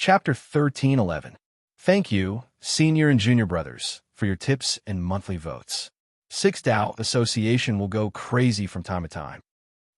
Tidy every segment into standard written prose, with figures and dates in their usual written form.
Chapter 1311. Thank you, senior and junior brothers, for your tips and monthly votes. Sixth Out Association will go crazy from time to time.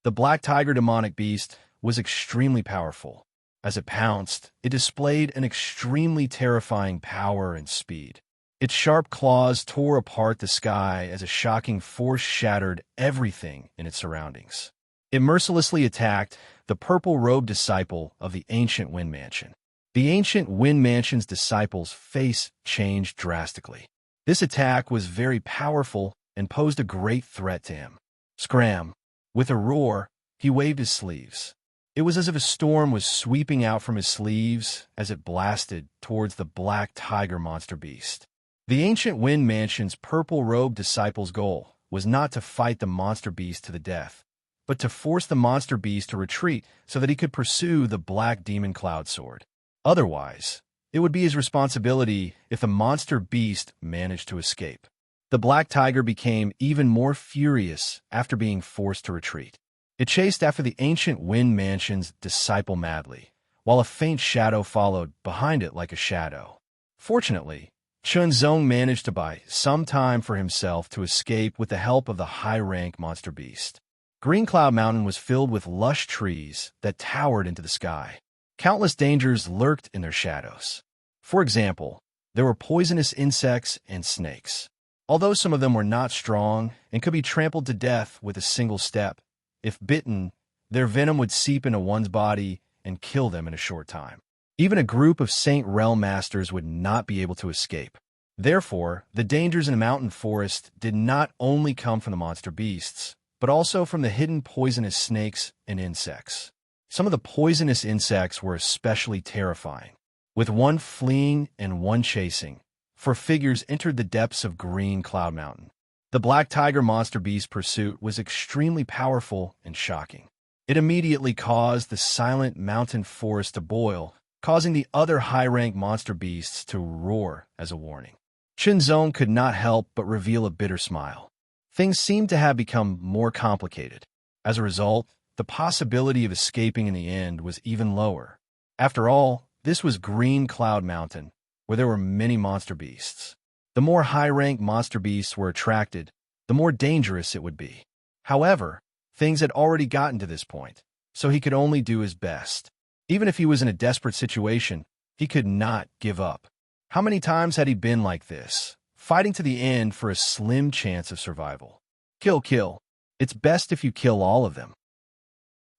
The Black Tiger demonic beast was extremely powerful. As it pounced, it displayed an extremely terrifying power and speed. Its sharp claws tore apart the sky as a shocking force shattered everything in its surroundings. It mercilessly attacked the purple-robed disciple of the ancient Wind Mansion. The ancient Wind Mansion's disciple's face changed drastically. This attack was very powerful and posed a great threat to him. Scram! With a roar, he waved his sleeves. It was as if a storm was sweeping out from his sleeves as it blasted towards the Black Tiger monster beast. The ancient Wind Mansion's purple-robed disciple's goal was not to fight the monster beast to the death, but to force the monster beast to retreat so that he could pursue the Black Demon Cloud Sword. Otherwise, it would be his responsibility if the monster beast managed to escape. The Black Tiger became even more furious after being forced to retreat. It chased after the ancient Wind Mansion's disciple madly, while a faint shadow followed behind it like a shadow. Fortunately, Chunzong managed to buy some time for himself to escape with the help of the high-rank monster beast. Green Cloud Mountain was filled with lush trees that towered into the sky. Countless dangers lurked in their shadows. For example, there were poisonous insects and snakes. Although some of them were not strong and could be trampled to death with a single step, if bitten, their venom would seep into one's body and kill them in a short time. Even a group of Saint Realm Masters would not be able to escape. Therefore, the dangers in a mountain forest did not only come from the monster beasts, but also from the hidden poisonous snakes and insects. Some of the poisonous insects were especially terrifying, with one fleeing and one chasing, for figures entered the depths of Green Cloud Mountain. The Black Tiger monster beast pursuit was extremely powerful and shocking. It immediately caused the silent mountain forest to boil, causing the other high-rank monster beasts to roar as a warning. Chunzong could not help but reveal a bitter smile. Things seemed to have become more complicated. As a result, the possibility of escaping in the end was even lower. After all, this was Green Cloud Mountain, where there were many monster beasts. The more high-rank monster beasts were attracted, the more dangerous it would be. However, things had already gotten to this point, so he could only do his best. Even if he was in a desperate situation, he could not give up. How many times had he been like this, fighting to the end for a slim chance of survival? Kill. It's best if you kill all of them.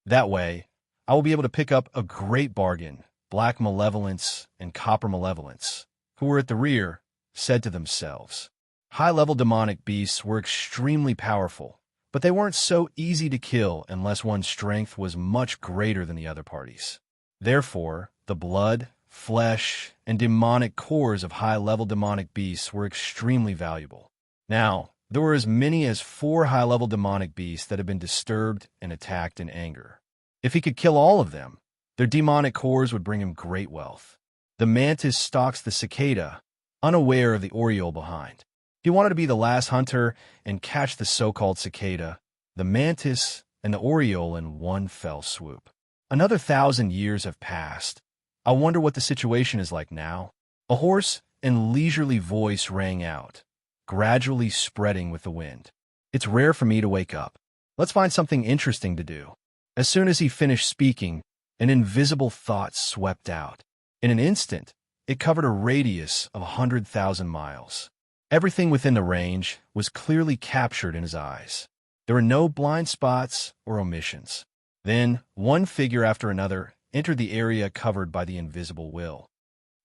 That way, I will be able to pick up a great bargain. Black Malevolence and Copper Malevolence, who were at the rear, said to themselves. High-level demonic beasts were extremely powerful, but they weren't so easy to kill unless one's strength was much greater than the other parties. Therefore, the blood, flesh, and demonic cores of high-level demonic beasts were extremely valuable. Now, there were as many as 4 high-level demonic beasts that had been disturbed and attacked in anger. If he could kill all of them, their demonic cores would bring him great wealth. The mantis stalks the cicada, unaware of the oriole behind. He wanted to be the last hunter and catch the so-called cicada, the mantis, and the oriole in one fell swoop. Another 1,000 years have passed. I wonder what the situation is like now. A hoarse and leisurely voice rang out, gradually spreading with the wind. It's rare for me to wake up. Let's find something interesting to do. As soon as he finished speaking, an invisible thought swept out. In an instant, it covered a radius of 100,000 miles. Everything within the range was clearly captured in his eyes. There were no blind spots or omissions. Then, one figure after another entered the area covered by the invisible will.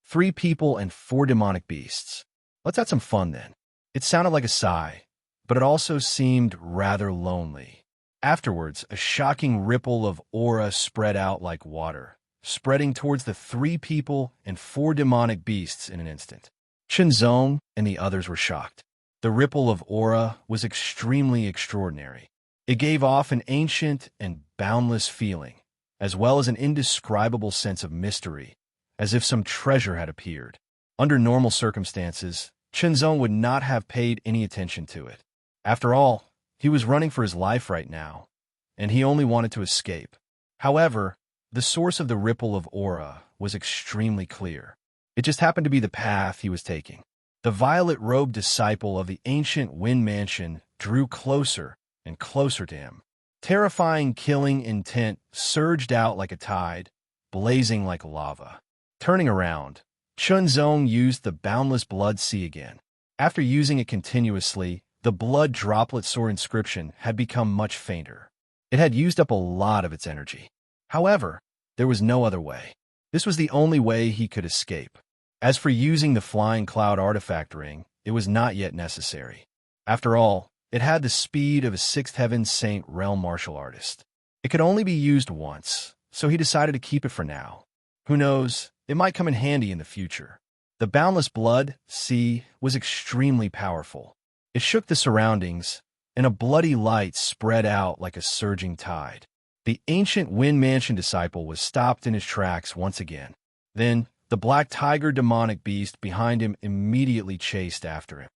3 people and 4 demonic beasts. Let's have some fun then. It sounded like a sigh, but it also seemed rather lonely. Afterwards, a shocking ripple of aura spread out like water, spreading towards the 3 people and 4 demonic beasts in an instant. Chunzong and the others were shocked. The ripple of aura was extremely extraordinary. It gave off an ancient and boundless feeling, as well as an indescribable sense of mystery, as if some treasure had appeared. Under normal circumstances, Chunzong would not have paid any attention to it. After all, he was running for his life right now, and he only wanted to escape. However, the source of the ripple of aura was extremely clear. It just happened to be the path he was taking. The violet-robed disciple of the ancient Wind Mansion drew closer and closer to him. Terrifying killing intent surged out like a tide, blazing like lava. Turning around, Chunzong used the boundless blood sea again. After using it continuously, the blood droplet sword inscription had become much fainter. It had used up a lot of its energy. However, there was no other way. This was the only way he could escape. As for using the flying cloud artifact ring, it was not yet necessary. After all, it had the speed of a sixth heaven saint realm martial artist. It could only be used once, so he decided to keep it for now. Who knows, it might come in handy in the future. The boundless blood sea was extremely powerful. It shook the surroundings, and a bloody light spread out like a surging tide. The ancient Wind Mansion disciple was stopped in his tracks once again. Then, the black tiger demonic beast behind him immediately chased after him.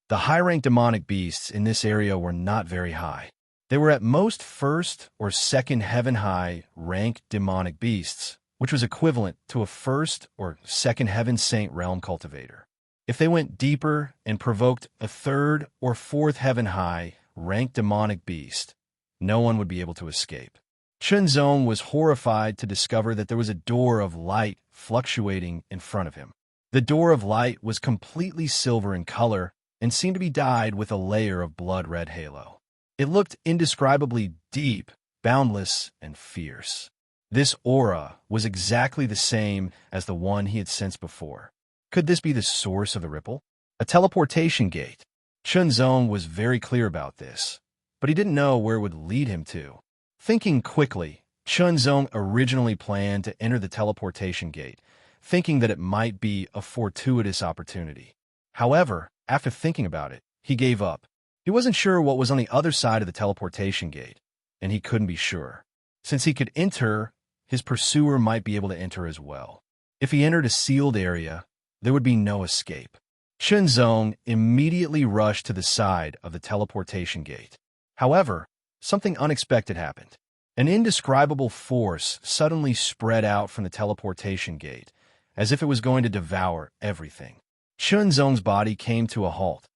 The high-ranked demonic beasts in this area were not very high. They were at most first or second heaven-high ranked demonic beasts, which was equivalent to a first or second heaven saint realm cultivator. If they went deeper and provoked a third or fourth heaven-high ranked demonic beast, no one would be able to escape. Chunzong was horrified to discover that there was a door of light fluctuating in front of him. The door of light was completely silver in color and seemed to be dyed with a layer of blood-red halo. It looked indescribably deep, boundless, and fierce. This aura was exactly the same as the one he had sensed before. Could this be the source of the ripple? A teleportation gate. Chunzong was very clear about this, but he didn't know where it would lead him to. Thinking quickly, Chunzong originally planned to enter the teleportation gate, thinking that it might be a fortuitous opportunity. However, after thinking about it, he gave up. He wasn't sure what was on the other side of the teleportation gate, and he couldn't be sure. Since he could enter, his pursuer might be able to enter as well. If he entered a sealed area, there would be no escape. Chunzong immediately rushed to the side of the teleportation gate. However, something unexpected happened. An indescribable force suddenly spread out from the teleportation gate, as if it was going to devour everything. Chunzong's body came to a halt,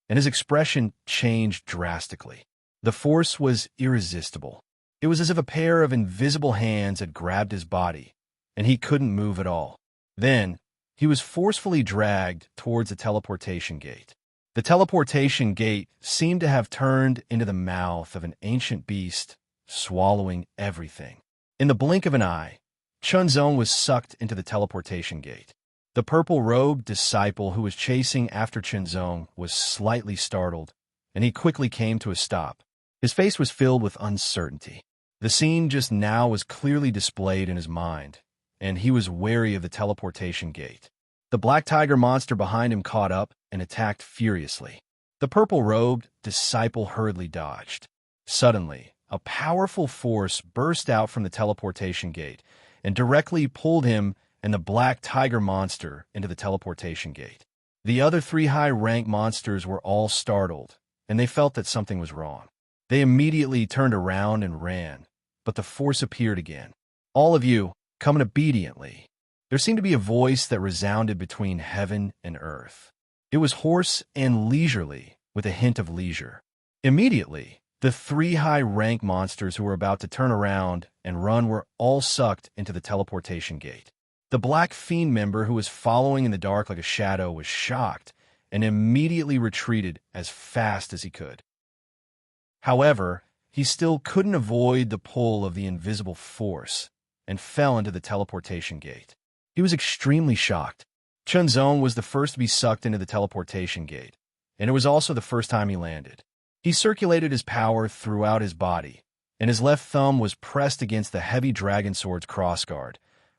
and his expression changed drastically. The force was irresistible. It was as if a pair of invisible hands had grabbed his body, and he couldn't move at all. Then, he was forcefully dragged towards the teleportation gate. The teleportation gate seemed to have turned into the mouth of an ancient beast, swallowing everything. In the blink of an eye, Chunzong was sucked into the teleportation gate. The purple-robed disciple who was chasing after Chunzong was slightly startled, and he quickly came to a stop. His face was filled with uncertainty. The scene just now was clearly displayed in his mind, and he was wary of the teleportation gate. The black tiger monster behind him caught up and attacked furiously. The purple-robed disciple hurriedly dodged. Suddenly, a powerful force burst out from the teleportation gate and directly pulled him and the black tiger monster into the teleportation gate. The other three high-rank monsters were all startled, and they felt that something was wrong. They immediately turned around and ran, but the force appeared again. "All of you, come obediently." There seemed to be a voice that resounded between heaven and earth. It was hoarse and leisurely, with a hint of leisure. Immediately, the three high-rank monsters who were about to turn around and run were all sucked into the teleportation gate. The Black Fiend member who was following in the dark like a shadow was shocked and immediately retreated as fast as he could. However, he still couldn't avoid the pull of the invisible force and fell into the teleportation gate. He was extremely shocked. Chunzong was the first to be sucked into the teleportation gate, and it was also the first time he landed. He circulated his power throughout his body, and his left thumb was pressed against the heavy dragon sword's crossguard,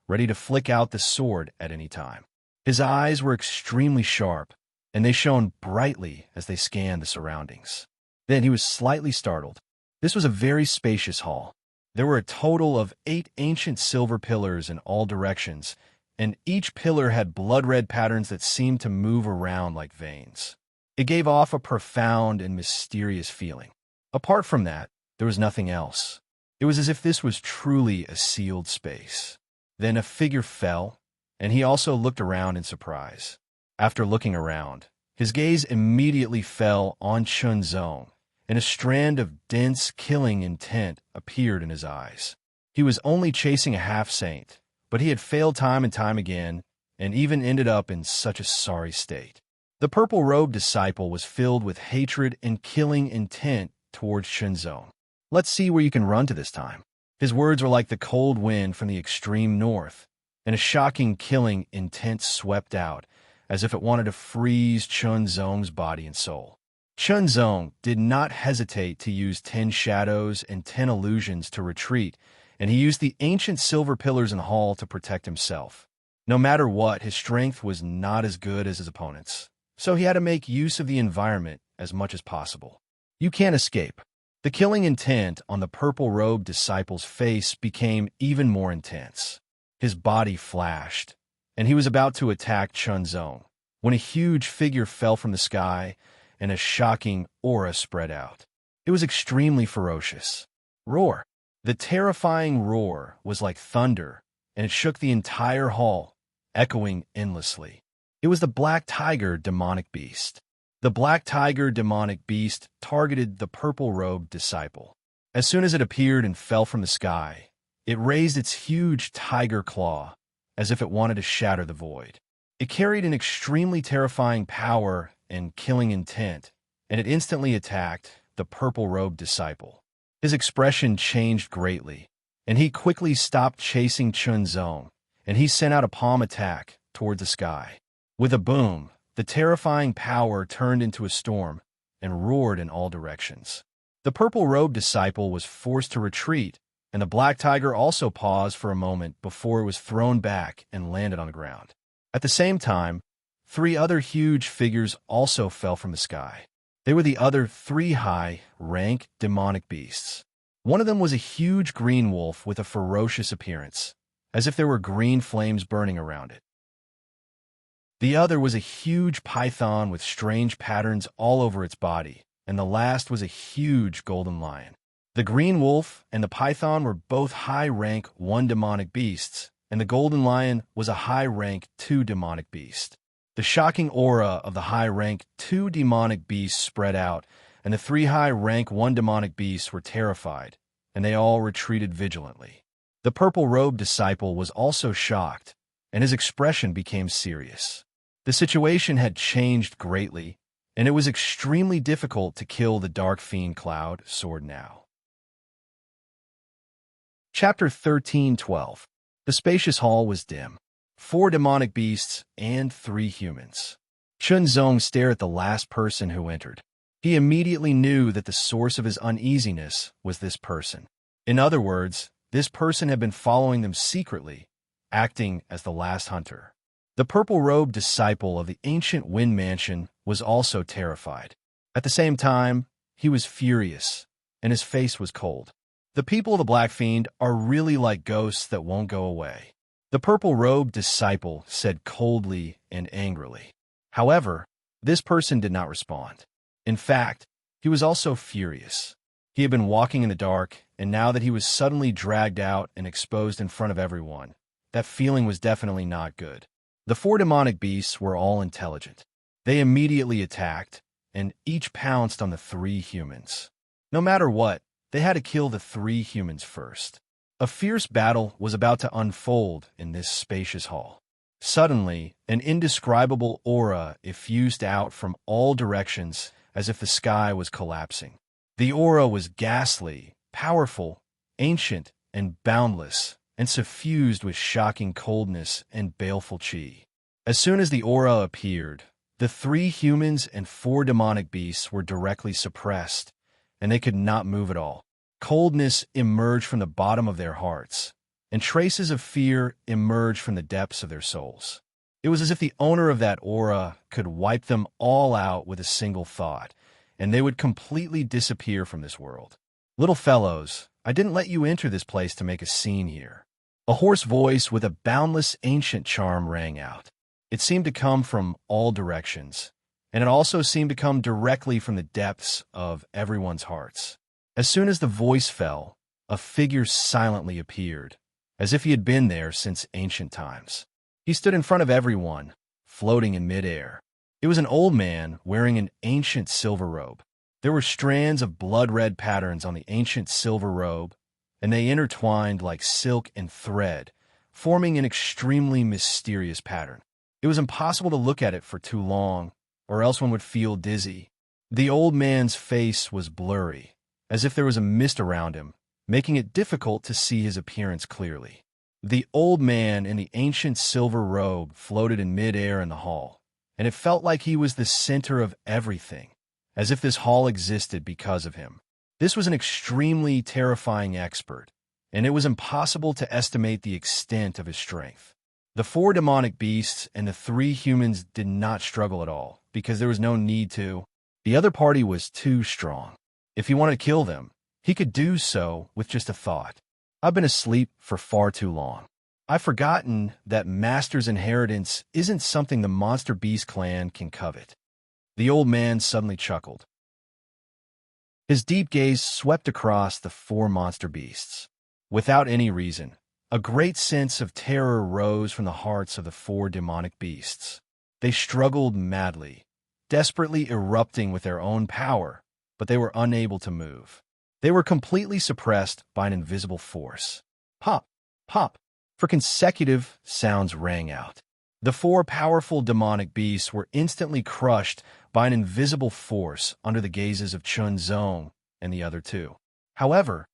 ready to flick out the sword at any time. His eyes were extremely sharp, and they shone brightly as they scanned the surroundings. Then he was slightly startled. This was a very spacious hall. There were a total of 8 ancient silver pillars in all directions, and each pillar had blood-red patterns that seemed to move around like veins. It gave off a profound and mysterious feeling. Apart from that, there was nothing else. It was as if this was truly a sealed space. Then a figure fell, and he also looked around in surprise. After looking around, his gaze immediately fell on Chunzong, and a strand of dense, killing intent appeared in his eyes. He was only chasing a half-saint, but he had failed time and time again, and even ended up in such a sorry state. The purple-robed disciple was filled with hatred and killing intent towards Chunzong. Let's see where you can run to this time. His words were like the cold wind from the extreme north, and a shocking killing intent swept out, as if it wanted to freeze Chunzong's body and soul. Chunzong did not hesitate to use 10 shadows and 10 illusions to retreat, and he used the ancient silver pillars in the hall to protect himself. No matter what, his strength was not as good as his opponent's, so he had to make use of the environment as much as possible. You can't escape. The killing intent on the purple-robed disciple's face became even more intense. His body flashed, and he was about to attack Chunzong when a huge figure fell from the sky and a shocking aura spread out. It was extremely ferocious. Roar! The terrifying roar was like thunder, and it shook the entire hall, echoing endlessly. It was the Black Tiger demonic beast. The Black Tiger demonic beast targeted the purple-robed disciple. As soon as it appeared and fell from the sky, it raised its huge tiger claw, as if it wanted to shatter the void. It carried an extremely terrifying power and killing intent, and it instantly attacked the purple-robed disciple. His expression changed greatly, and he quickly stopped chasing Chunzong, and he sent out a palm attack toward the sky. With a boom, the terrifying power turned into a storm and roared in all directions. The purple-robed disciple was forced to retreat, and the Black Tiger also paused for a moment before it was thrown back and landed on the ground. At the same time, 3 other huge figures also fell from the sky. They were the other 3 high-rank demonic beasts. One of them was a huge green wolf with a ferocious appearance, as if there were green flames burning around it. The other was a huge python with strange patterns all over its body, and the last was a huge golden lion. The green wolf and the python were both high-rank 1 demonic beasts, and the golden lion was a high-rank 2 demonic beast. The shocking aura of the high-rank 2 demonic beasts spread out, and the 3 high-rank 1 demonic beasts were terrified, and they all retreated vigilantly. The purple-robed disciple was also shocked, and his expression became serious. The situation had changed greatly, and it was extremely difficult to kill the Dark Fiend Cloud Sword now. Chapter 13:12. The spacious hall was dim. 4 demonic beasts and 3 humans. Chunzong stared at the last person who entered. He immediately knew that the source of his uneasiness was this person. In other words, this person had been following them secretly, acting as the last hunter. The purple-robed disciple of the ancient Wind Mansion was also terrified. At the same time, he was furious, and his face was cold. The people of the Black Fiend are really like ghosts that won't go away. The purple-robed disciple said coldly and angrily. However, this person did not respond. In fact, he was also furious. He had been walking in the dark, and now that he was suddenly dragged out and exposed in front of everyone, that feeling was definitely not good. The 4 demonic beasts were all intelligent. They immediately attacked, and each pounced on the 3 humans. No matter what, they had to kill the 3 humans first. A fierce battle was about to unfold in this spacious hall. Suddenly, an indescribable aura effused out from all directions as if the sky was collapsing. The aura was ghastly, powerful, ancient, and boundless, and suffused with shocking coldness and baleful chi. As soon as the aura appeared, the 3 humans and 4 demonic beasts were directly suppressed, and they could not move at all. Coldness emerged from the bottom of their hearts, and traces of fear emerged from the depths of their souls. It was as if the owner of that aura could wipe them all out with a single thought, and they would completely disappear from this world. Little fellows, I didn't let you enter this place to make a scene here. A hoarse voice with a boundless ancient charm rang out. It seemed to come from all directions, and it also seemed to come directly from the depths of everyone's hearts. As soon as the voice fell, a figure silently appeared, as if he had been there since ancient times. He stood in front of everyone, floating in midair. It was an old man wearing an ancient silver robe. There were strands of blood-red patterns on the ancient silver robe, and they intertwined like silk and thread, forming an extremely mysterious pattern. It was impossible to look at it for too long, or else one would feel dizzy. The old man's face was blurry, as if there was a mist around him, making it difficult to see his appearance clearly. The old man in the ancient silver robe floated in midair in the hall, and it felt like he was the center of everything, as if this hall existed because of him. This was an extremely terrifying expert, and it was impossible to estimate the extent of his strength. The 4 demonic beasts and the 3 humans did not struggle at all, because there was no need to. The other party was too strong. If he wanted to kill them, he could do so with just a thought. I've been asleep for far too long. I've forgotten that Master's inheritance isn't something the Monster Beast clan can covet. The old man suddenly chuckled. His deep gaze swept across the 4 monster beasts. Without any reason, a great sense of terror rose from the hearts of the 4 demonic beasts. They struggled madly, desperately erupting with their own power, but they were unable to move. They were completely suppressed by an invisible force. Pop, pop, for consecutive sounds rang out. The 4 powerful demonic beasts were instantly crushed by an invisible force under the gazes of Chun Zong and the other 2. However,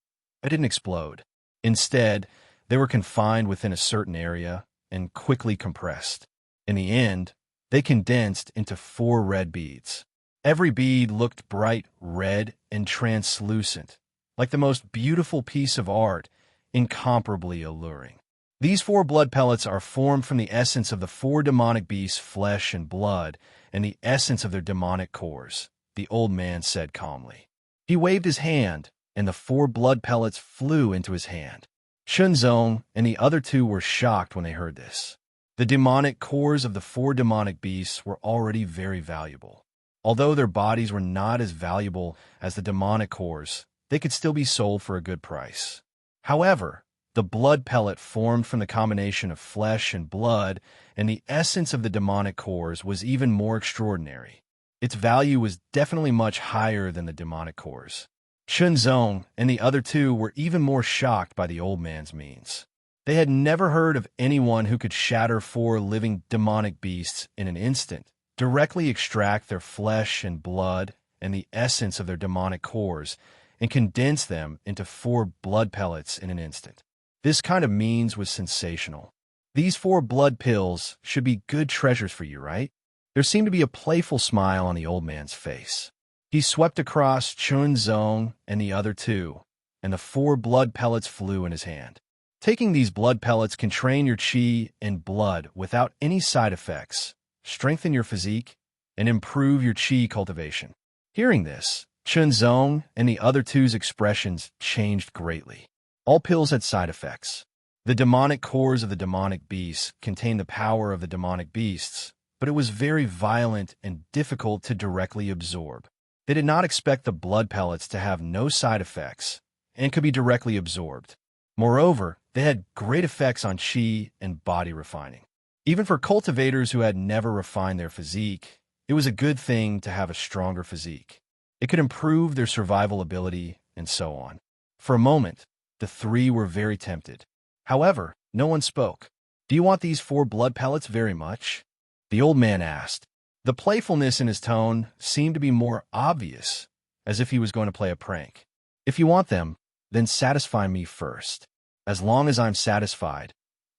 it didn't explode. Instead, they were confined within a certain area and quickly compressed. In the end, they condensed into 4 red beads. Every bead looked bright red and translucent, like the most beautiful piece of art, incomparably alluring. These 4 blood pellets are formed from the essence of the 4 demonic beasts' flesh and blood and the essence of their demonic cores, the old man said calmly. He waved his hand, and the 4 blood pellets flew into his hand. Shunzong and the other 2 were shocked when they heard this. The demonic cores of the 4 demonic beasts were already very valuable. Although their bodies were not as valuable as the demonic cores, they could still be sold for a good price. However, the blood pellet formed from the combination of flesh and blood and the essence of the demonic cores was even more extraordinary. Its value was definitely much higher than the demonic cores. Shunzong and the other 2 were even more shocked by the old man's means. They had never heard of anyone who could shatter 4 living demonic beasts in an instant, directly extract their flesh and blood and the essence of their demonic cores, and condense them into 4 blood pellets in an instant. This kind of means was sensational. These 4 blood pills should be good treasures for you, right? There seemed to be a playful smile on the old man's face. He swept across Chun Zong and the other 2, and the 4 blood pellets flew in his hand. Taking these blood pellets can train your chi and blood without any side effects, strengthen your physique, and improve your chi cultivation. Hearing this, Chun Zong and the other 2's expressions changed greatly. All pills had side effects. The demonic cores of the demonic beasts contained the power of the demonic beasts, but it was very violent and difficult to directly absorb. They did not expect the blood pellets to have no side effects and could be directly absorbed. Moreover, they had great effects on chi and body refining. Even for cultivators who had never refined their physique, it was a good thing to have a stronger physique. It could improve their survival ability and so on. For a moment, the 3 were very tempted. However, no one spoke. Do you want these 4 blood pellets very much? The old man asked. The playfulness in his tone seemed to be more obvious, as if he was going to play a prank. If you want them, then satisfy me first. As long as I'm satisfied,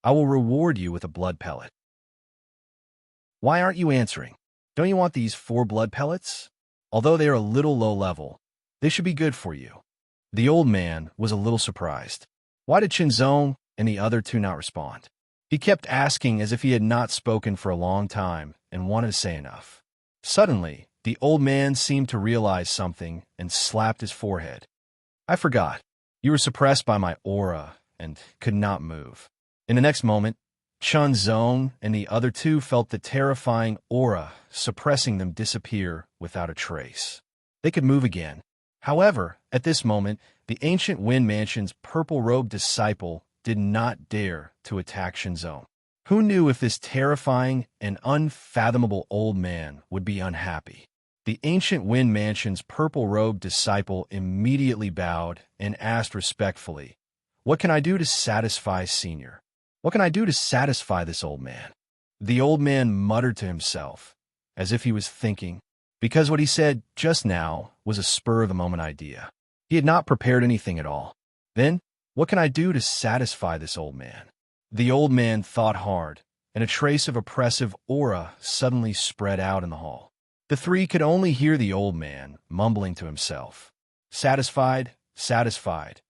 I will reward you with a blood pellet. Why aren't you answering? Don't you want these 4 blood pellets? Although they are a little low level, they should be good for you. The old man was a little surprised. Why did Chinzong and the other 2 not respond? He kept asking as if he had not spoken for a long time and wanted to say enough. Suddenly, the old man seemed to realize something and slapped his forehead. I forgot. You were suppressed by my aura and could not move. In the next moment, Chun Zong and the other 2 felt the terrifying aura suppressing them disappear without a trace. They could move again. However, at this moment, the ancient Wind Mansion's purple-robed disciple did not dare to attack Shinzong. Who knew if this terrifying and unfathomable old man would be unhappy? The ancient Wind Mansion's purple-robed disciple immediately bowed and asked respectfully, "What can I do to satisfy Senior? What can I do to satisfy this old man?" The old man muttered to himself, as if he was thinking, because what he said just now was a spur-of-the-moment idea. He had not prepared anything at all. Then, what can I do to satisfy this old man? The old man thought hard, and a trace of oppressive aura suddenly spread out in the hall. The three could only hear the old man mumbling to himself, "Satisfied, satisfied."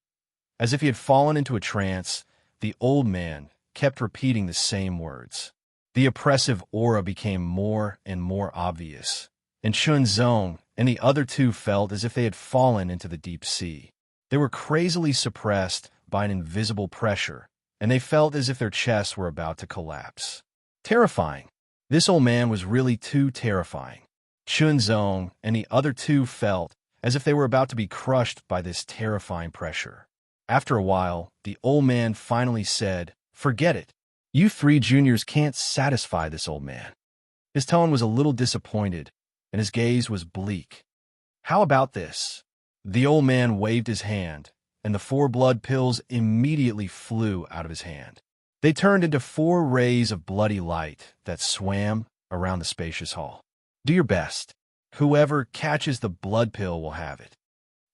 As if he had fallen into a trance, the old man kept repeating the same words. The oppressive aura became more and more obvious, and Chunzong and the other two felt as if they had fallen into the deep sea. They were crazily suppressed by an invisible pressure, and they felt as if their chests were about to collapse. Terrifying. This old man was really too terrifying. Chunzong and the other two felt as if they were about to be crushed by this terrifying pressure. After a while, the old man finally said, "Forget it. You three juniors can't satisfy this old man." His tone was a little disappointed, and his gaze was bleak. "How about this?" The old man waved his hand, and the 4 blood pills immediately flew out of his hand. They turned into 4 rays of bloody light that swam around the spacious hall. "Do your best. Whoever catches the blood pill will have it."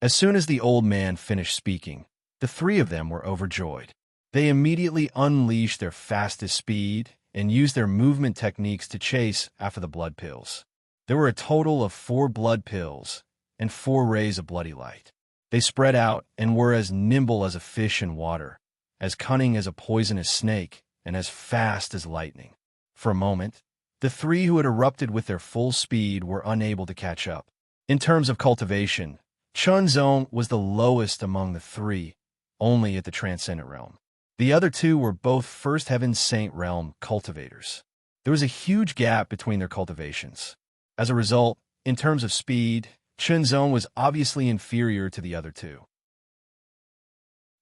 As soon as the old man finished speaking, the 3 of them were overjoyed. They immediately unleashed their fastest speed and used their movement techniques to chase after the blood pills. There were a total of 4 blood pills and 4 rays of bloody light. They spread out and were as nimble as a fish in water, as cunning as a poisonous snake, and as fast as lightning. For a moment, the 3 who had erupted with their full speed were unable to catch up. In terms of cultivation, Chunzong was the lowest among the 3, only at the Transcendent Realm. The other 2 were both First Heaven Saint Realm cultivators. There was a huge gap between their cultivations. As a result, in terms of speed, Chunzong was obviously inferior to the other 2.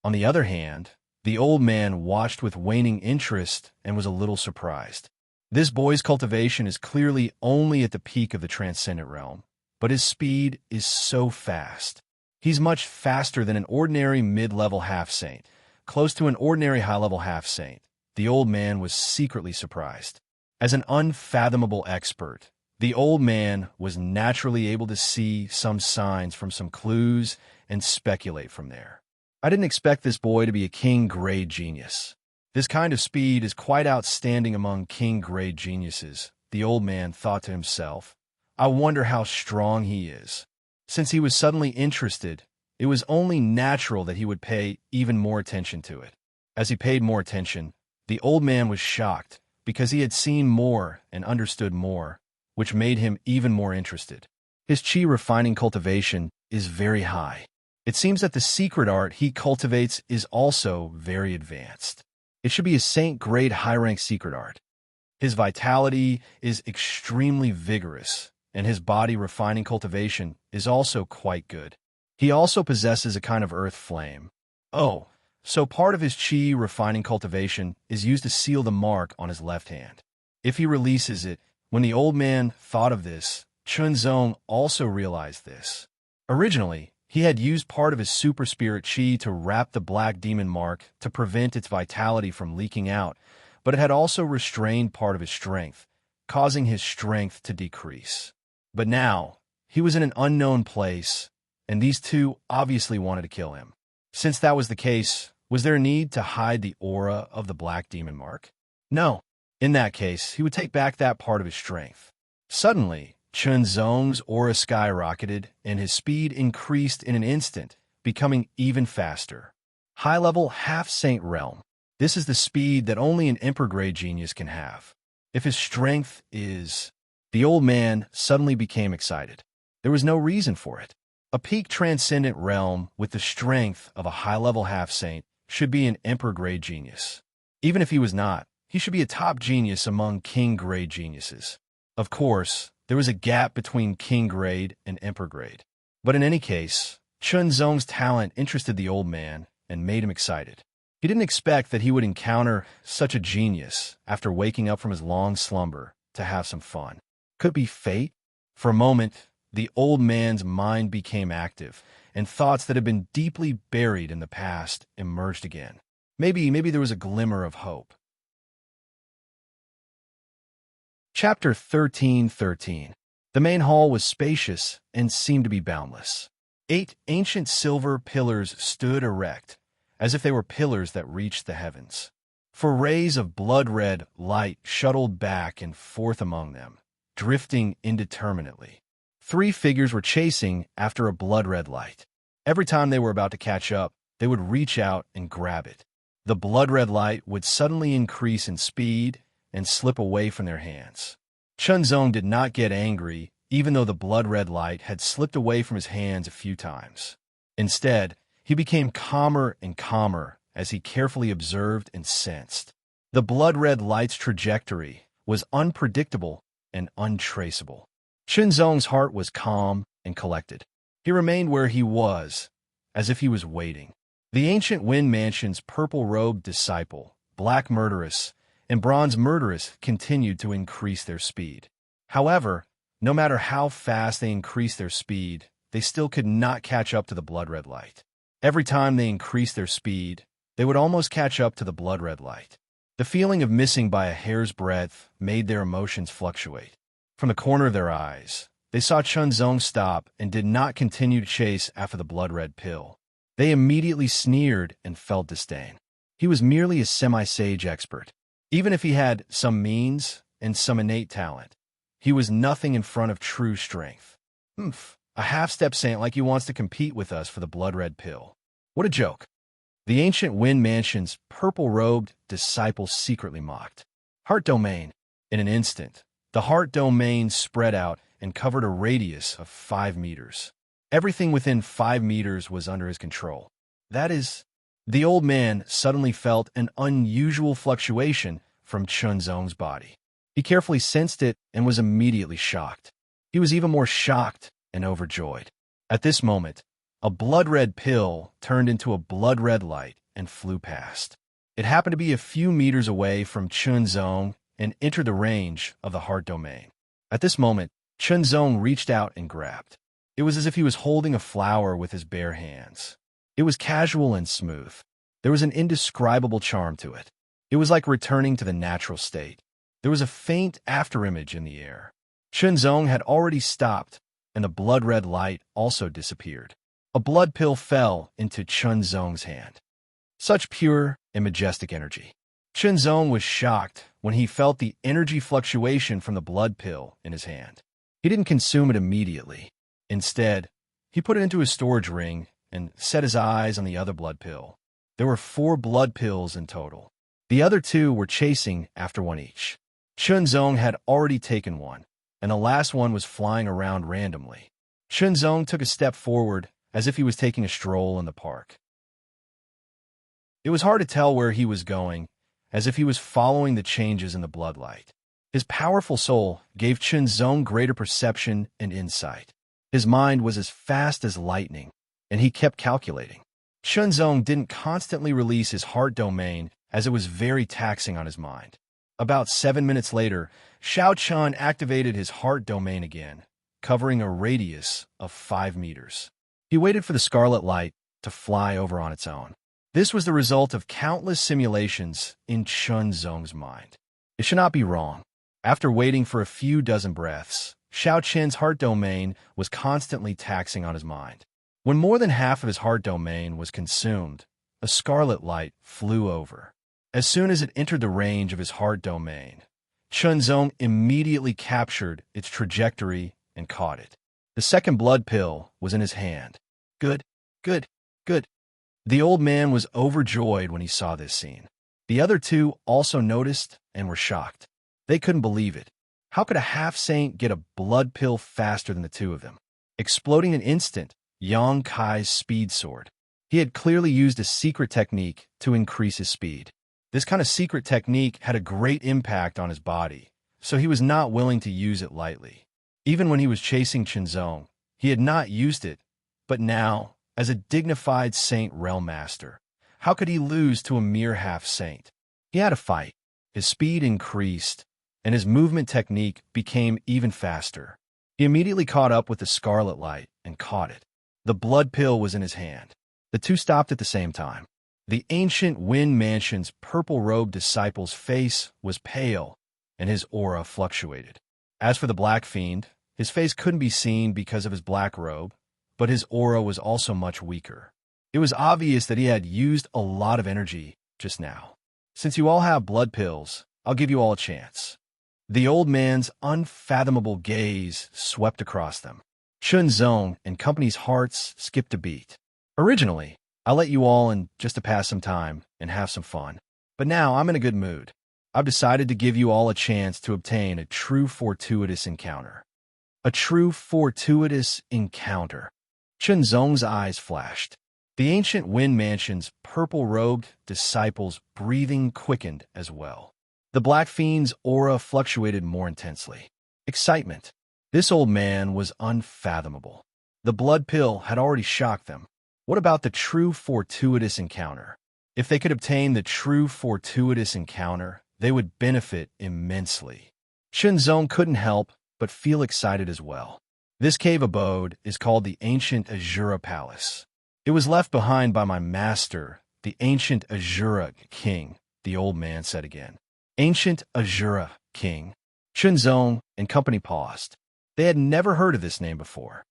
On the other hand, the old man watched with waning interest and was a little surprised. This boy's cultivation is clearly only at the peak of the Transcendent Realm, but his speed is so fast. He's much faster than an ordinary mid-level half-saint, close to an ordinary high-level half-saint. The old man was secretly surprised. As an unfathomable expert, the old man was naturally able to see some signs from some clues and speculate from there. "I didn't expect this boy to be a king-grade genius. This kind of speed is quite outstanding among king-grade geniuses," the old man thought to himself. "I wonder how strong he is." Since he was suddenly interested, it was only natural that he would pay even more attention to it. As he paid more attention, the old man was shocked because he had seen more and understood more, which made him even more interested. His chi refining cultivation is very high. It seems that the secret art he cultivates is also very advanced. It should be a saint-grade high-rank secret art. His vitality is extremely vigorous, and his body refining cultivation is also quite good. He also possesses a kind of earth flame. Oh, so part of his chi refining cultivation is used to seal the mark on his left hand. If he releases it, when the old man thought of this, Chunzong also realized this. Originally, he had used part of his super spirit chi to wrap the black demon mark to prevent its vitality from leaking out, but it had also restrained part of his strength, causing his strength to decrease. But now, he was in an unknown place, and these 2 obviously wanted to kill him. Since that was the case, was there a need to hide the aura of the black demon mark? No. In that case, he would take back that part of his strength. Suddenly, Chunzong's aura skyrocketed, and his speed increased in an instant, becoming even faster. High-level half-saint realm. This is the speed that only an emperor-grade genius can have. If his strength is... The old man suddenly became excited. There was no reason for it. A peak transcendent realm with the strength of a high-level half-saint should be an emperor-grade genius. Even if he was not, he should be a top genius among king-grade geniuses. Of course, there was a gap between king-grade and emperor-grade. But in any case, Chunzong's talent interested the old man and made him excited. He didn't expect that he would encounter such a genius after waking up from his long slumber to have some fun. Could it be fate? For a moment, the old man's mind became active, and thoughts that had been deeply buried in the past emerged again. Maybe there was a glimmer of hope. Chapter 13:13. The main hall was spacious and seemed to be boundless. 8 ancient silver pillars stood erect, as if they were pillars that reached the heavens. For rays of blood-red light shuttled back and forth among them, drifting indeterminately. 3 figures were chasing after a blood-red light. Every time they were about to catch up, they would reach out and grab it. The blood-red light would suddenly increase in speed and slip away from their hands. Chunzong did not get angry, even though the blood-red light had slipped away from his hands a few times. Instead, he became calmer and calmer as he carefully observed and sensed. The blood-red light's trajectory was unpredictable and untraceable. Chunzong's heart was calm and collected. He remained where he was, as if he was waiting. The ancient Wind Mansion's purple-robed disciple, Black Murderess, and Bronze Murderess continued to increase their speed. However, no matter how fast they increased their speed, they still could not catch up to the blood-red light. Every time they increased their speed, they would almost catch up to the blood-red light. The feeling of missing by a hair's breadth made their emotions fluctuate. From the corner of their eyes, they saw Chunzong stop and did not continue to chase after the blood-red pill. They immediately sneered and felt disdain. He was merely a semi-sage expert. Even if he had some means and some innate talent, he was nothing in front of true strength. A half-step saint like you wants to compete with us for the blood-red pill. What a joke. The ancient Wind Mansion's purple-robed disciple secretly mocked. Heart domain. In an instant, the heart domain spread out and covered a radius of 5 meters. Everything within 5 meters was under his control. That is, the old man suddenly felt an unusual fluctuation from Chunzong's body. He carefully sensed it and was immediately shocked. He was even more shocked and overjoyed. At this moment, a blood-red pill turned into a blood-red light and flew past. It happened to be a few meters away from Chunzong and entered the range of the heart domain. At this moment, Chunzong reached out and grabbed. It was as if he was holding a flower with his bare hands. It was casual and smooth. There was an indescribable charm to it. It was like returning to the natural state. There was a faint afterimage in the air. Chunzong had already stopped, and the blood-red light also disappeared. A blood pill fell into Chunzong's hand. Such pure and majestic energy. Chunzong was shocked when he felt the energy fluctuation from the blood pill in his hand. He didn't consume it immediately. Instead, he put it into his storage ring and set his eyes on the other blood pill. There were 4 blood pills in total. The other 2 were chasing after one each. Chunzong had already taken one, and the last one was flying around randomly. Chunzong took a step forward as if he was taking a stroll in the park. It was hard to tell where he was going, as if he was following the changes in the bloodlight. His powerful soul gave Chunzong greater perception and insight. His mind was as fast as lightning, and he kept calculating. Chunzong didn't constantly release his heart domain, as it was very taxing on his mind. About 7 minutes later, Xiao Chun activated his heart domain again, covering a radius of 5 meters. He waited for the scarlet light to fly over on its own. This was the result of countless simulations in Chunzong's mind. It should not be wrong. After waiting for a few dozen breaths, Xiao Chen's heart domain was constantly taxing on his mind. When more than half of his heart domain was consumed, a scarlet light flew over. As soon as it entered the range of his heart domain, Chunzong immediately captured its trajectory and caught it. The second blood pill was in his hand. Good, good, good. The old man was overjoyed when he saw this scene. The other 2 also noticed and were shocked. They couldn't believe it. How could a half-saint get a blood pill faster than the 2 of them? Exploding in an instant, Yang Kai's speed soared. He had clearly used a secret technique to increase his speed. This kind of secret technique had a great impact on his body, so he was not willing to use it lightly. Even when he was chasing Chunzong, he had not used it, but now, as a dignified Saint Realm Master, How could he lose to a mere half-saint? He had to fight. His speed increased, and his movement technique became even faster. He immediately caught up with the scarlet light and caught it. The blood pill was in his hand. The two stopped at the same time. The ancient Wind Mansion's purple-robed disciple's face was pale, and his aura fluctuated. As for the Black Fiend, his face couldn't be seen because of his black robe, but his aura was also much weaker. It was obvious that he had used a lot of energy just now. Since you all have blood pills, I'll give you all a chance. The old man's unfathomable gaze swept across them. Chunzong and company's hearts skipped a beat. Originally, I let you all in just to pass some time and have some fun. But now I'm in a good mood. I've decided to give you all a chance to obtain a true fortuitous encounter. A true fortuitous encounter. Chunzong's eyes flashed. The ancient Wind Mansion's purple-robed disciple's breathing quickened as well. The Black Fiend's aura fluctuated more intensely. Excitement. This old man was unfathomable. The blood pill had already shocked them. What about the true fortuitous encounter? If they could obtain the true fortuitous encounter, they would benefit immensely. Chunzong couldn't help but feel excited as well. This cave abode is called the Ancient Azura Palace. It was left behind by my master, the Ancient Azura King, the old man said again. Ancient Azura King. Chunzong and company paused. They had never heard of this name before.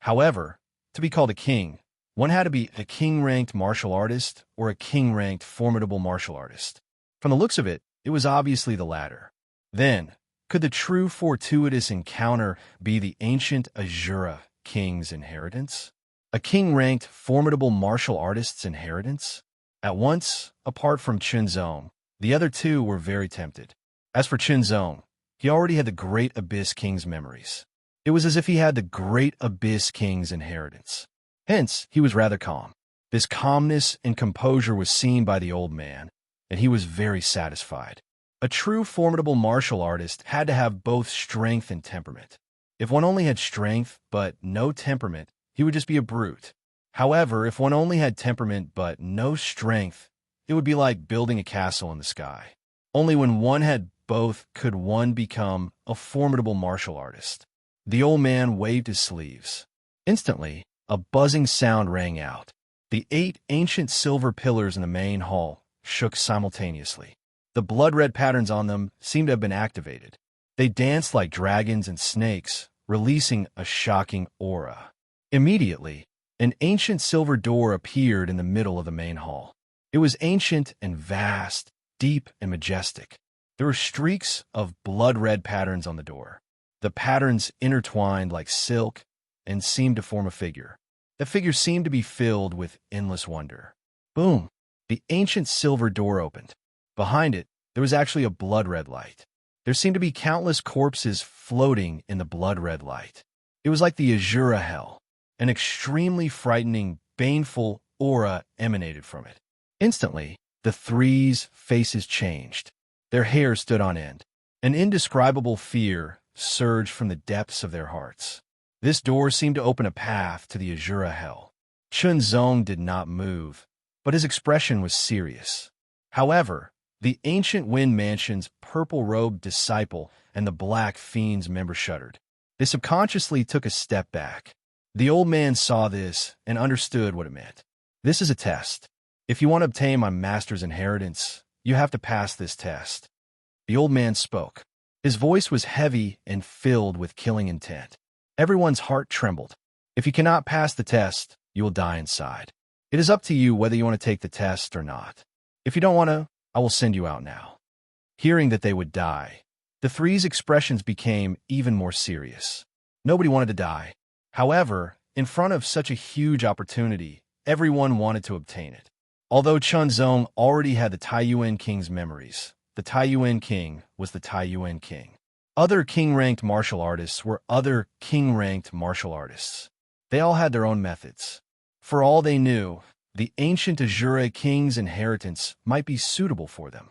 However, to be called a king, one had to be a king-ranked martial artist or a king-ranked formidable martial artist. From the looks of it, it was obviously the latter. Then, could the true fortuitous encounter be the Ancient Azura King's inheritance? A king-ranked formidable martial artist's inheritance? At once, apart from Chunzong, the other two were very tempted. As for Chunzong, he already had the Great Abyss King's memories. It was as if he had the Great Abyss King's inheritance. Hence, he was rather calm. This calmness and composure was seen by the old man, and he was very satisfied. A true formidable martial artist had to have both strength and temperament. If one only had strength but no temperament, he would just be a brute. However, if one only had temperament but no strength, it would be like building a castle in the sky. Only when one had both could one become a formidable martial artist. The old man waved his sleeves. Instantly, a buzzing sound rang out. The 8 ancient silver pillars in the main hall shook simultaneously. The blood-red patterns on them seemed to have been activated. They danced like dragons and snakes, releasing a shocking aura. Immediately, an ancient silver door appeared in the middle of the main hall. It was ancient and vast, deep and majestic. There were streaks of blood-red patterns on the door. The patterns intertwined like silk and seemed to form a figure. The figure seemed to be filled with endless wonder. Boom! The ancient silver door opened. Behind it, there was actually a blood-red light. There seemed to be countless corpses floating in the blood-red light. It was like the Azura Hell. An extremely frightening, baneful aura emanated from it. Instantly, the three's faces changed. Their hair stood on end. An indescribable fear surged from the depths of their hearts. This door seemed to open a path to the Azura Hell. Chunzong did not move, but his expression was serious. However, the ancient Wind Mansion's purple-robed disciple and the Black Fiend's member shuddered. They subconsciously took a step back. The old man saw this and understood what it meant. This is a test. If you want to obtain my master's inheritance, you have to pass this test. The old man spoke. His voice was heavy and filled with killing intent. Everyone's heart trembled. If you cannot pass the test, you will die inside. It is up to you whether you want to take the test or not. If you don't want to, I will send you out now. Hearing that they would die, the three's expressions became even more serious. Nobody wanted to die. However, in front of such a huge opportunity, everyone wanted to obtain it. Although Chunzong already had the Taiyuan King's memories, the Taiyuan King was the Taiyuan King. Other king-ranked martial artists were other king-ranked martial artists. They all had their own methods. For all they knew, the ancient Azura King's inheritance might be suitable for them.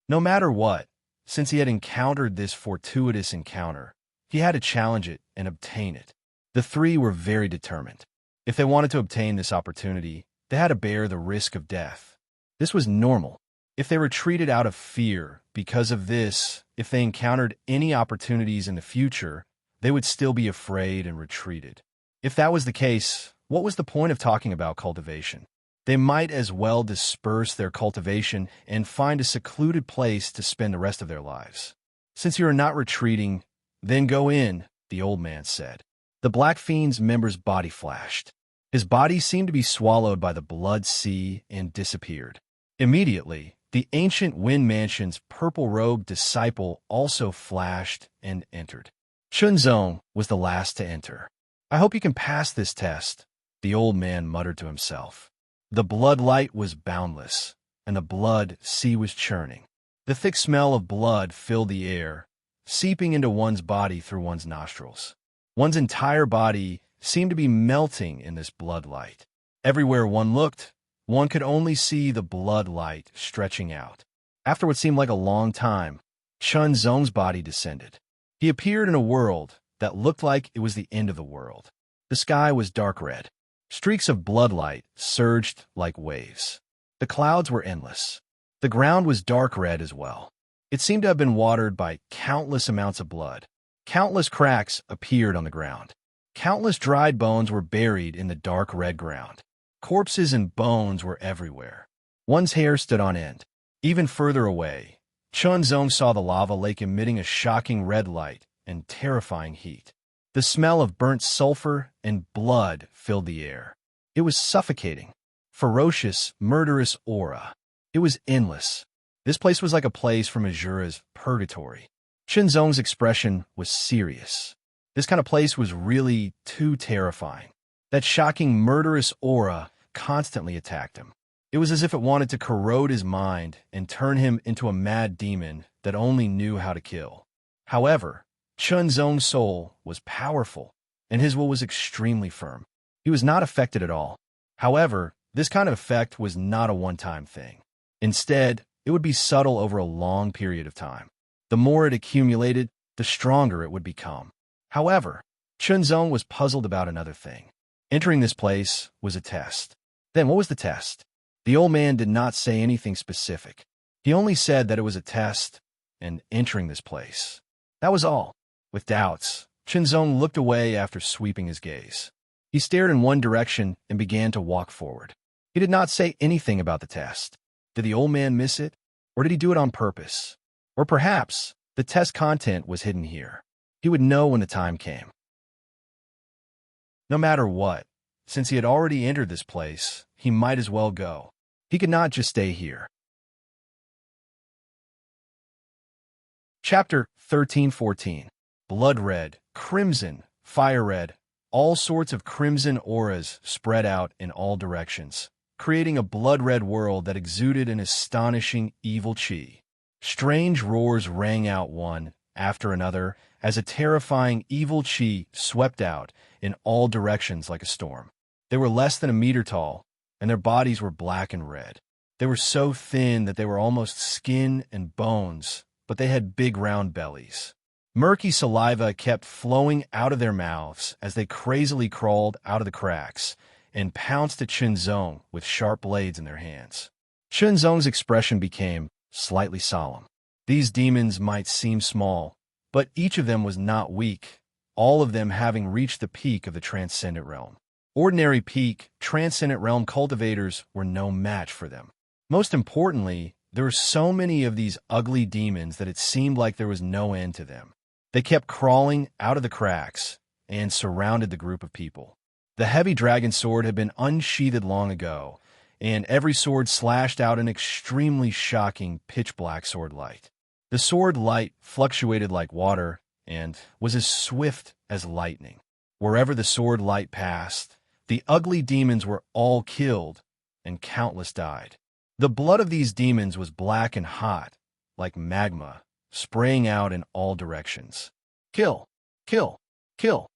No matter what, since he had encountered this fortuitous encounter, he had to challenge it and obtain it. The three were very determined. If they wanted to obtain this opportunity, they had to bear the risk of death. This was normal. If they retreated out of fear because of this, if they encountered any opportunities in the future, they would still be afraid and retreated. If that was the case, what was the point of talking about cultivation? They might as well disperse their cultivation and find a secluded place to spend the rest of their lives. Since you are not retreating, then go in, the old man said. The Black Fiend's member's body flashed. His body seemed to be swallowed by the blood sea and disappeared. Immediately, the ancient Wind Mansion's purple-robed disciple also flashed and entered. Chunzong was the last to enter. I hope you can pass this test, the old man muttered to himself. The blood light was boundless, and the blood sea was churning. The thick smell of blood filled the air, seeping into one's body through one's nostrils. One's entire body seemed to be melting in this blood light. Everywhere one looked, one could only see the blood light stretching out. After what seemed like a long time, Chun Zong's body descended. He appeared in a world that looked like it was the end of the world. The sky was dark red. Streaks of blood light surged like waves. The clouds were endless. The ground was dark red as well. It seemed to have been watered by countless amounts of blood. Countless cracks appeared on the ground. Countless dried bones were buried in the dark red ground. Corpses and bones were everywhere. One's hair stood on end. Even further away, Chun Zong saw the lava lake emitting a shocking red light and terrifying heat. The smell of burnt sulfur and blood filled the air. It was suffocating. Ferocious, murderous aura. It was endless. This place was like a place from Azura's purgatory. Chun Zong's expression was serious. This kind of place was really too terrifying. That shocking, murderous aura constantly attacked him. It was as if it wanted to corrode his mind and turn him into a mad demon that only knew how to kill. However, Chun Zong's soul was powerful, and his will was extremely firm. He was not affected at all. However, this kind of effect was not a one-time thing. Instead, it would be subtle over a long period of time. The more it accumulated, the stronger it would become. However, Chun Zong was puzzled about another thing. Entering this place was a test. Then what was the test? The old man did not say anything specific. He only said that it was a test and entering this place. That was all. With doubts, Chun Zong looked away after sweeping his gaze. He stared in one direction and began to walk forward. He did not say anything about the test. Did the old man miss it? Or did he do it on purpose? Or perhaps the test content was hidden here. He would know when the time came. No matter what, since he had already entered this place, he might as well go. He could not just stay here. Chapter 13-14. Blood red, crimson, fire red, all sorts of crimson auras spread out in all directions, creating a blood-red world that exuded an astonishing evil chi. Strange roars rang out one after another as a terrifying evil chi swept out in all directions like a storm. They were less than a meter tall, and their bodies were black and red. They were so thin that they were almost skin and bones, but they had big round bellies. Murky saliva kept flowing out of their mouths as they crazily crawled out of the cracks and pounced at Chun Zong with sharp blades in their hands. Chun Zong's expression became slightly solemn. These demons might seem small, but each of them was not weak, all of them having reached the peak of the transcendent realm. Ordinary peak, transcendent realm cultivators were no match for them. Most importantly, there were so many of these ugly demons that it seemed like there was no end to them. They kept crawling out of the cracks and surrounded the group of people. The heavy dragon sword had been unsheathed long ago, and every sword slashed out an extremely shocking pitch-black sword light. The sword light fluctuated like water and was as swift as lightning. Wherever the sword light passed, the ugly demons were all killed, and countless died. The blood of these demons was black and hot, like magma, spraying out in all directions. Kill! Kill! Kill!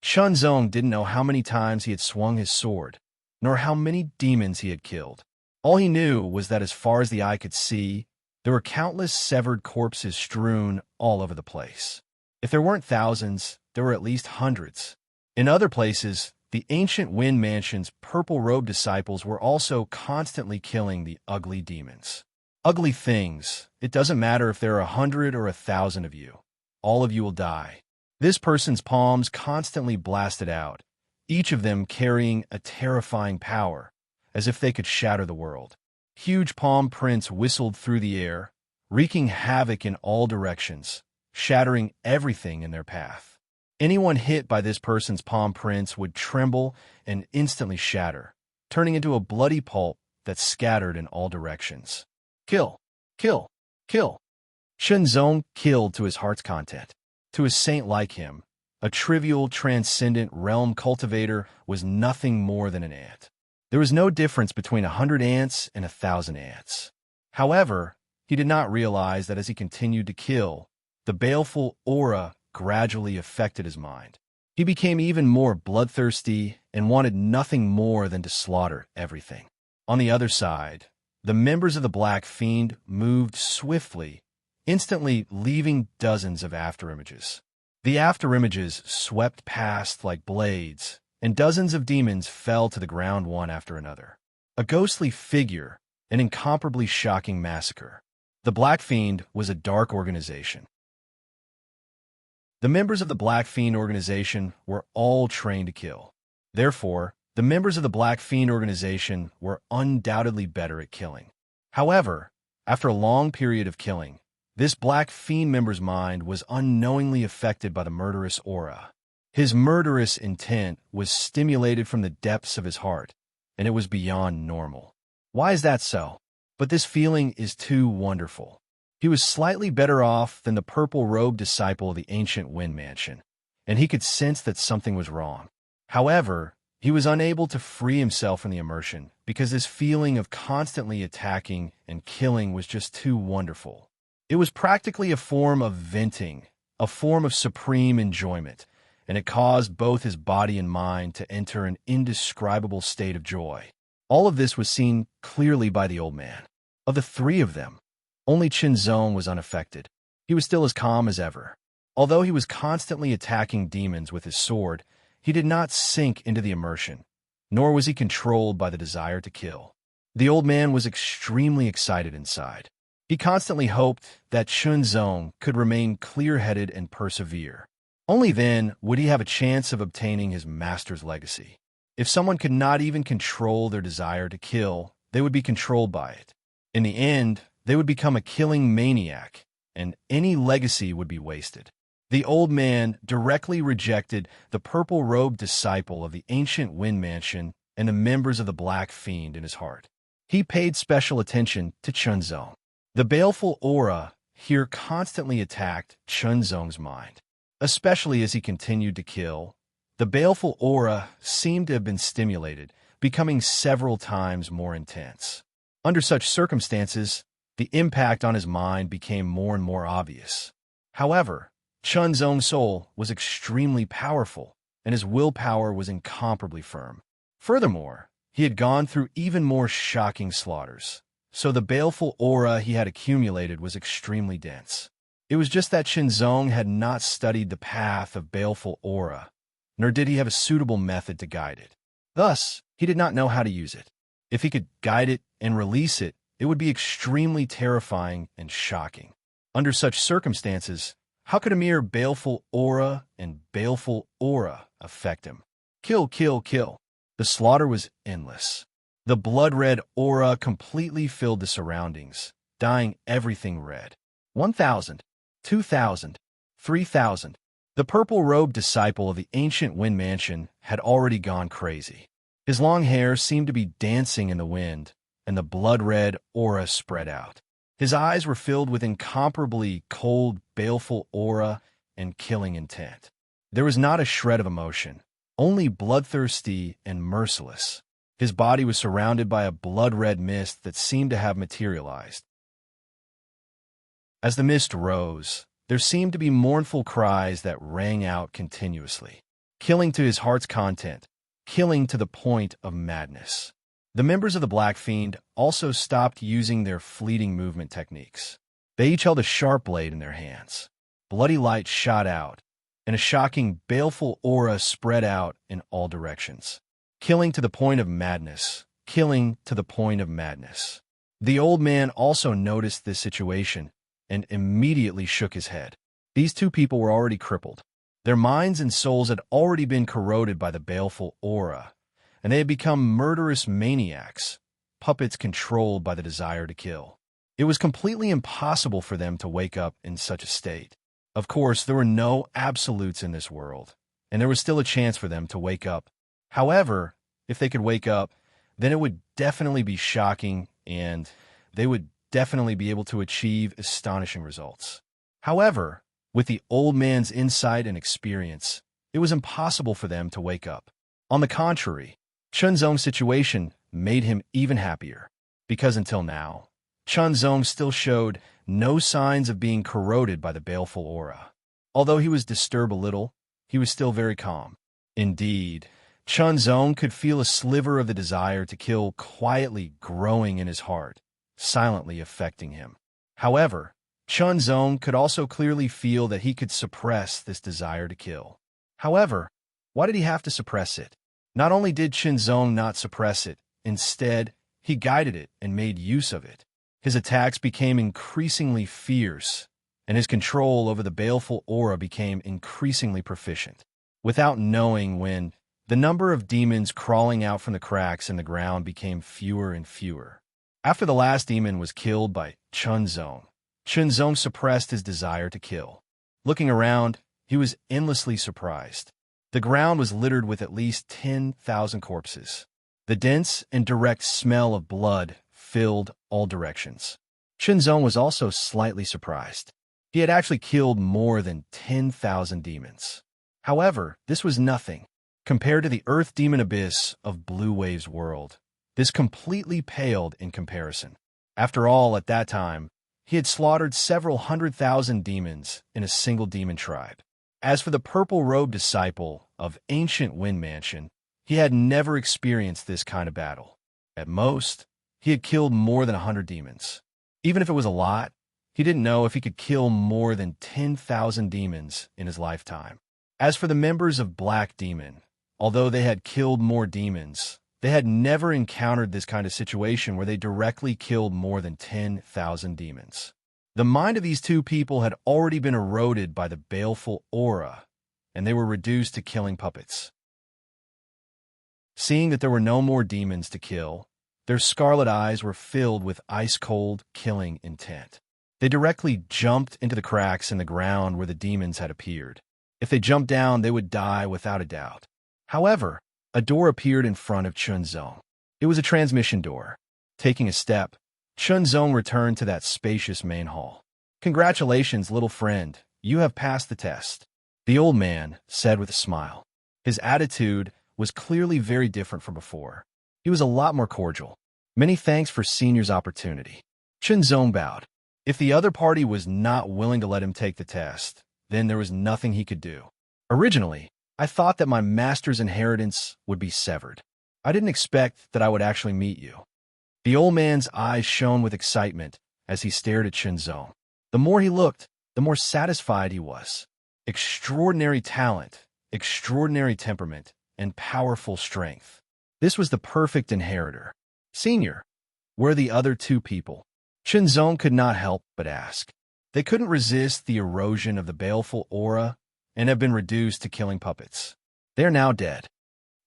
Chun Zong didn't know how many times he had swung his sword, nor how many demons he had killed. All he knew was that as far as the eye could see, there were countless severed corpses strewn all over the place. If there weren't thousands, there were at least hundreds. In other places, the ancient Wind Mansion's purple-robed disciples were also constantly killing the ugly demons. Ugly things. It doesn't matter if there are 100 or 1,000 of you. All of you will die. This person's palms constantly blasted out, each of them carrying a terrifying power, as if they could shatter the world. Huge palm prints whistled through the air, wreaking havoc in all directions, shattering everything in their path. Anyone hit by this person's palm prints would tremble and instantly shatter, turning into a bloody pulp that scattered in all directions. Kill, kill, kill. Shenzong killed to his heart's content. To a saint like him, a trivial, transcendent realm cultivator was nothing more than an ant. There was no difference between 100 ants and 1,000 ants. However, he did not realize that as he continued to kill, the baleful aura gradually affected his mind. He became even more bloodthirsty and wanted nothing more than to slaughter everything. On the other side, the members of the Black Fiend moved swiftly, instantly leaving dozens of afterimages. The afterimages swept past like blades, and dozens of demons fell to the ground one after another. A ghostly figure, an incomparably shocking massacre. The Black Fiend was a dark organization. The members of the Black Fiend organization were all trained to kill. Therefore, the members of the Black Fiend organization were undoubtedly better at killing. However, after a long period of killing, this Black Fiend member's mind was unknowingly affected by the murderous aura. His murderous intent was stimulated from the depths of his heart, and it was beyond normal. Why is that so? But this feeling is too wonderful. He was slightly better off than the purple-robed disciple of the ancient Wind Mansion, and he could sense that something was wrong. However, he was unable to free himself from the immersion because this feeling of constantly attacking and killing was just too wonderful. It was practically a form of venting, a form of supreme enjoyment, and it caused both his body and mind to enter an indescribable state of joy. All of this was seen clearly by the old man. Of the three of them, only Qinzong was unaffected. He was still as calm as ever. Although he was constantly attacking demons with his sword, he did not sink into the immersion, nor was he controlled by the desire to kill. The old man was extremely excited inside. He constantly hoped that Qinzong could remain clear-headed and persevere. Only then would he have a chance of obtaining his master's legacy. If someone could not even control their desire to kill, they would be controlled by it. In the end, they would become a killing maniac, and any legacy would be wasted. The old man directly rejected the purple-robed disciple of the ancient Wind Mansion and the members of the Black Fiend in his heart. He paid special attention to Qinzong. The baleful aura here constantly attacked Qinzong's mind. Especially as he continued to kill, the baleful aura seemed to have been stimulated, becoming several times more intense. Under such circumstances, the impact on his mind became more and more obvious. However, Qinzong's soul was extremely powerful, and his willpower was incomparably firm. Furthermore, he had gone through even more shocking slaughters, so the baleful aura he had accumulated was extremely dense. It was just that Qinzong had not studied the path of baleful aura, nor did he have a suitable method to guide it. Thus, he did not know how to use it. If he could guide it and release it, it would be extremely terrifying and shocking. Under such circumstances, how could a mere baleful aura and baleful aura affect him? Kill, kill, kill. The slaughter was endless. The blood-red aura completely filled the surroundings, dyeing everything red. 1,000, 2,000, 3,000. The purple-robed disciple of the ancient Wind Mansion had already gone crazy. His long hair seemed to be dancing in the wind, and the blood-red aura spread out. His eyes were filled with incomparably cold, baleful aura and killing intent. There was not a shred of emotion, only bloodthirsty and merciless. His body was surrounded by a blood-red mist that seemed to have materialized. As the mist rose, there seemed to be mournful cries that rang out continuously, killing to his heart's content, killing to the point of madness. The members of the Black Fiend also stopped using their fleeting movement techniques. They each held a sharp blade in their hands. Bloody light shot out, and a shocking, baleful aura spread out in all directions. Killing to the point of madness. Killing to the point of madness. The old man also noticed this situation and immediately shook his head. These two people were already crippled. Their minds and souls had already been corroded by the baleful aura, and they had become murderous maniacs, puppets controlled by the desire to kill. It was completely impossible for them to wake up in such a state. Of course, there were no absolutes in this world, and there was still a chance for them to wake up. However, if they could wake up, then it would definitely be shocking, and they would definitely be able to achieve astonishing results. However, with the old man's insight and experience, it was impossible for them to wake up. On the contrary, Chunzong's situation made him even happier, because until now, Chunzong still showed no signs of being corroded by the baleful aura. Although he was disturbed a little, he was still very calm. Indeed, Chunzong could feel a sliver of the desire to kill quietly growing in his heart, silently affecting him. However, Chunzong could also clearly feel that he could suppress this desire to kill. However, why did he have to suppress it? Not only did Chunzong not suppress it, instead, he guided it and made use of it. His attacks became increasingly fierce, and his control over the baleful aura became increasingly proficient. Without knowing when, the number of demons crawling out from the cracks in the ground became fewer and fewer. After the last demon was killed by Chunzong, Chunzong suppressed his desire to kill. Looking around, he was endlessly surprised. The ground was littered with at least 10,000 corpses. The dense and direct smell of blood filled all directions. Chunzong was also slightly surprised. He had actually killed more than 10,000 demons. However, this was nothing. Compared to the Earth Demon Abyss of Blue Wave's world, this completely paled in comparison. After all, at that time, he had slaughtered several 100,000 demons in a single demon tribe. As for the purple-robed disciple of Ancient Wind Mansion, he had never experienced this kind of battle. At most, he had killed more than 100 demons. Even if it was a lot, he didn't know if he could kill more than 10,000 demons in his lifetime. As for the members of Black Demon, although they had killed more demons, they had never encountered this kind of situation where they directly killed more than 10,000 demons. The mind of these two people had already been eroded by the baleful aura, and they were reduced to killing puppets. Seeing that there were no more demons to kill, their scarlet eyes were filled with ice-cold, killing intent. They directly jumped into the cracks in the ground where the demons had appeared. If they jumped down, they would die without a doubt. However, a door appeared in front of Chunzong. It was a transmission door. Taking a step, Chunzong returned to that spacious main hall. "Congratulations, little friend. You have passed the test," the old man said with a smile. His attitude was clearly very different from before. He was a lot more cordial. "Many thanks for Senior's opportunity." Chunzong bowed. If the other party was not willing to let him take the test, then there was nothing he could do. "Originally, I thought that my master's inheritance would be severed. I didn't expect that I would actually meet you." The old man's eyes shone with excitement as he stared at Chunzong. The more he looked, the more satisfied he was. Extraordinary talent, extraordinary temperament, and powerful strength. This was the perfect inheritor. "Senior, where are the other two people?" Chunzong could not help but ask. They couldn't resist the erosion of the baleful aura and have been reduced to killing puppets. "They are now dead,"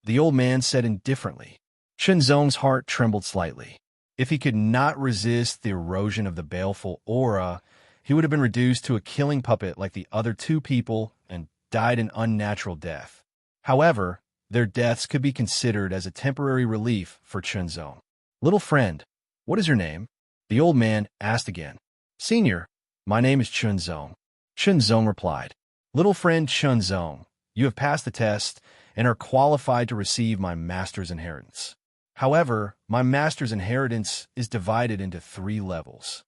the old man said indifferently. Chunzong's heart trembled slightly. If he could not resist the erosion of the baleful aura, he would have been reduced to a killing puppet like the other two people and died an unnatural death. However, their deaths could be considered as a temporary relief for Chunzong. "Little friend, what is your name?" the old man asked again. "Senior, my name is Chunzong," Chunzong replied. "Little friend Chunzong, you have passed the test and are qualified to receive my master's inheritance. However, my master's inheritance is divided into 3 levels,"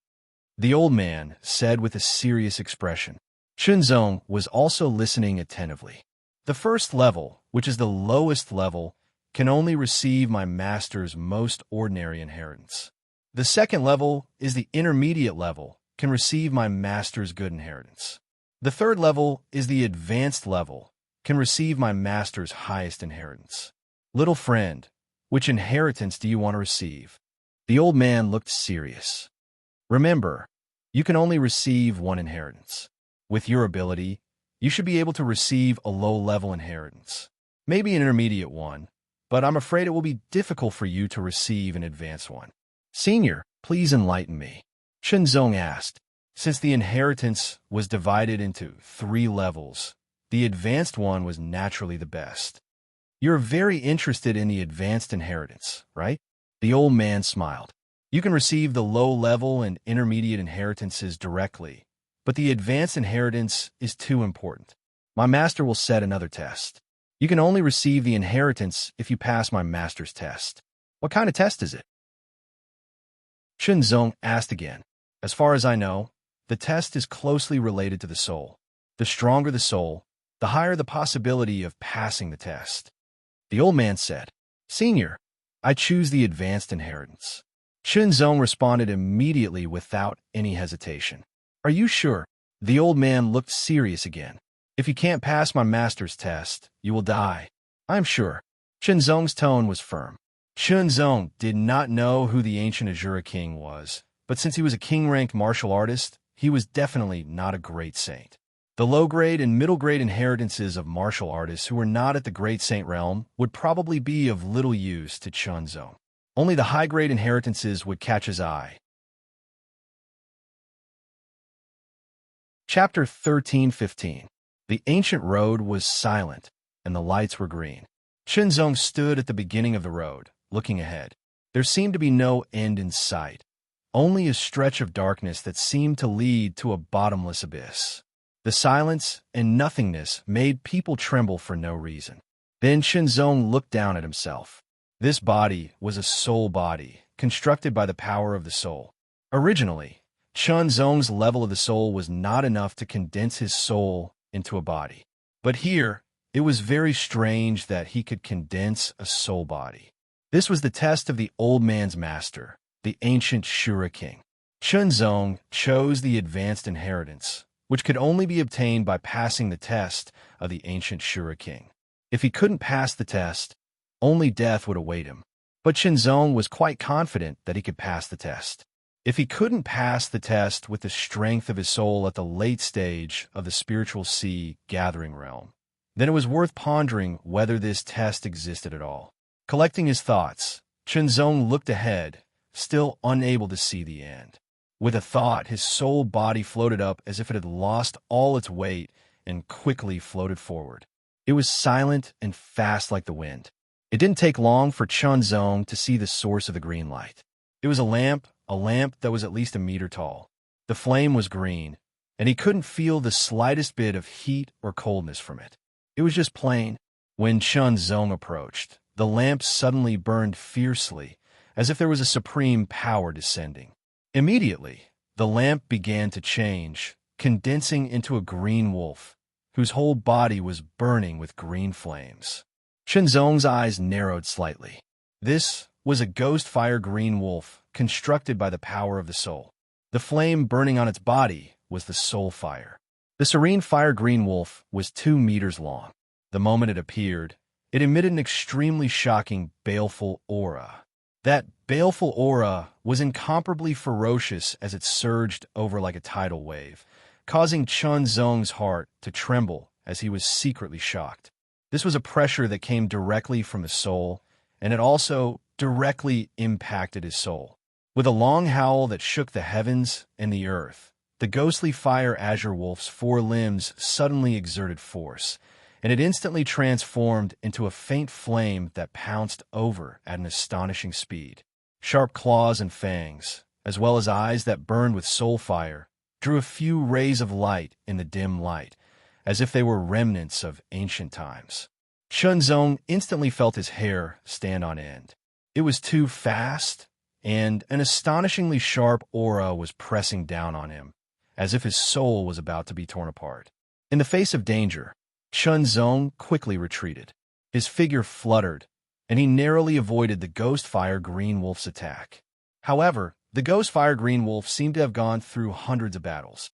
the old man said with a serious expression. Chunzong was also listening attentively. "The first level, which is the lowest level, can only receive my master's most ordinary inheritance. The second level is the intermediate level, can receive my master's good inheritance. The third level is the advanced level, can receive my master's highest inheritance. Little friend, which inheritance do you want to receive? The old man looked serious. Remember, you can only receive one inheritance. With your ability, you should be able to receive a low-level inheritance, maybe an intermediate one, but I'm afraid it will be difficult for you to receive an advanced one. Senior, please enlighten me. Shenzong asked. Since the inheritance was divided into 3 levels, the advanced one was naturally the best. You're very interested in the advanced inheritance, right? The old man smiled. You can receive the low-level and intermediate inheritances directly, but the advanced inheritance is too important. My master will set another test. You can only receive the inheritance if you pass my master's test. What kind of test is it? Shenzong asked again. As far as I know, the test is closely related to the soul. The stronger the soul, the higher the possibility of passing the test. The old man said, Senior, I choose the advanced inheritance. Shenzong responded immediately without any hesitation. Are you sure? The old man looked serious again. If you can't pass my master's test, you will die. I'm sure. Shenzong's tone was firm. Shenzong did not know who the ancient Azura king was, but since he was a king-ranked martial artist, he was definitely not a great saint. The low-grade and middle-grade inheritances of martial artists who were not at the great saint realm would probably be of little use to Shenzong. Only the high-grade inheritances would catch his eye. Chapter 13:15. The ancient road was silent, and the lights were green. Shenzong stood at the beginning of the road, looking ahead. There seemed to be no end in sight, only a stretch of darkness that seemed to lead to a bottomless abyss. The silence and nothingness made people tremble for no reason. Then Shenzong looked down at himself. This body was a soul body, constructed by the power of the soul. Originally, Shenzong's level of the soul was not enough to condense his soul into a body. But here, it was very strange that he could condense a soul body. This was the test of the old man's master, the ancient Shura king. Shenzong chose the advanced inheritance, which could only be obtained by passing the test of the ancient Shura king. If he couldn't pass the test, only death would await him. But Shenzong was quite confident that he could pass the test. If he couldn't pass the test with the strength of his soul at the late stage of the spiritual sea gathering realm, then it was worth pondering whether this test existed at all. Collecting his thoughts, Shenzong looked ahead, still unable to see the end. With a thought, his soul body floated up as if it had lost all its weight and quickly floated forward. It was silent and fast like the wind. It didn't take long for Shenzong to see the source of the green light. It was a lamp that was at least a meter tall. The flame was green, and he couldn't feel the slightest bit of heat or coldness from it. It was just plain. When Shenzong approached, the lamp suddenly burned fiercely, as if there was a supreme power descending. Immediately, the lamp began to change, condensing into a green wolf, whose whole body was burning with green flames. Shenzong's eyes narrowed slightly. This was a ghost fire green wolf, constructed by the power of the soul. The flame burning on its body was the soul fire. The serene fire green wolf was 2 meters long. The moment it appeared, it emitted an extremely shocking, baleful aura. That baleful aura was incomparably ferocious as it surged over like a tidal wave, causing Shenzong's heart to tremble as he was secretly shocked. This was a pressure that came directly from the soul, and it also directly impacted his soul. With a long howl that shook the heavens and the earth, the ghostly fire azure wolf's 4 limbs suddenly exerted force, and it instantly transformed into a faint flame that pounced over at an astonishing speed. Sharp claws and fangs, as well as eyes that burned with soul fire, drew a few rays of light in the dim light, as if they were remnants of ancient times. Shenzong instantly felt his hair stand on end. It was too fast, and an astonishingly sharp aura was pressing down on him, as if his soul was about to be torn apart. In the face of danger, Shenzong quickly retreated. His figure fluttered, and he narrowly avoided the ghost fire green wolf's attack. However, the ghost fire green wolf seemed to have gone through hundreds of battles.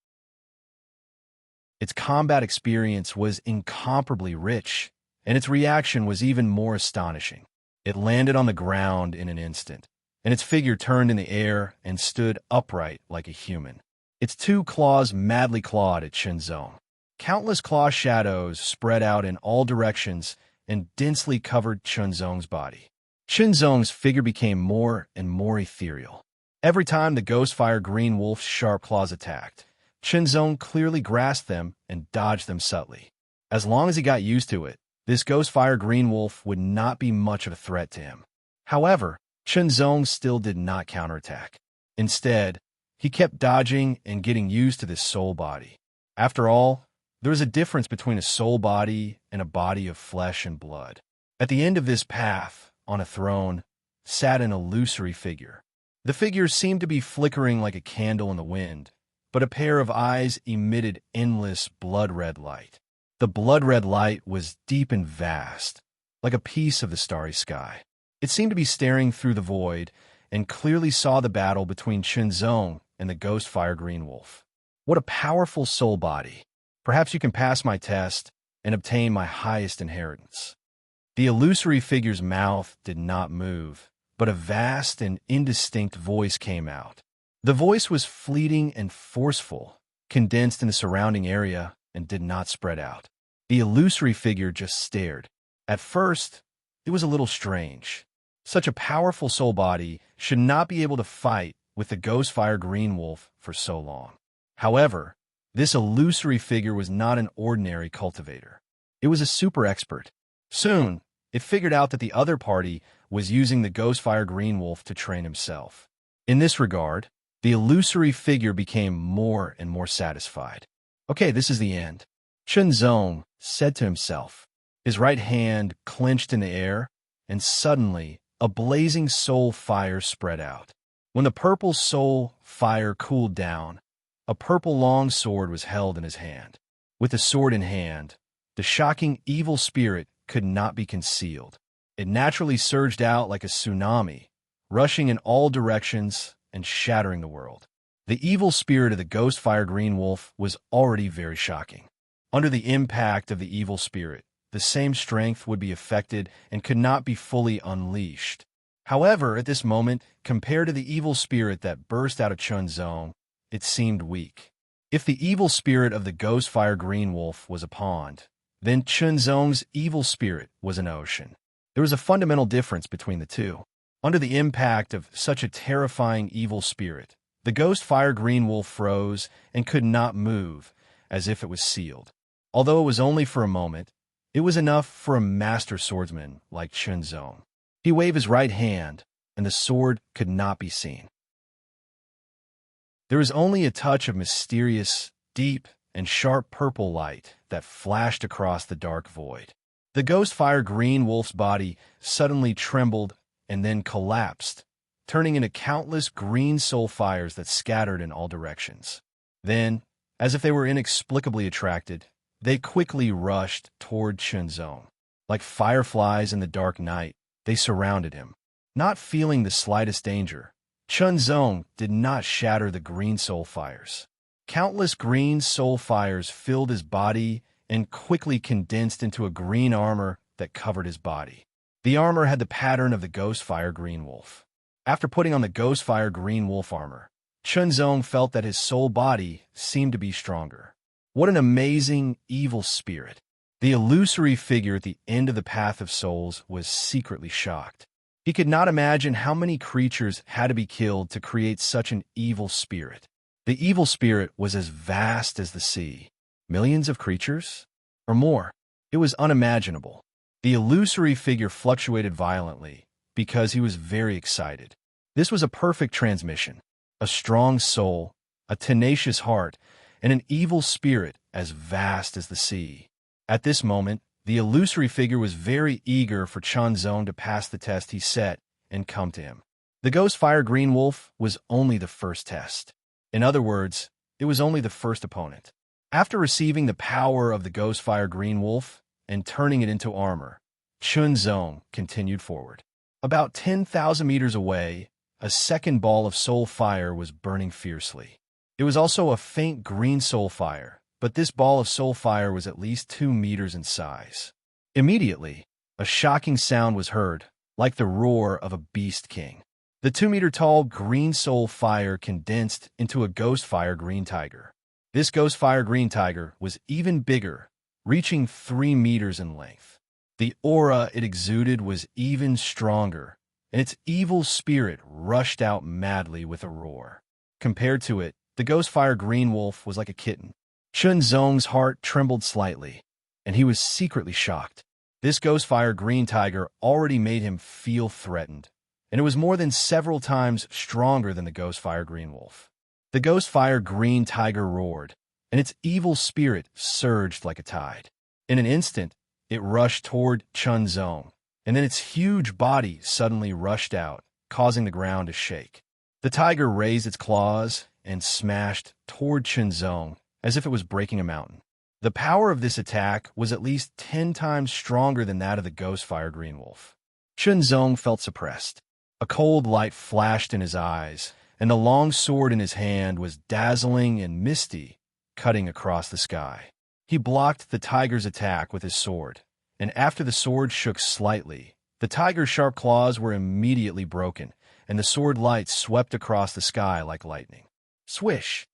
Its combat experience was incomparably rich, and its reaction was even more astonishing. It landed on the ground in an instant, and its figure turned in the air and stood upright like a human. Its two claws madly clawed at Chinzong. Countless claw shadows spread out in all directions and densely covered Chinzong's body. Chinzong's figure became more and more ethereal. Every time the Ghostfire Green Wolf's sharp claws attacked, Chinzong clearly grasped them and dodged them subtly. As long as he got used to it, this Ghostfire Green Wolf would not be much of a threat to him. However, Chinzong still did not counterattack. Instead, he kept dodging and getting used to this soul body. After all, there was a difference between a soul body and a body of flesh and blood. At the end of this path, on a throne, sat an illusory figure. The figure seemed to be flickering like a candle in the wind, but a pair of eyes emitted endless blood-red light. The blood-red light was deep and vast, like a piece of the starry sky. It seemed to be staring through the void and clearly saw the battle between Chinzong and the Ghostfire Green Wolf. What a powerful soul body. Perhaps you can pass my test and obtain my highest inheritance. The illusory figure's mouth did not move, but a vast and indistinct voice came out. The voice was fleeting and forceful, condensed in the surrounding area, and did not spread out. The illusory figure just stared. At first, it was a little strange. Such a powerful soul body should not be able to fight with the Ghostfire Green Wolf for so long. However, this illusory figure was not an ordinary cultivator. It was a super expert. Soon, it figured out that the other party was using the Ghostfire Green Wolf to train himself. In this regard, the illusory figure became more and more satisfied. Okay, this is the end. Chinzong said to himself. His right hand clenched in the air, and suddenly a blazing soul fire spread out. When the purple soul fire cooled down, a purple long sword was held in his hand. With the sword in hand, the shocking evil spirit could not be concealed. It naturally surged out like a tsunami, rushing in all directions and shattering the world. The evil spirit of the Ghostfire Green Wolf was already very shocking. Under the impact of the evil spirit, the same strength would be affected and could not be fully unleashed. However, at this moment, compared to the evil spirit that burst out of Chinzong, it seemed weak. If the evil spirit of the Ghostfire Green Wolf was a pond, then Chinzong's evil spirit was an ocean. There was a fundamental difference between the two. Under the impact of such a terrifying evil spirit, the Ghostfire Green Wolf froze and could not move, as if it was sealed. Although it was only for a moment, it was enough for a master swordsman like Chinzong. He waved his right hand, and the sword could not be seen. There was only a touch of mysterious, deep, and sharp purple light that flashed across the dark void. The Ghostfire Green Wolf's body suddenly trembled and then collapsed, turning into countless green soul fires that scattered in all directions. Then, as if they were inexplicably attracted, they quickly rushed toward Chinzong. Like fireflies in the dark night, they surrounded him. Not feeling the slightest danger, Chinzong did not shatter the green soul fires. Countless green soul fires filled his body and quickly condensed into a green armor that covered his body. The armor had the pattern of the Ghostfire Green Wolf. After putting on the Ghostfire Green Wolf armor, Chinzong felt that his soul body seemed to be stronger. What an amazing evil spirit! The illusory figure at the end of the Path of Souls was secretly shocked. He could not imagine how many creatures had to be killed to create such an evil spirit. The evil spirit was as vast as the sea. Millions of creatures? Or more? It was unimaginable. The illusory figure fluctuated violently because he was very excited. This was a perfect transmission. A strong soul, a tenacious heart, and an evil spirit as vast as the sea. At this moment, the illusory figure was very eager for Chinzong to pass the test he set and come to him. The Ghostfire Green Wolf was only the first test. In other words, it was only the first opponent. After receiving the power of the Ghostfire Green Wolf and turning it into armor, Chinzong continued forward. About 10,000 meters away, a second ball of soul fire was burning fiercely. It was also a faint green soul fire, but this ball of soul fire was at least 2 meters in size. Immediately, a shocking sound was heard, like the roar of a beast king. The 2-meter-tall green soul fire condensed into a ghost fire green tiger. This ghost fire green tiger was even bigger, reaching 3 meters in length. The aura it exuded was even stronger, and its evil spirit rushed out madly with a roar. Compared to it, the ghost fire green wolf was like a kitten. Chunzong's heart trembled slightly, and he was secretly shocked. This ghost fire green tiger already made him feel threatened, and it was more than several times stronger than the ghost fire green wolf. The ghost fire green tiger roared, and its evil spirit surged like a tide. In an instant, it rushed toward Chunzong, and then its huge body suddenly rushed out, causing the ground to shake. The tiger raised its claws and smashed toward Chunzong as if it was breaking a mountain. The power of this attack was at least 10 times stronger than that of the ghost fire green wolf. Chunzong felt suppressed. A cold light flashed in his eyes, and the long sword in his hand was dazzling and misty, cutting across the sky. He blocked the tiger's attack with his sword, and after the sword shook slightly, the tiger's sharp claws were immediately broken, and the sword light swept across the sky like lightning. Swish!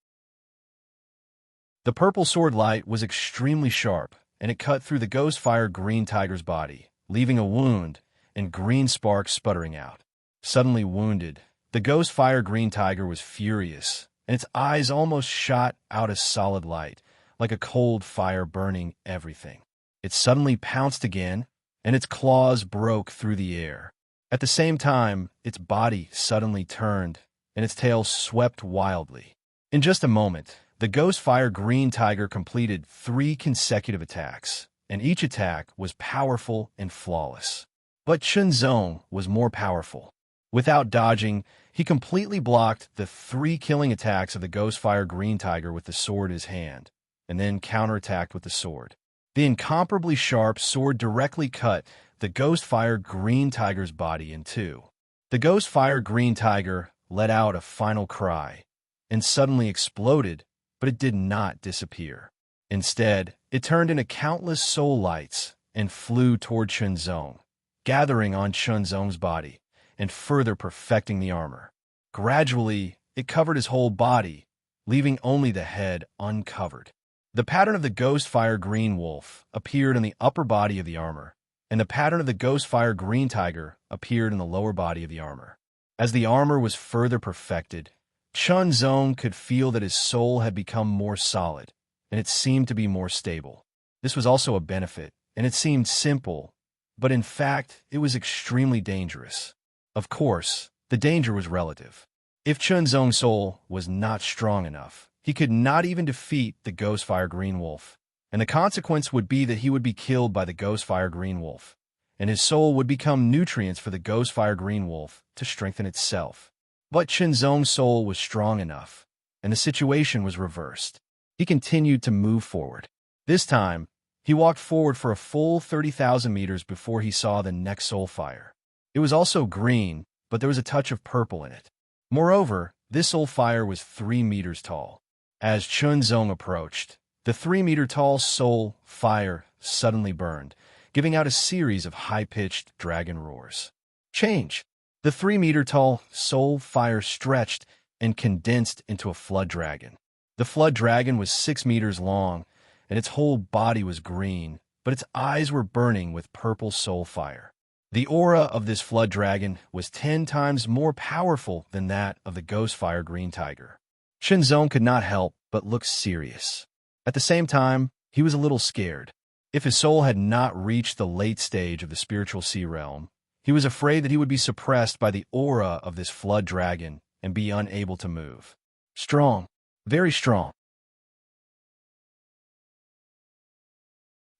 The purple sword light was extremely sharp, and it cut through the ghost fire green tiger's body, leaving a wound and green sparks sputtering out. Suddenly wounded, the ghost fire green tiger was furious, and its eyes almost shot out a solid light, like a cold fire burning everything. It suddenly pounced again, and its claws broke through the air. At the same time, its body suddenly turned, and its tail swept wildly. In just a moment, the ghost fire green tiger completed 3 consecutive attacks, and each attack was powerful and flawless. But Chunzong was more powerful. Without dodging, he completely blocked the 3 killing attacks of the ghost fire green tiger with the sword in his hand, and then counterattacked with the sword. The incomparably sharp sword directly cut the ghost fire green tiger's body in 2. The ghost fire green tiger let out a final cry, and suddenly exploded, but it did not disappear. Instead, it turned into countless soul lights and flew toward Chunzong, gathering on Chunzong's body and further perfecting the armor. Gradually, it covered his whole body, leaving only the head uncovered. The pattern of the ghost fire green wolf appeared in the upper body of the armor, and the pattern of the ghost fire green tiger appeared in the lower body of the armor. As the armor was further perfected, Chunzong could feel that his soul had become more solid, and it seemed to be more stable. This was also a benefit, and it seemed simple, but in fact, it was extremely dangerous. Of course, the danger was relative. If Chunzong's soul was not strong enough, he could not even defeat the ghost fire green wolf, and the consequence would be that he would be killed by the ghost fire green wolf, and his soul would become nutrients for the ghost fire green wolf to strengthen itself. But Chunzong's soul was strong enough, and the situation was reversed. He continued to move forward. This time, he walked forward for a full 30,000 meters before he saw the next soul fire. It was also green, but there was a touch of purple in it. Moreover, this soul fire was 3 meters tall. As Chunzong approached, the 3-meter-tall soul fire suddenly burned, giving out a series of high-pitched dragon roars. Change! The 3-meter-tall soul fire stretched and condensed into a flood dragon. The flood dragon was 6 meters long, and its whole body was green, but its eyes were burning with purple soul fire. The aura of this flood dragon was 10 times more powerful than that of the ghost fire green tiger. Chunzong could not help but look serious. At the same time, he was a little scared. If his soul had not reached the late stage of the spiritual sea realm, he was afraid that he would be suppressed by the aura of this flood dragon and be unable to move. Strong, very strong.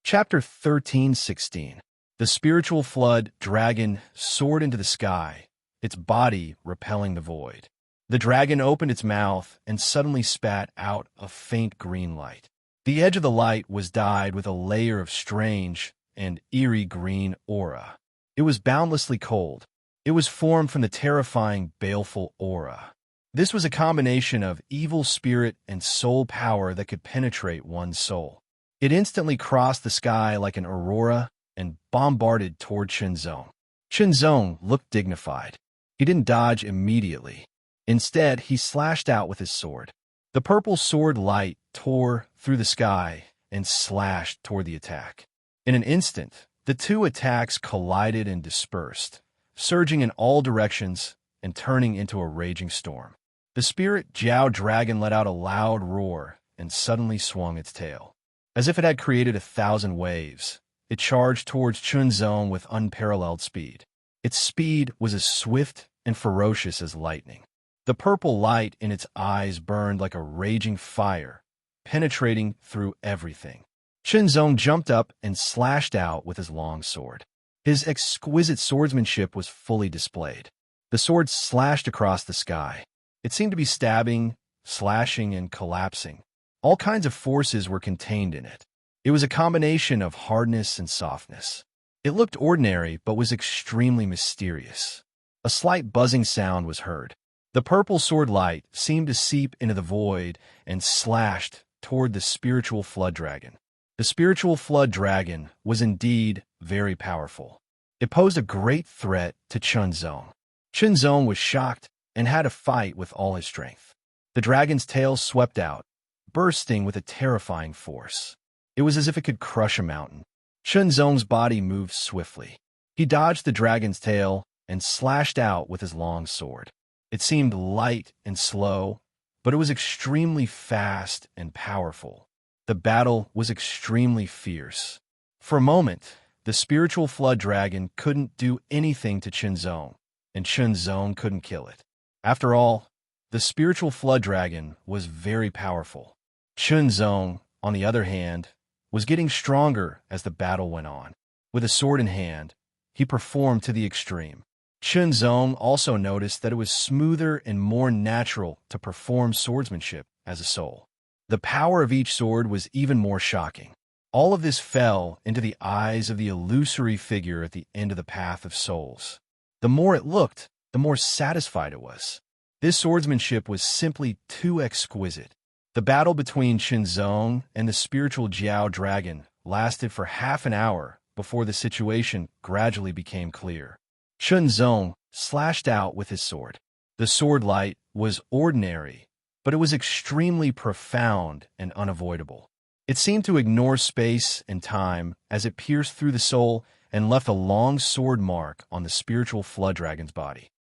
Chapter 13:16. The spiritual flood dragon soared into the sky, its body repelling the void. The dragon opened its mouth and suddenly spat out a faint green light. The edge of the light was dyed with a layer of strange and eerie green aura. It was boundlessly cold. It was formed from the terrifying, baleful aura. This was a combination of evil spirit and soul power that could penetrate one's soul. It instantly crossed the sky like an aurora and bombarded toward Shenzong. Shenzong looked dignified. He didn't dodge immediately. Instead, he slashed out with his sword. The purple sword light tore through the sky and slashed toward the attack. In an instant, the two attacks collided and dispersed, surging in all directions and turning into a raging storm. The spirit Jiao dragon let out a loud roar and suddenly swung its tail. As if it had created 1,000 waves, it charged towards Chunzong with unparalleled speed. Its speed was as swift and ferocious as lightning. The purple light in its eyes burned like a raging fire, penetrating through everything. Chunzong jumped up and slashed out with his long sword. His exquisite swordsmanship was fully displayed. The sword slashed across the sky. It seemed to be stabbing, slashing, and collapsing. All kinds of forces were contained in it. It was a combination of hardness and softness. It looked ordinary, but was extremely mysterious. A slight buzzing sound was heard. The purple sword light seemed to seep into the void and slashed toward the spiritual flood dragon. The spiritual flood dragon was indeed very powerful. It posed a great threat to Chunzong. Chunzong was shocked and had to fight with all his strength. The dragon's tail swept out, bursting with a terrifying force. It was as if it could crush a mountain. Chunzong's body moved swiftly. He dodged the dragon's tail and slashed out with his long sword. It seemed light and slow, but it was extremely fast and powerful. The battle was extremely fierce. For a moment, the spiritual flood dragon couldn't do anything to Chunzong, and Chunzong couldn't kill it. After all, the spiritual flood dragon was very powerful. Chunzong, on the other hand, was getting stronger as the battle went on. With a sword in hand, he performed to the extreme. Chunzong also noticed that it was smoother and more natural to perform swordsmanship as a soul. The power of each sword was even more shocking. All of this fell into the eyes of the illusory figure at the end of the path of souls. The more it looked, the more satisfied it was. This swordsmanship was simply too exquisite. The battle between Chunzong and the spiritual Jiao dragon lasted for half an hour before the situation gradually became clear. Chunzong slashed out with his sword. The sword light was ordinary, but it was extremely profound and unavoidable. It seemed to ignore space and time as it pierced through the soul and left a long sword mark on the spiritual flood dragon's body.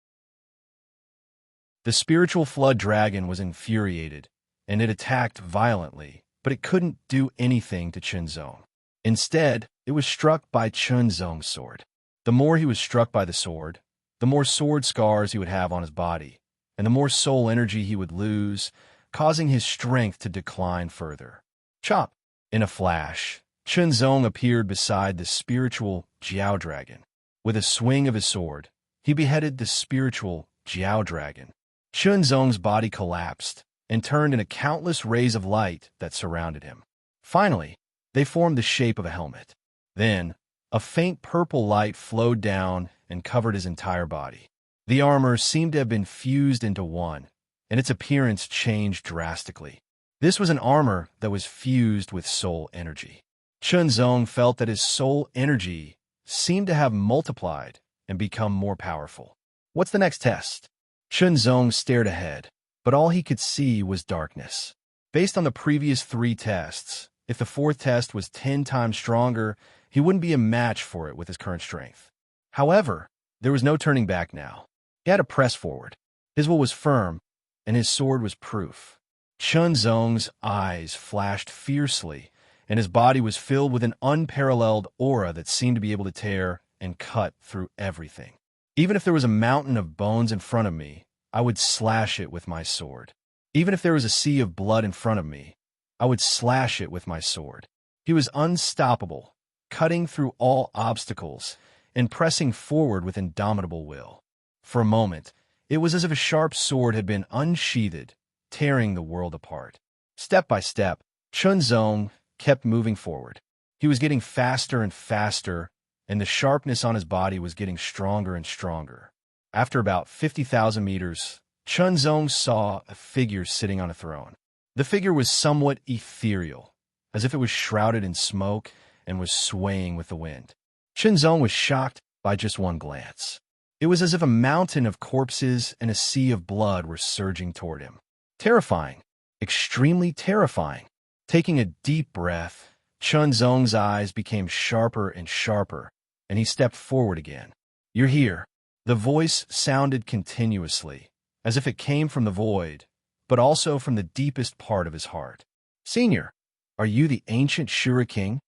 The spiritual flood dragon was infuriated, and it attacked violently, but it couldn't do anything to Chunzong. Instead, it was struck by Chunzong's sword. The more he was struck by the sword, the more sword scars he would have on his body, and the more soul energy he would lose, causing his strength to decline further. Chop! In a flash, Chunzong appeared beside the spiritual Jiao dragon. With a swing of his sword, he beheaded the spiritual Jiao dragon. Chunzong's body collapsed and turned into countless rays of light that surrounded him. Finally, they formed the shape of a helmet. Then, a faint purple light flowed down and covered his entire body. The armor seemed to have been fused into one, and its appearance changed drastically. This was an armor that was fused with soul energy. Chunzong felt that his soul energy seemed to have multiplied and become more powerful. What's the next test? Chunzong stared ahead, but all he could see was darkness. Based on the previous 3 tests, if the 4th test was 10 times stronger, he wouldn't be a match for it with his current strength. However, there was no turning back now. He had to press forward. His will was firm, and his sword was proof. Chunzong's eyes flashed fiercely, and his body was filled with an unparalleled aura that seemed to be able to tear and cut through everything. Even if there was a mountain of bones in front of me, I would slash it with my sword. Even if there was a sea of blood in front of me, I would slash it with my sword. He was unstoppable, cutting through all obstacles and pressing forward with indomitable will. For a moment, it was as if a sharp sword had been unsheathed, tearing the world apart. Step by step, Chunzong kept moving forward. He was getting faster and faster, and the sharpness on his body was getting stronger and stronger. After about 50,000 meters, Chunzong saw a figure sitting on a throne. The figure was somewhat ethereal, as if it was shrouded in smoke and was swaying with the wind. Chunzong was shocked by just one glance. It was as if a mountain of corpses and a sea of blood were surging toward him. Terrifying, extremely terrifying. Taking a deep breath, Chunzong's eyes became sharper and sharper, and he stepped forward again. "You're here." The voice sounded continuously, as if it came from the void, but also from the deepest part of his heart. "Senior, are you the ancient Shura King?"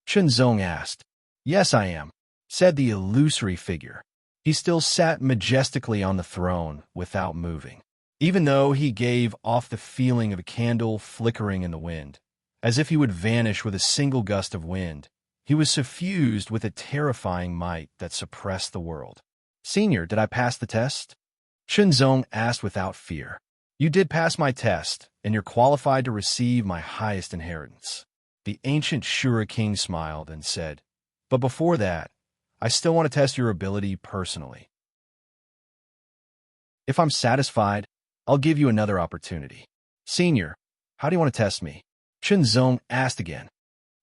Chunzong asked. "Yes, I am," said the illusory figure. He still sat majestically on the throne without moving, even though he gave off the feeling of a candle flickering in the wind, as if he would vanish with a single gust of wind. He was suffused with a terrifying might that suppressed the world. "Senior, did I pass the test?" Chunzong asked without fear. "You did pass my test, and you're qualified to receive my highest inheritance." The ancient Shura King smiled and said, "But before that, I still want to test your ability personally. If I'm satisfied, I'll give you another opportunity." "Senior, how do you want to test me?" Chunzong asked again.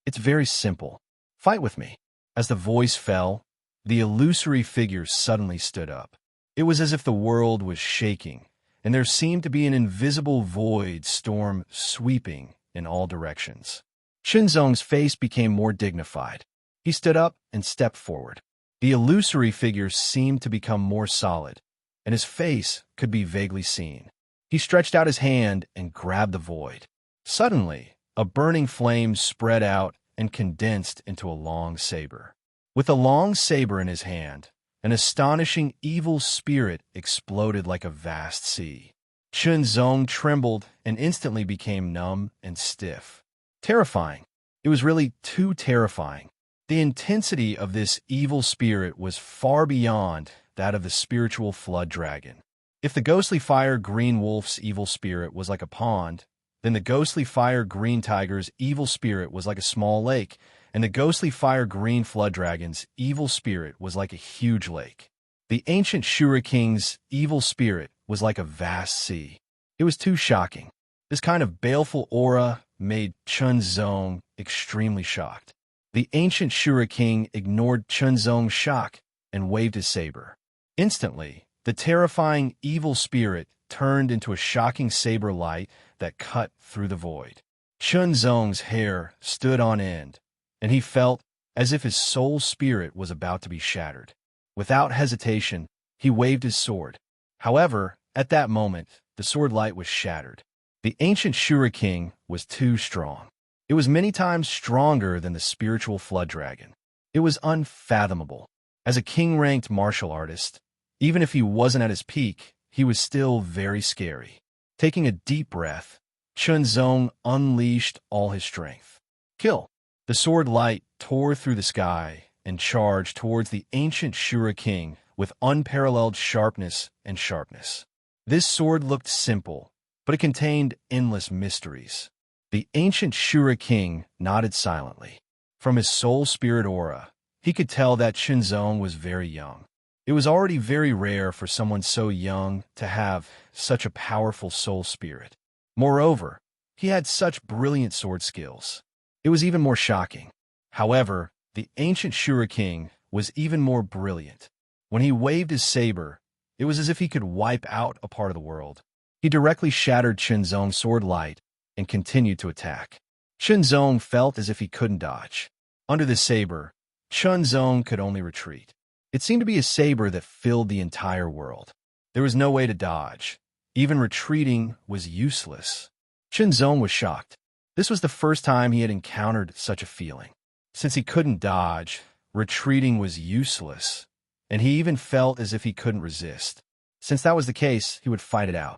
"It's very simple. Fight with me." As the voice fell, the illusory figure suddenly stood up. It was as if the world was shaking, and there seemed to be an invisible void storm sweeping in all directions. Chunzong's face became more dignified. He stood up and stepped forward. The illusory figure seemed to become more solid, and his face could be vaguely seen. He stretched out his hand and grabbed the void. Suddenly, a burning flame spread out and condensed into a long saber. With the long saber in his hand, an astonishing evil spirit exploded like a vast sea. Chunzong trembled and instantly became numb and stiff. Terrifying. It was really too terrifying. The intensity of this evil spirit was far beyond that of the spiritual flood dragon. If the ghostly fire green wolf's evil spirit was like a pond, then the ghostly fire green tiger's evil spirit was like a small lake, and the ghostly fire green flood dragon's evil spirit was like a huge lake. The ancient Shura King's evil spirit was like a vast sea. It was too shocking. This kind of baleful aura made Chunzong extremely shocked. The ancient Shura King ignored Chunzong's shock and waved his saber. Instantly, the terrifying evil spirit turned into a shocking saber light that cut through the void. Chunzong's hair stood on end, and he felt as if his soul spirit was about to be shattered. Without hesitation, he waved his sword. However, at that moment, the sword light was shattered. The ancient Shura King was too strong. It was many times stronger than the spiritual flood dragon. It was unfathomable. As a king-ranked martial artist, even if he wasn't at his peak, he was still very scary. Taking a deep breath, Chunzong unleashed all his strength. "Kill!" The sword light tore through the sky and charged towards the ancient Shura King with unparalleled sharpness and sharpness. This sword looked simple, but it contained endless mysteries. The ancient Shura King nodded silently. From his soul spirit aura, he could tell that Chunzong was very young. It was already very rare for someone so young to have such a powerful soul spirit. Moreover, he had such brilliant sword skills. It was even more shocking. However, the ancient Shura King was even more brilliant. When he waved his saber, it was as if he could wipe out a part of the world. He directly shattered Chunzong's sword light and continued to attack. Chunzong felt as if he couldn't dodge. Under the saber, Chunzong could only retreat. It seemed to be a saber that filled the entire world. There was no way to dodge. Even retreating was useless. Chunzong was shocked. This was the first time he had encountered such a feeling. Since he couldn't dodge, retreating was useless, and he even felt as if he couldn't resist. Since that was the case, he would fight it out.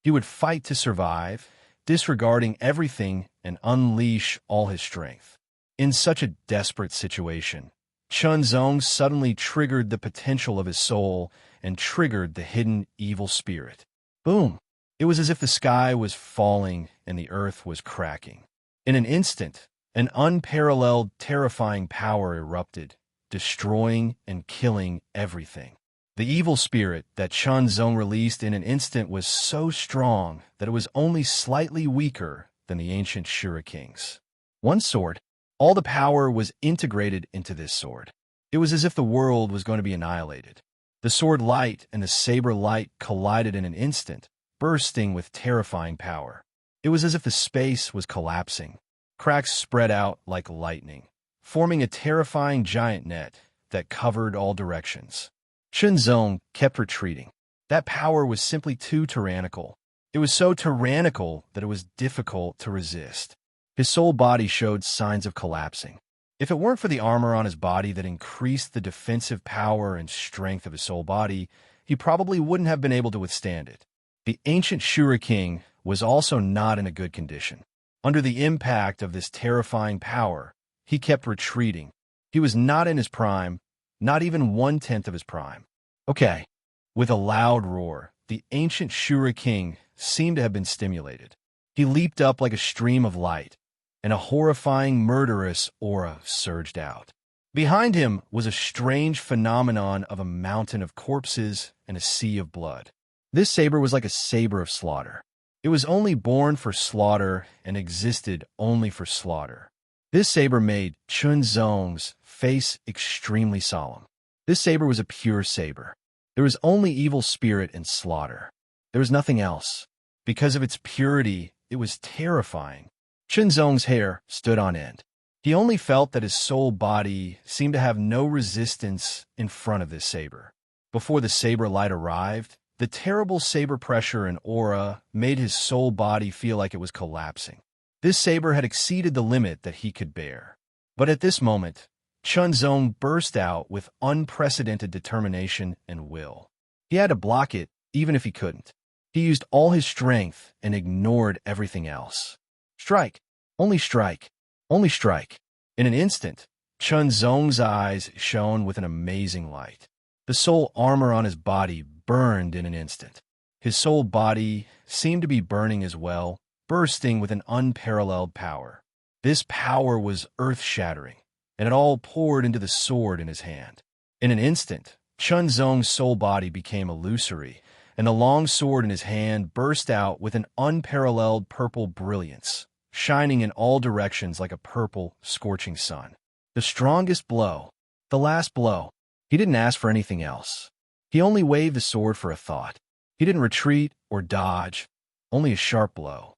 He would fight to survive, disregarding everything and unleash all his strength. In such a desperate situation, Chunzong suddenly triggered the potential of his soul and triggered the hidden evil spirit. Boom! It was as if the sky was falling and the earth was cracking. In an instant, an unparalleled, terrifying power erupted, destroying and killing everything. The evil spirit that Chun Zong released in an instant was so strong that it was only slightly weaker than the ancient Shura King's. One sword, all the power was integrated into this sword. It was as if the world was going to be annihilated. The sword light and the saber light collided in an instant, bursting with terrifying power. It was as if the space was collapsing. Cracks spread out like lightning, forming a terrifying giant net that covered all directions. Chun Zong kept retreating. That power was simply too tyrannical. It was so tyrannical that it was difficult to resist. His soul body showed signs of collapsing. If it weren't for the armor on his body that increased the defensive power and strength of his soul body, he probably wouldn't have been able to withstand it. The ancient Shura King was also not in a good condition. Under the impact of this terrifying power, he kept retreating. He was not in his prime, not even 1/10 of his prime. Okay. With a loud roar, the ancient Shura King seemed to have been stimulated. He leaped up like a stream of light, and a horrifying, murderous aura surged out. Behind him was a strange phenomenon of a mountain of corpses and a sea of blood. This saber was like a saber of slaughter. It was only born for slaughter and existed only for slaughter. This saber made Chun Zong's face extremely solemn. This saber was a pure saber. There was only evil spirit and slaughter. There was nothing else. Because of its purity, it was terrifying. Chun Zong's hair stood on end. He only felt that his soul body seemed to have no resistance in front of this saber. Before the saber light arrived, the terrible saber pressure and aura made his soul body feel like it was collapsing. This saber had exceeded the limit that he could bear. But at this moment, Chun Zong burst out with unprecedented determination and will. He had to block it, even if he couldn't. He used all his strength and ignored everything else. Strike! Only strike! Only strike! In an instant, Chun Zong's eyes shone with an amazing light. The soul armor on his body burned in an instant. His soul body seemed to be burning as well, bursting with an unparalleled power. This power was earth-shattering, and it all poured into the sword in his hand. In an instant, Chun Zong's soul body became illusory, and the long sword in his hand burst out with an unparalleled purple brilliance, shining in all directions like a purple, scorching sun. The strongest blow, the last blow. He didn't ask for anything else. He only waved the sword for a thought. He didn't retreat or dodge, only a sharp blow.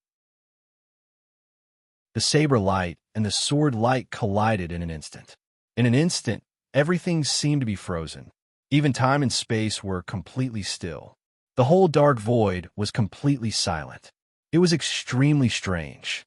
The saber light and the sword light collided in an instant. In an instant, everything seemed to be frozen. Even time and space were completely still. The whole dark void was completely silent. It was extremely strange.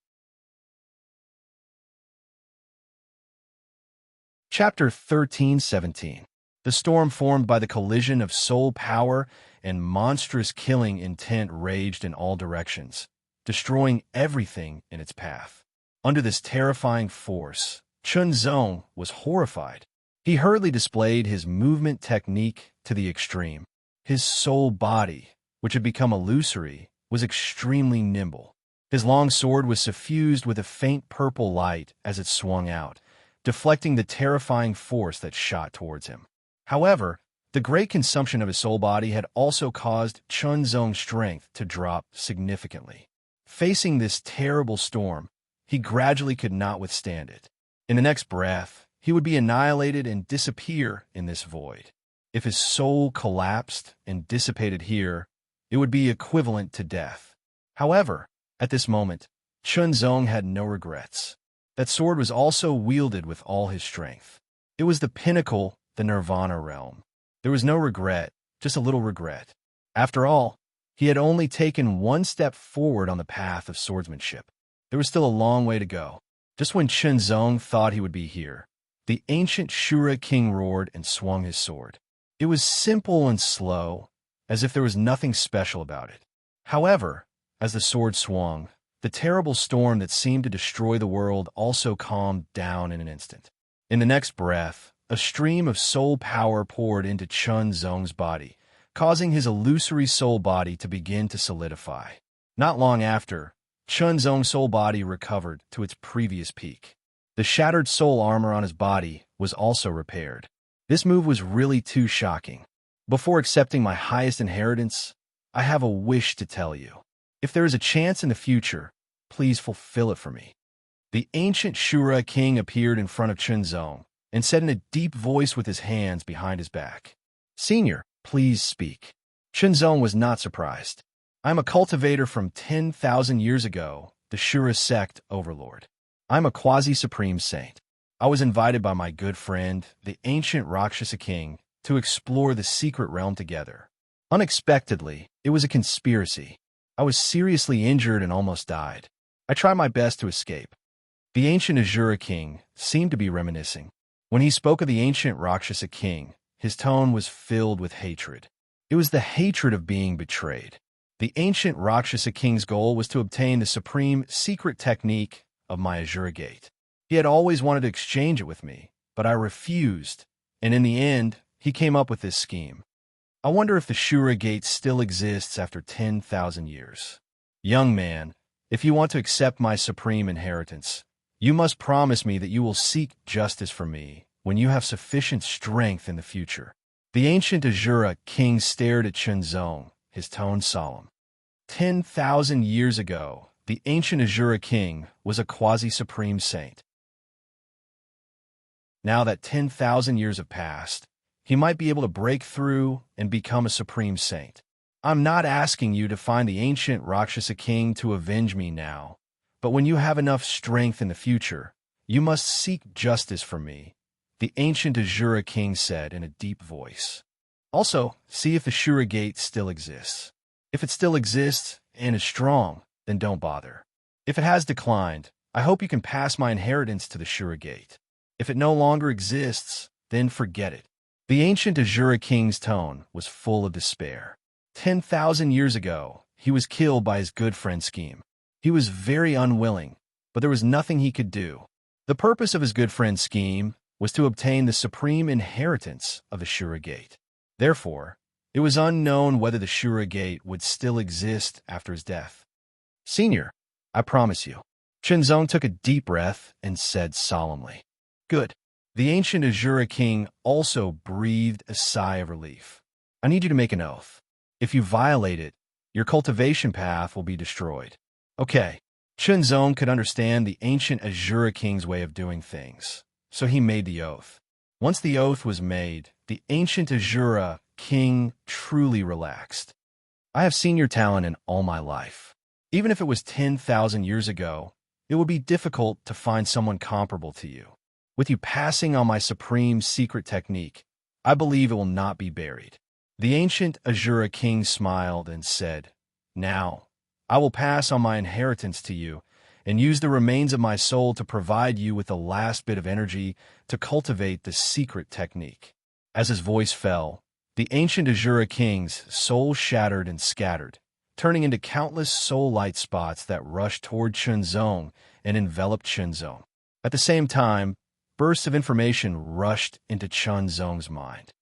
Chapter 13-17. The storm formed by the collision of soul power and monstrous killing intent raged in all directions, destroying everything in its path. Under this terrifying force, Chun Zong was horrified. He hurriedly displayed his movement technique to the extreme. His soul body, which had become illusory, was extremely nimble. His long sword was suffused with a faint purple light as it swung out, deflecting the terrifying force that shot towards him. However, the great consumption of his soul body had also caused Chun Zong's strength to drop significantly. Facing this terrible storm, he gradually could not withstand it. In the next breath, he would be annihilated and disappear in this void. If his soul collapsed and dissipated here, it would be equivalent to death. However, at this moment, Chun Zong had no regrets. That sword was also wielded with all his strength. It was the pinnacle, the nirvana realm. There was no regret, just a little regret. After all, he had only taken one step forward on the path of swordsmanship. There was still a long way to go. Just when Chun Zong thought he would be here, the ancient Shura King roared and swung his sword. It was simple and slow, as if there was nothing special about it. However, as the sword swung, the terrible storm that seemed to destroy the world also calmed down in an instant. In the next breath, a stream of soul power poured into Chun Zong's body, causing his illusory soul body to begin to solidify. Not long after, Chun Zong's soul body recovered to its previous peak. The shattered soul armor on his body was also repaired. This move was really too shocking. Before accepting my highest inheritance, I have a wish to tell you. If there is a chance in the future, please fulfill it for me." The ancient Shura king appeared in front of Chunzong and said in a deep voice with his hands behind his back, "Senior, please speak." Chunzong was not surprised. "I'm a cultivator from 10,000 years ago, the Shura sect overlord. I'm a quasi-supreme saint. I was invited by my good friend, the ancient Rakshasa king, to explore the secret realm together. Unexpectedly, it was a conspiracy. I was seriously injured and almost died. I tried my best to escape." The ancient Azura king seemed to be reminiscing. When he spoke of the ancient Rakshasa king, his tone was filled with hatred. It was the hatred of being betrayed. The ancient Rakshasa king's goal was to obtain the supreme secret technique of my Azura gate. He had always wanted to exchange it with me, but I refused, and in the end, he came up with this scheme. I wonder if the Shura gate still exists after 10,000 years. Young man, if you want to accept my supreme inheritance, you must promise me that you will seek justice for me when you have sufficient strength in the future. The ancient Azura king stared at Chunzong, his tone solemn. 10,000 years ago, the ancient Azura king was a quasi-supreme saint. Now that 10,000 years have passed, he might be able to break through and become a supreme saint. I'm not asking you to find the ancient Rakshasa king to avenge me now, but when you have enough strength in the future, you must seek justice for me, the ancient Azura king said in a deep voice. Also, see if the Shura gate still exists. If it still exists and is strong, then don't bother. If it has declined, I hope you can pass my inheritance to the Shura gate. If it no longer exists, then forget it. The ancient Azura king's tone was full of despair. 10,000 years ago, he was killed by his good friend's scheme. He was very unwilling, but there was nothing he could do. The purpose of his good friend's scheme was to obtain the supreme inheritance of the Shura gate. Therefore, it was unknown whether the Shura gate would still exist after his death. Senior, I promise you. Chunzong took a deep breath and said solemnly, "Good." The ancient Azura king also breathed a sigh of relief. "I need you to make an oath. If you violate it, your cultivation path will be destroyed." Okay. Chunzong could understand the ancient Azura king's way of doing things, so he made the oath. Once the oath was made, the ancient Azura king truly relaxed. "I have seen your talent in all my life. Even if it was 10,000 years ago, it would be difficult to find someone comparable to you. With you passing on my supreme secret technique, I believe it will not be buried." The ancient Azura king smiled and said, "Now, I will pass on my inheritance to you and use the remains of my soul to provide you with the last bit of energy to cultivate the secret technique." As his voice fell, the ancient Azura king's soul shattered and scattered, turning into countless soul light spots that rushed toward Chunzong and enveloped Chunzong. At the same time, bursts of information rushed into Chunzong's mind.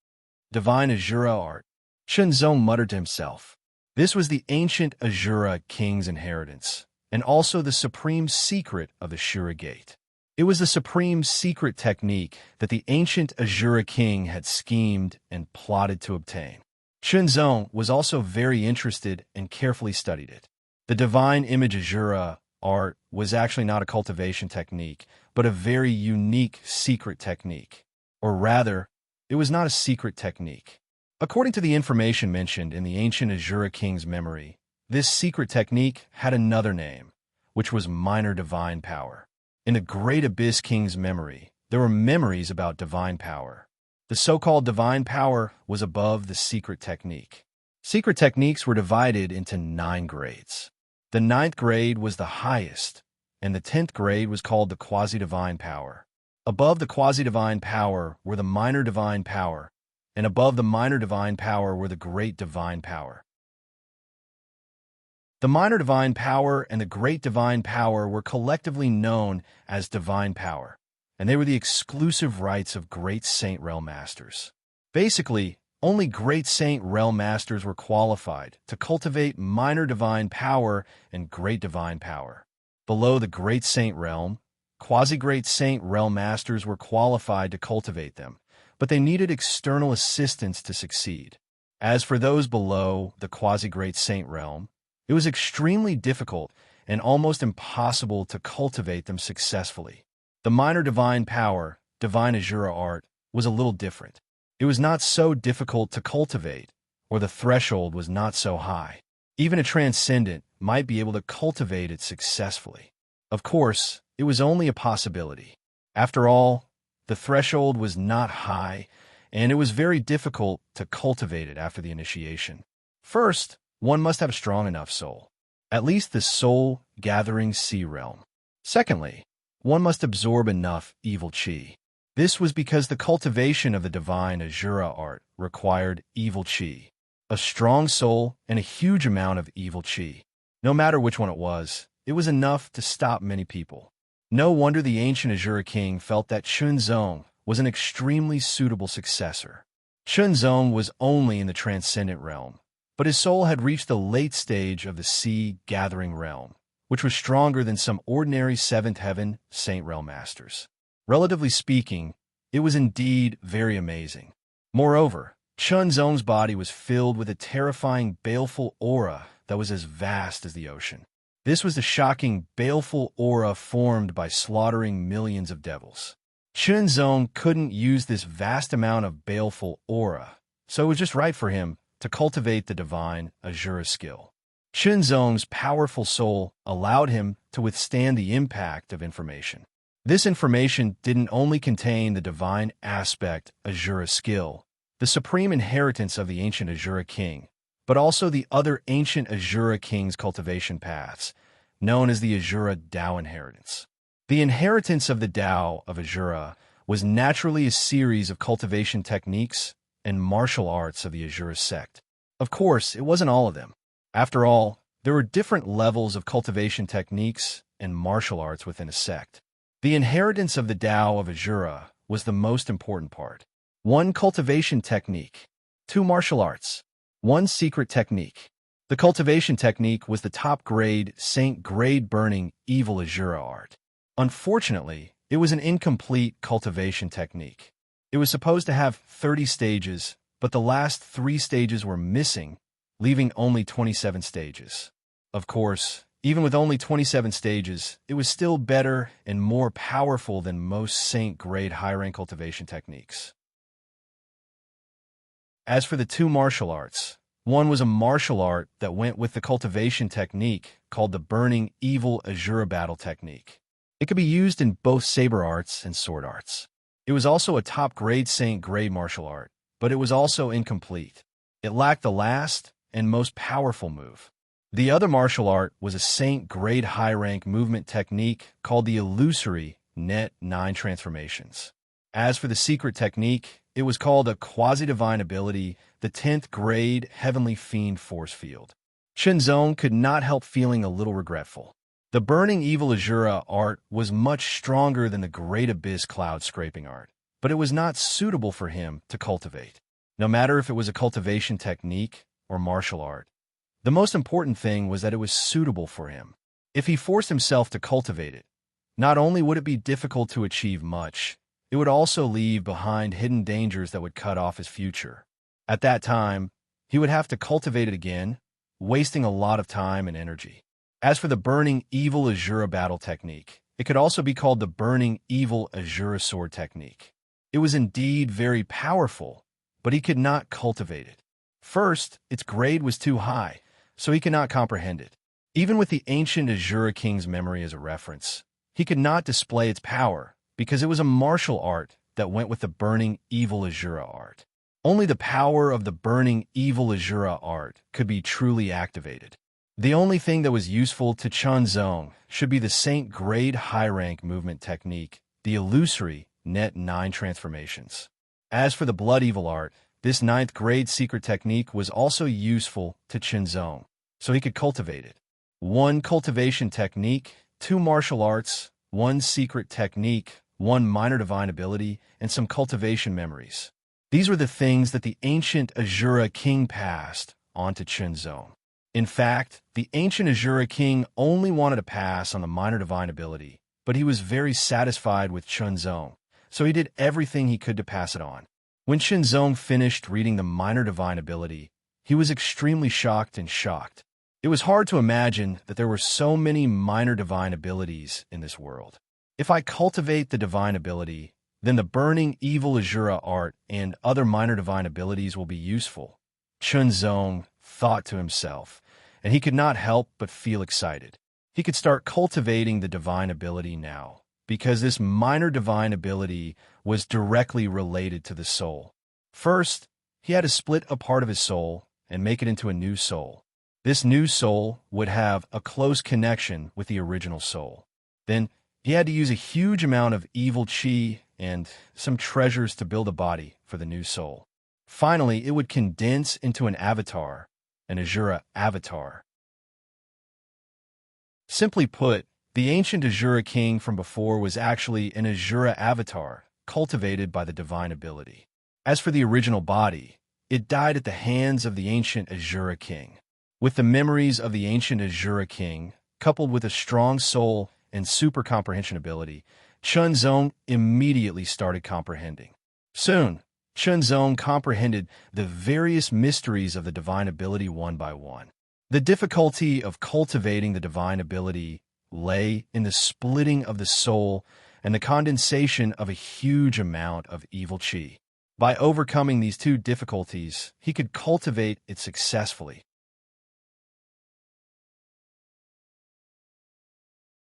Divine Azura art. Chunzong muttered to himself. This was the ancient Azura king's inheritance, and also the supreme secret of the Shura gate. It was the supreme secret technique that the ancient Azura king had schemed and plotted to obtain. Chunzong was also very interested and carefully studied it. The divine image Azura art was actually not a cultivation technique, but a very unique secret technique. Or rather, it was not a secret technique. According to the information mentioned in the ancient Azura king's memory, this secret technique had another name, which was minor divine power. In the Great Abyss King's memory, there were memories about divine power. The so-called divine power was above the secret technique. Secret techniques were divided into 9 grades. The 9th grade was the highest, and the 10th grade was called the quasi-divine power. Above the quasi-divine power were the minor divine power, and above the minor divine power were the great divine power. The minor divine power and the great divine power were collectively known as divine power, and they were the exclusive rights of great saint realm masters. Basically, only great saint realm masters were qualified to cultivate minor divine power and great divine power. Below the great saint realm, quasi-great saint realm masters were qualified to cultivate them, but they needed external assistance to succeed. As for those below the quasi-great saint realm, it was extremely difficult and almost impossible to cultivate them successfully. The minor divine power, divine Azura art, was a little different. It was not so difficult to cultivate, or the threshold was not so high. Even a transcendent might be able to cultivate it successfully. Of course, it was only a possibility. After all, the threshold was not high, and it was very difficult to cultivate it after the initiation. First, one must have a strong enough soul, at least the soul-gathering sea realm. Secondly, one must absorb enough evil chi. This was because the cultivation of the divine Azura art required evil chi, a strong soul and a huge amount of evil chi. No matter which one it was enough to stop many people. No wonder the ancient Azura king felt that Chunzong was an extremely suitable successor. Chunzong was only in the transcendent realm, but his soul had reached the late stage of the sea-gathering realm, which was stronger than some ordinary seventh heaven saint realm masters. Relatively speaking, it was indeed very amazing. Moreover, Chunzong's body was filled with a terrifying, baleful aura that was as vast as the ocean. This was the shocking, baleful aura formed by slaughtering millions of devils. Chunzong couldn't use this vast amount of baleful aura, so it was just right for him to cultivate the divine Azura skill. Chunzong's powerful soul allowed him to withstand the impact of information. This information didn't only contain the divine aspect Azura skill, the supreme inheritance of the ancient Azura king, but also the other ancient Azura king's cultivation paths, known as the Azura Dao inheritance. The inheritance of the Dao of Azura was naturally a series of cultivation techniques and martial arts of the Azura sect. Of course, it wasn't all of them. After all, there were different levels of cultivation techniques and martial arts within a sect. The inheritance of the Dao of Azura was the most important part. 1 cultivation technique, 2 martial arts, 1 secret technique. The cultivation technique was the top-grade, saint-grade burning evil Azura art. Unfortunately, it was an incomplete cultivation technique. It was supposed to have 30 stages, but the last 3 stages were missing, leaving only 27 stages. Of course, even with only 27 stages, it was still better and more powerful than most saint-grade high-rank cultivation techniques. As for the 2 martial arts, one was a martial art that went with the cultivation technique called the Burning Evil Azura Battle Technique. It could be used in both saber arts and sword arts. It was also a top-grade saint-grade martial art, but it was also incomplete. It lacked the last and most powerful move. The other martial art was a saint-grade high-rank movement technique called the illusory net 9 transformations. As for the secret technique, it was called a quasi-divine ability, the 10th grade heavenly fiend force field. Chunzong could not help feeling a little regretful. The burning evil Azura art was much stronger than the great abyss cloud scraping art, but it was not suitable for him to cultivate. No matter if it was a cultivation technique or martial art, the most important thing was that it was suitable for him. If he forced himself to cultivate it, not only would it be difficult to achieve much, it would also leave behind hidden dangers that would cut off his future. At that time, he would have to cultivate it again, wasting a lot of time and energy. As for the Burning Evil Azura Battle Technique, it could also be called the Burning Evil Azura Sword Technique. It was indeed very powerful, but he could not cultivate it. First, its grade was too high, so he could not comprehend it. Even with the ancient Azura King's memory as a reference, he could not display its power because it was a martial art that went with the Burning Evil Azura art. Only the power of the Burning Evil Azura art could be truly activated. The only thing that was useful to Chunzong should be the Saint Grade High Rank movement technique, the illusory net 9 transformations. As for the Blood Evil art, this 9th grade secret technique was also useful to Chunzong, so he could cultivate it. 1 cultivation technique, 2 martial arts, 1 secret technique, 1 minor divine ability, and some cultivation memories. These were the things that the ancient Azura King passed on to Chunzong. In fact, the ancient Azura King only wanted to pass on the minor divine ability, but he was very satisfied with Chunzong, so he did everything he could to pass it on. When Shenzong finished reading the minor divine ability, he was extremely shocked and shocked. It was hard to imagine that there were so many minor divine abilities in this world. If I cultivate the divine ability, then the burning evil Azura art and other minor divine abilities will be useful, Shenzong thought to himself, and he could not help but feel excited. He could start cultivating the divine ability now, because this minor divine ability was directly related to the soul. First, he had to split a part of his soul and make it into a new soul. This new soul would have a close connection with the original soul. Then, he had to use a huge amount of evil chi and some treasures to build a body for the new soul. Finally, it would condense into an avatar, an Azura avatar. Simply put, the ancient Azura king from before was actually an Azura avatar, cultivated by the divine ability. As for the original body, it died at the hands of the ancient Azura king. With the memories of the ancient Azura king, coupled with a strong soul and super comprehension ability, Shenzong immediately started comprehending. Soon, Shenzong comprehended the various mysteries of the divine ability one by one. The difficulty of cultivating the divine ability lay in the splitting of the soul and the condensation of a huge amount of evil chi. By overcoming these two difficulties, he could cultivate it successfully.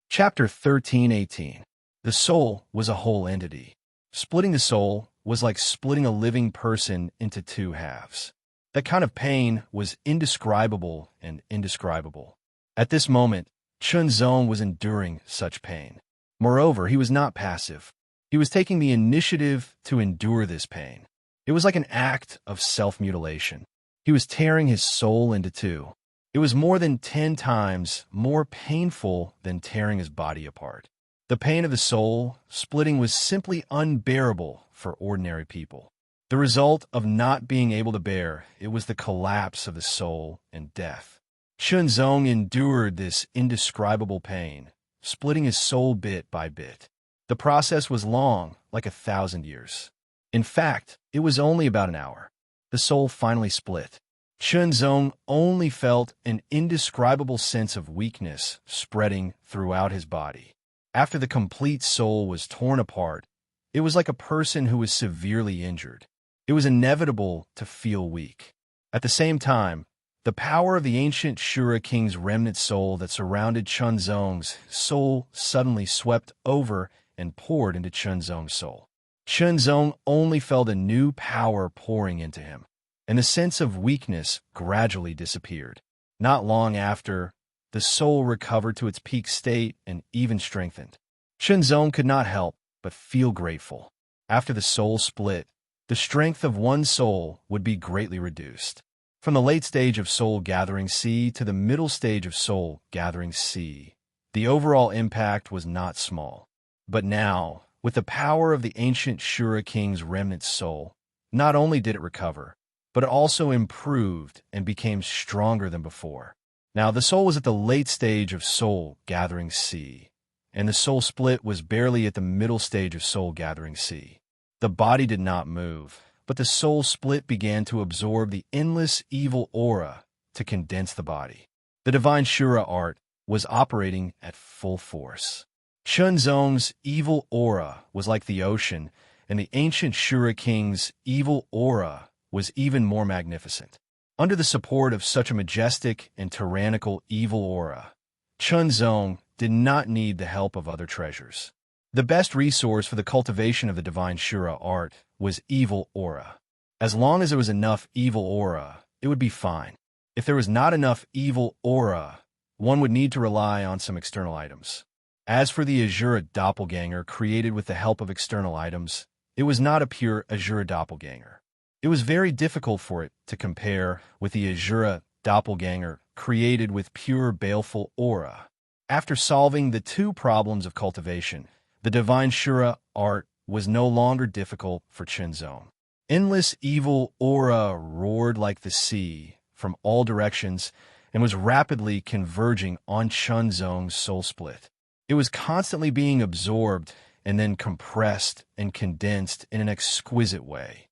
Chapter 13:18. The soul was a whole entity. Splitting the soul was like splitting a living person into two halves. That kind of pain was indescribable and indescribable. At this moment, Shenzong was enduring such pain. Moreover, he was not passive. He was taking the initiative to endure this pain. It was like an act of self-mutilation. He was tearing his soul into two. It was more than 10 times more painful than tearing his body apart. The pain of the soul splitting was simply unbearable for ordinary people. The result of not being able to bear it was the collapse of the soul and death. Shenzong endured this indescribable pain, splitting his soul bit by bit. The process was long, like 1,000 years. In fact, it was only about an hour. The soul finally split. Shenzong only felt an indescribable sense of weakness spreading throughout his body. After the complete soul was torn apart, it was like a person who was severely injured. It was inevitable to feel weak. At the same time, the power of the ancient Shura king's remnant soul that surrounded Shenzong's soul suddenly swept over and poured into Shenzong's soul. Shenzong only felt a new power pouring into him, and the sense of weakness gradually disappeared. Not long after, the soul recovered to its peak state and even strengthened. Shenzong could not help but feel grateful. After the soul split, the strength of one soul would be greatly reduced. From the late stage of soul gathering C to the middle stage of soul gathering C, the overall impact was not small. But now, with the power of the ancient Shura king's remnant soul, not only did it recover, but it also improved and became stronger than before. Now, the soul was at the late stage of soul gathering C, and the soul split was barely at the middle stage of soul gathering C. The body did not move, but the soul split began to absorb the endless evil aura to condense the body. The divine Shura art was operating at full force. Shenzong's evil aura was like the ocean, and the ancient Shura king's evil aura was even more magnificent. Under the support of such a majestic and tyrannical evil aura, Shenzong did not need the help of other treasures. The best resource for the cultivation of the divine Shura art was evil aura. As long as there was enough evil aura, it would be fine. If there was not enough evil aura, one would need to rely on some external items. As for the Azura doppelganger created with the help of external items, it was not a pure Azura doppelganger. It was very difficult for it to compare with the Azura doppelganger created with pure baleful aura. After solving the two problems of cultivation, the divine Shura art was no longer difficult for Shenzong. Endless evil aura roared like the sea from all directions and was rapidly converging on Shenzong's soul split. It was constantly being absorbed and then compressed and condensed in an exquisite way.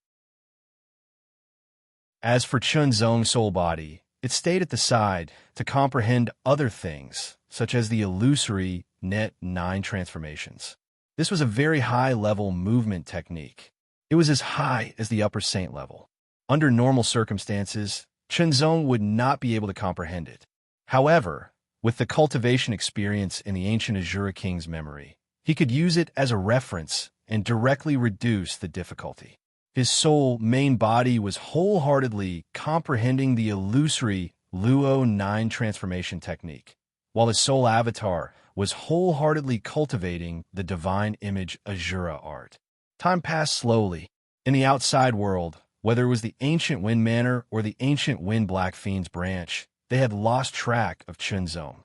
As for Chunzong's soul body, it stayed at the side to comprehend other things, such as the illusory Net 9 transformations. This was a very high-level movement technique. It was as high as the upper saint level. Under normal circumstances, Chunzong would not be able to comprehend it. However, with the cultivation experience in the ancient Azura King's memory, he could use it as a reference and directly reduce the difficulty. His soul main body was wholeheartedly comprehending the illusory Luo 9 transformation technique, while his soul avatar was wholeheartedly cultivating the divine image Azura art. Time passed slowly. In the outside world, whether it was the ancient Wind Manor or the ancient Wind Black Fiend's branch, they had lost track of Chunzong.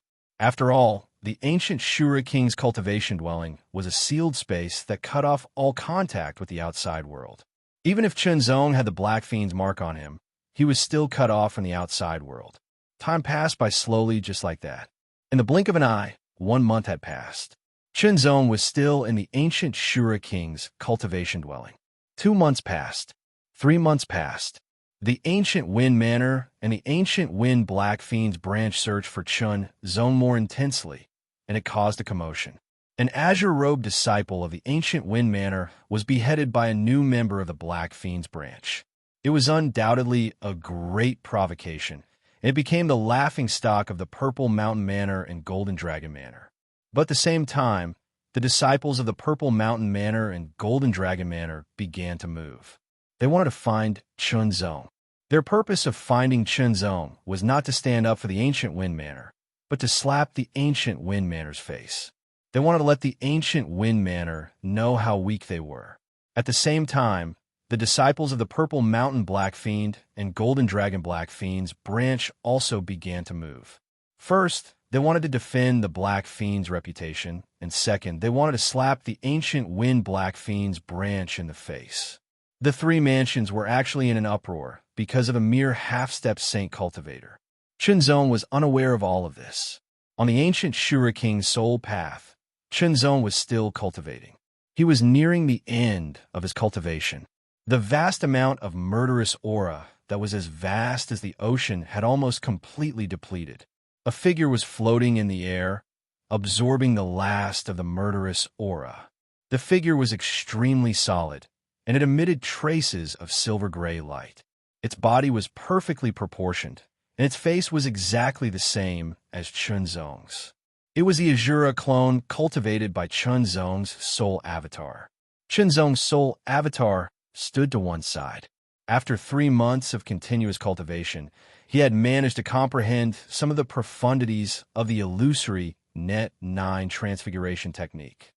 After all, the ancient Shura King's cultivation dwelling was a sealed space that cut off all contact with the outside world. Even if Chunzong had the Black Fiend's mark on him, he was still cut off from the outside world. Time passed by slowly just like that. In the blink of an eye, 1 month had passed. Chunzong was still in the ancient Shura King's cultivation dwelling. 2 months passed. 3 months passed. The ancient Wind Manor and the ancient Wind Black Fiend's branch searched for Chunzong more intensely, and it caused a commotion. An azure-robed disciple of the ancient Wind Manor was beheaded by a new member of the Black Fiend's branch. It was undoubtedly a great provocation, and it became the laughingstock of the Purple Mountain Manor and Golden Dragon Manor. But at the same time, the disciples of the Purple Mountain Manor and Golden Dragon Manor began to move. They wanted to find Chunzong. Their purpose of finding Chunzong was not to stand up for the ancient Wind Manor, but to slap the ancient Wind Manor's face. They wanted to let the ancient Wind Manor know how weak they were. At the same time, the disciples of the Purple Mountain Black Fiend and Golden Dragon Black Fiend's branch also began to move. First, they wanted to defend the Black Fiend's reputation, and second, they wanted to slap the ancient Wind Black Fiend's branch in the face. The three mansions were actually in an uproar because of a mere half-step saint cultivator. Chunzong was unaware of all of this. On the ancient Shura King's soul path, Chunzong was still cultivating. He was nearing the end of his cultivation. The vast amount of murderous aura that was as vast as the ocean had almost completely depleted. A figure was floating in the air, absorbing the last of the murderous aura. The figure was extremely solid, and it emitted traces of silver-gray light. Its body was perfectly proportioned, and its face was exactly the same as Chunzong's. It was the Azura clone cultivated by Chunzong's soul avatar. Chunzong's soul avatar stood to one side. After 3 months of continuous cultivation, he had managed to comprehend some of the profundities of the illusory Net 9 transfiguration technique.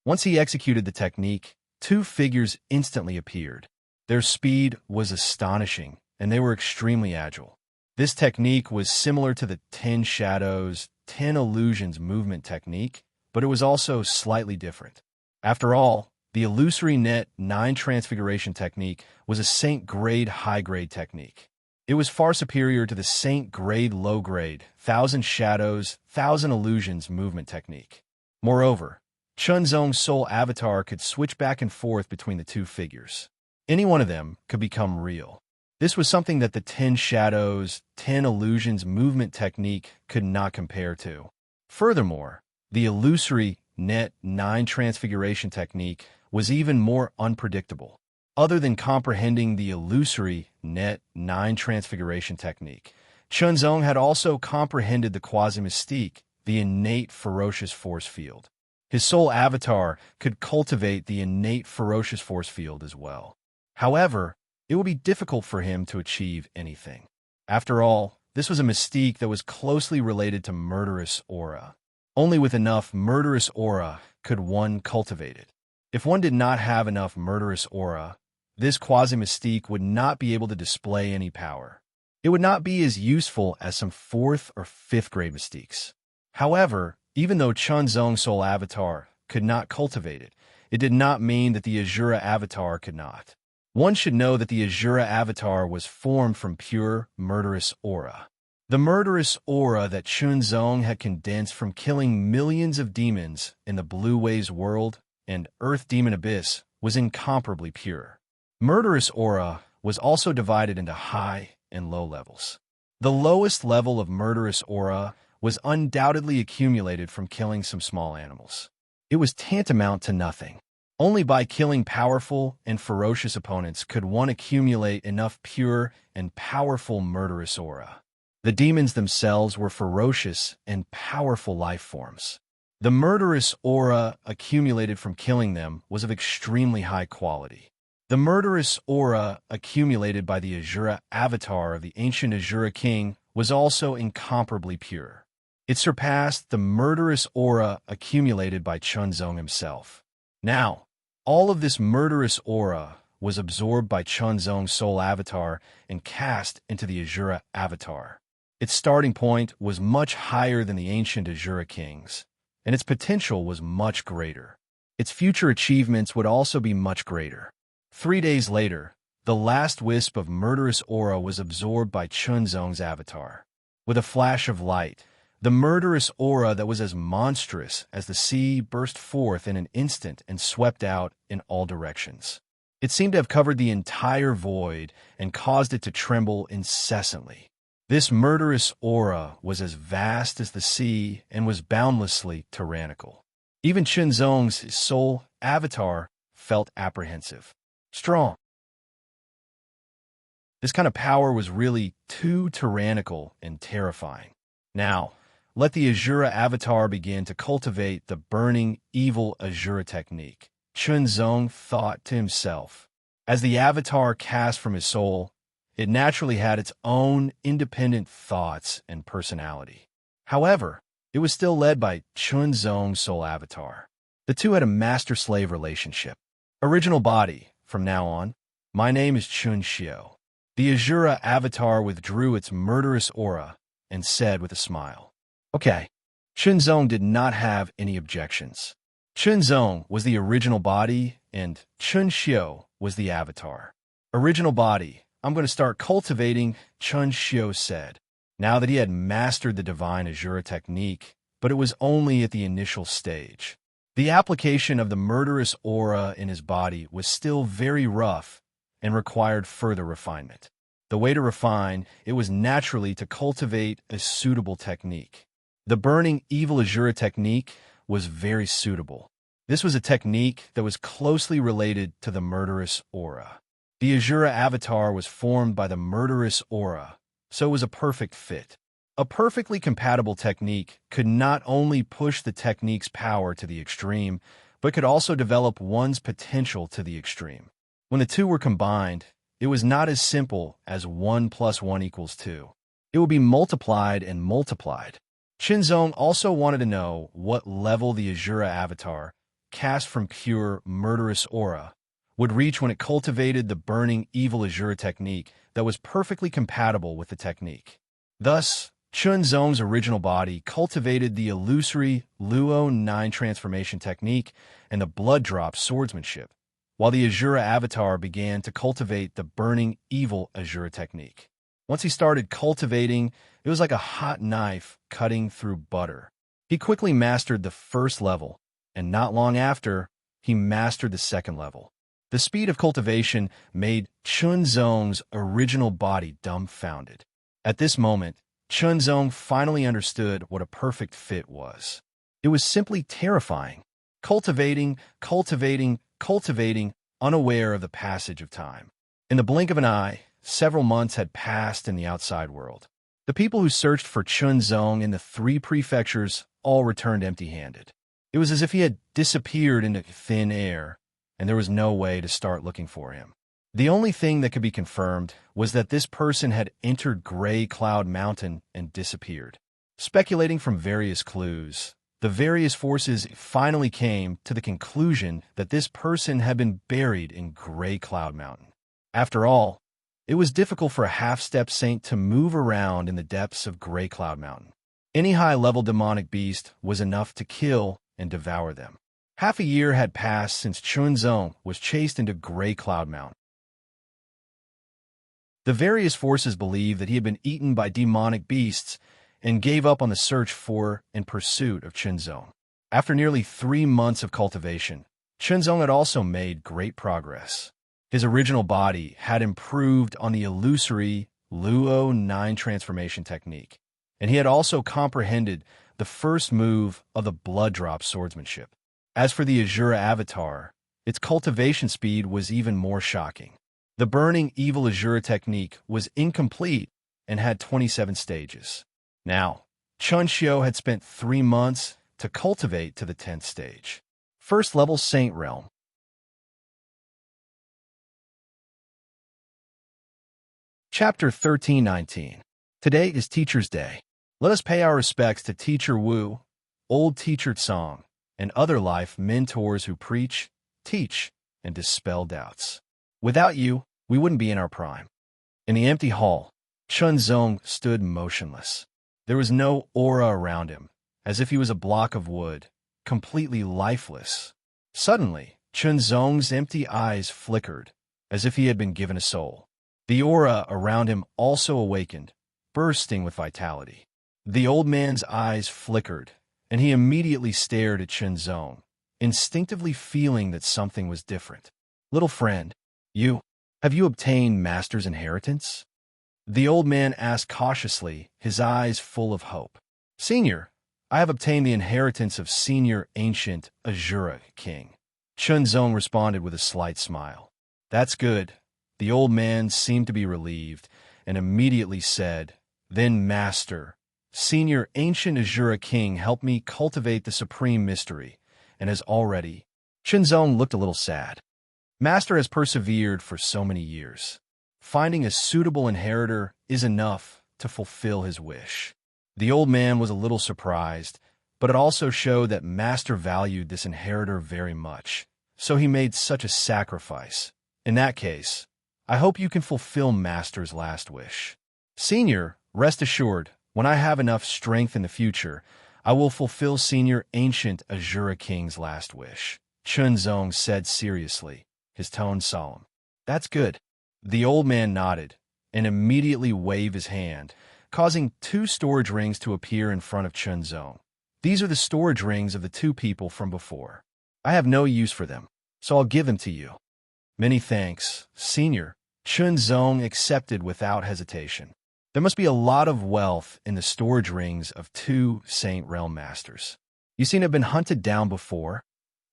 Once he executed the technique, 2 figures instantly appeared. Their speed was astonishing, and they were extremely agile. This technique was similar to the 10 Shadows, 10 Illusions movement technique, but it was also slightly different. After all, the illusory Net 9 transfiguration technique was a Saint-grade high-grade technique. It was far superior to the Saint-grade low-grade, 1000 Shadows, 1000 Illusions movement technique. Moreover, Chunzong's soul avatar could switch back and forth between the 2 figures. Any one of them could become real. This was something that the 10 Shadows, 10 Illusions movement technique could not compare to. Furthermore, the illusory Net 9 transfiguration technique was even more unpredictable. Other than comprehending the illusory Net 9 transfiguration technique, Chunzong had also comprehended the quasi-mystique, the innate ferocious force field. His soul avatar could cultivate the innate ferocious force field as well. However, it would be difficult for him to achieve anything. After all, this was a mystique that was closely related to murderous aura. Only with enough murderous aura could one cultivate it. If one did not have enough murderous aura, this quasi-mystique would not be able to display any power. It would not be as useful as some 4th or 5th grade mystiques. However, even though Chunzong's soul avatar could not cultivate it, it did not mean that the Azura avatar could not. One should know that the Azura avatar was formed from pure, murderous aura. The murderous aura that Chunzong had condensed from killing millions of demons in the Blue Waves world and Earth Demon Abyss was incomparably pure. Murderous aura was also divided into high and low levels. The lowest level of murderous aura was undoubtedly accumulated from killing some small animals. It was tantamount to nothing. Only by killing powerful and ferocious opponents could one accumulate enough pure and powerful murderous aura. The demons themselves were ferocious and powerful life forms. The murderous aura accumulated from killing them was of extremely high quality. The murderous aura accumulated by the Asura avatar of the ancient Asura king was also incomparably pure. It surpassed the murderous aura accumulated by Chunzong himself. Now, all of this murderous aura was absorbed by Chunzong's soul avatar and cast into the Asura avatar. Its starting point was much higher than the ancient Asura kings, and its potential was much greater. Its future achievements would also be much greater. 3 days later, the last wisp of murderous aura was absorbed by Chunzong's avatar. With a flash of light, the murderous aura that was as monstrous as the sea burst forth in an instant and swept out in all directions. It seemed to have covered the entire void and caused it to tremble incessantly. This murderous aura was as vast as the sea and was boundlessly tyrannical. Even Chunzong's soul avatar felt apprehensive. Strong. This kind of power was really too tyrannical and terrifying. Now, let the Asura avatar begin to cultivate the burning, evil Asura technique, Chunzong thought to himself. As the avatar cast from his soul, it naturally had its own independent thoughts and personality. However, it was still led by Chunzong's soul avatar. The two had a master-slave relationship. Original body. From now on, my name is Chun Xiao. The Asura avatar withdrew its murderous aura and said with a smile, "Okay." Chunzong did not have any objections. Chunzong was the original body and Chun Xiao was the avatar. Original body, I'm going to start cultivating, Chun Xiao said, now that he had mastered the divine Asura technique, but it was only at the initial stage. The application of the murderous aura in his body was still very rough and required further refinement. The way to refine it was naturally to cultivate a suitable technique. The burning evil Asura technique was very suitable. This was a technique that was closely related to the murderous aura. The Asura avatar was formed by the murderous aura, so it was a perfect fit. A perfectly compatible technique could not only push the technique's power to the extreme, but could also develop one's potential to the extreme. When the two were combined, it was not as simple as 1 + 1 = 2. It would be multiplied and multiplied. Chunzong also wanted to know what level the Asura avatar, cast from pure murderous aura, would reach when it cultivated the burning evil Asura technique that was perfectly compatible with the technique. Thus, Chunzong's original body cultivated the illusory Luo 9 transformation technique and the blood drop swordsmanship, while the Asura avatar began to cultivate the burning evil Asura technique. Once he started cultivating, it was like a hot knife cutting through butter. He quickly mastered the first level, and not long after, he mastered the second level. The speed of cultivation made Chunzong's original body dumbfounded. At this moment, Chunzong finally understood what a perfect fit was. It was simply terrifying. Cultivating, unaware of the passage of time. In the blink of an eye, several months had passed in the outside world. The people who searched for Chunzong in the 3 prefectures all returned empty-handed. It was as if he had disappeared into thin air, and there was no way to start looking for him. The only thing that could be confirmed was that this person had entered Gray Cloud Mountain and disappeared. Speculating from various clues, the various forces finally came to the conclusion that this person had been buried in Gray Cloud Mountain. After all, it was difficult for a half-step saint to move around in the depths of Gray Cloud Mountain. Any high-level demonic beast was enough to kill and devour them. Half a year had passed since Chunzong was chased into Gray Cloud Mountain. The various forces believed that he had been eaten by demonic beasts and gave up on the search for and pursuit of Chunzong. After nearly 3 months of cultivation, Chunzong had also made great progress. His original body had improved on the illusory Luo 9 transformation technique, and he had also comprehended the first move of the blood drop swordsmanship. As for the Azura avatar, its cultivation speed was even more shocking. The burning evil Azura technique was incomplete and had 27 stages. Now, Chunxio had spent 3 months to cultivate to the 10th stage. First level Saint Realm. Chapter 1319. Today is Teacher's Day. Let us pay our respects to Teacher Wu, Old Teacher Tsang, and other life mentors who preach, teach, and dispel doubts. Without you, we wouldn't be in our prime. In the empty hall, Chunzong stood motionless. There was no aura around him, as if he was a block of wood, completely lifeless. Suddenly, Chunzong's empty eyes flickered, as if he had been given a soul. The aura around him also awakened, bursting with vitality. The old man's eyes flickered, and he immediately stared at Chunzong, instinctively feeling that something was different. Little friend, have you obtained Master's inheritance? The old man asked cautiously, his eyes full of hope. Senior, I have obtained the inheritance of Senior Ancient Azura King. Chunzong responded with a slight smile. That's good. The old man seemed to be relieved, and immediately said, Then Master, Senior Ancient Azura King helped me cultivate the supreme mystery, and has already... Chunzong looked a little sad. Master has persevered for so many years. Finding a suitable inheritor is enough to fulfill his wish. The old man was a little surprised, but it also showed that Master valued this inheritor very much, so he made such a sacrifice. In that case, I hope you can fulfill Master's last wish. Senior, rest assured, when I have enough strength in the future, I will fulfill Senior Ancient Azura King's last wish. Chunzong said seriously, his tone solemn. That's good. The old man nodded and immediately waved his hand, causing 2 storage rings to appear in front of Chunzong. These are the storage rings of the 2 people from before. I have no use for them, so I'll give them to you. Many thanks, Senior. Chunzong accepted without hesitation. There must be a lot of wealth in the storage rings of 2 Saint Realm Masters. You seem to have been hunted down before,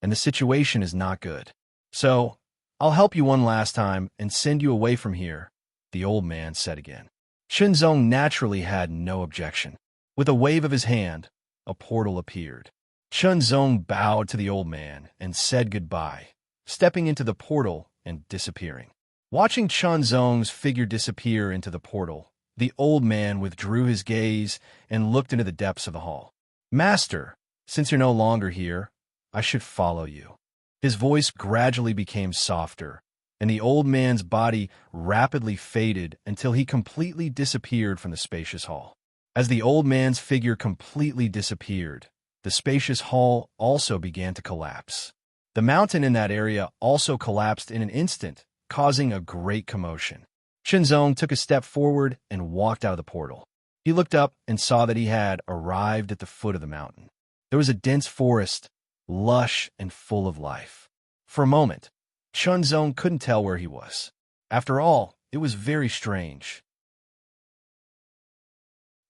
and the situation is not good. So, I'll help you one last time and send you away from here, the old man said again. Chunzong naturally had no objection. With a wave of his hand, a portal appeared. Chunzong bowed to the old man and said goodbye, stepping into the portal and disappearing. Watching Chunzong's figure disappear into the portal, the old man withdrew his gaze and looked into the depths of the hall. Master, since you're no longer here, I should follow you. His voice gradually became softer, and the old man's body rapidly faded until he completely disappeared from the spacious hall. As the old man's figure completely disappeared, the spacious hall also began to collapse. The mountain in that area also collapsed in an instant, causing a great commotion. Chunzong took a step forward and walked out of the portal. He looked up and saw that he had arrived at the foot of the mountain. There was a dense forest, lush and full of life. For a moment, Chunzong couldn't tell where he was. After all, it was very strange.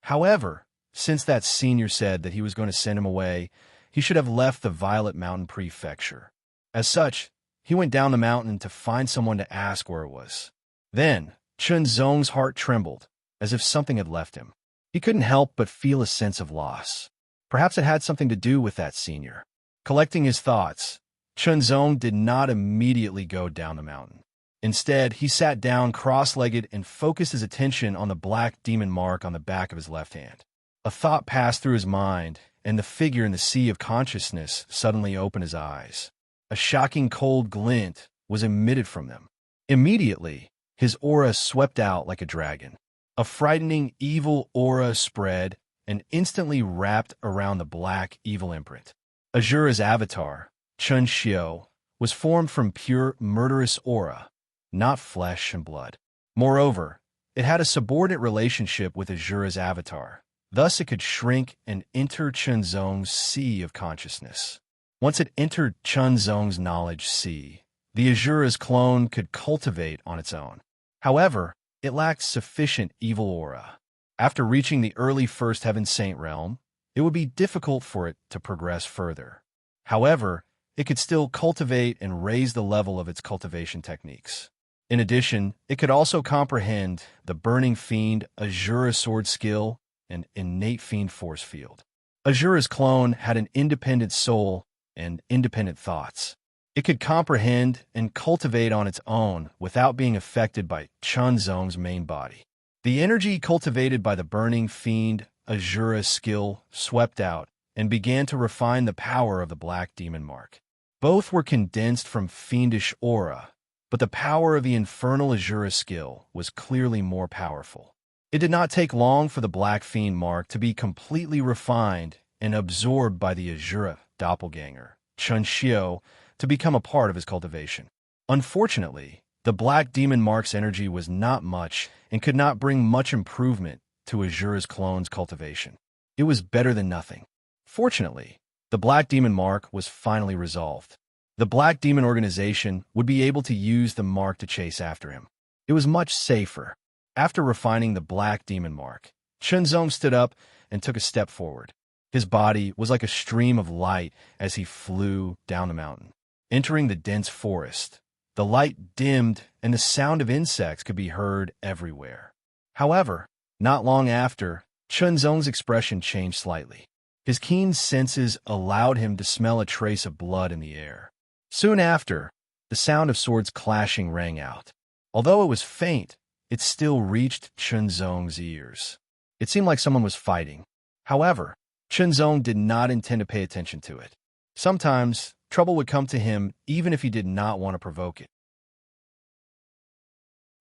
However, since that senior said that he was going to send him away, he should have left the Violet Mountain Prefecture. As such, he went down the mountain to find someone to ask where it was. Then, Chunzong's heart trembled, as if something had left him. He couldn't help but feel a sense of loss. Perhaps it had something to do with that senior. Collecting his thoughts, Chunzong did not immediately go down the mountain. Instead, he sat down cross-legged and focused his attention on the black demon mark on the back of his left hand. A thought passed through his mind, and the figure in the sea of consciousness suddenly opened his eyes. A shocking cold glint was emitted from them. Immediately, his aura swept out like a dragon. A frightening, evil aura spread and instantly wrapped around the black, evil imprint. Azura's avatar, Chunxio, was formed from pure, murderous aura, not flesh and blood. Moreover, it had a subordinate relationship with Azura's avatar. Thus, it could shrink and enter Chunzong's sea of consciousness. Once it entered Chunzong's knowledge sea, the Azura's clone could cultivate on its own. However, it lacked sufficient evil aura. After reaching the early First Heaven Saint realm, it would be difficult for it to progress further. However, it could still cultivate and raise the level of its cultivation techniques. In addition, it could also comprehend the Burning Fiend Azura sword skill and innate fiend force field. Azura's clone had an independent soul and independent thoughts. It could comprehend and cultivate on its own without being affected by Chunzong's main body. The energy cultivated by the Burning Fiend Azura skill swept out and began to refine the power of the Black Demon Mark. Both were condensed from fiendish aura, but the power of the Infernal Azura skill was clearly more powerful. It did not take long for the Black Fiend Mark to be completely refined and absorbed by the Azura doppelganger, Chunxiu, to become a part of his cultivation. Unfortunately, the Black Demon Mark's energy was not much and could not bring much improvement to Azura's clone's cultivation. It was better than nothing. Fortunately, the Black Demon Mark was finally resolved. The Black Demon organization would be able to use the mark to chase after him. It was much safer. After refining the Black Demon Mark, Chunzong stood up and took a step forward. His body was like a stream of light as he flew down the mountain. Entering the dense forest, the light dimmed and the sound of insects could be heard everywhere. However, not long after, Chunzong's expression changed slightly. His keen senses allowed him to smell a trace of blood in the air. Soon after, the sound of swords clashing rang out. Although it was faint, it still reached Chunzong's ears. It seemed like someone was fighting. However, Chunzong did not intend to pay attention to it. Sometimes, trouble would come to him even if he did not want to provoke it.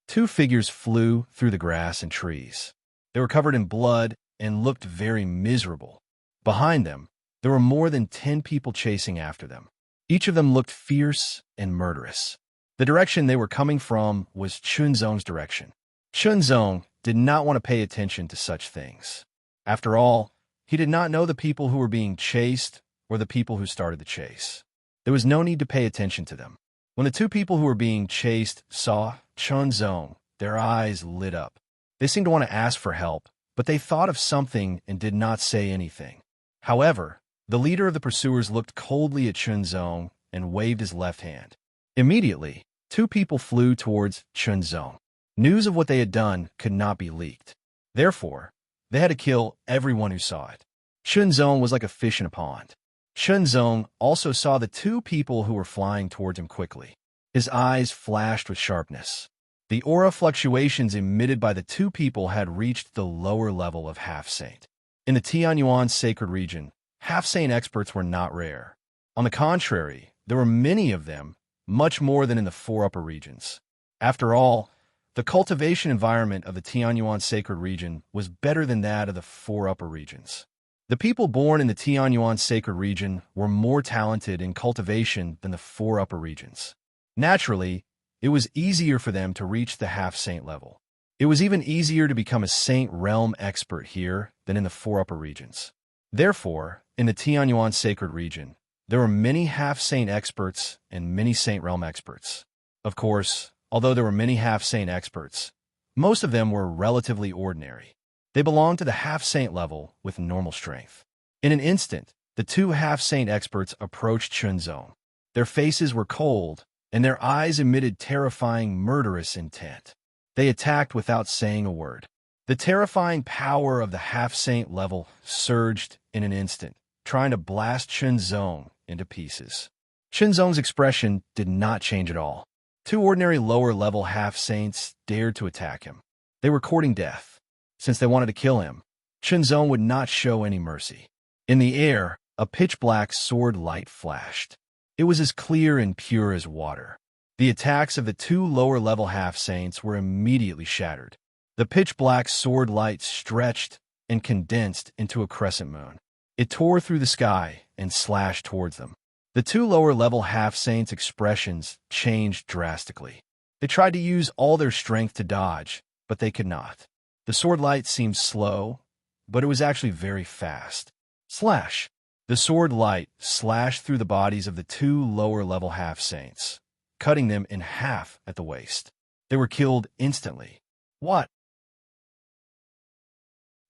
Two figures flew through the grass and trees. They were covered in blood and looked very miserable. Behind them, there were more than 10 people chasing after them. Each of them looked fierce and murderous. The direction they were coming from was Chunzong's direction. Chunzong did not want to pay attention to such things. After all, he did not know the people who were being chased or the people who started the chase. There was no need to pay attention to them. When the two people who were being chased saw Chunzong, their eyes lit up. They seemed to want to ask for help, but they thought of something and did not say anything. However, the leader of the pursuers looked coldly at Chunzong and waved his left hand. Immediately, two people flew towards Chunzong. News of what they had done could not be leaked. Therefore, they had to kill everyone who saw it. Chunzong was like a fish in a pond. Chunzong also saw the two people who were flying towards him quickly. His eyes flashed with sharpness. The aura fluctuations emitted by the two people had reached the lower level of half-saint. In the Tianyuan sacred region, half-saint experts were not rare. On the contrary, there were many of them, much more than in the four upper regions. After all, the cultivation environment of the Tianyuan sacred region was better than that of the four upper regions. The people born in the Tianyuan sacred region were more talented in cultivation than the four upper regions. Naturally, it was easier for them to reach the half-saint level. It was even easier to become a saint realm expert here than in the four upper regions. Therefore, in the Tianyuan sacred region, there were many half-saint experts and many saint realm experts. Of course, although there were many half-saint experts, most of them were relatively ordinary. They belonged to the half-saint level with normal strength. In an instant, the two half-saint experts approached Chunzong. Their faces were cold, and their eyes emitted terrifying, murderous intent. They attacked without saying a word. The terrifying power of the half-saint level surged in an instant, trying to blast Chunzong into pieces. Chunzong's expression did not change at all. Two ordinary lower-level half-saints dared to attack him. They were courting death. Since they wanted to kill him, Chunzong would not show any mercy. In the air, a pitch-black sword light flashed. It was as clear and pure as water. The attacks of the two lower-level half-saints were immediately shattered. The pitch-black sword light stretched and condensed into a crescent moon. It tore through the sky and slashed towards them. The two lower-level half-saints' expressions changed drastically. They tried to use all their strength to dodge, but they could not. The sword light seemed slow, but it was actually very fast. Slash! The sword light slashed through the bodies of the two lower-level half-saints, cutting them in half at the waist. They were killed instantly. What?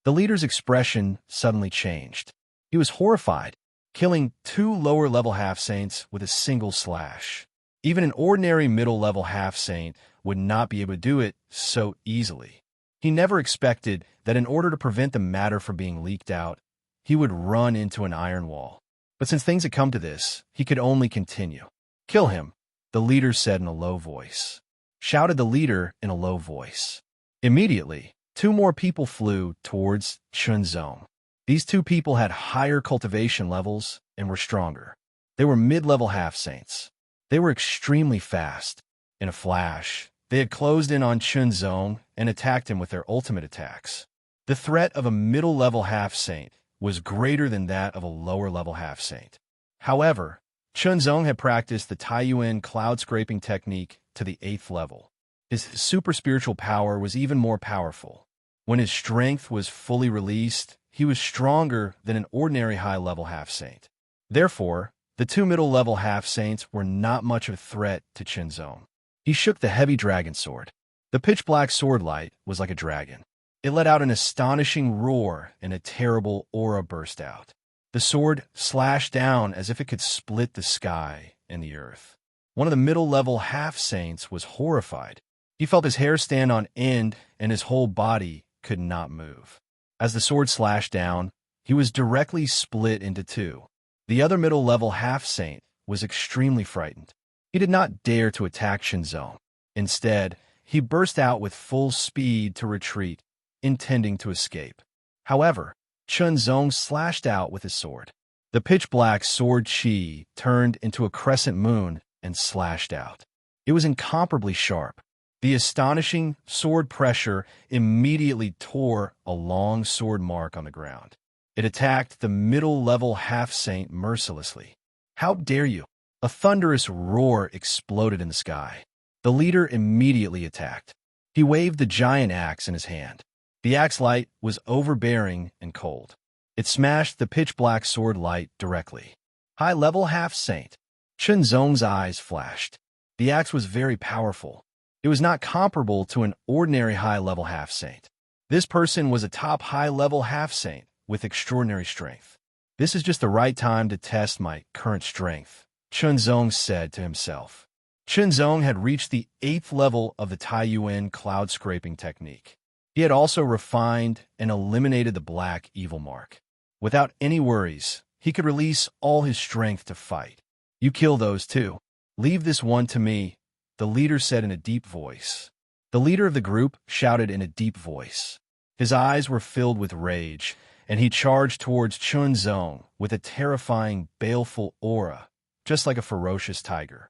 The leader's expression suddenly changed. He was horrified, killing 2 lower-level half-saints with a single slash. Even an ordinary middle-level half-saint would not be able to do it so easily. He never expected that in order to prevent the matter from being leaked out, he would run into an iron wall. But since things had come to this, he could only continue. "Kill him," the leader said in a low voice. Shouted the leader in a low voice. Immediately, 2 more people flew towards Chunzong. These 2 people had higher cultivation levels and were stronger. They were mid-level half-saints. They were extremely fast. In a flash, they had closed in on Chunzong and attacked him with their ultimate attacks. The threat of a middle-level half-saint was greater than that of a lower-level half-saint. However, Chunzong had practiced the Taiyuan cloud-scraping technique to the 8th level. His super spiritual power was even more powerful. When his strength was fully released, he was stronger than an ordinary high-level half-saint. Therefore, the 2 middle-level half-saints were not much of a threat to Chunzong. He shook the heavy dragon sword. The pitch-black sword light was like a dragon. It let out an astonishing roar, and a terrible aura burst out. The sword slashed down as if it could split the sky and the earth. One of the middle-level half-saints was horrified. He felt his hair stand on end, and his whole body could not move. As the sword slashed down, he was directly split into 2. The other middle-level half-saint was extremely frightened. He did not dare to attack Chunzong. Instead, he burst out with full speed to retreat, intending to escape. However, Chunzong slashed out with his sword. The pitch-black sword chi turned into a crescent moon and slashed out. It was incomparably sharp. The astonishing sword pressure immediately tore a long sword mark on the ground. It attacked the middle-level half-saint mercilessly. "How dare you!" A thunderous roar exploded in the sky. The leader immediately attacked. He waved the giant axe in his hand. The axe light was overbearing and cold. It smashed the pitch-black sword light directly. High-level half-saint. Chunzong's eyes flashed. The axe was very powerful. It was not comparable to an ordinary high-level half-saint. This person was a top high-level half-saint with extraordinary strength. "This is just the right time to test my current strength," Chunzong said to himself. Chunzong had reached the 8th level of the Taiyuan cloud-scraping technique. He had also refined and eliminated the black evil mark. Without any worries, he could release all his strength to fight. "You kill those 2. Leave this one to me," the leader said in a deep voice. The leader of the group shouted in a deep voice. His eyes were filled with rage, and he charged towards Chunzong with a terrifying, baleful aura, just like a ferocious tiger.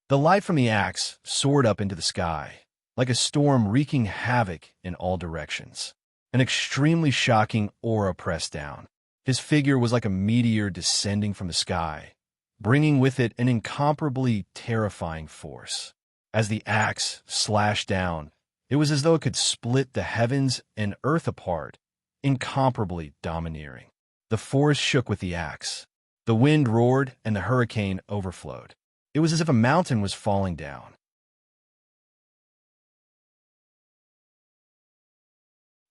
The light from the axe soared up into the sky, like a storm wreaking havoc in all directions. An extremely shocking aura pressed down. His figure was like a meteor descending from the sky, bringing with it an incomparably terrifying force. As the axe slashed down, it was as though it could split the heavens and earth apart, incomparably domineering. The forest shook with the axe. The wind roared and the hurricane overflowed. It was as if a mountain was falling down.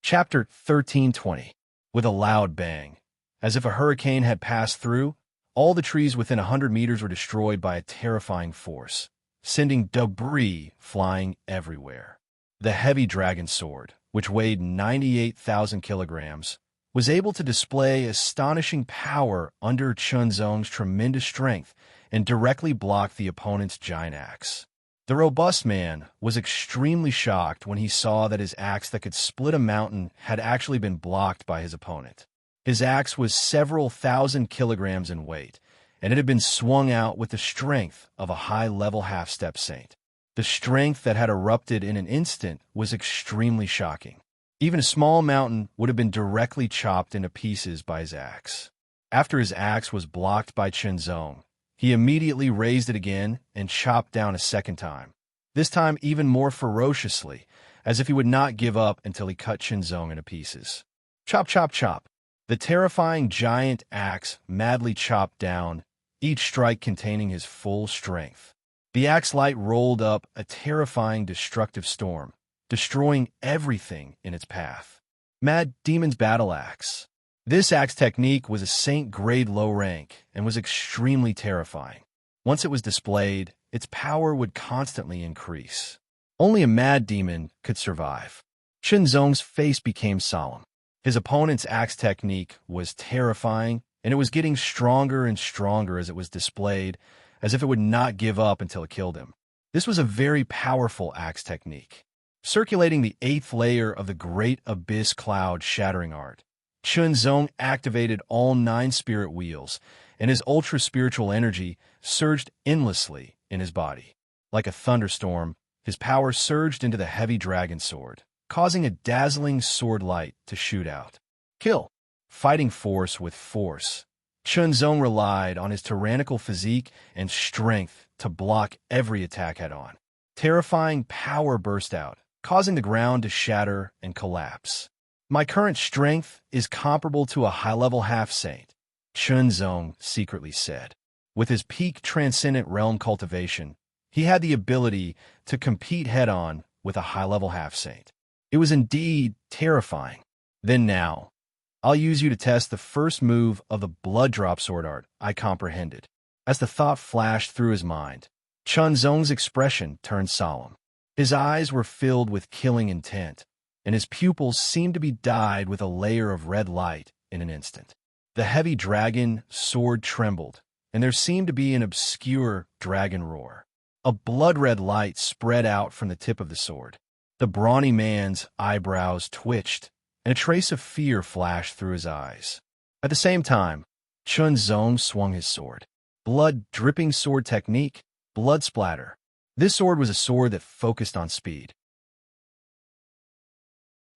Chapter 13:20. With a loud bang, as if a hurricane had passed through, all the trees within 100 meters were destroyed by a terrifying force, sending debris flying everywhere. The heavy dragon sword, which weighed 98,000 kilograms, was able to display astonishing power under Chunzong's tremendous strength and directly block the opponent's giant axe. The robust man was extremely shocked when he saw that his axe that could split a mountain had actually been blocked by his opponent. His axe was several thousand kilograms in weight, and it had been swung out with the strength of a high-level half-step saint. The strength that had erupted in an instant was extremely shocking. Even a small mountain would have been directly chopped into pieces by his axe. After his axe was blocked by Chunzong, he immediately raised it again and chopped down a second time, this time even more ferociously, as if he would not give up until he cut Chunzong into pieces. Chop, chop, chop. The terrifying giant axe madly chopped down each strike containing his full strength. The axe light rolled up a terrifying destructive storm, destroying everything in its path. Mad Demon's Battle Axe. This axe technique was a Saint-grade low rank and was extremely terrifying. Once it was displayed, its power would constantly increase. Only a mad demon could survive. Shenzong's face became solemn. His opponent's axe technique was terrifying, and it was getting stronger and stronger as it was displayed, as if it would not give up until it killed him. This was a very powerful axe technique. Circulating the 8th layer of the Great Abyss Cloud Shattering Art, Shenzong activated all 9 spirit wheels, and his ultra-spiritual energy surged endlessly in his body. Like a thunderstorm, his power surged into the heavy dragon sword, causing a dazzling sword light to shoot out. Kill. Fighting force with force. Shenzong relied on his tyrannical physique and strength to block every attack head-on. Terrifying power burst out, causing the ground to shatter and collapse. My current strength is comparable to a high-level half-saint, Shenzong secretly said. With his peak transcendent realm cultivation, he had the ability to compete head-on with a high-level half-saint. It was indeed terrifying. Then now, I'll use you to test the first move of the blood drop sword art I comprehended. As the thought flashed through his mind, Shenzong's expression turned solemn. His eyes were filled with killing intent, and his pupils seemed to be dyed with a layer of red light in an instant. The heavy dragon sword trembled, and there seemed to be an obscure dragon roar. A blood-red light spread out from the tip of the sword. The brawny man's eyebrows twitched, and a trace of fear flashed through his eyes. At the same time, Shenzong swung his sword. Blood-dripping sword technique, blood splatter. This sword was a sword that focused on speed.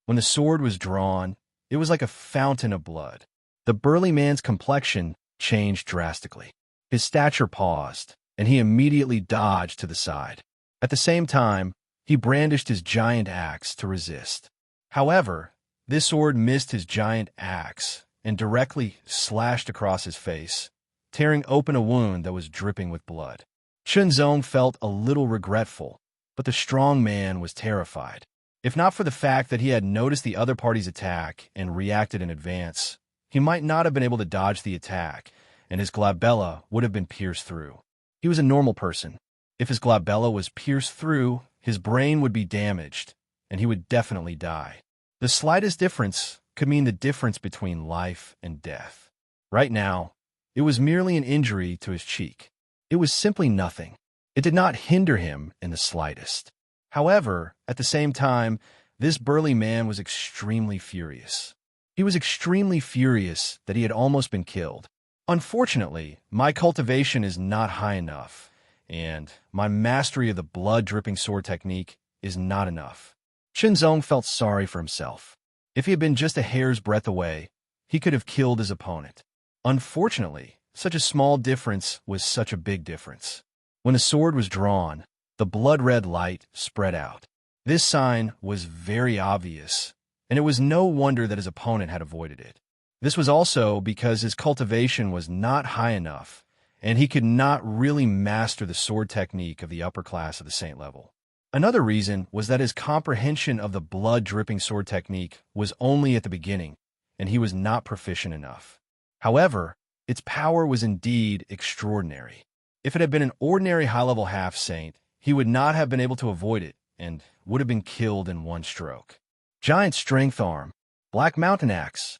When the sword was drawn, it was like a fountain of blood. The burly man's complexion changed drastically. His stature paused, and he immediately dodged to the side. At the same time, he brandished his giant axe to resist. However, this sword missed his giant axe and directly slashed across his face, tearing open a wound that was dripping with blood. Shenzong felt a little regretful, but the strong man was terrified. If not for the fact that he had noticed the other party's attack and reacted in advance, he might not have been able to dodge the attack, and his glabella would have been pierced through. He was a normal person. If his glabella was pierced through, his brain would be damaged, and he would definitely die. The slightest difference could mean the difference between life and death. Right now, it was merely an injury to his cheek. It was simply nothing. It did not hinder him in the slightest. However, at the same time, this burly man was extremely furious. He was extremely furious that he had almost been killed. Unfortunately, my cultivation is not high enough, and my mastery of the blood-dripping sword technique is not enough. Shenzong felt sorry for himself. If he had been just a hair's breadth away, he could have killed his opponent. Unfortunately, such a small difference was such a big difference. When the sword was drawn, the blood-red light spread out. This sign was very obvious, and it was no wonder that his opponent had avoided it. This was also because his cultivation was not high enough, and he could not really master the sword technique of the upper class of the saint level. Another reason was that his comprehension of the blood-dripping sword technique was only at the beginning, and he was not proficient enough. However, its power was indeed extraordinary. If it had been an ordinary high-level half-saint, he would not have been able to avoid it and would have been killed in one stroke. Giant strength arm, black mountain axe.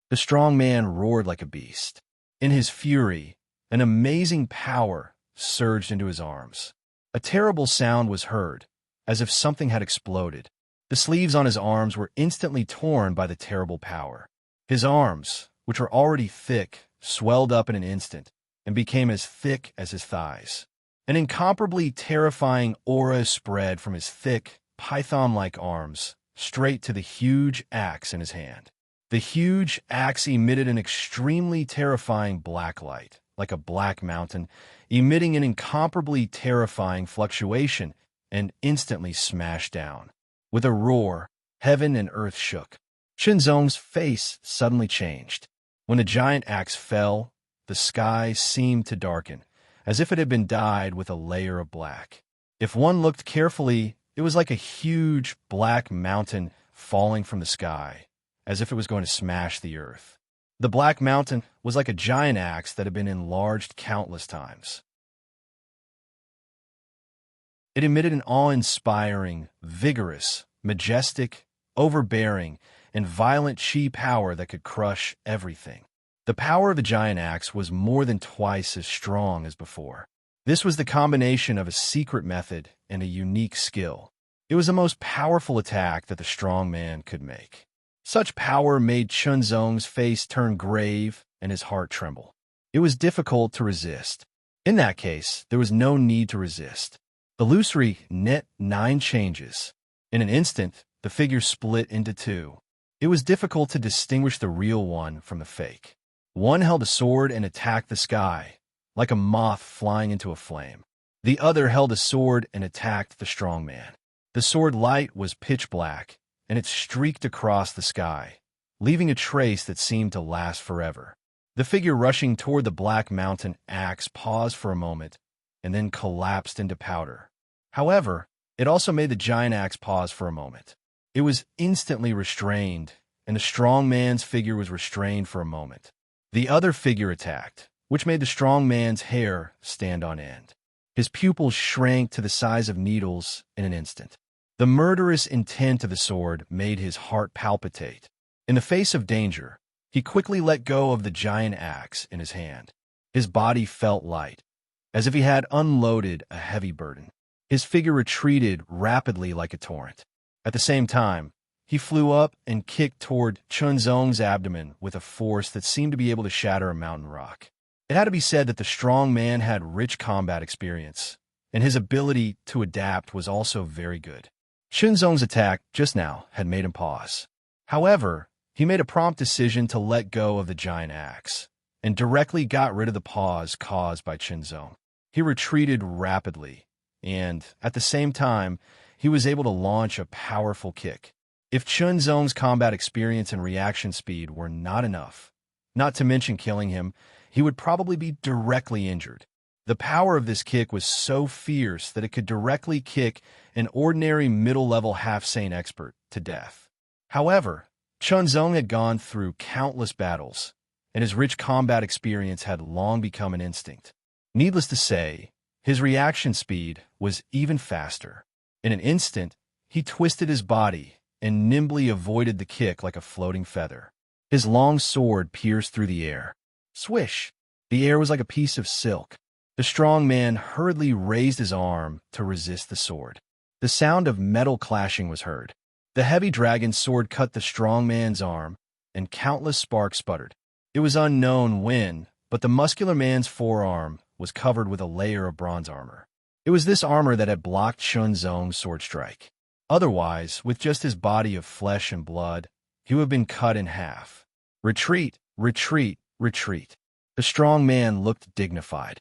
The strong man roared like a beast. In his fury, an amazing power surged into his arms. A terrible sound was heard, as if something had exploded. The sleeves on his arms were instantly torn by the terrible power. His arms, which were already thick, swelled up in an instant and became as thick as his thighs. An incomparably terrifying aura spread from his thick, python-like arms straight to the huge axe in his hand. The huge axe emitted an extremely terrifying black light, like a black mountain, emitting an incomparably terrifying fluctuation, and instantly smashed down. With a roar, heaven and earth shook. Shenzong's face suddenly changed. When the giant axe fell, the sky seemed to darken, as if it had been dyed with a layer of black. If one looked carefully, it was like a huge black mountain falling from the sky, as if it was going to smash the earth. The black mountain was like a giant axe that had been enlarged countless times. It emitted an awe-inspiring, vigorous, majestic, overbearing, and violent chi power that could crush everything. The power of the giant axe was more than twice as strong as before. This was the combination of a secret method and a unique skill. It was the most powerful attack that the strong man could make. Such power made Chunzong's face turn grave and his heart tremble. It was difficult to resist. In that case, there was no need to resist. Illusory knit 9 changes. In an instant, the figure split into 2. It was difficult to distinguish the real one from the fake. One held a sword and attacked the sky, like a moth flying into a flame. The other held a sword and attacked the strong man. The sword light was pitch black, and it streaked across the sky, leaving a trace that seemed to last forever. The figure rushing toward the black mountain axe paused for a moment, and then collapsed into powder. However, it also made the giant axe pause for a moment. It was instantly restrained, and the strong man's figure was restrained for a moment. The other figure attacked, which made the strong man's hair stand on end. His pupils shrank to the size of needles in an instant. The murderous intent of the sword made his heart palpitate. In the face of danger, he quickly let go of the giant axe in his hand. His body felt light, as if he had unloaded a heavy burden. His figure retreated rapidly like a torrent. At the same time, he flew up and kicked toward Chunzong's abdomen with a force that seemed to be able to shatter a mountain rock. It had to be said that the strong man had rich combat experience, and his ability to adapt was also very good. Chunzong's attack just now had made him pause. However, he made a prompt decision to let go of the giant axe, and directly got rid of the pause caused by Chunzong. He retreated rapidly, and, at the same time, he was able to launch a powerful kick. If Chunzong's combat experience and reaction speed were not enough, not to mention killing him, he would probably be directly injured. The power of this kick was so fierce that it could directly kick an ordinary middle-level half-sane expert to death. However, Chunzong had gone through countless battles, and his rich combat experience had long become an instinct. Needless to say, his reaction speed was even faster. In an instant, he twisted his body and nimbly avoided the kick like a floating feather. His long sword pierced through the air. Swish! The air was like a piece of silk. The strong man hurriedly raised his arm to resist the sword. The sound of metal clashing was heard. The heavy dragon's sword cut the strong man's arm, and countless sparks sputtered. It was unknown when, but the muscular man's forearm was covered with a layer of bronze armor. It was this armor that had blocked Chunzong's sword strike. Otherwise, with just his body of flesh and blood, he would have been cut in half. Retreat, retreat, retreat. The strong man looked dignified.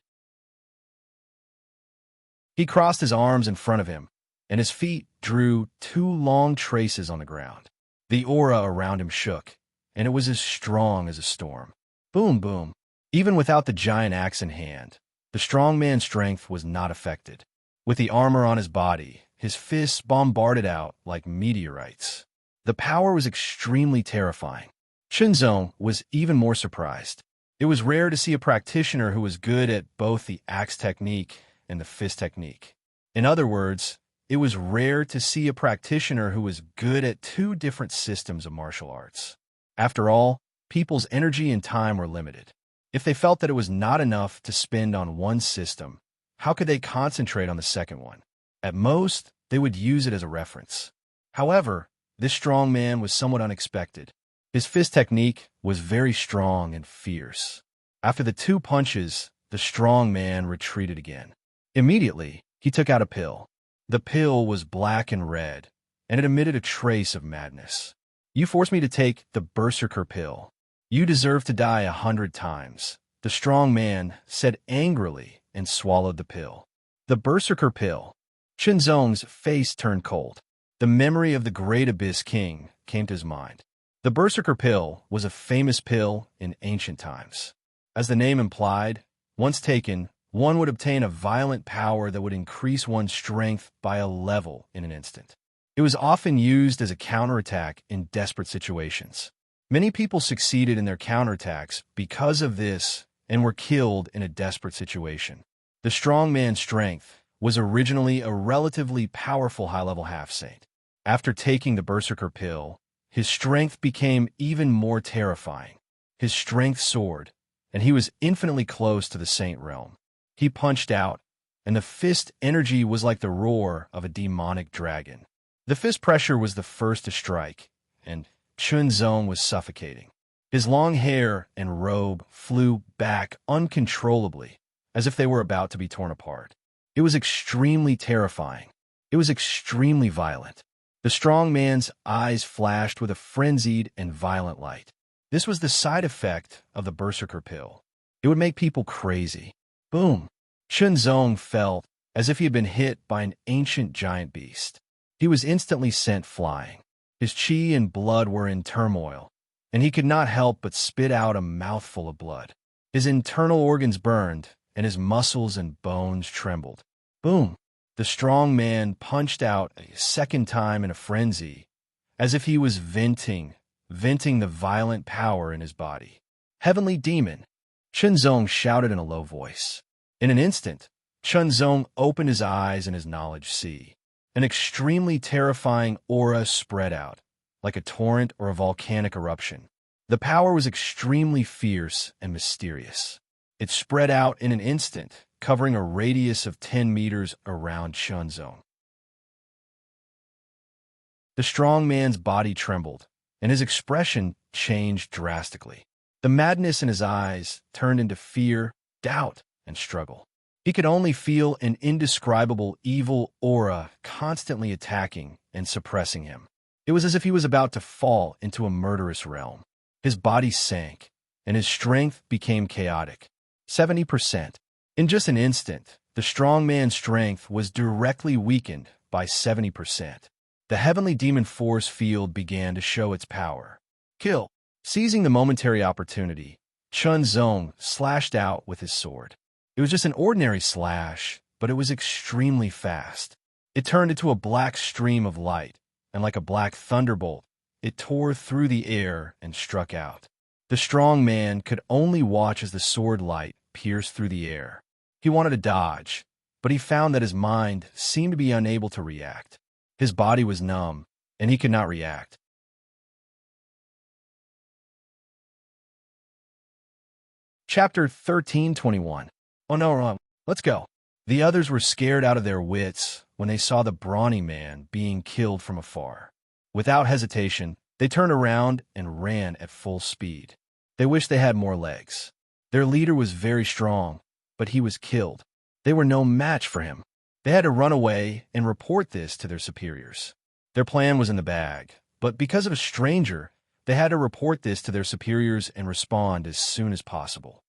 He crossed his arms in front of him, and his feet drew 2 long traces on the ground. The aura around him shook, and it was as strong as a storm. Boom, boom. Even without the giant axe in hand, the strong man's strength was not affected. With the armor on his body, his fists bombarded out like meteorites. The power was extremely terrifying. Chunzong was even more surprised. It was rare to see a practitioner who was good at both the axe technique and the fist technique. In other words, it was rare to see a practitioner who was good at 2 different systems of martial arts. After all, people's energy and time were limited. If they felt that it was not enough to spend on one system, how could they concentrate on the second one? At most, they would use it as a reference. However, this strong man was somewhat unexpected. His fist technique was very strong and fierce. After the 2 punches, the strong man retreated again. Immediately, he took out a pill. The pill was black and red, and it emitted a trace of madness. You forced me to take the berserker pill. You deserve to die 100 times, the strong man said angrily and swallowed the pill. The berserker pill. Chunzong's face turned cold. The memory of the Great Abyss King came to his mind. The berserker pill was a famous pill in ancient times. As the name implied, once taken, one would obtain a violent power that would increase one's strength by a level in an instant. It was often used as a counterattack in desperate situations. Many people succeeded in their counterattacks because of this and were killed in a desperate situation. The strong man's strength was originally a relatively powerful high-level half-saint. After taking the Berserker pill, his strength became even more terrifying. His strength soared, and he was infinitely close to the saint realm. He punched out, and the fist energy was like the roar of a demonic dragon. The fist pressure was the first to strike, and Chunzong was suffocating. His long hair and robe flew back uncontrollably, as if they were about to be torn apart. It was extremely terrifying. It was extremely violent. The strong man's eyes flashed with a frenzied and violent light. This was the side effect of the Berserker pill. It would make people crazy. Boom! Chunzong felt as if he had been hit by an ancient giant beast. He was instantly sent flying. His chi and blood were in turmoil, and he could not help but spit out a mouthful of blood. His internal organs burned, and his muscles and bones trembled. Boom! The strong man punched out a second time in a frenzy, as if he was venting the violent power in his body. Heavenly demon! Chunzong shouted in a low voice. In an instant, Chunzong opened his eyes and his knowledge sea. An extremely terrifying aura spread out, like a torrent or a volcanic eruption. The power was extremely fierce and mysterious. It spread out in an instant, covering a radius of 10 meters around Chunzong. The strong man's body trembled, and his expression changed drastically. The madness in his eyes turned into fear, doubt, and struggle. He could only feel an indescribable evil aura constantly attacking and suppressing him. It was as if he was about to fall into a murderous realm. His body sank, and his strength became chaotic. 70%. In just an instant, the strong man's strength was directly weakened by 70%. The heavenly demon force field began to show its power. Kill! Seizing the momentary opportunity, Chunzong slashed out with his sword. It was just an ordinary slash, but it was extremely fast. It turned into a black stream of light, and like a black thunderbolt, it tore through the air and struck out. The strong man could only watch as the sword light pierced through the air. He wanted to dodge, but he found that his mind seemed to be unable to react. His body was numb, and he could not react. Chapter 13:21. Oh no, let's go. The others were scared out of their wits when they saw the brawny man being killed from afar. Without hesitation, they turned around and ran at full speed. They wished they had more legs. Their leader was very strong, but he was killed. They were no match for him. They had to run away and report this to their superiors. Their plan was in the bag, but because of a stranger, they had to report this to their superiors and respond as soon as possible.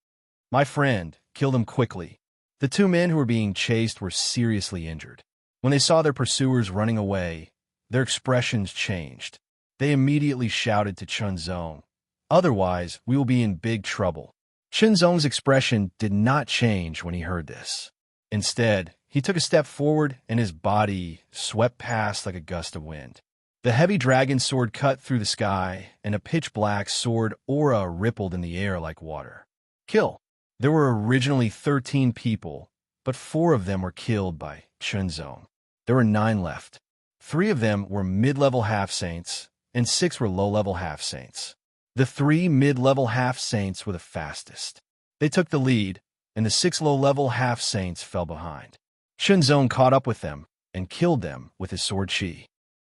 My friend, kill them quickly. The two men who were being chased were seriously injured. When they saw their pursuers running away, their expressions changed. They immediately shouted to Chunzong, "Otherwise, we will be in big trouble." Chunzong's expression did not change when he heard this. Instead, he took a step forward and his body swept past like a gust of wind. The heavy dragon sword cut through the sky, and a pitch-black sword aura rippled in the air like water. Kill! There were originally 13 people, but 4 of them were killed by Chunzong. There were 9 left. 3 of them were mid-level half-saints, and 6 were low-level half-saints. The 3 mid-level half-saints were the fastest. They took the lead, and the 6 low-level half-saints fell behind. Chunzong caught up with them and killed them with his sword chi.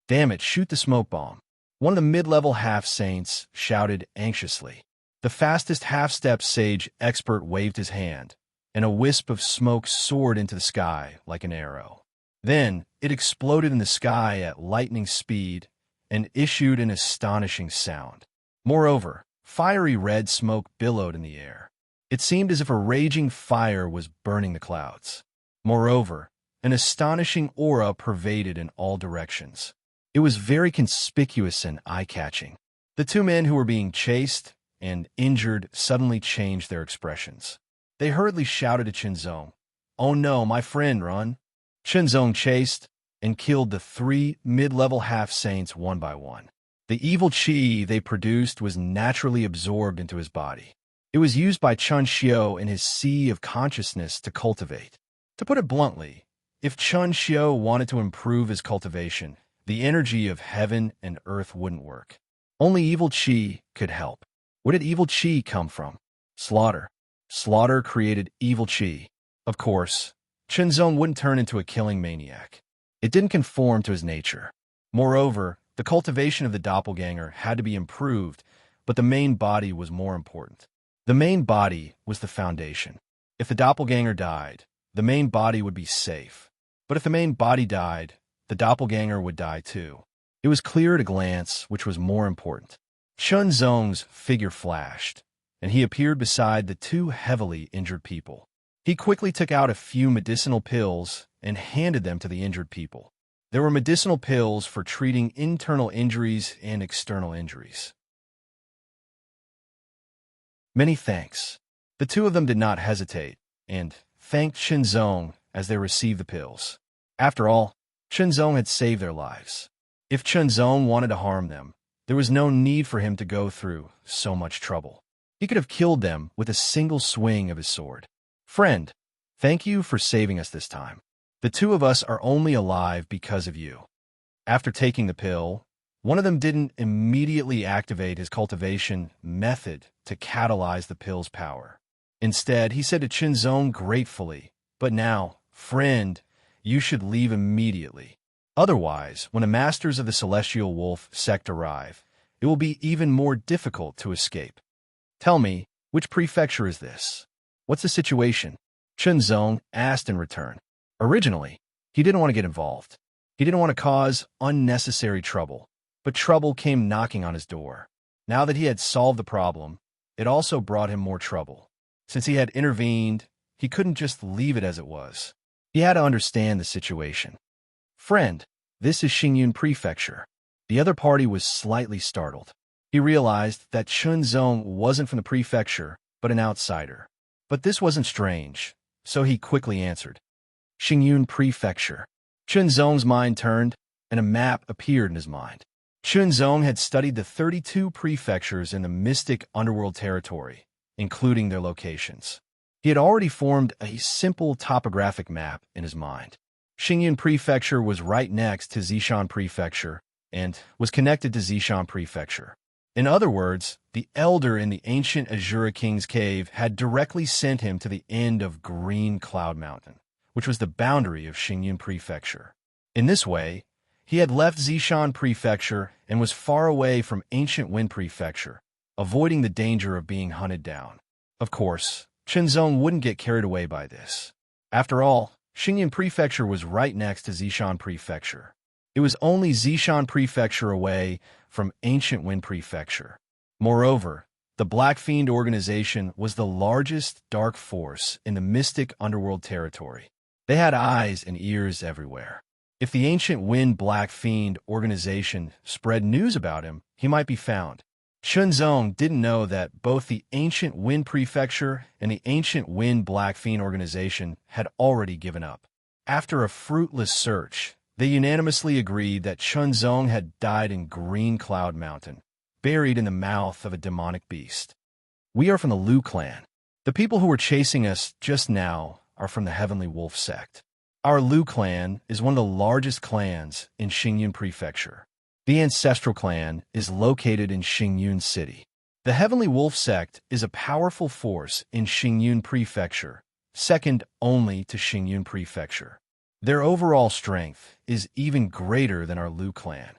Damn it, shoot the smoke bomb. One of the mid-level half-saints shouted anxiously. The fastest half-step sage expert waved his hand, and a wisp of smoke soared into the sky like an arrow. Then it exploded in the sky at lightning speed and issued an astonishing sound. Moreover, fiery red smoke billowed in the air. It seemed as if a raging fire was burning the clouds. Moreover, an astonishing aura pervaded in all directions. It was very conspicuous and eye-catching. The 2 men who were being chased and injured suddenly changed their expressions. They hurriedly shouted to Qinzong, "Oh no, my friend, run!" Qinzong chased and killed the 3 mid-level half-saints one by one. The evil qi they produced was naturally absorbed into his body. It was used by Chun Xiu in his sea of consciousness to cultivate. To put it bluntly, if Chun Xiu wanted to improve his cultivation, the energy of heaven and earth wouldn't work. Only evil qi could help. Where did evil qi come from? Slaughter. Slaughter created evil qi. Of course, Qinzong wouldn't turn into a killing maniac. It didn't conform to his nature. Moreover, the cultivation of the doppelganger had to be improved, but the main body was more important. The main body was the foundation. If the doppelganger died, the main body would be safe. But if the main body died, the doppelganger would die too. It was clear at a glance which was more important. Qinzong's figure flashed, and he appeared beside the 2 heavily injured people. He quickly took out a few medicinal pills and handed them to the injured people. There were medicinal pills for treating internal injuries and external injuries. Many thanks. The 2 of them did not hesitate and thanked Qinzong as they received the pills. After all, Qinzong had saved their lives. If Qinzong wanted to harm them, there was no need for him to go through so much trouble. He could have killed them with a single swing of his sword. Friend, thank you for saving us this time. The 2 of us are only alive because of you. After taking the pill, one of them didn't immediately activate his cultivation method to catalyze the pill's power. Instead, he said to Qinzong gratefully, "But now, friend, you should leave immediately. Otherwise, when the masters of the Celestial Wolf sect arrive, it will be even more difficult to escape. Tell me, which prefecture is this? What's the situation?" Qinzong asked in return. Originally, he didn't want to get involved. He didn't want to cause unnecessary trouble, but trouble came knocking on his door. Now that he had solved the problem, it also brought him more trouble. Since he had intervened, he couldn't just leave it as it was. He had to understand the situation. "Friend, this is Xingyun Prefecture." The other party was slightly startled. He realized that Qinzong wasn't from the prefecture, but an outsider. But this wasn't strange, so he quickly answered, "Xingyun Prefecture." Qinzong's mind turned, and a map appeared in his mind. Qinzong had studied the 32 prefectures in the mystic underworld territory, including their locations. He had already formed a simple topographic map in his mind. Xingyun Prefecture was right next to Zishan Prefecture and was connected to Zishan Prefecture. In other words, the elder in the ancient Azura King's cave had directly sent him to the end of Green Cloud Mountain, which was the boundary of Xingyun Prefecture. In this way, he had left Zishan Prefecture and was far away from Ancient Wind Prefecture, avoiding the danger of being hunted down. Of course, Qinzong wouldn't get carried away by this. After all, Xingyun Prefecture was right next to Zishan Prefecture. It was only Zishan Prefecture away from Ancient Wind Prefecture. Moreover, the Black Fiend organization was the largest dark force in the mystic underworld territory. They had eyes and ears everywhere. If the Ancient Wind Black Fiend organization spread news about him, he might be found. Qinzong didn't know that both the Ancient Wind Prefecture and the Ancient Wind Black Fiend organization had already given up. After a fruitless search, they unanimously agreed that Qinzong had died in Green Cloud Mountain, buried in the mouth of a demonic beast. "We are from the Liu clan. The people who were chasing us just now are from the Heavenly Wolf sect. Our Liu clan is one of the largest clans in Xingyun Prefecture. The Ancestral clan is located in Xingyun City. The Heavenly Wolf sect is a powerful force in Xingyun Prefecture, second only to Xingyun Prefecture. Their overall strength is even greater than our Liu clan."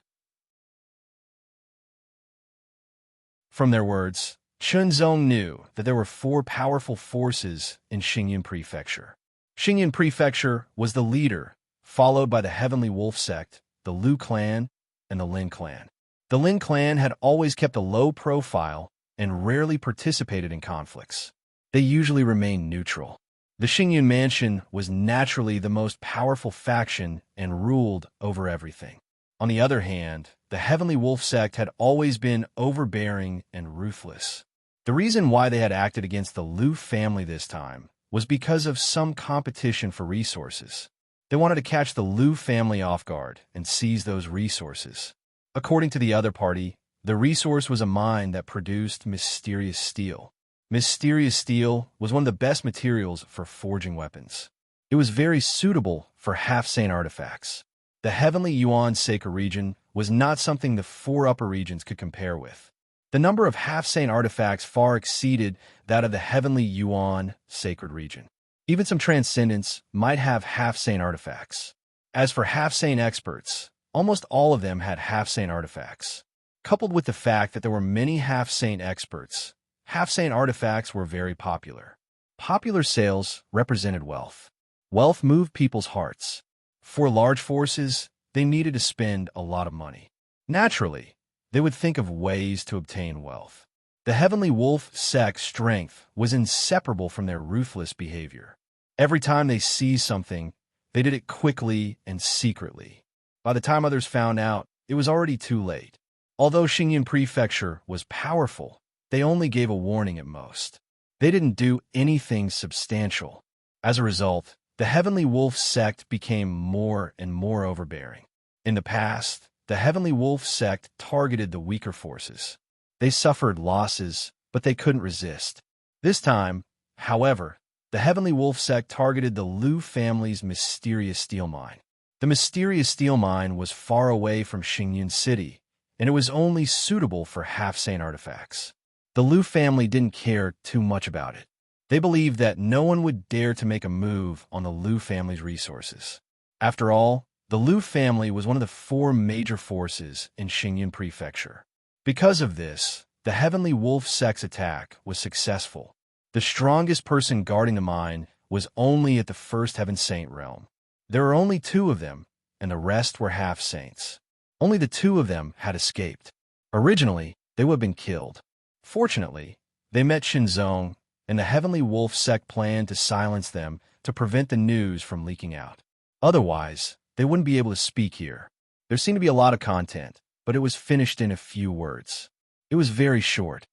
From their words, Qinzong knew that there were 4 powerful forces in Xingyun Prefecture. Xingyun Prefecture was the leader, followed by the Heavenly Wolf sect, the Liu clan, and the Lin clan. The Lin clan had always kept a low profile and rarely participated in conflicts. They usually remained neutral. The Xingyun Mansion was naturally the most powerful faction and ruled over everything. On the other hand, the Heavenly Wolf sect had always been overbearing and ruthless. The reason why they had acted against the Liu family this time was because of some competition for resources. They wanted to catch the Liu family off guard and seize those resources. According to the other party, the resource was a mine that produced mysterious steel. Mysterious steel was one of the best materials for forging weapons. It was very suitable for half-saint artifacts. The heavenly Yuan sacred region was not something the four upper regions could compare with. The number of half-saint artifacts far exceeded that of the heavenly Yuan sacred region. Even some transcendents might have half-saint artifacts. As for half-saint experts, almost all of them had half-saint artifacts. Coupled with the fact that there were many half-saint experts, half-saint artifacts were very popular. Popular sales represented wealth. Wealth moved people's hearts. For large forces, they needed to spend a lot of money. Naturally, they would think of ways to obtain wealth. The Heavenly Wolf sect's strength was inseparable from their ruthless behavior. Every time they seized something, they did it quickly and secretly. By the time others found out, it was already too late. Although Xingyan Prefecture was powerful, they only gave a warning at most. They didn't do anything substantial. As a result, the Heavenly Wolf sect became more and more overbearing. In the past, the Heavenly Wolf sect targeted the weaker forces. They suffered losses, but they couldn't resist. This time, however, the Heavenly Wolf sect targeted the Liu family's mysterious steel mine. The mysterious steel mine was far away from Xingyan City, and it was only suitable for half-saint artifacts. The Liu family didn't care too much about it. They believed that no one would dare to make a move on the Liu family's resources. After all, the Liu family was one of the four major forces in Xingyan Prefecture. Because of this, the Heavenly Wolf sect's attack was successful. The strongest person guarding the mine was only at the first Heaven Saint realm. There were only two of them, and the rest were half-saints. Only the two of them had escaped. Originally, they would have been killed. Fortunately, they met Shinzong, and the Heavenly Wolf sect planned to silence them to prevent the news from leaking out. Otherwise, they wouldn't be able to speak here. There seemed to be a lot of content, but it was finished in a few words. It was very short.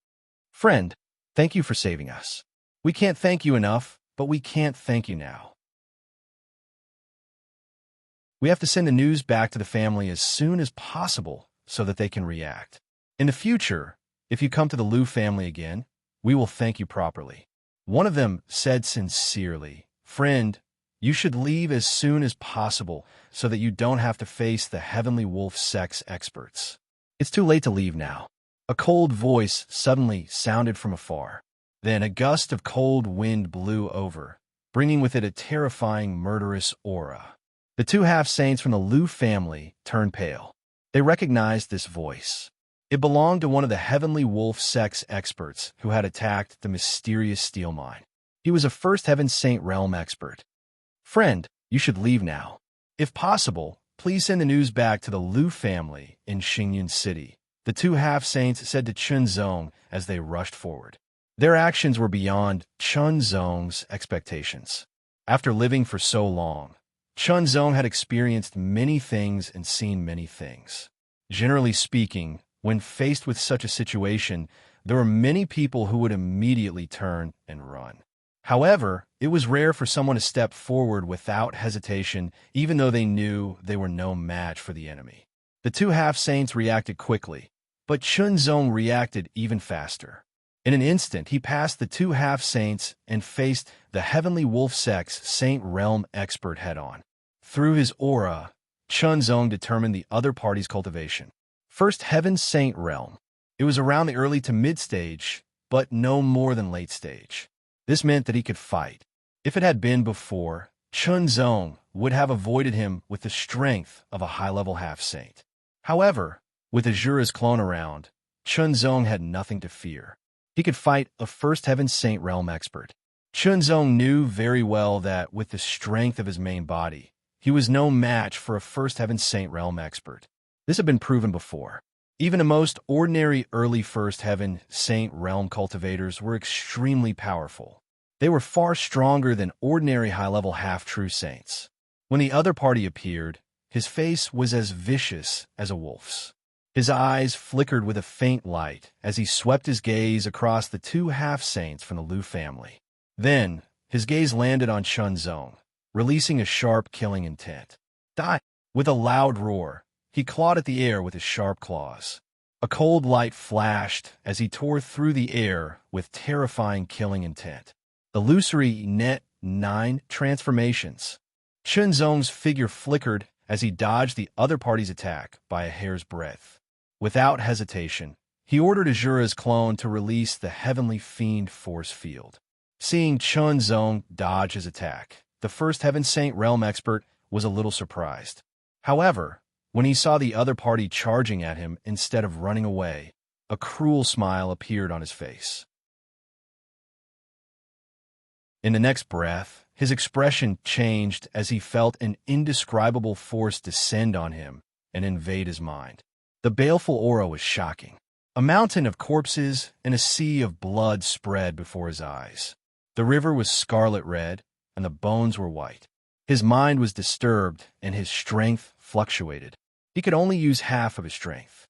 Friend, thank you for saving us. We can't thank you enough, but we can't thank you now. We have to send the news back to the family as soon as possible so that they can react. In the future, if you come to the Liu family again, we will thank you properly. One of them said sincerely, Friend, you should leave as soon as possible so that you don't have to face the Heavenly Wolf sect's experts. It's too late to leave now. A cold voice suddenly sounded from afar. Then a gust of cold wind blew over, bringing with it a terrifying, murderous aura. The two half-saints from the Liu family turned pale. They recognized this voice. It belonged to one of the Heavenly Wolf sect's experts who had attacked the mysterious steel mine. He was a first Heaven Saint realm expert. Friend, you should leave now. If possible, please send the news back to the Liu family in Xingyan City, the two half-saints said to Chunzong as they rushed forward. Their actions were beyond Chunzong's expectations. After living for so long, Chunzong had experienced many things and seen many things. Generally speaking, when faced with such a situation, there were many people who would immediately turn and run. However, it was rare for someone to step forward without hesitation, even though they knew they were no match for the enemy. The two half-saints reacted quickly, but Chunzong reacted even faster. In an instant, he passed the two half-saints and faced the Heavenly Wolf sect's Saint Realm expert head-on. Through his aura, Chunzong determined the other party's cultivation. First Heaven Saint Realm. It was around the early to mid-stage, but no more than late stage. This meant that he could fight. If it had been before, Chunzong would have avoided him with the strength of a high-level half-saint. However, with Azura's clone around, Chunzong had nothing to fear. He could fight a first Heaven Saint realm expert. Chunzong knew very well that with the strength of his main body, he was no match for a first Heaven Saint realm expert. This had been proven before. Even the most ordinary early First Heaven Saint realm cultivators were extremely powerful. They were far stronger than ordinary high-level half-true saints. When the other party appeared, his face was as vicious as a wolf's. His eyes flickered with a faint light as he swept his gaze across the two half-saints from the Liu family. Then, his gaze landed on Chun Zong, releasing a sharp killing intent. Die! With a loud roar, he clawed at the air with his sharp claws. A cold light flashed as he tore through the air with terrifying killing intent. Illusory net 9 transformations. Chun Zong's figure flickered as he dodged the other party's attack by a hair's breadth. Without hesitation, he ordered Azura's clone to release the Heavenly Fiend force field. Seeing Chun Zong dodge his attack, the first Heaven Saint Realm expert was a little surprised. However, when he saw the other party charging at him instead of running away, a cruel smile appeared on his face. In the next breath, his expression changed as he felt an indescribable force descend on him and invade his mind. The baleful aura was shocking. A mountain of corpses and a sea of blood spread before his eyes. The river was scarlet red, and the bones were white. His mind was disturbed, and his strength fluctuated. He could only use half of his strength.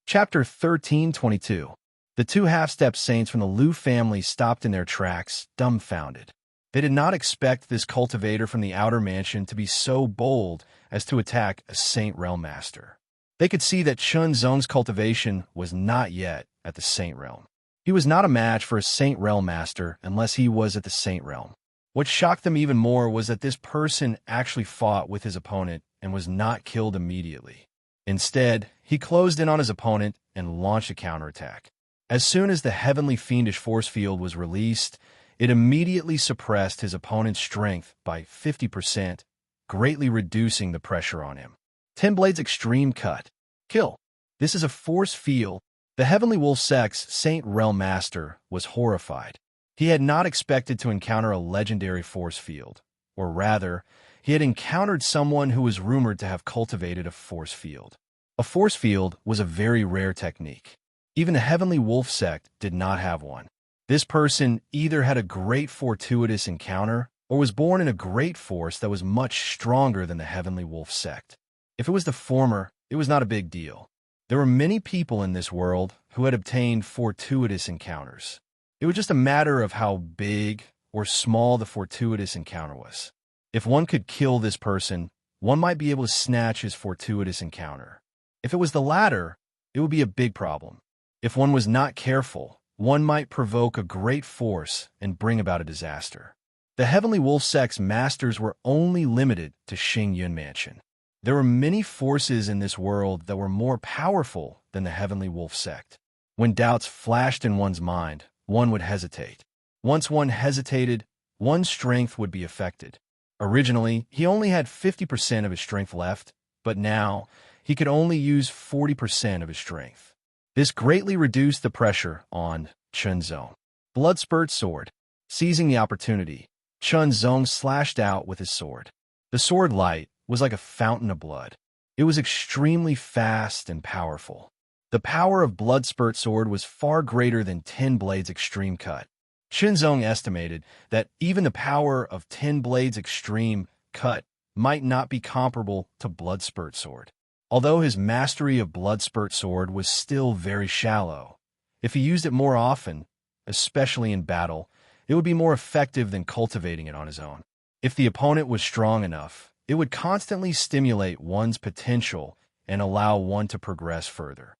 Chapter 13:22. The two half-step saints from the Liu family stopped in their tracks, dumbfounded. They did not expect this cultivator from the outer mansion to be so bold as to attack a Saint Realm Master. They could see that Chun Zong's cultivation was not yet at the Saint Realm. He was not a match for a Saint Realm Master unless he was at the Saint Realm. What shocked them even more was that this person actually fought with his opponent and was not killed immediately. Instead, he closed in on his opponent and launched a counterattack. As soon as the Heavenly Fiendish force field was released, it immediately suppressed his opponent's strength by 50%, greatly reducing the pressure on him. 10 Blades Extreme Cut. Kill. This is a force field. The Heavenly Wolf Sect's Saint Realm Master was horrified. He had not expected to encounter a legendary force field, or rather, he had encountered someone who was rumored to have cultivated a force field. A force field was a very rare technique. Even the Heavenly Wolf Sect did not have one. This person either had a great fortuitous encounter or was born in a great force that was much stronger than the Heavenly Wolf Sect. If it was the former, it was not a big deal. There were many people in this world who had obtained fortuitous encounters. It was just a matter of how big or small the fortuitous encounter was. If one could kill this person, one might be able to snatch his fortuitous encounter. If it was the latter, it would be a big problem. If one was not careful, one might provoke a great force and bring about a disaster. The Heavenly Wolf Sect's masters were only limited to Xing Yun Mansion. There were many forces in this world that were more powerful than the Heavenly Wolf Sect. When doubts flashed in one's mind, one would hesitate. Once one hesitated, one's strength would be affected. Originally, he only had 50% of his strength left, but now he could only use 40% of his strength. This greatly reduced the pressure on Chun Zong. Blood Spurt Sword. Seizing the opportunity, Chun Zong slashed out with his sword. The sword light was like a fountain of blood. It was extremely fast and powerful. The power of Blood Spurt Sword was far greater than 10 Blades Extreme Cut. Chun Zong estimated that even the power of 10 Blades Extreme Cut might not be comparable to Blood Spurt Sword. Although his mastery of Blood Spurt Sword was still very shallow, if he used it more often, especially in battle, it would be more effective than cultivating it on his own. If the opponent was strong enough, it would constantly stimulate one's potential and allow one to progress further.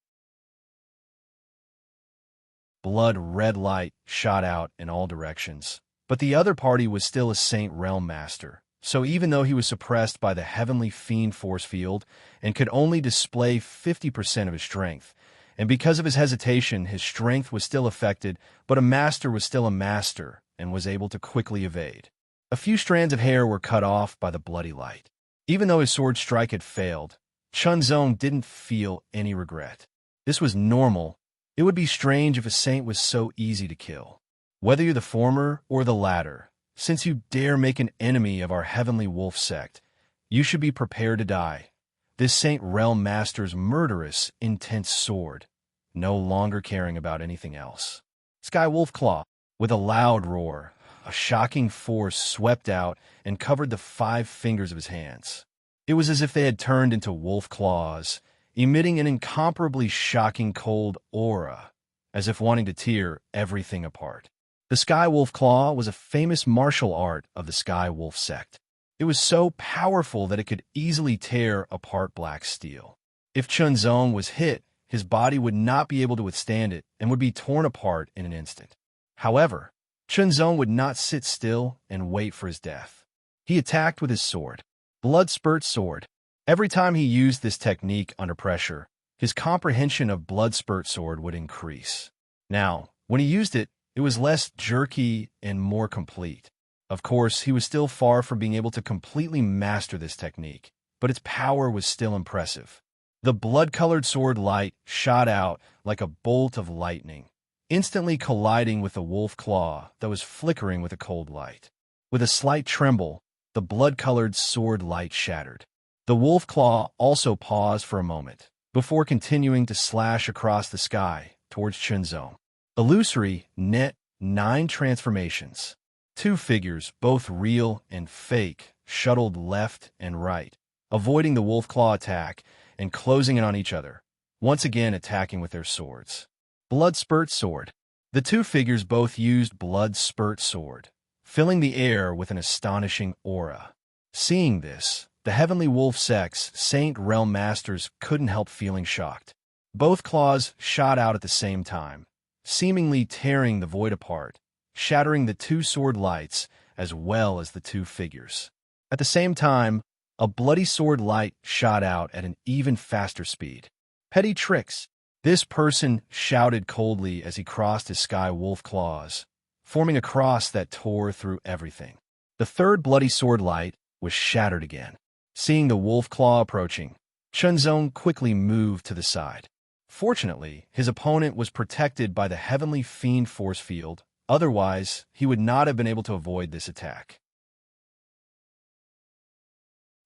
Blood red light shot out in all directions, but the other party was still a Saint Realm Master. So even though he was suppressed by the Heavenly Fiend force field and could only display 50% of his strength, and because of his hesitation, his strength was still affected, but a master was still a master and was able to quickly evade. A few strands of hair were cut off by the bloody light. Even though his sword strike had failed, Chun Zong didn't feel any regret. This was normal. It would be strange if a saint was so easy to kill. Whether you're the former or the latter, since you dare make an enemy of our Heavenly Wolf Sect, you should be prepared to die. This Saint Realm Master's murderous, intense sword, no longer caring about anything else. Sky Wolf Claw. With a loud roar, a shocking force swept out and covered the 5 fingers of his hands. It was as if they had turned into wolf claws, emitting an incomparably shocking cold aura, as if wanting to tear everything apart. The Sky Wolf Claw was a famous martial art of the Sky Wolf sect. It was so powerful that it could easily tear apart black steel. If Chunzong was hit, his body would not be able to withstand it and would be torn apart in an instant. However, Chunzong would not sit still and wait for his death. He attacked with his sword, Blood Spurt Sword. Every time he used this technique under pressure, his comprehension of Blood Spurt Sword would increase. Now, when he used it, it was less jerky and more complete. Of course, he was still far from being able to completely master this technique, but its power was still impressive. The blood-colored sword light shot out like a bolt of lightning, instantly colliding with the wolf claw that was flickering with a cold light. With a slight tremble, the blood-colored sword light shattered. The wolf claw also paused for a moment, before continuing to slash across the sky towards Chunzong. Illusory, net, 9 transformations. 2 figures, both real and fake, shuttled left and right, avoiding the wolf claw attack and closing in on each other, once again attacking with their swords. Blood Spurt Sword. The 2 figures both used Blood Spurt Sword, filling the air with an astonishing aura. Seeing this, the Heavenly Wolf Sect's Saint Realm Masters couldn't help feeling shocked. Both claws shot out at the same time, seemingly tearing the void apart, shattering the 2 sword lights as well as the 2 figures. At the same time, a bloody sword light shot out at an even faster speed. Petty tricks. This person shouted coldly as he crossed his Sky Wolf claws, forming a cross that tore through everything. The 3rd bloody sword light was shattered again. Seeing the wolf claw approaching, Chunzong quickly moved to the side. Fortunately, his opponent was protected by the Heavenly Fiend force field, otherwise he would not have been able to avoid this attack.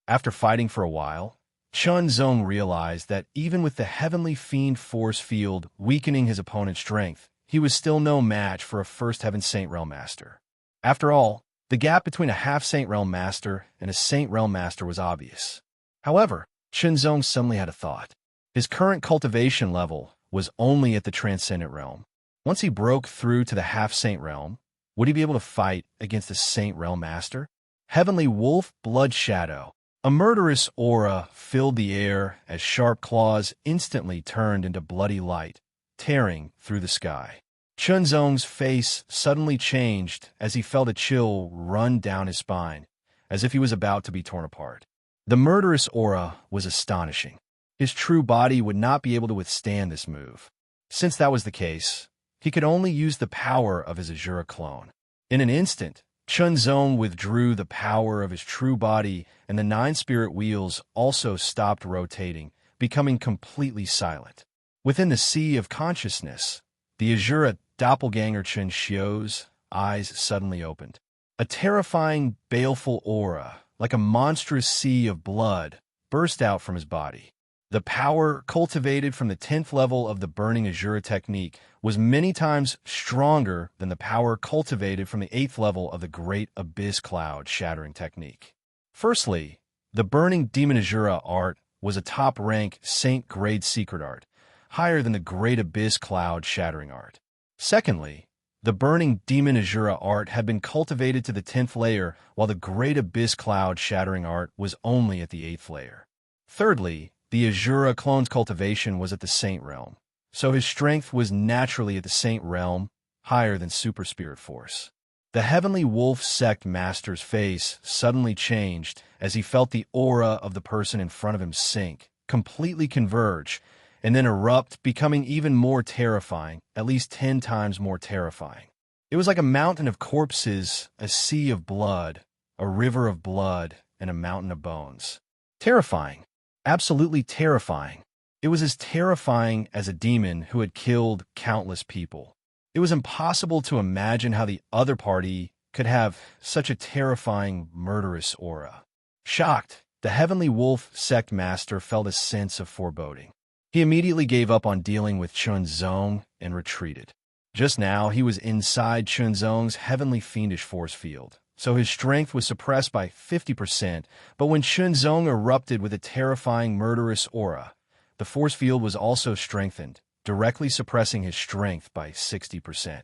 After fighting for a while, Chunzong realized that even with the Heavenly Fiend force field weakening his opponent's strength, he was still no match for a First Heaven Saint Realm Master. After all, the gap between a half Saint Realm Master and a Saint Realm Master was obvious. However, Chunzong suddenly had a thought. His current cultivation level was only at the Transcendent Realm. Once he broke through to the half Saint Realm, would he be able to fight against a Saint Realm Master? Heavenly Wolf Blood Shadow. A murderous aura filled the air as sharp claws instantly turned into bloody light, tearing through the sky. Chunzong's face suddenly changed as he felt a chill run down his spine, as if he was about to be torn apart. The murderous aura was astonishing. His true body would not be able to withstand this move. Since that was the case, he could only use the power of his Azura clone. In an instant, Chunzong withdrew the power of his true body, and the 9 spirit wheels also stopped rotating, becoming completely silent. Within the sea of consciousness, the Azura doppelganger Chen Xiu's eyes suddenly opened. A terrifying, baleful aura, like a monstrous sea of blood, burst out from his body. The power cultivated from the 10th level of the Burning Azura technique was many times stronger than the power cultivated from the 8th level of the Great Abyss Cloud Shattering technique. Firstly, the Burning Demon Azura art was a top-rank Saint-grade secret art, higher than the Great Abyss Cloud Shattering art. Secondly, the Burning Demon Azura art had been cultivated to the 10th layer, while the Great Abyss Cloud Shattering art was only at the 8th layer. Thirdly, the Azura clone's cultivation was at the Saint Realm, so his strength was naturally at the Saint Realm, higher than Super Spirit Force. The Heavenly Wolf Sect Master's face suddenly changed as he felt the aura of the person in front of him sink, completely converge, and then erupt, becoming even more terrifying, at least 10 times more terrifying. It was like a mountain of corpses, a sea of blood, a river of blood, and a mountain of bones. Terrifying. Absolutely terrifying. It was as terrifying as a demon who had killed countless people. It was impossible to imagine how the other party could have such a terrifying, murderous aura. Shocked, the Heavenly Wolf Sect Master felt a sense of foreboding. He immediately gave up on dealing with Chunzong and retreated. Just now, he was inside Chunzong's heavenly fiendish force field, so his strength was suppressed by 50%, but when Chunzong erupted with a terrifying murderous aura, the force field was also strengthened, directly suppressing his strength by 60%.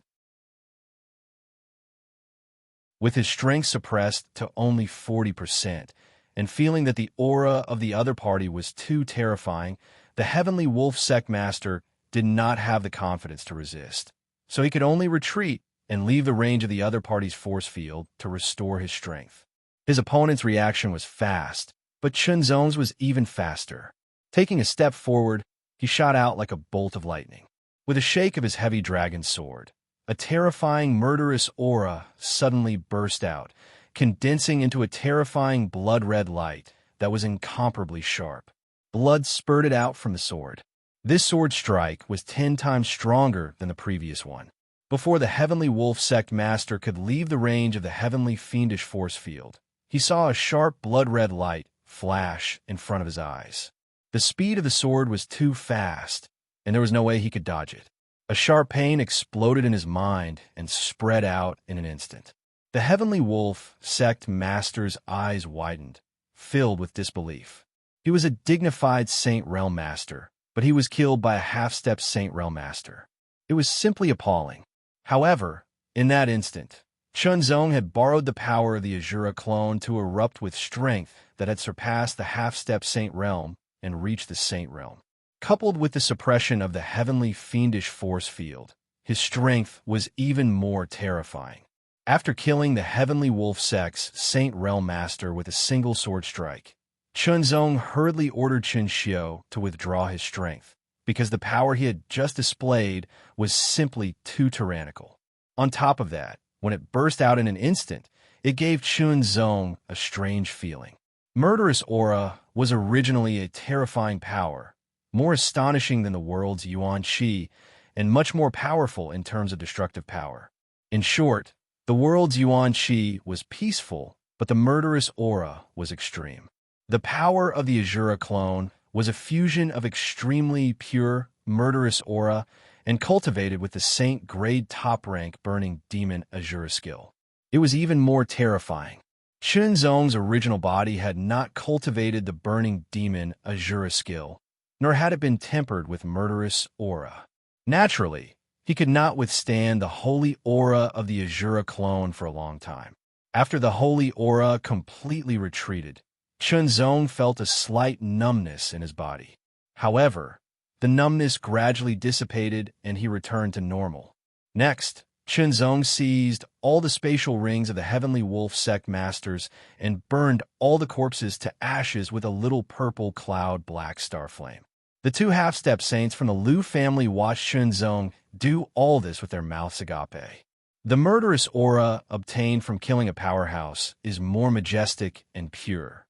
With his strength suppressed to only 40%, and feeling that the aura of the other party was too terrifying, the Heavenly Wolf Sect Master did not have the confidence to resist, so he could only retreat and leave the range of the other party's force field to restore his strength. His opponent's reaction was fast, but Chunzong's was even faster. Taking a step forward, he shot out like a bolt of lightning. With a shake of his heavy dragon sword, a terrifying murderous aura suddenly burst out, condensing into a terrifying blood-red light that was incomparably sharp. Blood spurted out from the sword. This sword strike was 10 times stronger than the previous one. Before the Heavenly Wolf Sect Master could leave the range of the heavenly fiendish force field, he saw a sharp blood-red light flash in front of his eyes. The speed of the sword was too fast, and there was no way he could dodge it. A sharp pain exploded in his mind and spread out in an instant. The Heavenly Wolf Sect Master's eyes widened, filled with disbelief. He was a dignified Saint Realm Master, but he was killed by a half-step Saint Realm Master. It was simply appalling. However, in that instant, Chunzong had borrowed the power of the Azura clone to erupt with strength that had surpassed the half-step Saint Realm and reached the Saint Realm. Coupled with the suppression of the heavenly fiendish force field, his strength was even more terrifying. After killing the Heavenly Wolf Sect's Saint Realm Master with a single sword strike, Chunzong hurriedly ordered Qinxiu to withdraw his strength, because the power he had just displayed was simply too tyrannical. On top of that, when it burst out in an instant, it gave Chunzong a strange feeling. Murderous Aura was originally a terrifying power, more astonishing than the world's Yuan Qi, and much more powerful in terms of destructive power. In short, the world's Yuan Qi was peaceful, but the murderous aura was extreme. The power of the Azura clone was a fusion of extremely pure, murderous aura and cultivated with the Saint Grade top-rank Burning Demon Azura skill. It was even more terrifying. Chunzong's original body had not cultivated the Burning Demon Azura skill, nor had it been tempered with murderous aura. Naturally, he could not withstand the holy aura of the Azura clone for a long time. After the holy aura completely retreated, Chunzong felt a slight numbness in his body. However, the numbness gradually dissipated and he returned to normal. Next, Chunzong seized all the spatial rings of the Heavenly Wolf Sect Masters and burned all the corpses to ashes with a little purple cloud black star flame. The two half-step saints from the Liu family watched Chunzong do all this with their mouths agape. The murderous aura obtained from killing a powerhouse is more majestic and pure.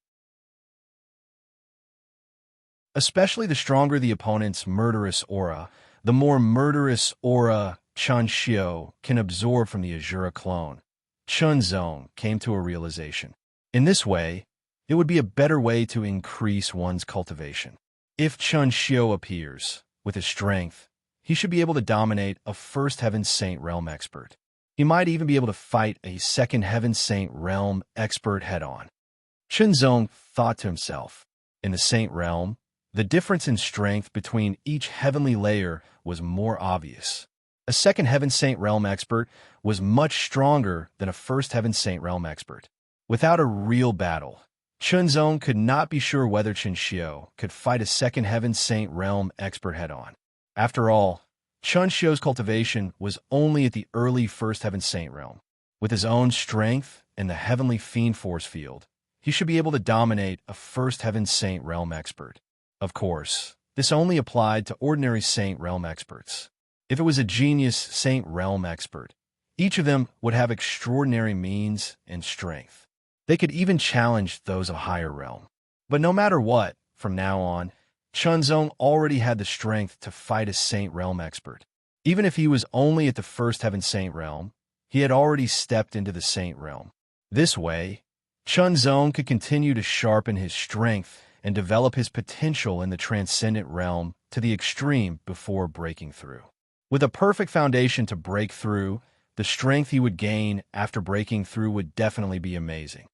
Especially the stronger the opponent's murderous aura, the more murderous aura Qinxiu can absorb from the Azura clone. Chunzong came to a realization. In this way, it would be a better way to increase one's cultivation. If Qinxiu appears with his strength, he should be able to dominate a First Heaven Saint Realm expert. He might even be able to fight a Second Heaven Saint Realm expert head-on. Chunzong thought to himself, in the Saint Realm, the difference in strength between each heavenly layer was more obvious. A Second Heaven Saint Realm expert was much stronger than a First Heaven Saint Realm expert. Without a real battle, Chunzong could not be sure whether Qinxiu could fight a Second Heaven Saint Realm expert head-on. After all, Chunxiu's cultivation was only at the early First Heaven Saint Realm. With his own strength and the Heavenly Fiend force field, he should be able to dominate a First Heaven Saint Realm expert. Of course, this only applied to ordinary Saint Realm experts. If it was a genius Saint Realm expert, each of them would have extraordinary means and strength. They could even challenge those of higher realm. But no matter what, from now on, Chunzong already had the strength to fight a Saint Realm expert. Even if he was only at the First Heaven Saint Realm, he had already stepped into the Saint Realm. This way, Chunzong could continue to sharpen his strength and develop his potential in the Transcendent Realm to the extreme before breaking through. With a perfect foundation to break through, the strength he would gain after breaking through would definitely be amazing.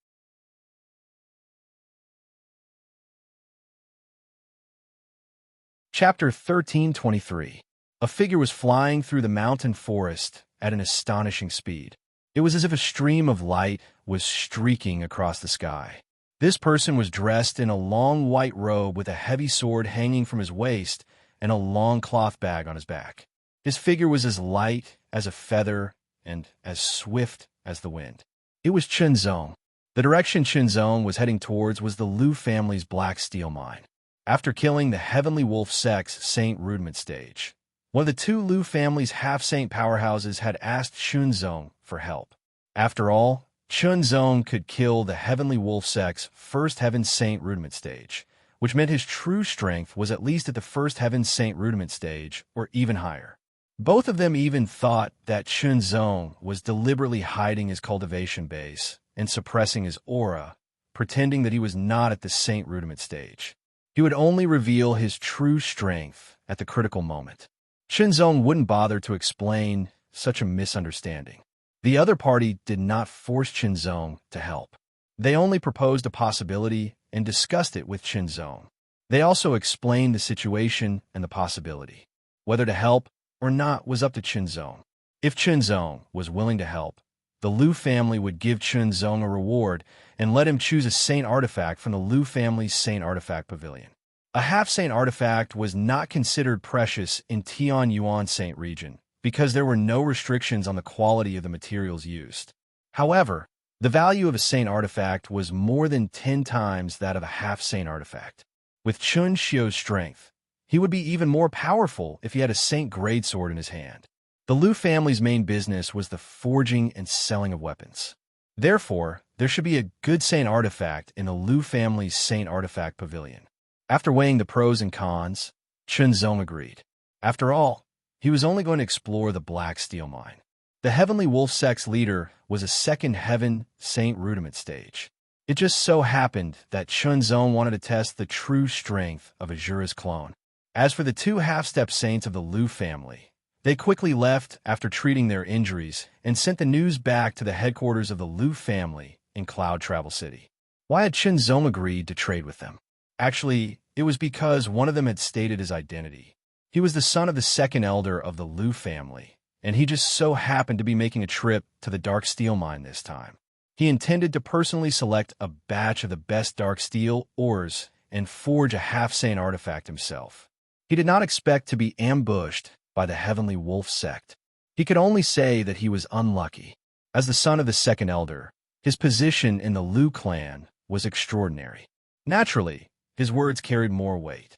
Chapter 1323. A figure was flying through the mountain forest at an astonishing speed. It was as if a stream of light was streaking across the sky. This person was dressed in a long white robe with a heavy sword hanging from his waist and a long cloth bag on his back. His figure was as light as a feather and as swift as the wind. It was Chunzong. The direction Chunzong was heading towards was the Liu family's black steel mine. After killing the Heavenly Wolf Sect's Saint Rudiment stage, one of the two Liu family's half-saint powerhouses had asked Chunzong for help. After all, Chunzong could kill the Heavenly Wolf Sect's first Heaven Saint Rudiment stage, which meant his true strength was at least at the first Heaven Saint Rudiment stage, or even higher. Both of them even thought that Chunzong was deliberately hiding his cultivation base and suppressing his aura, pretending that he was not at the Saint Rudiment stage. He would only reveal his true strength at the critical moment. Chunzong wouldn't bother to explain such a misunderstanding. The other party did not force Chunzong to help. They only proposed a possibility and discussed it with Chunzong. They also explained the situation and the possibility. Whether to help or not was up to Chunzong. If Chunzong was willing to help, the Liu family would give Chunzong a reward and let him choose a saint artifact from the Liu family's Saint Artifact Pavilion. A half-saint artifact was not considered precious in Tianyuan Saint region because there were no restrictions on the quality of the materials used. However, the value of a saint artifact was more than 10 times that of a half-saint artifact. With Chun Xiu's strength, he would be even more powerful if he had a saint greatsword in his hand. The Liu family's main business was the forging and selling of weapons. Therefore, there should be a good saint artifact in the Liu family's Saint Artifact Pavilion. After weighing the pros and cons, Chunzong agreed. After all, he was only going to explore the Black Steel Mine. The Heavenly Wolf Sect's leader was a second Heaven Saint Rudiment stage. It just so happened that Chunzong wanted to test the true strength of Azura's clone. As for the two half-step saints of the Liu family, they quickly left after treating their injuries and sent the news back to the headquarters of the Liu family in Cloud Travel City. Why had Chunzong agreed to trade with them? Actually, it was because one of them had stated his identity. He was the son of the second elder of the Liu family, and he just so happened to be making a trip to the Dark Steel Mine this time. He intended to personally select a batch of the best dark steel ores and forge a half-saint artifact himself. He did not expect to be ambushed by the Heavenly Wolf Sect. He could only say that he was unlucky. As the son of the second elder, his position in the Liu clan was extraordinary. Naturally, his words carried more weight.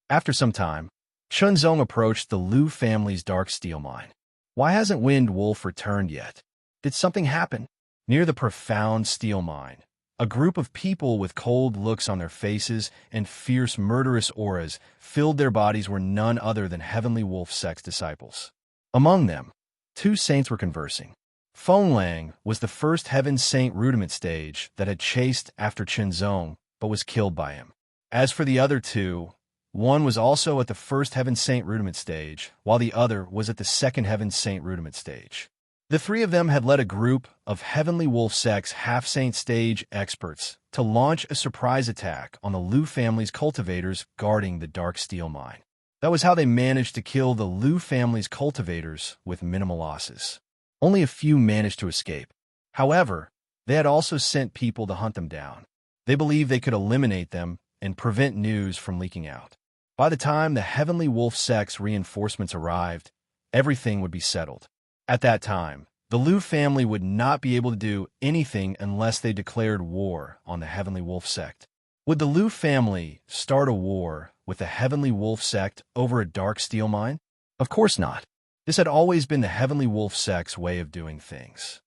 After some time, Chunzong approached the Liu family's dark steel mine. Why hasn't Wind Wolf returned yet? Did something happen? Near the profound steel mine, a group of people with cold looks on their faces and fierce murderous auras filled their bodies were none other than Heavenly Wolf Sect's disciples. Among them, two saints were conversing. Fenglang was the first Heaven Saint Rudiment stage that had chased after Chunzong but was killed by him. As for the other two, one was also at the first Heaven Saint Rudiment stage, while the other was at the second Heaven Saint Rudiment stage. The three of them had led a group of Heavenly Wolf Sect's half-saint stage experts to launch a surprise attack on the Liu family's cultivators guarding the Dark Steel Mine. That was how they managed to kill the Liu family's cultivators with minimal losses. Only a few managed to escape. However, they had also sent people to hunt them down. They believed they could eliminate them and prevent news from leaking out. By the time the Heavenly Wolf Sect's reinforcements arrived, everything would be settled. At that time, the Liu family would not be able to do anything unless they declared war on the Heavenly Wolf Sect. Would the Liu family start a war with the Heavenly Wolf Sect over a dark steel mine? Of course not. This had always been the Heavenly Wolf Sect's way of doing things.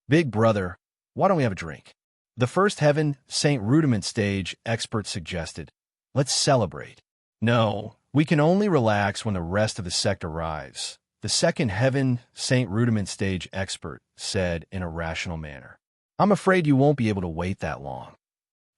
Big brother, why don't we have a drink? The first Heaven Saint Rudiment stage expert suggested. Let's celebrate. No, we can only relax when the rest of the sect arrives, the second Heaven Saint Rudiment stage expert said in a rational manner. I'm afraid you won't be able to wait that long.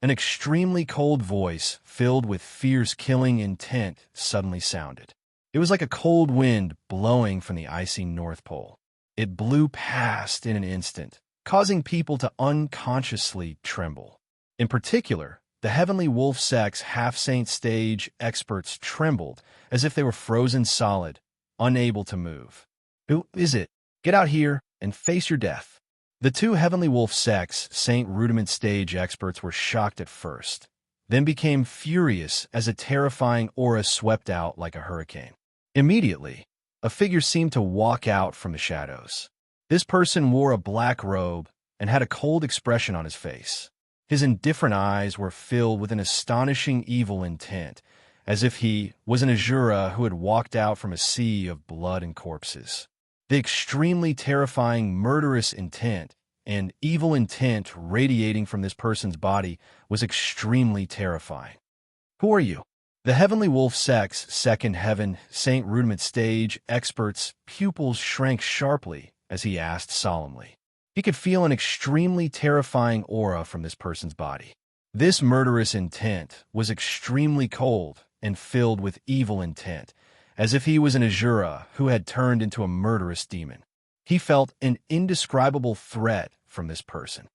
An extremely cold voice, filled with fierce killing intent, suddenly sounded. It was like a cold wind blowing from the icy North Pole. It blew past in an instant, causing people to unconsciously tremble. In particular, the Heavenly Wolf Sect's half-saint stage experts trembled as if they were frozen solid, unable to move. "Who is it? Get out here and face your death." The two Heavenly Wolf Sect's Saint Rudiment stage experts were shocked at first, then became furious as a terrifying aura swept out like a hurricane. Immediately, a figure seemed to walk out from the shadows. This person wore a black robe and had a cold expression on his face. His indifferent eyes were filled with an astonishing evil intent, as if he was an Azura who had walked out from a sea of blood and corpses. The extremely terrifying murderous intent and evil intent radiating from this person's body was extremely terrifying. "Who are you?" The Heavenly Wolf Sect's Second Heaven Saint Rudiment stage expert's pupils shrank sharply as he asked solemnly. He could feel an extremely terrifying aura from this person's body. This murderous intent was extremely cold and filled with evil intent, as if he was an Azura who had turned into a murderous demon. He felt an indescribable threat from this person.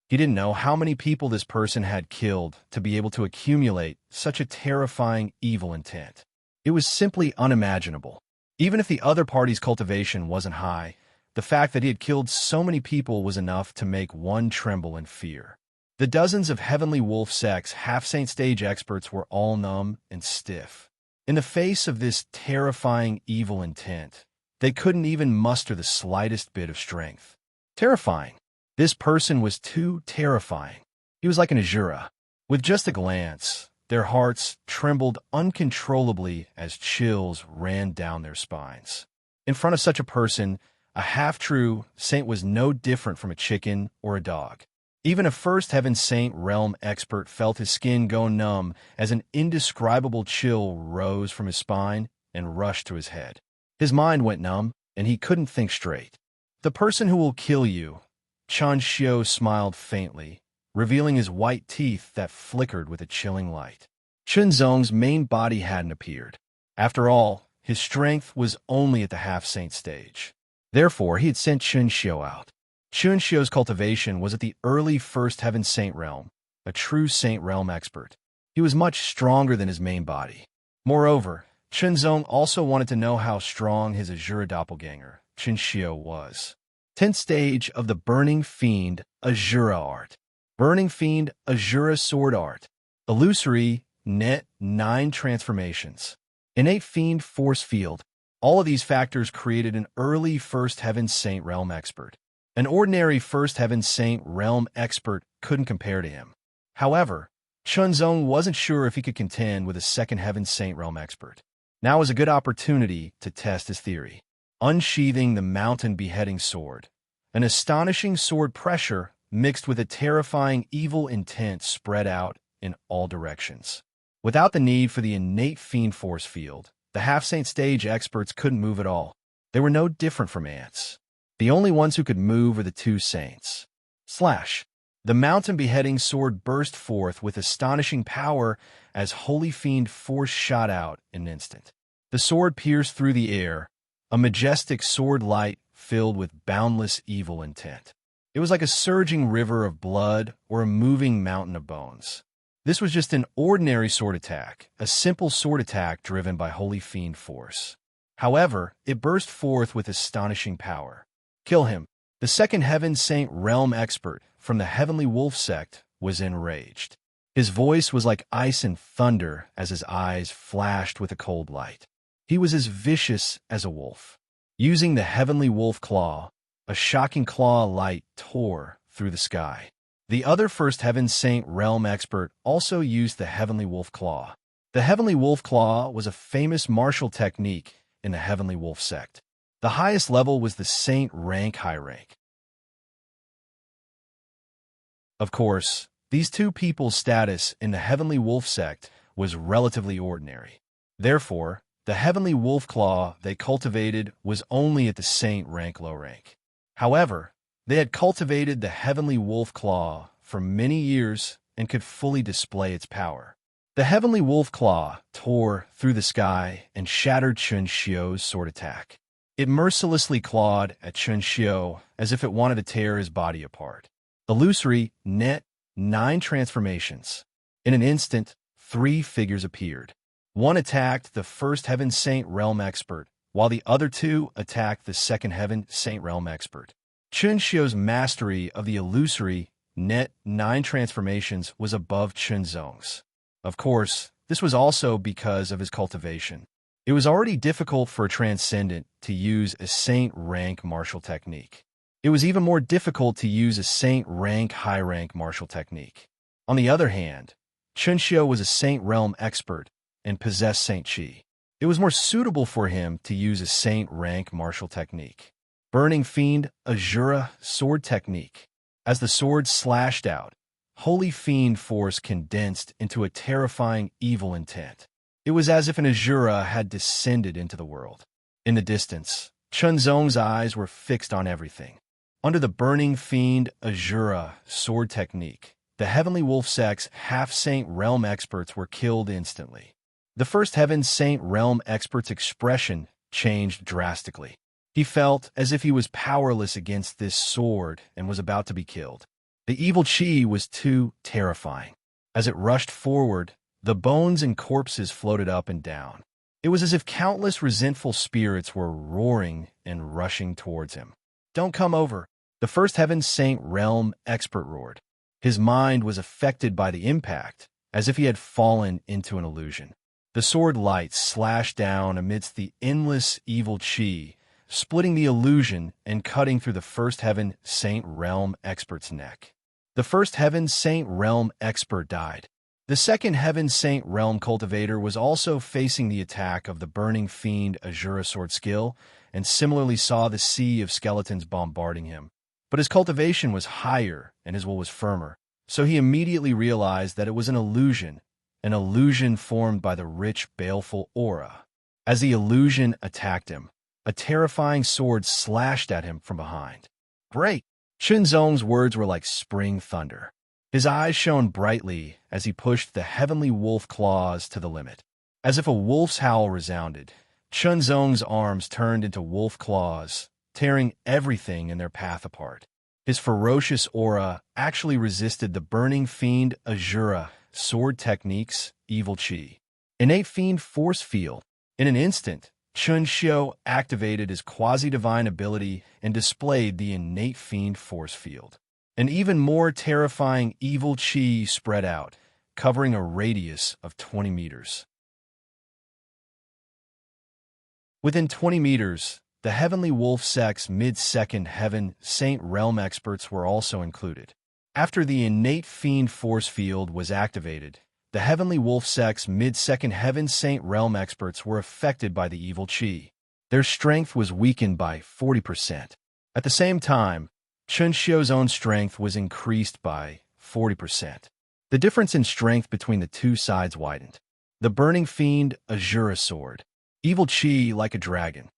He didn't know how many people this person had killed to be able to accumulate such a terrifying evil intent. It was simply unimaginable. Even if the other party's cultivation wasn't high, the fact that he had killed so many people was enough to make one tremble in fear. The dozens of Heavenly Wolf Sect's half-saint stage experts were all numb and stiff. In the face of this terrifying evil intent, they couldn't even muster the slightest bit of strength. Terrifying. This person was too terrifying. He was like an Azura. With just a glance, their hearts trembled uncontrollably as chills ran down their spines. In front of such a person, a half-true saint was no different from a chicken or a dog. Even a First Heaven Saint realm expert felt his skin go numb as an indescribable chill rose from his spine and rushed to his head. His mind went numb, and he couldn't think straight. "The person who will kill you," Chan Xiu smiled faintly, revealing his white teeth that flickered with a chilling light. Chun Zong's main body hadn't appeared. After all, his strength was only at the half-saint stage. Therefore, he had sent Chun Xiu out. Chun Xiu's cultivation was at the early First Heaven Saint realm, a true Saint realm expert. He was much stronger than his main body. Moreover, Chun Zong also wanted to know how strong his Azura doppelganger, Chun Xiu, was. 10th stage of the Burning Fiend Azura art. Burning Fiend Azura sword art. Illusory, net 9 transformations. Innate Fiend force field. All of these factors created an early First Heaven Saint realm expert. An ordinary First Heaven Saint realm expert couldn't compare to him. However, Chun Zong wasn't sure if he could contend with a Second Heaven Saint realm expert. Now was a good opportunity to test his theory. Unsheathing the mountain beheading sword. An astonishing sword pressure mixed with a terrifying evil intent spread out in all directions. Without the need for the innate fiend force field, the half-saint stage experts couldn't move at all. They were no different from ants. The only ones who could move were the two saints. Slash. The mountain beheading sword burst forth with astonishing power as holy fiend force shot out in an instant. The sword pierced through the air, a majestic sword light filled with boundless evil intent. It was like a surging river of blood or a moving mountain of bones. This was just an ordinary sword attack, a simple sword attack driven by holy fiend force. However, it burst forth with astonishing power. Kill him. The Second Heaven Saint realm expert from the Heavenly Wolf Sect was enraged. His voice was like ice and thunder as his eyes flashed with a cold light. He was as vicious as a wolf. Using the Heavenly Wolf Claw, a shocking claw light tore through the sky. The other First Heaven Saint realm expert also used the Heavenly Wolf Claw. The Heavenly Wolf Claw was a famous martial technique in the Heavenly Wolf Sect. The highest level was the Saint rank high rank. Of course, these two people's status in the Heavenly Wolf Sect was relatively ordinary. Therefore, the Heavenly Wolf Claw they cultivated was only at the Saint rank low rank. However, They had cultivated the heavenly wolf claw for many years and could fully display its power. The heavenly wolf claw tore through the sky and shattered Chun Xiu's sword attack. It mercilessly clawed at Chun Xiu as if it wanted to tear his body apart. Illusory, net, 9 transformations. In an instant, 3 figures appeared. One attacked the first Heaven Saint Realm expert, while the other 2 attacked the second Heaven Saint Realm expert. Chun Xiu's mastery of the illusory, net, 9 transformations was above Chun Zong's. Of course, this was also because of his cultivation. It was already difficult for a transcendent to use a saint-rank martial technique. It was even more difficult to use a saint-rank high-rank martial technique. On the other hand, Chun Xiu was a saint realm expert and possessed Saint Qi. It was more suitable for him to use a saint-rank martial technique. Burning Fiend Azura Sword Technique. As the sword slashed out, Holy Fiend force condensed into a terrifying evil intent. It was as if an Azura had descended into the world. In the distance, Chun Zong's eyes were fixed on everything. Under the Burning Fiend Azura Sword Technique, the Heavenly Wolf Sect's half-saint realm experts were killed instantly. The first Heaven Saint Realm expert's expression changed drastically. He felt as if he was powerless against this sword and was about to be killed. The evil Qi was too terrifying. As it rushed forward, the bones and corpses floated up and down. It was as if countless resentful spirits were roaring and rushing towards him. "Don't come over," the first Heaven Saint Realm expert roared. His mind was affected by the impact, as if he had fallen into an illusion. The sword light slashed down amidst the endless evil Qi, splitting the illusion and cutting through the first Heaven Saint Realm expert's neck. The first Heaven Saint Realm expert died. The second Heaven Saint Realm cultivator was also facing the attack of the Burning Fiend Azura sword skill and similarly saw the sea of skeletons bombarding him. But his cultivation was higher and his will was firmer, so he immediately realized that it was an illusion formed by the rich, baleful aura. As the illusion attacked him, a terrifying sword slashed at him from behind. "Break!" Chun Zong's words were like spring thunder. His eyes shone brightly as he pushed the heavenly wolf claws to the limit. As if a wolf's howl resounded, Chun Zong's arms turned into wolf claws, tearing everything in their path apart. His ferocious aura actually resisted the Burning Fiend Azura sword technique's evil Qi. Innate Fiend Force Field. In an instant, Chun Xiu activated his quasi-divine ability and displayed the innate Fiend Force Field. An even more terrifying evil Qi spread out, covering a radius of 20 meters. Within 20 meters, the Heavenly Wolf Sect's mid-second Heaven Saint Realm experts were also included. After the innate Fiend Force Field was activated, the Heavenly Wolf Sect's mid-second Heaven Saint Realm experts were affected by the evil Qi. Their strength was weakened by 40%. At the same time, Chun Xiu's own strength was increased by 40%. The difference in strength between the two sides widened. The Burning Fiend Azura Sword. Evil Qi like a dragon.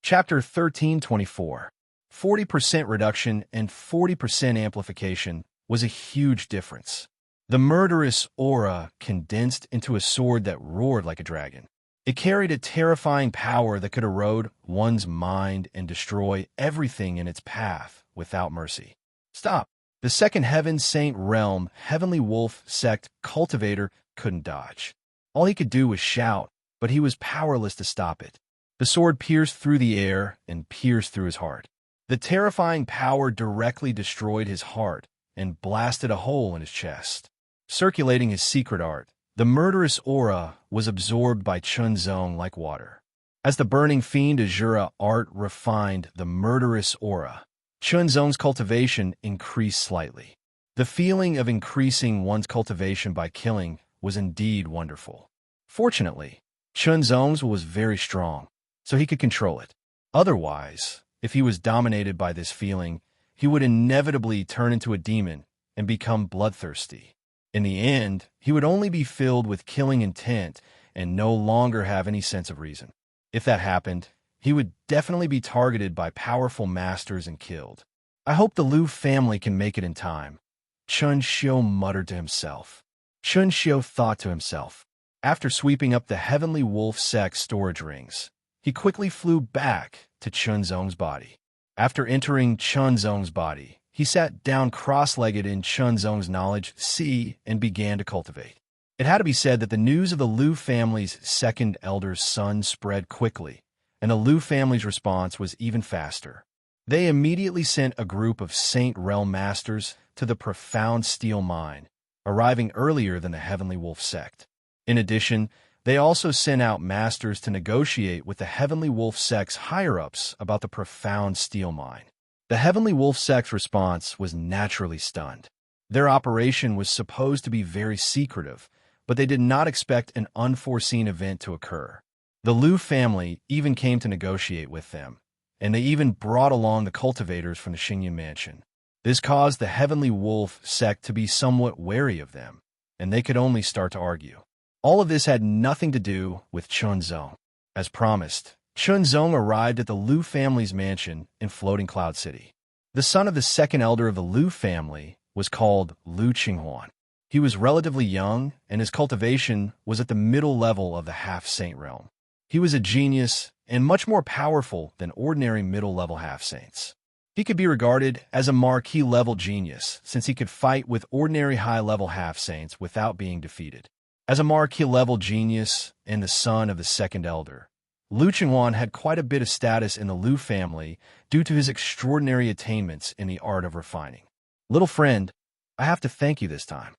Chapter 1324. 40% reduction and 40% amplification was a huge difference. The murderous aura condensed into a sword that roared like a dragon. It carried a terrifying power that could erode one's mind and destroy everything in its path without mercy. Stop! The second Heaven Saint Realm Heavenly Wolf Sect cultivator couldn't dodge. All he could do was shout, but he was powerless to stop it. The sword pierced through the air and pierced through his heart. The terrifying power directly destroyed his heart and blasted a hole in his chest. Circulating his secret art, the murderous aura was absorbed by Chun Zong like water. As the Burning Fiend Azura art refined the murderous aura, Chun Zong's cultivation increased slightly. The feeling of increasing one's cultivation by killing was indeed wonderful. Fortunately, Chun Zong's was very strong, so he could control it. Otherwise, if he was dominated by this feeling, he would inevitably turn into a demon and become bloodthirsty. In the end, he would only be filled with killing intent and no longer have any sense of reason. If that happened, he would definitely be targeted by powerful masters and killed. I hope the Liu family can make it in time, Chun Xiu muttered to himself. Chun Xiu thought to himself. After sweeping up the Heavenly Wolf Sect storage rings, he quickly flew back to Chun Zong's body. After entering Chun Zong's body, he sat down cross-legged in Chun Zong's knowledge sea and began to cultivate. It had to be said that the news of the Liu family's second elder's son spread quickly, and the Liu family's response was even faster. They immediately sent a group of Saint Realm masters to the profound steel mine, arriving earlier than the Heavenly Wolf sect. In addition, they also sent out masters to negotiate with the Heavenly Wolf sect's higher-ups about the profound steel mine. The Heavenly Wolf sect's response was naturally stunned. Their operation was supposed to be very secretive, but they did not expect an unforeseen event to occur. The Liu family even came to negotiate with them, and they even brought along the cultivators from the Xingyan mansion. This caused the Heavenly Wolf sect to be somewhat wary of them, and they could only start to argue. All of this had nothing to do with Chun Zong. As promised, Chun Zong arrived at the Liu family's mansion in Floating Cloud City. The son of the second elder of the Liu family was called Liu Qinghuan. He was relatively young, and his cultivation was at the middle level of the half-saint realm. He was a genius and much more powerful than ordinary middle-level half-saints. He could be regarded as a marquee-level genius since he could fight with ordinary high-level half-saints without being defeated. As a marquee-level genius and the son of the second elder, Liu Qinghuan had quite a bit of status in the Liu family due to his extraordinary attainments in the art of refining. Little friend, I have to thank you this time.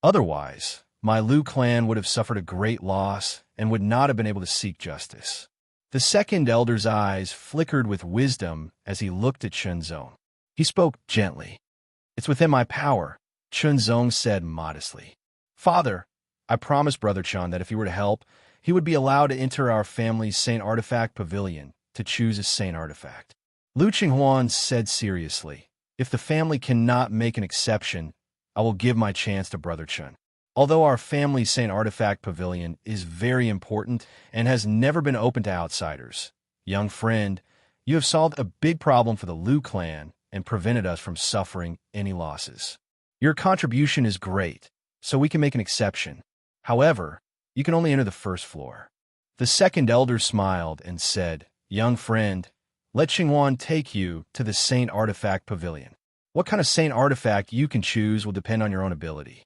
Otherwise, my Liu clan would have suffered a great loss and would not have been able to seek justice. The second elder's eyes flickered with wisdom as he looked at Chun Zong. He spoke gently. It's within my power, Chun Zong said modestly. Father, I promised Brother Chun that if he were to help, he would be allowed to enter our family's Saint Artifact Pavilion to choose a Saint Artifact. Liu Qinghuan said seriously, if the family cannot make an exception, I will give my chance to Brother Chun. Although our family's Saint Artifact Pavilion is very important and has never been open to outsiders, young friend, you have solved a big problem for the Liu clan and prevented us from suffering any losses. Your contribution is great, so we can make an exception. However, you can only enter the first floor. The second elder smiled and said, young friend, let Qinghuan take you to the Saint Artifact Pavilion. What kind of Saint Artifact you can choose will depend on your own ability.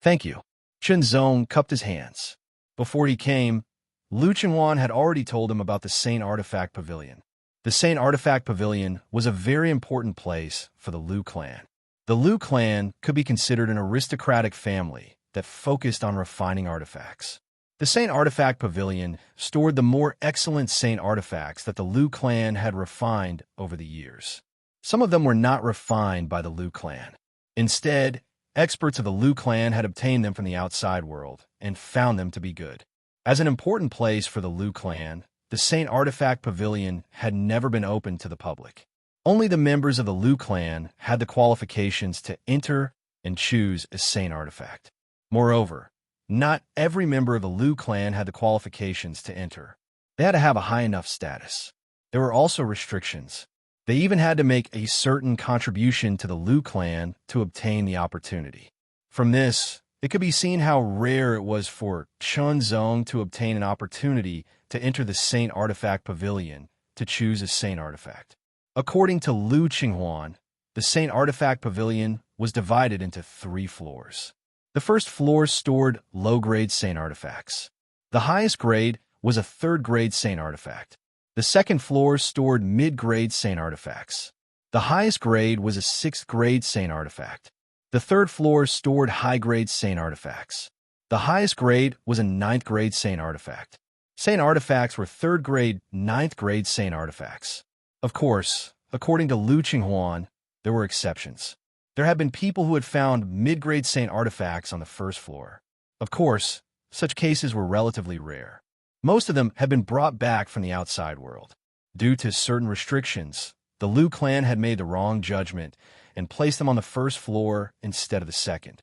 Thank you. Chun Zong cupped his hands. Before he came, Liu Qinghuan had already told him about the Saint Artifact Pavilion. The Saint Artifact Pavilion was a very important place for the Liu clan. The Liu clan could be considered an aristocratic family that focused on refining artifacts. The Saint Artifact Pavilion stored the more excellent Saint artifacts that the Liu clan had refined over the years. Some of them were not refined by the Liu clan. Instead, experts of the Liu clan had obtained them from the outside world and found them to be good. As an important place for the Liu clan, the Saint Artifact Pavilion had never been opened to the public. Only the members of the Liu clan had the qualifications to enter and choose a Saint Artifact. Moreover, not every member of the Liu clan had the qualifications to enter. They had to have a high enough status. There were also restrictions. They even had to make a certain contribution to the Liu clan to obtain the opportunity. From this, it could be seen how rare it was for Chun Zong to obtain an opportunity to enter the Saint Artifact Pavilion to choose a Saint Artifact. According to Liu Qinghuan, the Saint Artifact Pavilion was divided into 3 floors. The first floor stored low-grade Saint Artifacts. The highest grade was a 3rd-grade Saint Artifact. The second floor stored mid-grade Saint Artifacts. The highest grade was a 6th-grade Saint Artifact. The third floor stored high-grade Saint Artifacts. The highest grade was a 9th-grade Saint Artifact. Saint Artifacts were 3rd-grade, 9th-grade Saint Artifacts. Of course, according to Liu Qinghuan, there were exceptions. There had been people who had found mid-grade Saint Artifacts on the first floor. Of course, such cases were relatively rare. Most of them had been brought back from the outside world. Due to certain restrictions, the Liu clan had made the wrong judgment and placed them on the first floor instead of the second.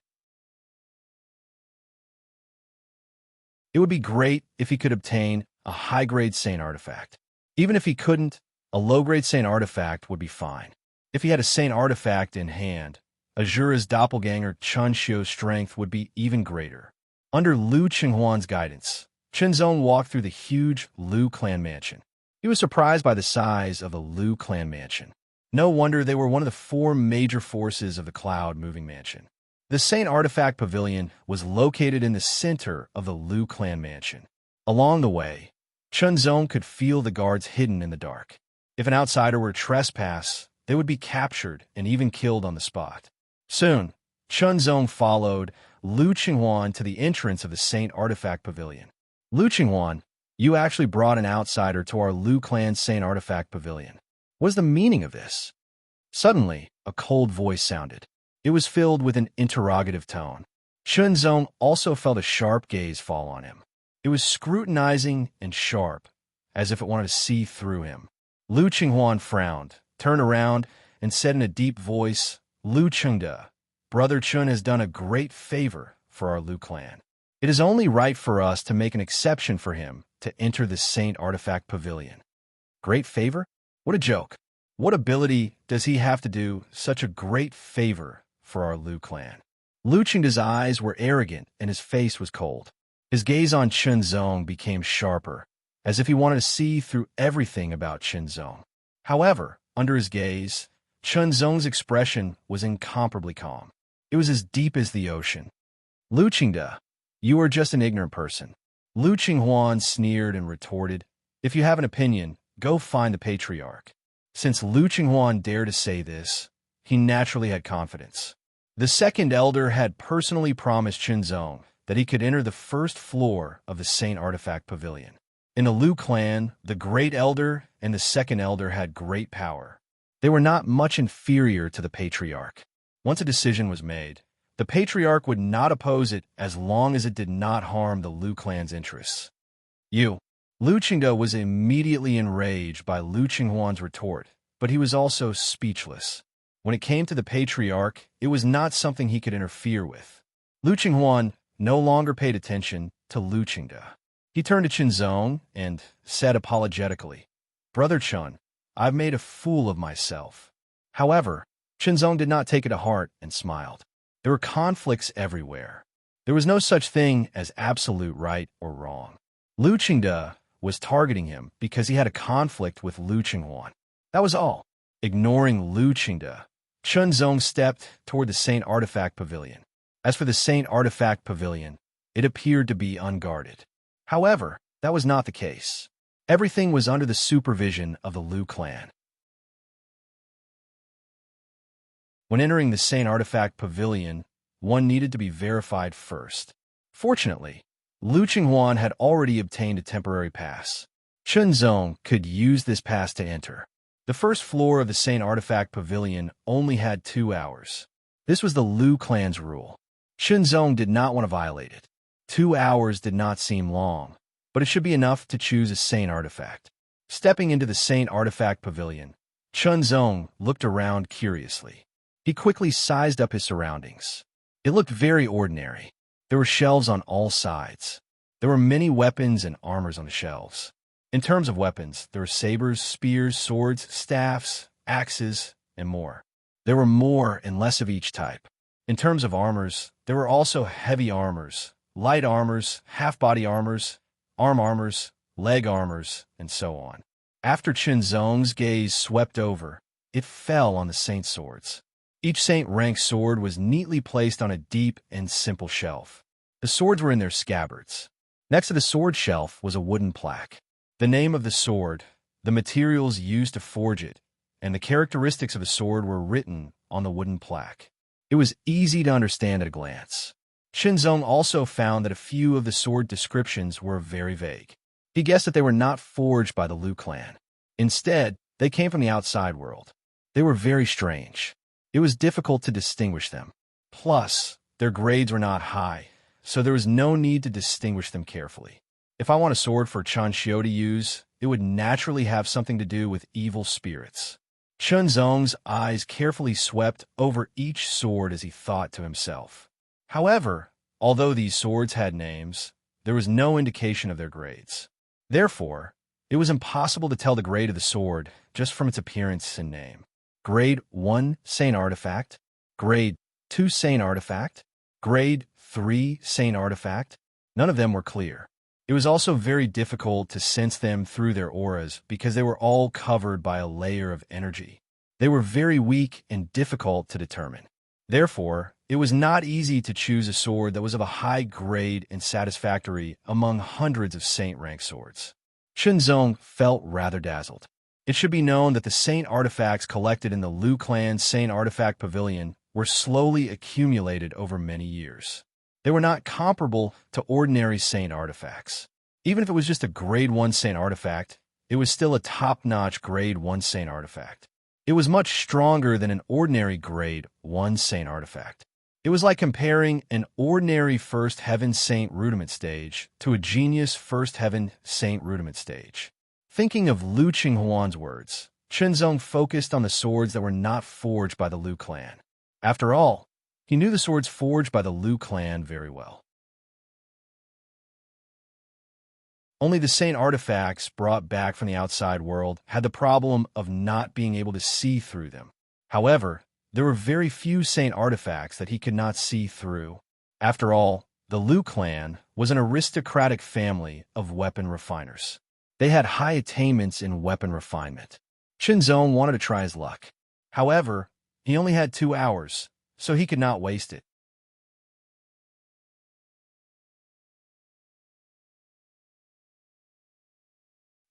It would be great if he could obtain a high-grade Saint artifact. Even if he couldn't, a low-grade Saint artifact would be fine. If he had a Saint artifact in hand, Azura's doppelganger Chun Xiu's strength would be even greater. Under Lu Qinghuan's guidance, Qinzong walked through the huge Lu clan mansion. He was surprised by the size of the Lu clan mansion. No wonder they were one of the four major forces of the Cloud-moving mansion. The Saint Artifact Pavilion was located in the center of the Lu clan mansion. Along the way, Qinzong could feel the guards hidden in the dark. If an outsider were to trespass, they would be captured and even killed on the spot. Soon, Qinzong followed Lu Qinghuan to the entrance of the Saint Artifact Pavilion. Lu Qinghuan, you actually brought an outsider to our Lu clan Saint Artifact Pavilion. What is the meaning of this? Suddenly, a cold voice sounded. It was filled with an interrogative tone. Qinzong also felt a sharp gaze fall on him. It was scrutinizing and sharp, as if it wanted to see through him. Lu Qinghuan frowned, turned around, and said in a deep voice, Lu Qingde, Brother Chun has done a great favor for our Lu clan. It is only right for us to make an exception for him to enter the Saint Artifact Pavilion. Great favor? What a joke. What ability does he have to do such a great favor for our Lu clan? Lu Qingde's eyes were arrogant and his face was cold. His gaze on Qinzong became sharper, as if he wanted to see through everything about Qinzong. However, under his gaze, Qinzong's expression was incomparably calm. It was as deep as the ocean. Lu Qingde, you are just an ignorant person. Lu Qinghuan sneered and retorted, if you have an opinion, go find the patriarch. Since Lu Qinghuan dared to say this, he naturally had confidence. The second elder had personally promised Qinzong that he could enter the first floor of the Saint Artifact Pavilion. In the Lu clan, the great elder and the second elder had great power. They were not much inferior to the patriarch. Once a decision was made, the patriarch would not oppose it as long as it did not harm the Lu clan's interests. Lu Qingde was immediately enraged by Lu Qinghuan's retort, but he was also speechless. When it came to the patriarch, it was not something he could interfere with. Lu Qinghuan no longer paid attention to Lu Qingde. He turned to Qinzong and said apologetically, Brother Chun, I've made a fool of myself. However, Qinzong did not take it to heart and smiled. There were conflicts everywhere. There was no such thing as absolute right or wrong. Lu Qingde was targeting him because he had a conflict with Lu Qinghuan. That was all. Ignoring Lu Qingde, Qinzong stepped toward the Saint Artifact Pavilion. As for the Saint Artifact Pavilion, it appeared to be unguarded. However, that was not the case. Everything was under the supervision of the Lu clan. When entering the Saint Artifact Pavilion, one needed to be verified first. Fortunately, Lu Qinghuan had already obtained a temporary pass. Qinzong could use this pass to enter. The first floor of the Saint Artifact Pavilion only had 2 hours. This was the Lu clan's rule. Qinzong did not want to violate it. 2 hours did not seem long, but it should be enough to choose a Saint artifact. Stepping into the Saint Artifact Pavilion, Qinzong looked around curiously. He quickly sized up his surroundings. It looked very ordinary. There were shelves on all sides. There were many weapons and armors on the shelves. In terms of weapons, there were sabers, spears, swords, staffs, axes, and more. There were more and less of each type. In terms of armors, there were also heavy armors, light armors, half-body armors, arm armors, leg armors, and so on. After Qinzong's gaze swept over, it fell on the saint swords. Each saint-rank sword was neatly placed on a deep and simple shelf. The swords were in their scabbards. Next to the sword shelf was a wooden plaque. The name of the sword, the materials used to forge it, and the characteristics of the sword were written on the wooden plaque. It was easy to understand at a glance. Qinzong also found that a few of the sword descriptions were very vague. He guessed that they were not forged by the Lu clan. Instead, they came from the outside world. They were very strange. It was difficult to distinguish them. Plus, their grades were not high, so there was no need to distinguish them carefully. If I want a sword for Chun Xiu to use, it would naturally have something to do with evil spirits. Qinzong's eyes carefully swept over each sword as he thought to himself. However, although these swords had names, there was no indication of their grades. Therefore, it was impossible to tell the grade of the sword just from its appearance and name. Grade 1 Saint Artifact, Grade 2 Saint Artifact, Grade 3 Saint Artifact. None of them were clear. It was also very difficult to sense them through their auras because they were all covered by a layer of energy. They were very weak and difficult to determine. Therefore, it was not easy to choose a sword that was of a high grade and satisfactory among hundreds of Saint rank swords. Shenzong felt rather dazzled. It should be known that the Saint artifacts collected in the Liu Clan's Saint Artifact Pavilion were slowly accumulated over many years. They were not comparable to ordinary Saint artifacts. Even if it was just a Grade 1 Saint artifact, it was still a top-notch Grade 1 Saint artifact. It was much stronger than an ordinary Grade 1 Saint artifact. It was like comparing an ordinary First Heaven Saint Rudiment stage to a genius First Heaven Saint Rudiment stage. Thinking of Liu Qinghuan's words, Shenzong focused on the swords that were not forged by the Liu clan. After all, he knew the swords forged by the Liu clan very well. Only the Saint artifacts brought back from the outside world had the problem of not being able to see through them. However, there were very few Saint artifacts that he could not see through. After all, the Liu clan was an aristocratic family of weapon refiners. They had high attainments in weapon refinement. Shenzong wanted to try his luck. However, he only had 2 hours, so he could not waste it.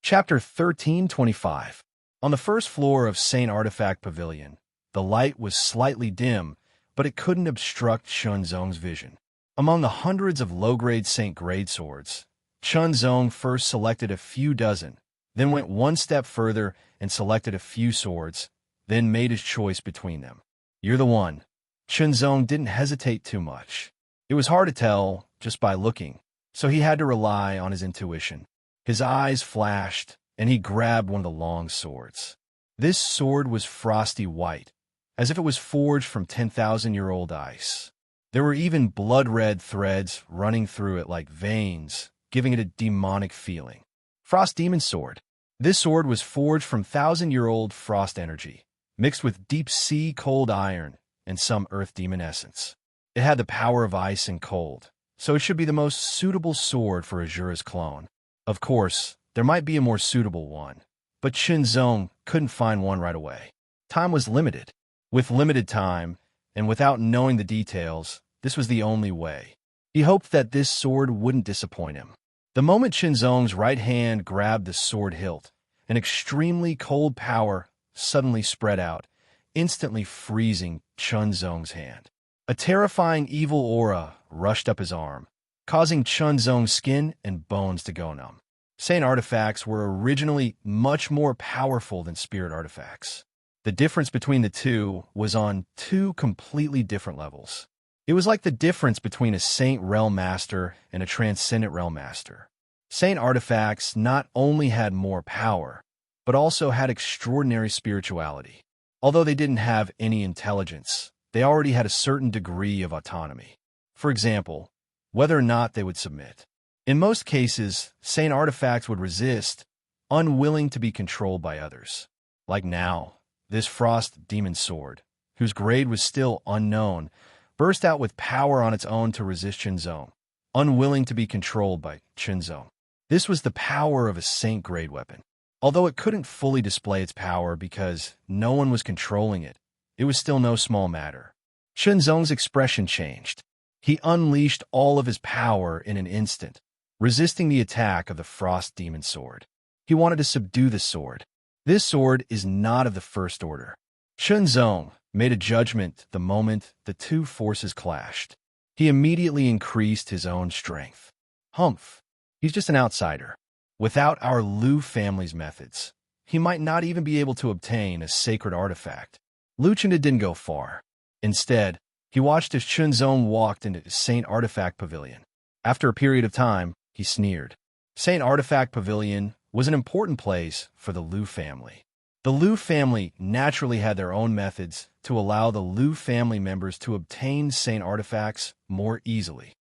Chapter 1325. On the first floor of Saint Artifact Pavilion, the light was slightly dim, but it couldn't obstruct Shenzong's vision. Among the hundreds of low-grade Saint grade swords, Shenzong first selected a few dozen, then went one step further and selected a few swords, then made his choice between them. "You're the one." Shenzong didn't hesitate too much. It was hard to tell just by looking, so he had to rely on his intuition. His eyes flashed, and he grabbed one of the long swords. This sword was frosty white, as if it was forged from 10,000-year-old ice. There were even blood-red threads running through it like veins, giving it a demonic feeling. Frost Demon Sword. This sword was forged from 1,000-year-old frost energy, mixed with deep-sea cold iron and some earth demon essence. It had the power of ice and cold, so it should be the most suitable sword for Azura's clone. Of course, there might be a more suitable one, but Shenzong couldn't find one right away. Time was limited. With limited time, and without knowing the details, this was the only way. He hoped that this sword wouldn't disappoint him. The moment Shenzong's right hand grabbed the sword hilt, an extremely cold power suddenly spread out, instantly freezing Shenzong's hand. A terrifying evil aura rushed up his arm, causing Shenzong's skin and bones to go numb. Saint artifacts were originally much more powerful than spirit artifacts. The difference between the two was on 2 completely different levels. It was like the difference between a Saint Realm Master and a Transcendent Realm Master. Saint artifacts not only had more power, but also had extraordinary spirituality. Although they didn't have any intelligence, they already had a certain degree of autonomy. For example, whether or not they would submit. In most cases, Saint artifacts would resist, unwilling to be controlled by others. Like now, this Frost Demon Sword, whose grade was still unknown, burst out with power on its own to resist Shenzong, unwilling to be controlled by Shenzong. This was the power of a Saint-grade weapon. Although it couldn't fully display its power because no one was controlling it, it was still no small matter. Shenzong's expression changed. He unleashed all of his power in an instant, resisting the attack of the Frost Demon Sword. He wanted to subdue the sword. This sword is not of the First Order. Shenzong made a judgment the moment the two forces clashed. He immediately increased his own strength. Humph, he's just an outsider. Without our Liu family's methods, he might not even be able to obtain a sacred artifact. Liu Chen didn't go far. Instead, he watched as Shenzong walked into Saint Artifact Pavilion. After a period of time, he sneered. Saint Artifact Pavilion was an important place for the Liu family. The Liu family naturally had their own methods to allow the Liu family members to obtain Saint artifacts more easily.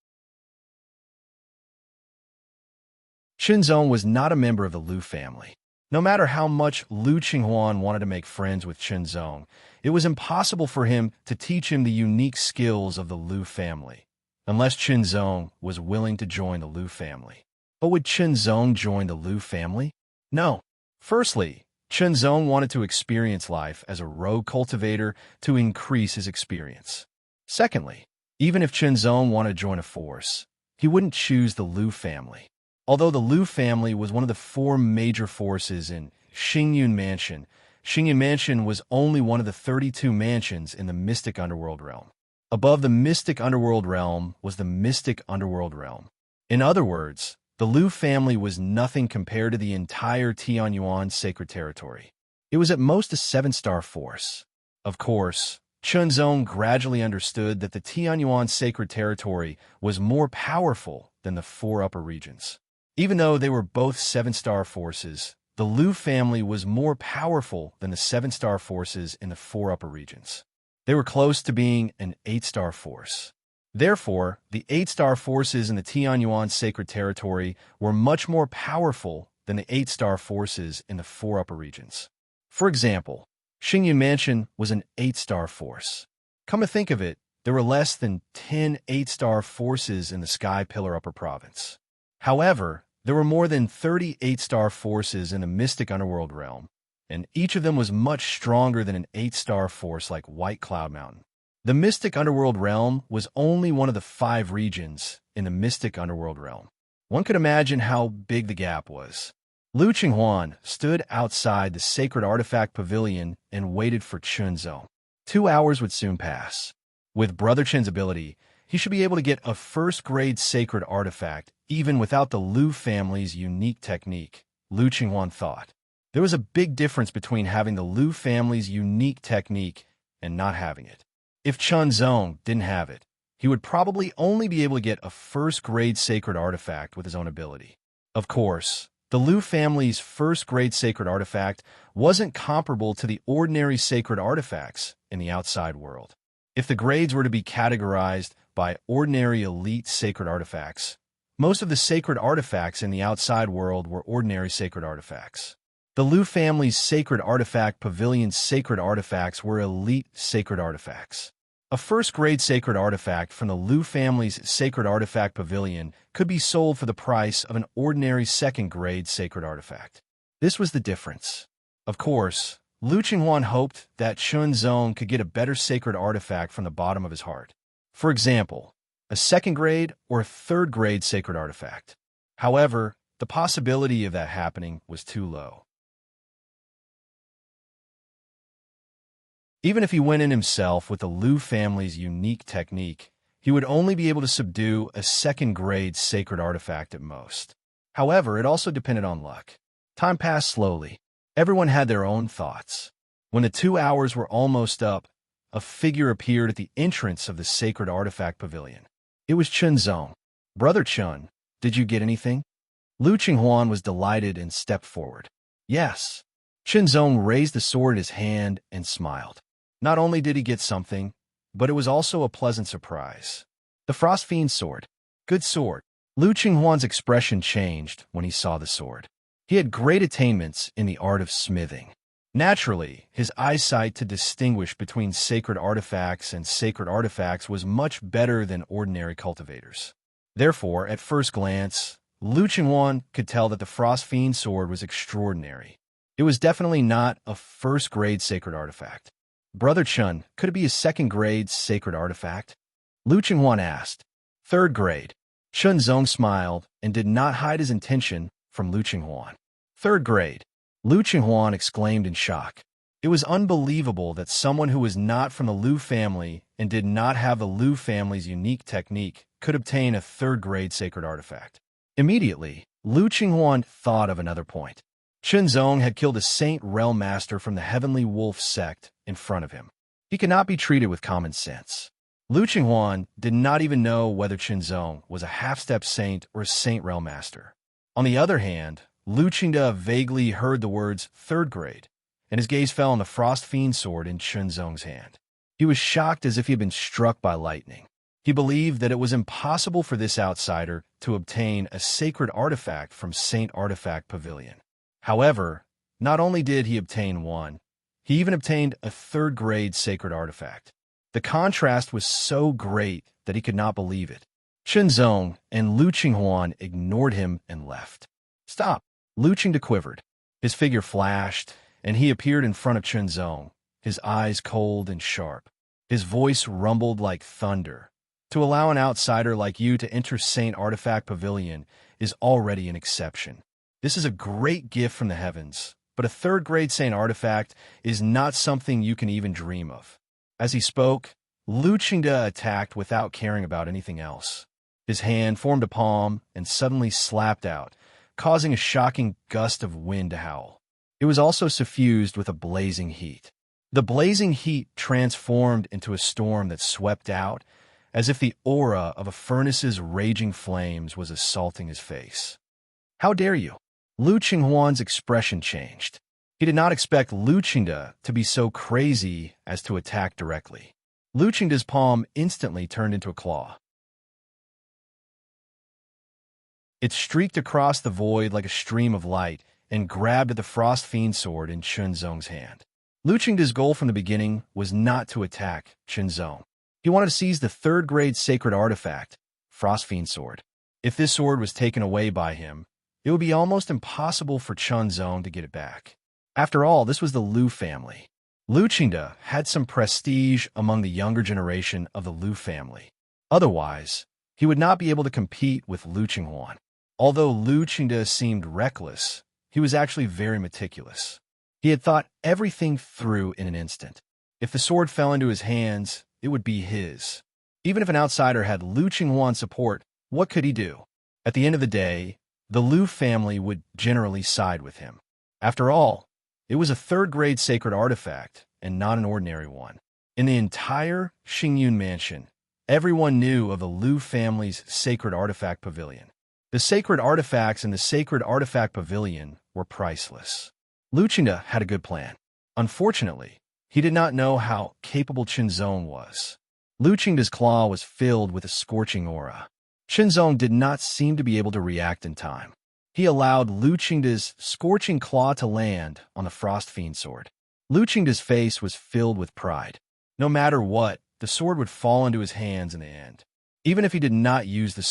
Qinzong was not a member of the Lu family. No matter how much Lu Qinghuan wanted to make friends with Qinzong, it was impossible for him to teach him the unique skills of the Lu family, unless Qinzong was willing to join the Lu family. But would Qinzong join the Lu family? No. Firstly, Qinzong wanted to experience life as a rogue cultivator to increase his experience. Secondly, even if Qinzong wanted to join a force, he wouldn't choose the Lu family. Although the Lu family was one of the 4 major forces in Xingyun Mansion was only one of the 32 mansions in the mystic underworld realm. Above the mystic underworld realm was the mystic underworld realm. In other words, the Lu family was nothing compared to the entire Tianyuan sacred territory. It was at most a 7-star force. Of course, Qinzong gradually understood that the Tianyuan sacred territory was more powerful than the 4 upper regions. Even though they were both 7-star forces, the Lu family was more powerful than the 7-star forces in the 4 upper regions. They were close to being an 8-star force. Therefore, the 8-star forces in the Tianyuan sacred territory were much more powerful than the 8-star forces in the 4 upper regions. For example, Xingyun Mansion was an 8-star force. Come to think of it, there were less than 10 8-star forces in the Sky Pillar Upper Province. However, there were more than 30 8-star forces in the mystic underworld realm, and each of them was much stronger than an 8-star force like White Cloud Mountain. The mystic underworld realm was only one of the 5 regions in the mystic underworld realm. One could imagine how big the gap was. Lu Qinghuan stood outside the sacred artifact pavilion and waited for Qinzong. 2 hours would soon pass. With Brother Qin's ability, he should be able to get a first-grade sacred artifact even without the Lu family's unique technique, Lu Qinghuan thought. There was a big difference between having the Lu family's unique technique and not having it. If Qinzong didn't have it, he would probably only be able to get a first-grade sacred artifact with his own ability. Of course, the Lu family's first-grade sacred artifact wasn't comparable to the ordinary sacred artifacts in the outside world. If the grades were to be categorized by ordinary elite sacred artifacts, most of the sacred artifacts in the outside world were ordinary sacred artifacts. The Lu family's sacred artifact pavilion's sacred artifacts were elite sacred artifacts. A first-grade sacred artifact from the Lu family's sacred artifact pavilion could be sold for the price of an ordinary second-grade sacred artifact. This was the difference. Of course, Lu Qinghuan hoped that Qinzong could get a better sacred artifact from the bottom of his heart. For example, a second-grade or third-grade sacred artifact. However, the possibility of that happening was too low. Even if he went in himself with the Lu family's unique technique, he would only be able to subdue a second-grade sacred artifact at most. However, it also depended on luck. Time passed slowly. Everyone had their own thoughts. When the 2 hours were almost up, a figure appeared at the entrance of the sacred artifact pavilion. It was Qinzong. Brother Qin, did you get anything? Lu Qinghuan was delighted and stepped forward. Yes. Qinzong raised the sword in his hand and smiled. Not only did he get something, but it was also a pleasant surprise. The Frost Fiend's sword. Good sword. Lu Qinghuan's expression changed when he saw the sword. He had great attainments in the art of smithing. Naturally, his eyesight to distinguish between sacred artifacts and sacred artifacts was much better than ordinary cultivators. Therefore, at first glance, Lu Qinghuan could tell that the Frost Fiend's sword was extraordinary. It was definitely not a first-grade sacred artifact. Brother Qin, could it be a second-grade sacred artifact? Lu Qinghuan asked. Third grade. Qinzong smiled and did not hide his intention from Lu Qinghuan. Third grade. Lu Qinghuan exclaimed in shock. It was unbelievable that someone who was not from the Lu family and did not have the Lu family's unique technique could obtain a third-grade sacred artifact. Immediately, Lu Qinghuan thought of another point. Qinzong had killed a Saint Realm Master from the Heavenly Wolf sect in front of him. He could not be treated with common sense. Lu Qinghuan did not even know whether Qinzong was a half-step saint or a Saint Realm Master. On the other hand, Lu Qingda vaguely heard the words third grade, and his gaze fell on the Frost Fiend sword in Qinzong's hand. He was shocked as if he had been struck by lightning. He believed that it was impossible for this outsider to obtain a sacred artifact from Saint Artifact Pavilion. However, not only did he obtain one, he even obtained a third-grade sacred artifact. The contrast was so great that he could not believe it. Chenzong and Lu Qinghuan ignored him and left. "Stop!" Lu Qingde quivered. His figure flashed, and he appeared in front of Chenzong, his eyes cold and sharp. His voice rumbled like thunder. "To allow an outsider like you to enter Saint Artifact Pavilion is already an exception. This is a great gift from the heavens, but a third-grade Saint Artifact is not something you can even dream of." As he spoke, Lu Qingde attacked without caring about anything else. His hand formed a palm and suddenly slapped out, causing a shocking gust of wind to howl. It was also suffused with a blazing heat. The blazing heat transformed into a storm that swept out, as if the aura of a furnace's raging flames was assaulting his face. "How dare you?" Lu Qinghuan's expression changed. He did not expect Lu Qingde to be so crazy as to attack directly. Lu Qingde's palm instantly turned into a claw. It streaked across the void like a stream of light and grabbed at the Frost Fiend sword in Chenzong's hand. Lu Qingde's goal from the beginning was not to attack Chenzong. He wanted to seize the third-grade sacred artifact, Frost Fiend sword. If this sword was taken away by him, it would be almost impossible for Chenzong to get it back. After all, this was the Lu family. Lu Qingde had some prestige among the younger generation of the Lu family. Otherwise, he would not be able to compete with Lu Qinghuan. Although Lu Qingde seemed reckless, he was actually very meticulous. He had thought everything through in an instant. If the sword fell into his hands, it would be his. Even if an outsider had Lu Qinghuan's support, what could he do? At the end of the day, the Lu family would generally side with him. After all, it was a third-grade sacred artifact, and not an ordinary one. In the entire Xingyun mansion, everyone knew of the Lu family's sacred artifact pavilion. The sacred artifacts in the sacred artifact pavilion were priceless. Lu Qingde had a good plan. Unfortunately, he did not know how capable Chenzong was. Lu Qingde's claw was filled with a scorching aura. Chenzong did not seem to be able to react in time. He allowed Lu Qingde's scorching claw to land on the Frost Fiend sword. Lu Qingde's face was filled with pride. No matter what, the sword would fall into his hands in the end. Even if he did not use the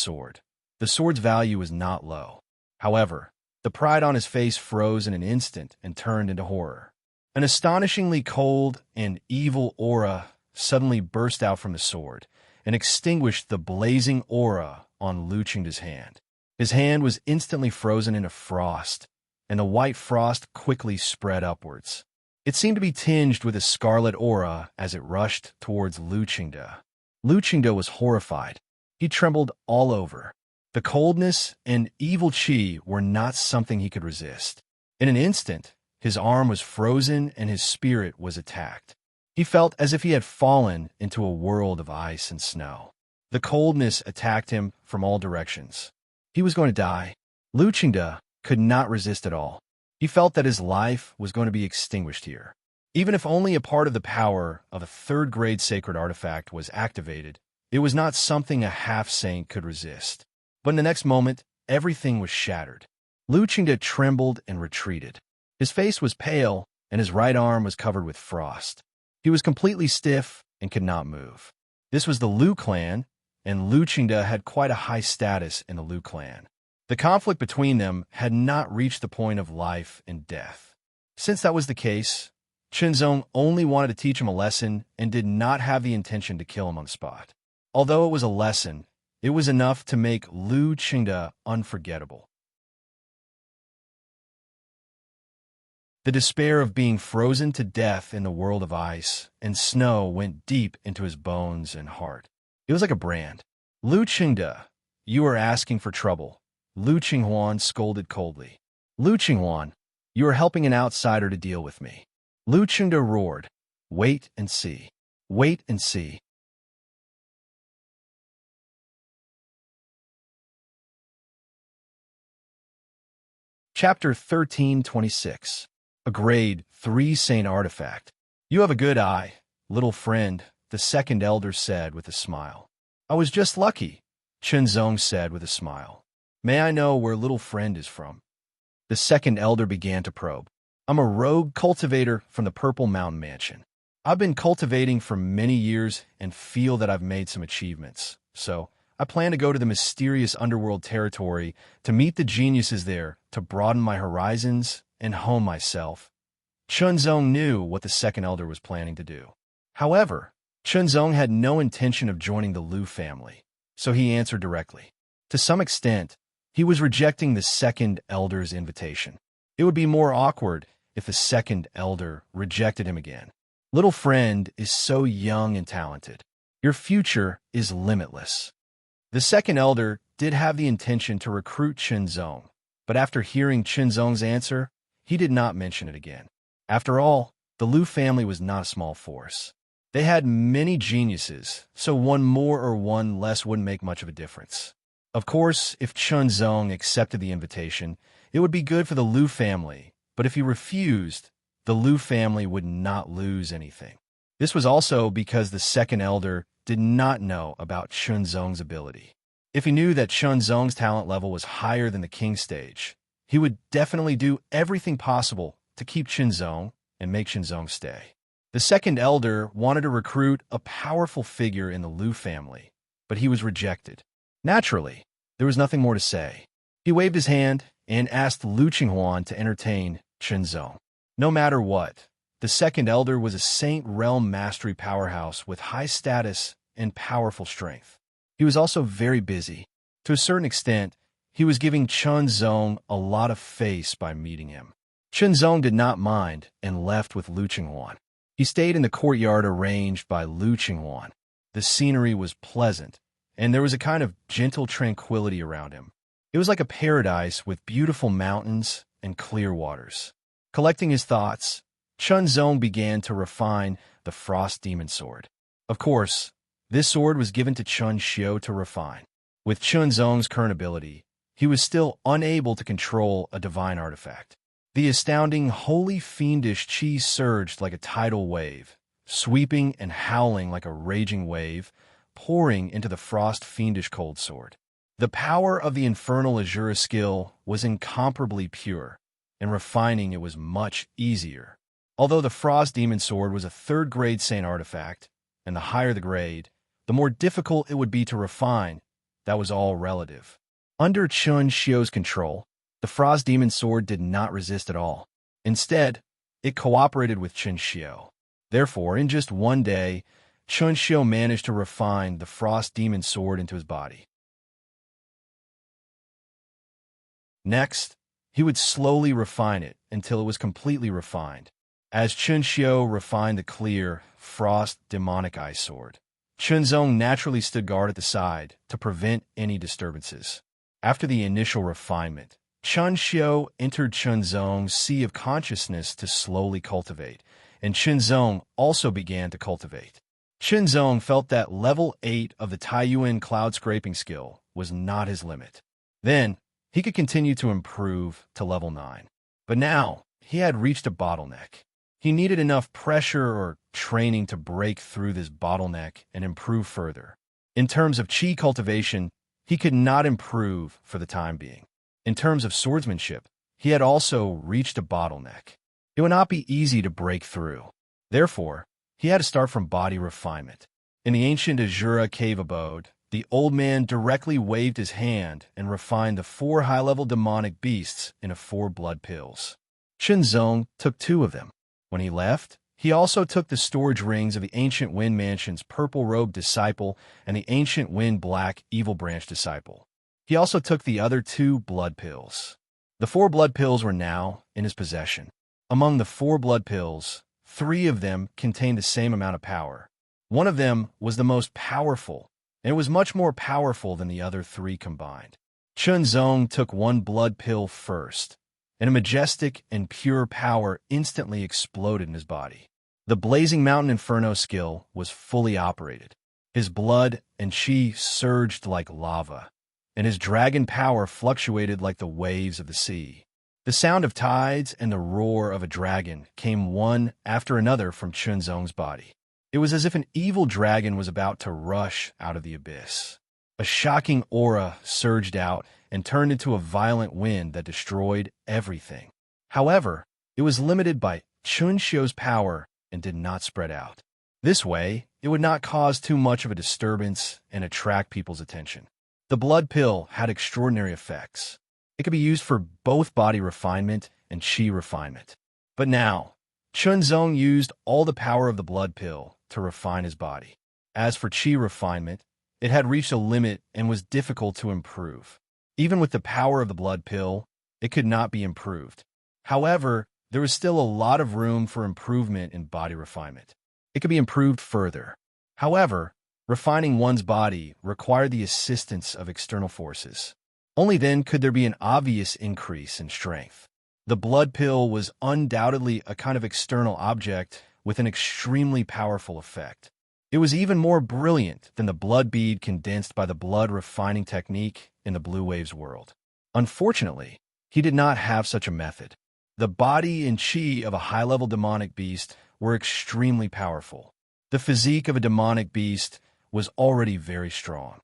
sword's value was not low. However, the pride on his face froze in an instant and turned into horror. An astonishingly cold and evil aura suddenly burst out from the sword and extinguished the blazing aura on Lu Qingde's hand. His hand was instantly frozen into frost, and the white frost quickly spread upwards. It seemed to be tinged with a scarlet aura as it rushed towards Lu Qingde. Lu Qingde was horrified. He trembled all over. The coldness and evil qi were not something he could resist. In an instant, his arm was frozen and his spirit was attacked. He felt as if he had fallen into a world of ice and snow. The coldness attacked him from all directions. He was going to die. Lu Qingde could not resist at all. He felt that his life was going to be extinguished here. Even if only a part of the power of a third-grade sacred artifact was activated, it was not something a half-saint could resist. But in the next moment, everything was shattered. Lu Qingde trembled and retreated. His face was pale, and his right arm was covered with frost. He was completely stiff and could not move. This was the Lu clan, and Lu Qingde had quite a high status in the Lu clan. The conflict between them had not reached the point of life and death. Since that was the case, Chenzong only wanted to teach him a lesson and did not have the intention to kill him on the spot. Although it was a lesson, it was enough to make Lu Qingde unforgettable. The despair of being frozen to death in the world of ice and snow went deep into his bones and heart. It was like a brand. "Lu Qingde, you are asking for trouble," Lu Qinghuan scolded coldly. "Lu Qinghuan, you are helping an outsider to deal with me." Lu Qingde roared, "Wait and see. Wait and see." Chapter 1326. A Grade 3 Saint Artifact. "You have a good eye, little friend," the second elder said with a smile. I was just lucky, Chunzong said with a smile. May I know where little friend is from? The second elder began to probe. I'm a rogue cultivator from the Purple Mountain Mansion. I've been cultivating for many years and feel that I've made some achievements. So, I plan to go to the mysterious underworld territory to meet the geniuses there, to broaden my horizons and hone myself. Chunzong knew what the second elder was planning to do. However, Chunzong had no intention of joining the Liu family, so he answered directly. To some extent, he was rejecting the second elder's invitation. It would be more awkward if the second elder rejected him again. Little friend is so young and talented. Your future is limitless. The second elder did have the intention to recruit Chunzong, but after hearing Chunzong's answer, he did not mention it again. After all, the Liu family was not a small force. They had many geniuses, so one more or one less wouldn't make much of a difference. Of course, if Chunzong accepted the invitation, it would be good for the Liu family, but if he refused, the Liu family would not lose anything. This was also because the second elder did not know about Chunzong's ability. If he knew that Chunzong's talent level was higher than the king stage, he would definitely do everything possible to keep Chunzong and make Chunzong stay. The second elder wanted to recruit a powerful figure in the Liu family, but he was rejected. Naturally, there was nothing more to say. He waved his hand and asked Lu Qinghuan to entertain Chunzong. No matter what, the second elder was a Saint Realm mastery powerhouse with high status and powerful strength. He was also very busy. To a certain extent, he was giving Chunzong a lot of face by meeting him. Chunzong did not mind and left with Lu Qinghuan. He stayed in the courtyard arranged by Lu Qinghuan. The scenery was pleasant, and there was a kind of gentle tranquility around him. It was like a paradise with beautiful mountains and clear waters. Collecting his thoughts, Chunzong began to refine the Frost Demon Sword. Of course, this sword was given to Chun Xiu to refine. With Chunzong's current ability, he was still unable to control a divine artifact. The astounding, holy fiendish chi surged like a tidal wave, sweeping and howling like a raging wave, pouring into the frost fiendish cold sword. The power of the infernal Azura skill was incomparably pure, and refining it was much easier. Although the Frost Demon Sword was a third-grade Saint artifact, and the higher the grade, the more difficult it would be to refine. That was all relative. Under Chun Xiu's control, the Frost Demon Sword did not resist at all. Instead, it cooperated with Chun Xiu. Therefore, in just one day, Chun Xiu managed to refine the Frost Demon Sword into his body. Next, he would slowly refine it until it was completely refined. As Chun Xiu refined the clear, Frost Demonic Eye Sword, Chunzong naturally stood guard at the side to prevent any disturbances. After the initial refinement, Chun Xiu entered Chunzong's sea of consciousness to slowly cultivate, and Chunzong also began to cultivate. Chunzong felt that level 8 of the Taiyuan cloud scraping skill was not his limit. Then, he could continue to improve to level 9. But now, he had reached a bottleneck. He needed enough pressure or training to break through this bottleneck and improve further. In terms of chi cultivation, he could not improve for the time being. In terms of swordsmanship, he had also reached a bottleneck. It would not be easy to break through. Therefore, he had to start from body refinement. In the ancient Azura cave abode, the old man directly waved his hand and refined the 4 high-level demonic beasts into 4 blood pills. Chunzong took 2 of them. When he left, he also took the storage rings of the Ancient Wind Mansion's purple-robed disciple and the Ancient Wind Black Evil Branch disciple. He also took the other 2 blood pills. The 4 blood pills were now in his possession. Among the 4 blood pills, 3 of them contained the same amount of power. One of them was the most powerful, and it was much more powerful than the other 3 combined. Chunzong took 1 blood pill first, and a majestic and pure power instantly exploded in his body. The Blazing Mountain Inferno skill was fully operated. His blood and chi surged like lava, and his dragon power fluctuated like the waves of the sea. The sound of tides and the roar of a dragon came one after another from Chunzong's body. It was as if an evil dragon was about to rush out of the abyss. A shocking aura surged out and turned into a violent wind that destroyed everything. However, it was limited by Chunxio's power and did not spread out. This way, it would not cause too much of a disturbance and attract people's attention. The blood pill had extraordinary effects. It could be used for both body refinement and qi refinement. But now, Chunzong used all the power of the blood pill to refine his body. As for qi refinement, it had reached a limit and was difficult to improve. Even with the power of the blood pill, it could not be improved. However, there was still a lot of room for improvement in body refinement. It could be improved further. However, refining one's body required the assistance of external forces. Only then could there be an obvious increase in strength. The blood pill was undoubtedly a kind of external object with an extremely powerful effect. It was even more brilliant than the blood bead condensed by the blood refining technique in the Blue Waves world. Unfortunately, he did not have such a method. The body and qi of a high-level demonic beast were extremely powerful. The physique of a demonic beast was already very strong.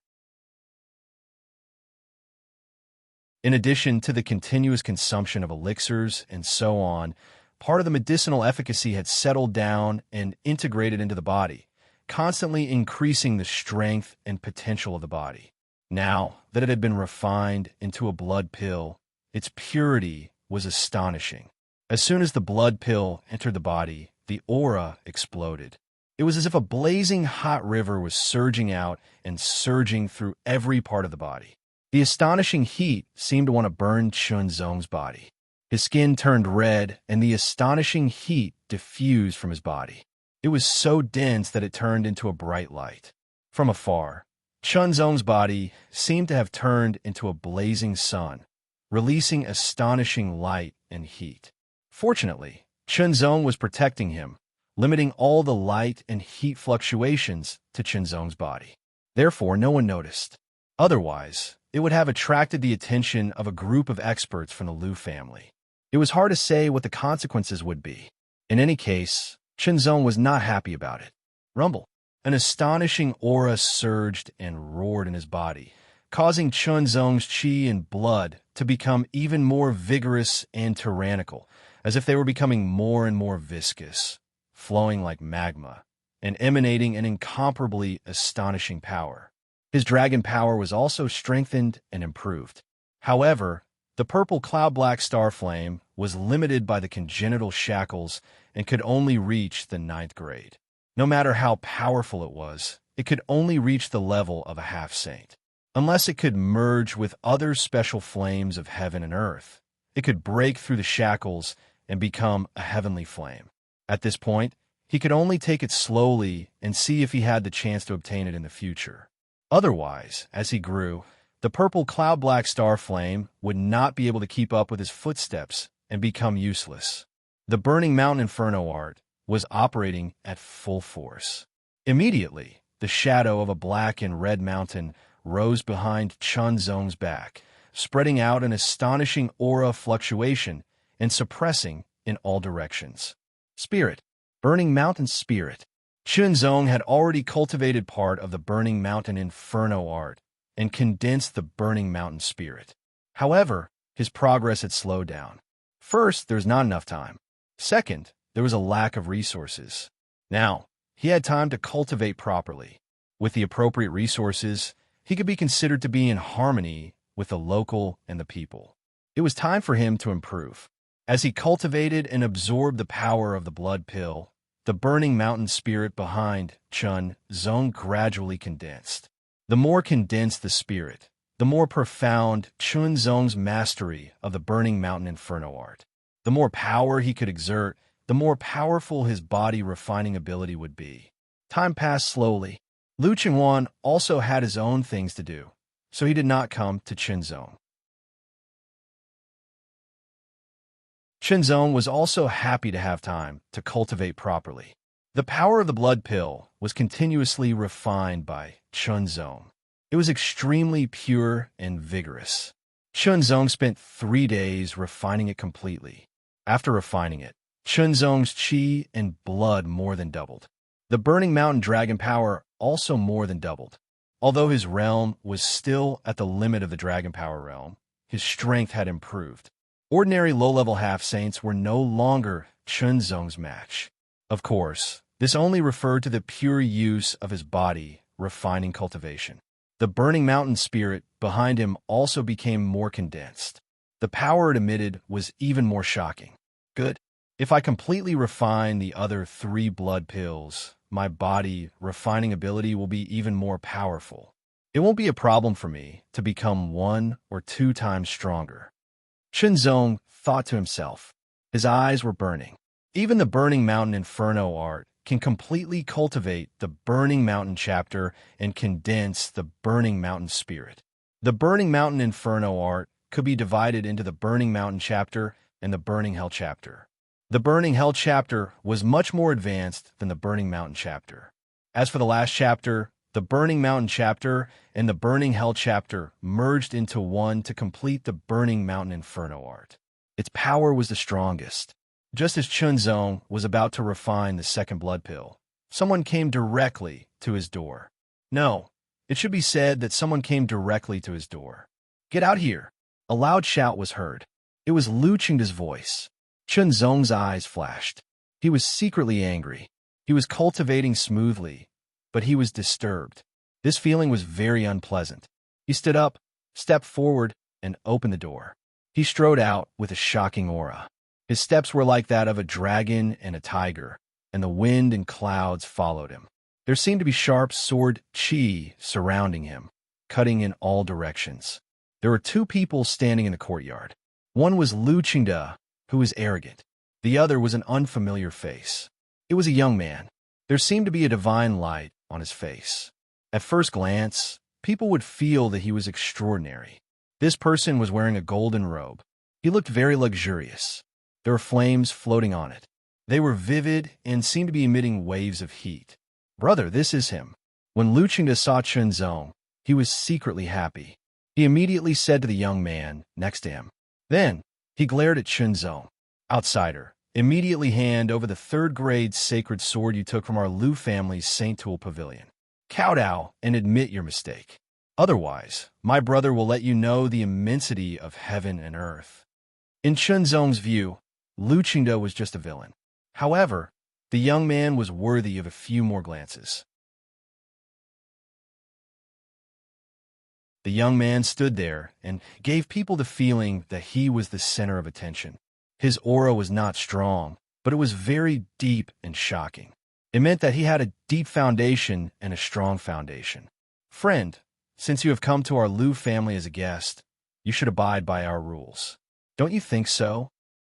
In addition to the continuous consumption of elixirs and so on, part of the medicinal efficacy had settled down and integrated into the body, constantly increasing the strength and potential of the body. Now that it had been refined into a blood pill, its purity was astonishing. As soon as the blood pill entered the body, the aura exploded. It was as if a blazing hot river was surging out and surging through every part of the body. The astonishing heat seemed to want to burn Chunzong's body. His skin turned red, and the astonishing heat diffused from his body. It was so dense that it turned into a bright light. From afar, Chunzong's body seemed to have turned into a blazing sun, releasing astonishing light and heat. Fortunately, Chunzong was protecting him, limiting all the light and heat fluctuations to Chunzong's body. Therefore, no one noticed. Otherwise, it would have attracted the attention of a group of experts from the Liu family. It was hard to say what the consequences would be. In any case, Chunzong was not happy about it. Rumble. An astonishing aura surged and roared in his body, causing Chunzong's qi and blood to become even more vigorous and tyrannical, as if they were becoming more and more viscous, flowing like magma, and emanating an incomparably astonishing power. His dragon power was also strengthened and improved. However, the purple cloud-black star flame was limited by the congenital shackles and could only reach the 9th grade. No matter how powerful it could only reach the level of a half-saint. Unless it could merge with other special flames of heaven and earth, it could break through the shackles and become a heavenly flame. At this point, he could only take it slowly and see if he had the chance to obtain it in the future. Otherwise, as he grew, the purple cloud-black star flame would not be able to keep up with his footsteps and become useless. The Burning Mountain Inferno art was operating at full force. Immediately, the shadow of a black and red mountain rose behind Chunzong's back, spreading out an astonishing aura fluctuation and suppressing in all directions. Spirit. Burning Mountain Spirit. Chunzong had already cultivated part of the Burning Mountain Inferno art and condensed the Burning Mountain Spirit. However, his progress had slowed down. First, there was not enough time. Second, there was a lack of resources. Now, he had time to cultivate properly. With the appropriate resources, he could be considered to be in harmony with the local and the people. It was time for him to improve. As he cultivated and absorbed the power of the blood pill, the Burning Mountain Spirit behind Chunzong gradually condensed. The more condensed the spirit, the more profound Chunzong's mastery of the Burning Mountain Inferno art. The more power he could exert, the more powerful his body refining ability would be. Time passed slowly. Liu Qingwan also had his own things to do, so he did not come to Chunzong. Chunzong was also happy to have time to cultivate properly. The power of the blood pill was continuously refined by Chunzong. It was extremely pure and vigorous. Chunzong spent 3 days refining it completely. After refining it, Chunzong's qi and blood more than doubled. The Burning Mountain dragon power also more than doubled. Although his realm was still at the limit of the dragon power realm, his strength had improved. Ordinary low-level half-saints were no longer Chunzong's match. Of course, this only referred to the pure use of his body, refining cultivation. The Burning Mountain spirit behind him also became more condensed. The power it emitted was even more shocking. Good. If I completely refine the other 3 blood pills, my body refining ability will be even more powerful. It won't be a problem for me to become 1 or 2 times stronger. Chunzong thought to himself. His eyes were burning. Even the Burning Mountain Inferno art can completely cultivate the Burning Mountain chapter and condense the Burning Mountain spirit. The Burning Mountain Inferno art could be divided into the Burning Mountain chapter and the Burning Hell chapter. The Burning Hell chapter was much more advanced than the Burning Mountain chapter. As for the last chapter, the Burning Mountain chapter and the Burning Hell chapter merged into one to complete the Burning Mountain Inferno art. Its power was the strongest. Just as Chunzong was about to refine the second blood pill, someone came directly to his door. No, it should be said that someone came directly to his door. "Get out here!" A loud shout was heard. It was Lu Qingda's voice. Chunzong's eyes flashed. He was secretly angry. He was cultivating smoothly, but he was disturbed. This feeling was very unpleasant. He stood up, stepped forward, and opened the door. He strode out with a shocking aura. His steps were like that of a dragon and a tiger, and the wind and clouds followed him. There seemed to be sharp sword qi surrounding him, cutting in all directions. There were 2 people standing in the courtyard. One was Lu Qingda, who was arrogant. The other was an unfamiliar face. It was a young man. There seemed to be a divine light on his face. At first glance, people would feel that he was extraordinary. This person was wearing a golden robe. He looked very luxurious. There were flames floating on it. They were vivid and seemed to be emitting waves of heat. "Brother, this is him." When Lu Qingda saw Chunzong, he was secretly happy. He immediately said to the young man next to him. Then, he glared at Chunzong. "Outsider, immediately hand over the 3rd-grade sacred sword you took from our Lu family's Saint Tool Pavilion. Kowtow and admit your mistake. Otherwise, my brother will let you know the immensity of heaven and earth." In Chunzong's view, Lu Qingda was just a villain. However, the young man was worthy of a few more glances. The young man stood there and gave people the feeling that he was the center of attention. His aura was not strong, but it was very deep and shocking. It meant that he had a deep foundation and a strong foundation. "Friend, since you have come to our Lu family as a guest, you should abide by our rules. Don't you think so?"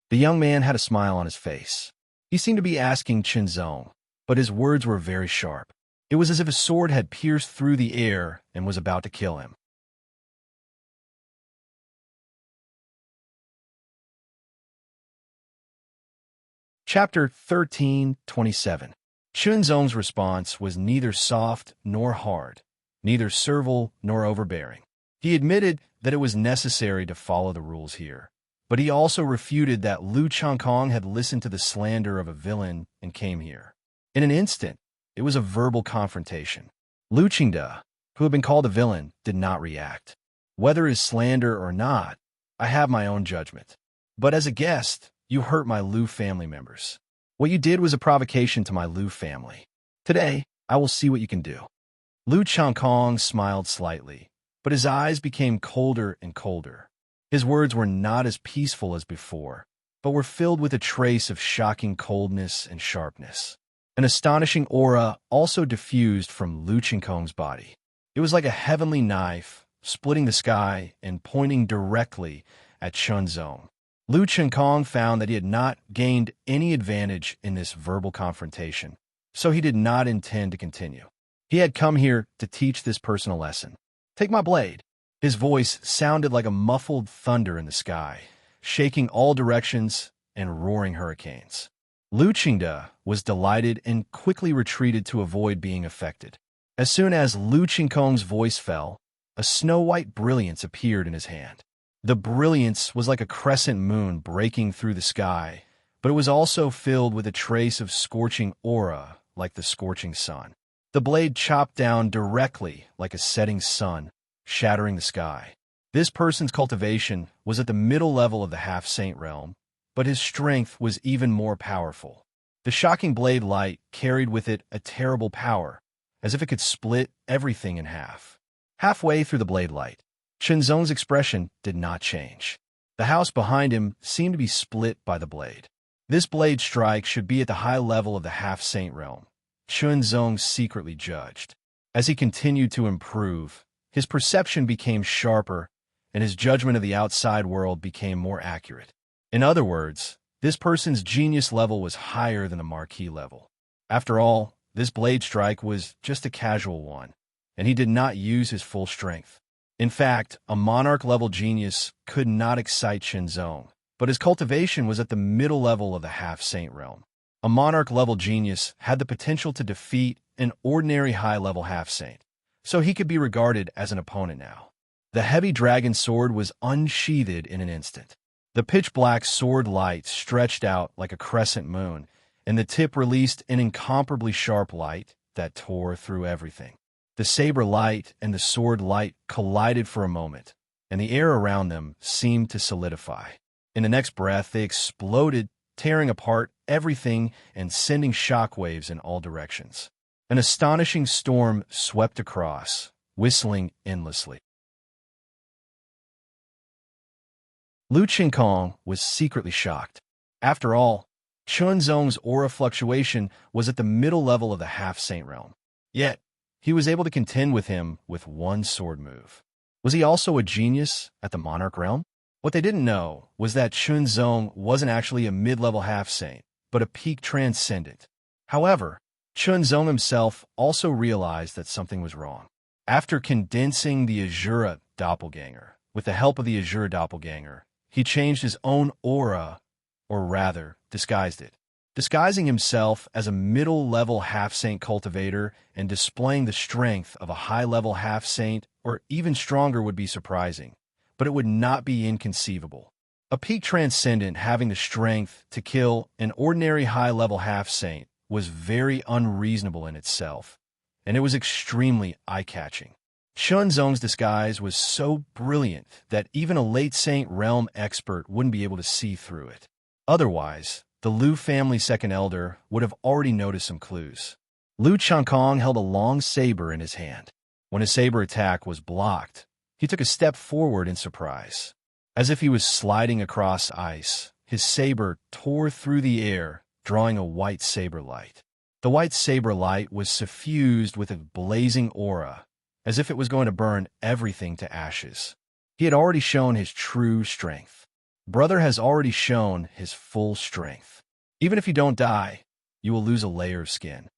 The young man had a smile on his face. He seemed to be asking Chunzong, but his words were very sharp. It was as if a sword had pierced through the air and was about to kill him. Chapter 13:27. Chunzong's response was neither soft nor hard, neither servile nor overbearing. He admitted that it was necessary to follow the rules here, but he also refuted that Lu Changkong had listened to the slander of a villain and came here. In an instant, it was a verbal confrontation. Lu Qingda, who had been called a villain, did not react. "Whether is slander or not, I have my own judgment. But as a guest, you hurt my Lu family members. What you did was a provocation to my Lu family. Today, I will see what you can do." Lu Changkong smiled slightly, but his eyes became colder and colder. His words were not as peaceful as before, but were filled with a trace of shocking coldness and sharpness. An astonishing aura also diffused from Lu Changkong's body. It was like a heavenly knife, splitting the sky and pointing directly at Chunzong. Lu Changkong found that he had not gained any advantage in this verbal confrontation, so he did not intend to continue. He had come here to teach this person a lesson. "Take my blade." His voice sounded like a muffled thunder in the sky, shaking all directions and roaring hurricanes. Lu Qingda was delighted and quickly retreated to avoid being affected. As soon as Lu Changkong's voice fell, a snow-white brilliance appeared in his hand. The brilliance was like a crescent moon breaking through the sky, but it was also filled with a trace of scorching aura like the scorching sun. The blade chopped down directly like a setting sun, shattering the sky. This person's cultivation was at the middle level of the half-saint realm, but his strength was even more powerful. The shocking blade light carried with it a terrible power, as if it could split everything in half. Halfway through the blade light, Chunzong's expression did not change. The house behind him seemed to be split by the blade. This blade strike should be at the high level of the half-saint realm, Chunzong secretly judged. As he continued to improve, his perception became sharper, and his judgment of the outside world became more accurate. In other words, this person's genius level was higher than the marquee level. After all, this blade strike was just a casual one, and he did not use his full strength. In fact, a monarch-level genius could not excite Chunzong, but his cultivation was at the middle level of the half-saint realm. A monarch-level genius had the potential to defeat an ordinary high-level half-saint, so he could be regarded as an opponent now. The heavy dragon sword was unsheathed in an instant. The pitch-black sword light stretched out like a crescent moon, and the tip released an incomparably sharp light that tore through everything. The saber light and the sword light collided for a moment, and the air around them seemed to solidify. In the next breath, they exploded, tearing apart everything and sending shockwaves in all directions. An astonishing storm swept across, whistling endlessly. Lu Qingkong was secretly shocked. After all, Chunzong's aura fluctuation was at the middle level of the half-saint realm. Yet, he was able to contend with him with one sword move. Was he also a genius at the monarch realm? What they didn't know was that Chunzong wasn't actually a mid-level half-saint, but a peak transcendent. However, Chunzong himself also realized that something was wrong. After condensing the Azura doppelganger, with the help of the Azura doppelganger, he changed his own aura, or rather, disguised it. Disguising himself as a middle-level half-saint cultivator and displaying the strength of a high-level half-saint or even stronger would be surprising, but it would not be inconceivable. A peak transcendent having the strength to kill an ordinary high-level half-saint was very unreasonable in itself, and it was extremely eye-catching. Chunzong's disguise was so brilliant that even a late-saint realm expert wouldn't be able to see through it. Otherwise, the Lu family's second elder would have already noticed some clues. Lu Changkong held a long saber in his hand. When his saber attack was blocked, he took a step forward in surprise. As if he was sliding across ice, his saber tore through the air, drawing a white saber light. The white saber light was suffused with a blazing aura, as if it was going to burn everything to ashes. He had already shown his true strength. Brother has already shown his full strength. Even if you don't die, you will lose a layer of skin.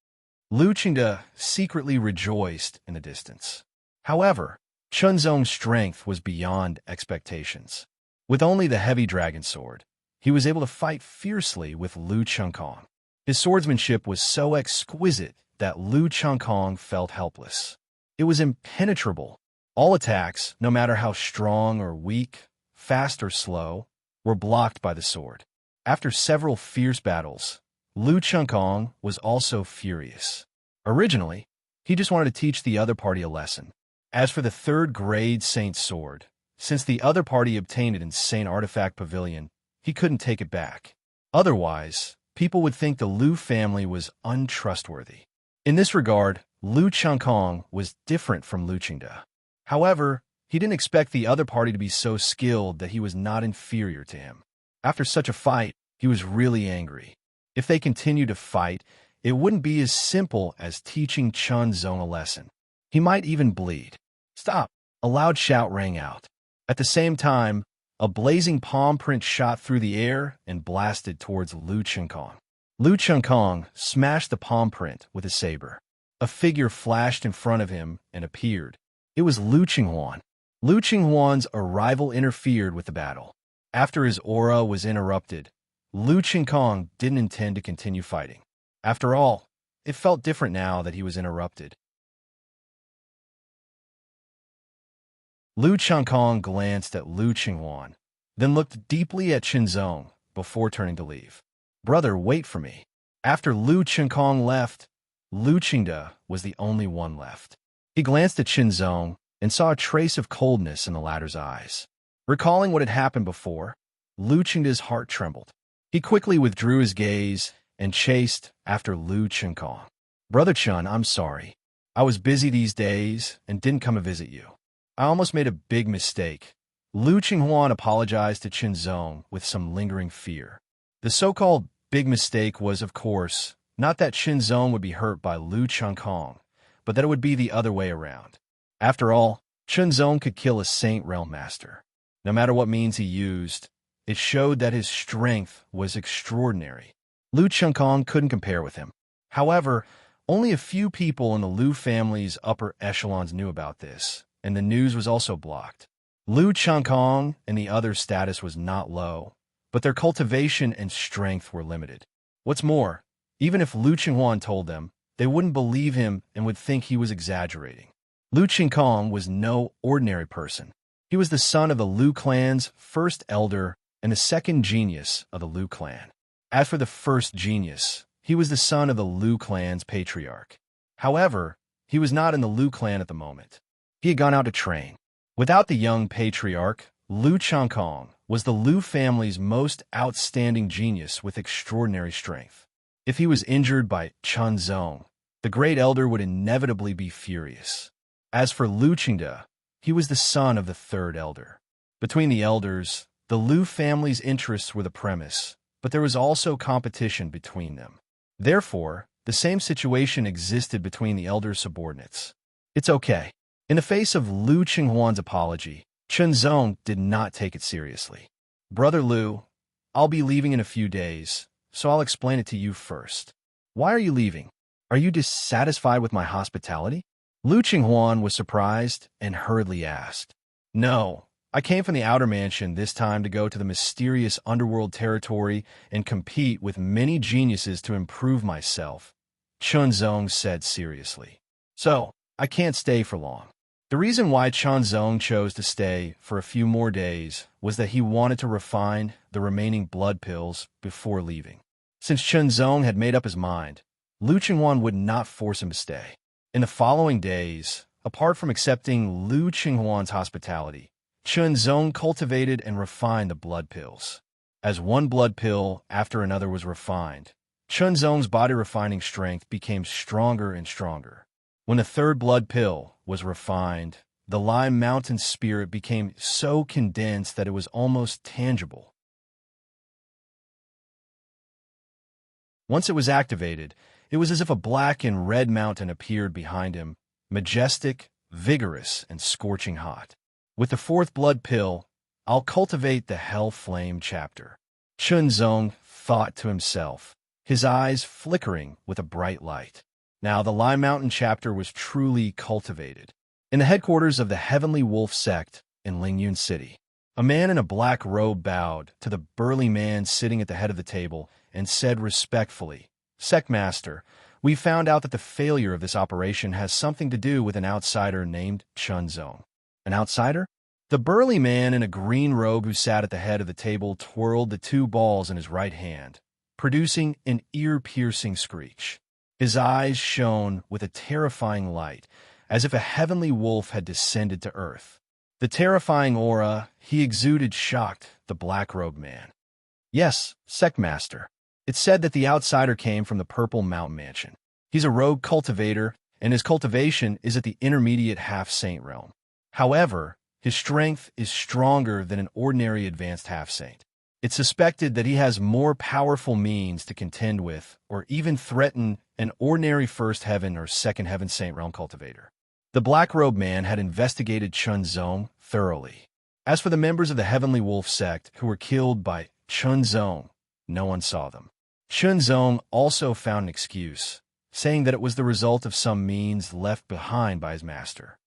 Lu Qingde secretly rejoiced in the distance. However, Chunzong's strength was beyond expectations. With only the heavy dragon sword, he was able to fight fiercely with Lu Changkong. His swordsmanship was so exquisite that Lu Changkong felt helpless. It was impenetrable. All attacks, no matter how strong or weak, fast or slow, were blocked by the sword. After several fierce battles, Lu Changkong was also furious. Originally, he just wanted to teach the other party a lesson. As for the third-grade Saint Sword, since the other party obtained it in Saint Artifact Pavilion, he couldn't take it back. Otherwise, people would think the Lu family was untrustworthy. In this regard, Lu Changkong was different from Lu Qingde. However, he didn't expect the other party to be so skilled that he was not inferior to him. After such a fight, he was really angry. If they continued to fight, it wouldn't be as simple as teaching Chunzong a lesson. He might even bleed. Stop! A loud shout rang out. At the same time, a blazing palm print shot through the air and blasted towards Lu Changkong. Lu Changkong smashed the palm print with his saber. A figure flashed in front of him and appeared. It was Lu Qinghuan. Lu Qinghuan's arrival interfered with the battle. After his aura was interrupted, Lu Qingkong didn't intend to continue fighting. After all, it felt different now that he was interrupted. Lu Changkong glanced at Lu Qinghuan, then looked deeply at Chunzong before turning to leave. "Brother, wait for me." After Lu Changkong left, Lu Qingde was the only one left. He glanced at Qinzong and saw a trace of coldness in the latter's eyes. Recalling what had happened before, Lu Qingde's heart trembled. He quickly withdrew his gaze and chased after Lu Qinkong. "Brother Chun, I'm sorry. I was busy these days and didn't come to visit you. I almost made a big mistake." Lu Qinghuan apologized to Qinzong with some lingering fear. The so-called big mistake was, of course, not that Qinzong would be hurt by Lu Qinkong, but that it would be the other way around. After all, Qinzong could kill a Saint Realm Master. No matter what means he used, it showed that his strength was extraordinary. Lu Qinkong couldn't compare with him. However, only a few people in the Lu family's upper echelons knew about this, and the news was also blocked. Lu Qinkong and the others' status was not low, but their cultivation and strength were limited. What's more, even if Lu Qinghuan told them, they wouldn't believe him and would think he was exaggerating. Lu Qinkong was no ordinary person. He was the son of the Lu clan's first elder and the second genius of the Lu clan. As for the first genius, he was the son of the Lu clan's patriarch. However, he was not in the Lu clan at the moment. He had gone out to train. Without the young patriarch, Lu Qinkong was the Lu family's most outstanding genius with extraordinary strength. If he was injured by Qinzong, the great elder would inevitably be furious. As for Lu Qingde, he was the son of the third elder. Between the elders, the Lu family's interests were the premise, but there was also competition between them. Therefore, the same situation existed between the elder subordinates. "It's okay." In the face of Lu Qinghuan's apology, Qinzong did not take it seriously. "Brother Lu, I'll be leaving in a few days, so I'll explain it to you first. Why are you leaving? Are you dissatisfied with my hospitality?" Lu Qinghuan was surprised and hurriedly asked. "No, I came from the outer mansion this time to go to the mysterious underworld territory and compete with many geniuses to improve myself," Qinzong said seriously. "So, I can't stay for long." The reason why Qinzong chose to stay for a few more days was that he wanted to refine the remaining blood pills before leaving. Since Qinzong had made up his mind, Lu Qinghuan would not force him to stay. In the following days, apart from accepting Lu Qinghuan's hospitality, Qinzong cultivated and refined the blood pills. As one blood pill after another was refined, Qinzong's body-refining strength became stronger and stronger. When the third blood pill was refined, the Lime Mountain spirit became so condensed that it was almost tangible. Once it was activated, it was as if a black and red mountain appeared behind him, majestic, vigorous, and scorching hot. With the fourth blood pill, I'll cultivate the Hell Flame chapter, Qinzong thought to himself, his eyes flickering with a bright light. Now the Lime Mountain chapter was truly cultivated. In the headquarters of the Heavenly Wolf sect in Lingyun City, a man in a black robe bowed to the burly man sitting at the head of the table and said respectfully, "Sect Master, we found out that the failure of this operation has something to do with an outsider named Qinzong." "An outsider?" The burly man in a green robe who sat at the head of the table twirled the two balls in his right hand, producing an ear-piercing screech. His eyes shone with a terrifying light, as if a heavenly wolf had descended to earth. The terrifying aura he exuded shocked the black-robed man. "Yes, Sect Master. It's said that the outsider came from the Purple Mountain Mansion. He's a rogue cultivator, and his cultivation is at the intermediate half-saint realm. However, his strength is stronger than an ordinary advanced half-saint. It's suspected that he has more powerful means to contend with or even threaten an ordinary first heaven or second heaven saint realm cultivator." The black-robed man had investigated Qinzong thoroughly. As for the members of the Heavenly Wolf sect who were killed by Qinzong, no one saw them. Qinzong also found an excuse, saying that it was the result of some means left behind by his master.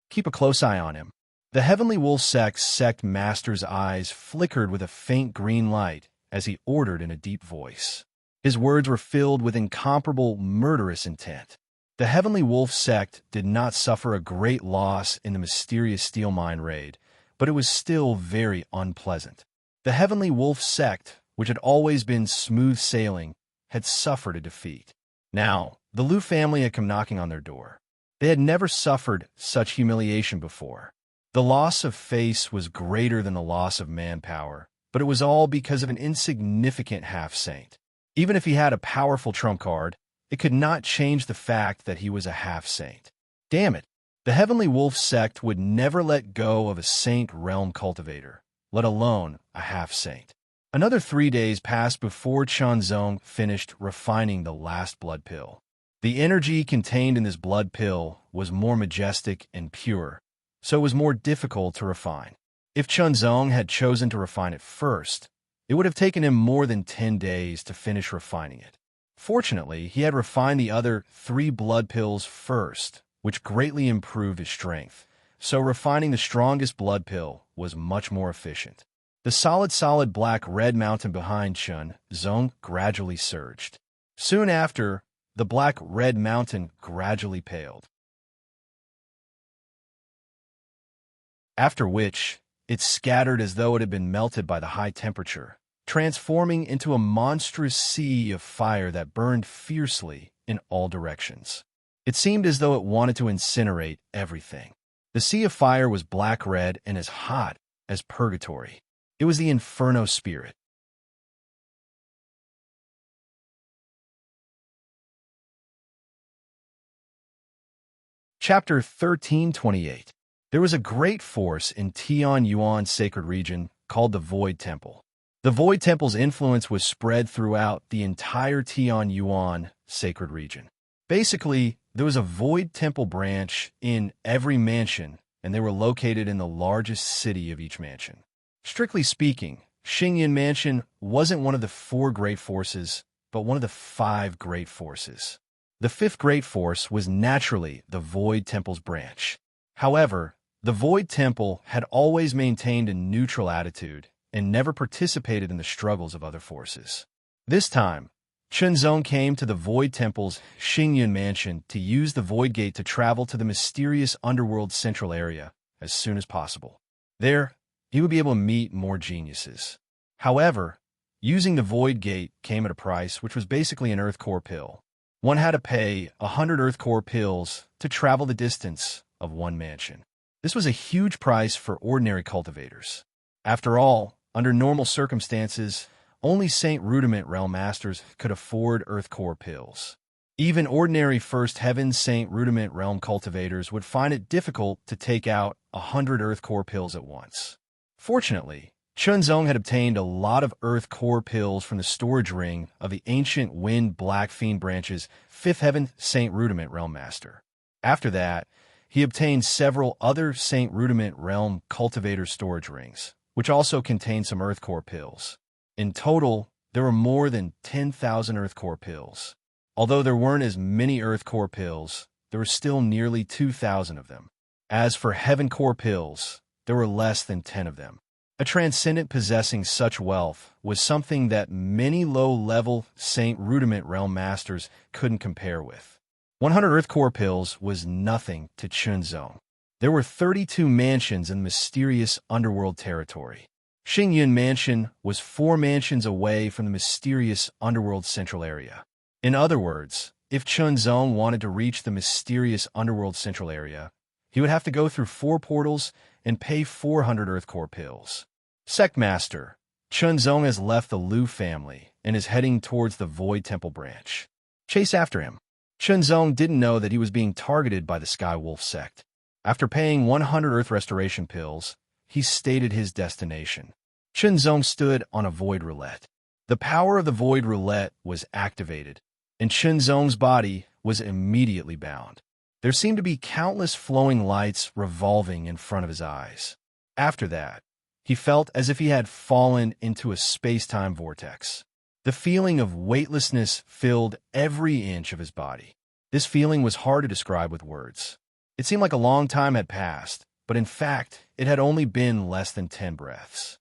"Keep a close eye on him." The Heavenly Wolf sect's sect master's eyes flickered with a faint green light as he ordered in a deep voice. His words were filled with incomparable murderous intent. The Heavenly Wolf sect did not suffer a great loss in the mysterious steel mine raid, but it was still very unpleasant. The Heavenly Wolf sect, which had always been smooth sailing, had suffered a defeat. Now, The Liu family had come knocking on their door. They had never suffered such humiliation before. The loss of face was greater than the loss of manpower, but it was all because of an insignificant half-saint. Even if he had a powerful trump card, it could not change the fact that he was a half-saint. Damn it! The Heavenly Wolf sect would never let go of a saint realm cultivator, let alone a half-saint. Another 3 days passed before Chunzong finished refining the last blood pill. The energy contained in this blood pill was more majestic and pure, so it was more difficult to refine. If Chunzong had chosen to refine it first, it would have taken him more than 10 days to finish refining it. Fortunately, he had refined the other 3 blood pills first, which greatly improved his strength, so refining the strongest blood pill was much more efficient. The solid black-red mountain behind Chunzong gradually surged. Soon after, the black-red mountain gradually paled. After which, it scattered as though it had been melted by the high temperature, transforming into a monstrous sea of fire that burned fiercely in all directions. It seemed as though it wanted to incinerate everything. The sea of fire was black-red and as hot as purgatory. It was the Inferno spirit. Chapter 1328. There was a great force in Tianyuan sacred region called the Void Temple. The Void Temple's influence was spread throughout the entire Tianyuan sacred region. Basically, there was a Void Temple branch in every mansion, and they were located in the largest city of each mansion. Strictly speaking, Xingyan Mansion wasn't one of the 4 great forces, but one of the 5 great forces. The 5th great force was naturally the Void Temple's branch. However, the Void Temple had always maintained a neutral attitude and never participated in the struggles of other forces. This time, Chunzong came to the Void Temple's Xingyan Mansion to use the Void Gate to travel to the mysterious underworld central area as soon as possible. There, he would be able to meet more geniuses. However, using the Void Gate came at a price, which was basically an Earth Core pill. One had to pay 100 Earth Core pills to travel the distance of one mansion. This was a huge price for ordinary cultivators. After all, under normal circumstances, only Saint Rudiment Realm Masters could afford Earth Core pills. Even ordinary First Heaven Saint Rudiment Realm cultivators would find it difficult to take out 100 Earth Core pills at once. Fortunately, Chunzong had obtained a lot of Earth Core pills from the storage ring of the ancient Wind Black Fiend Branch's 5th Heaven Saint Rudiment Realm Master. After that, he obtained several other Saint Rudiment Realm cultivator storage rings, which also contained some Earth Core pills. In total, there were more than 10,000 Earth Core pills. Although there weren't as many Earth Core pills, there were still nearly 2,000 of them. As for Heaven Core pills, there were less than 10 of them. A transcendent possessing such wealth was something that many low-level Saint Rudiment Realm Masters couldn't compare with. 100 Earth Core pills was nothing to Chunzong. There were 32 mansions in the mysterious underworld territory. Xingyun Mansion was 4 mansions away from the mysterious underworld central area. In other words, if Chunzong wanted to reach the mysterious underworld central area, he would have to go through 4 portals and pay 400 Earth Core pills. Sectmaster, Chunzong has left the Liu family and is heading towards the Void Temple branch. Chase after him. Chunzong didn't know that he was being targeted by the Sky Wolf sect. After paying 100 Earth Restoration pills, he stated his destination. Chunzong stood on a Void Roulette. The power of the Void Roulette was activated, and Chunzong's body was immediately bound. There seemed to be countless flowing lights revolving in front of his eyes. After that, he felt as if he had fallen into a space-time vortex. The feeling of weightlessness filled every inch of his body. This feeling was hard to describe with words. It seemed like a long time had passed, but in fact, it had only been less than 10 breaths.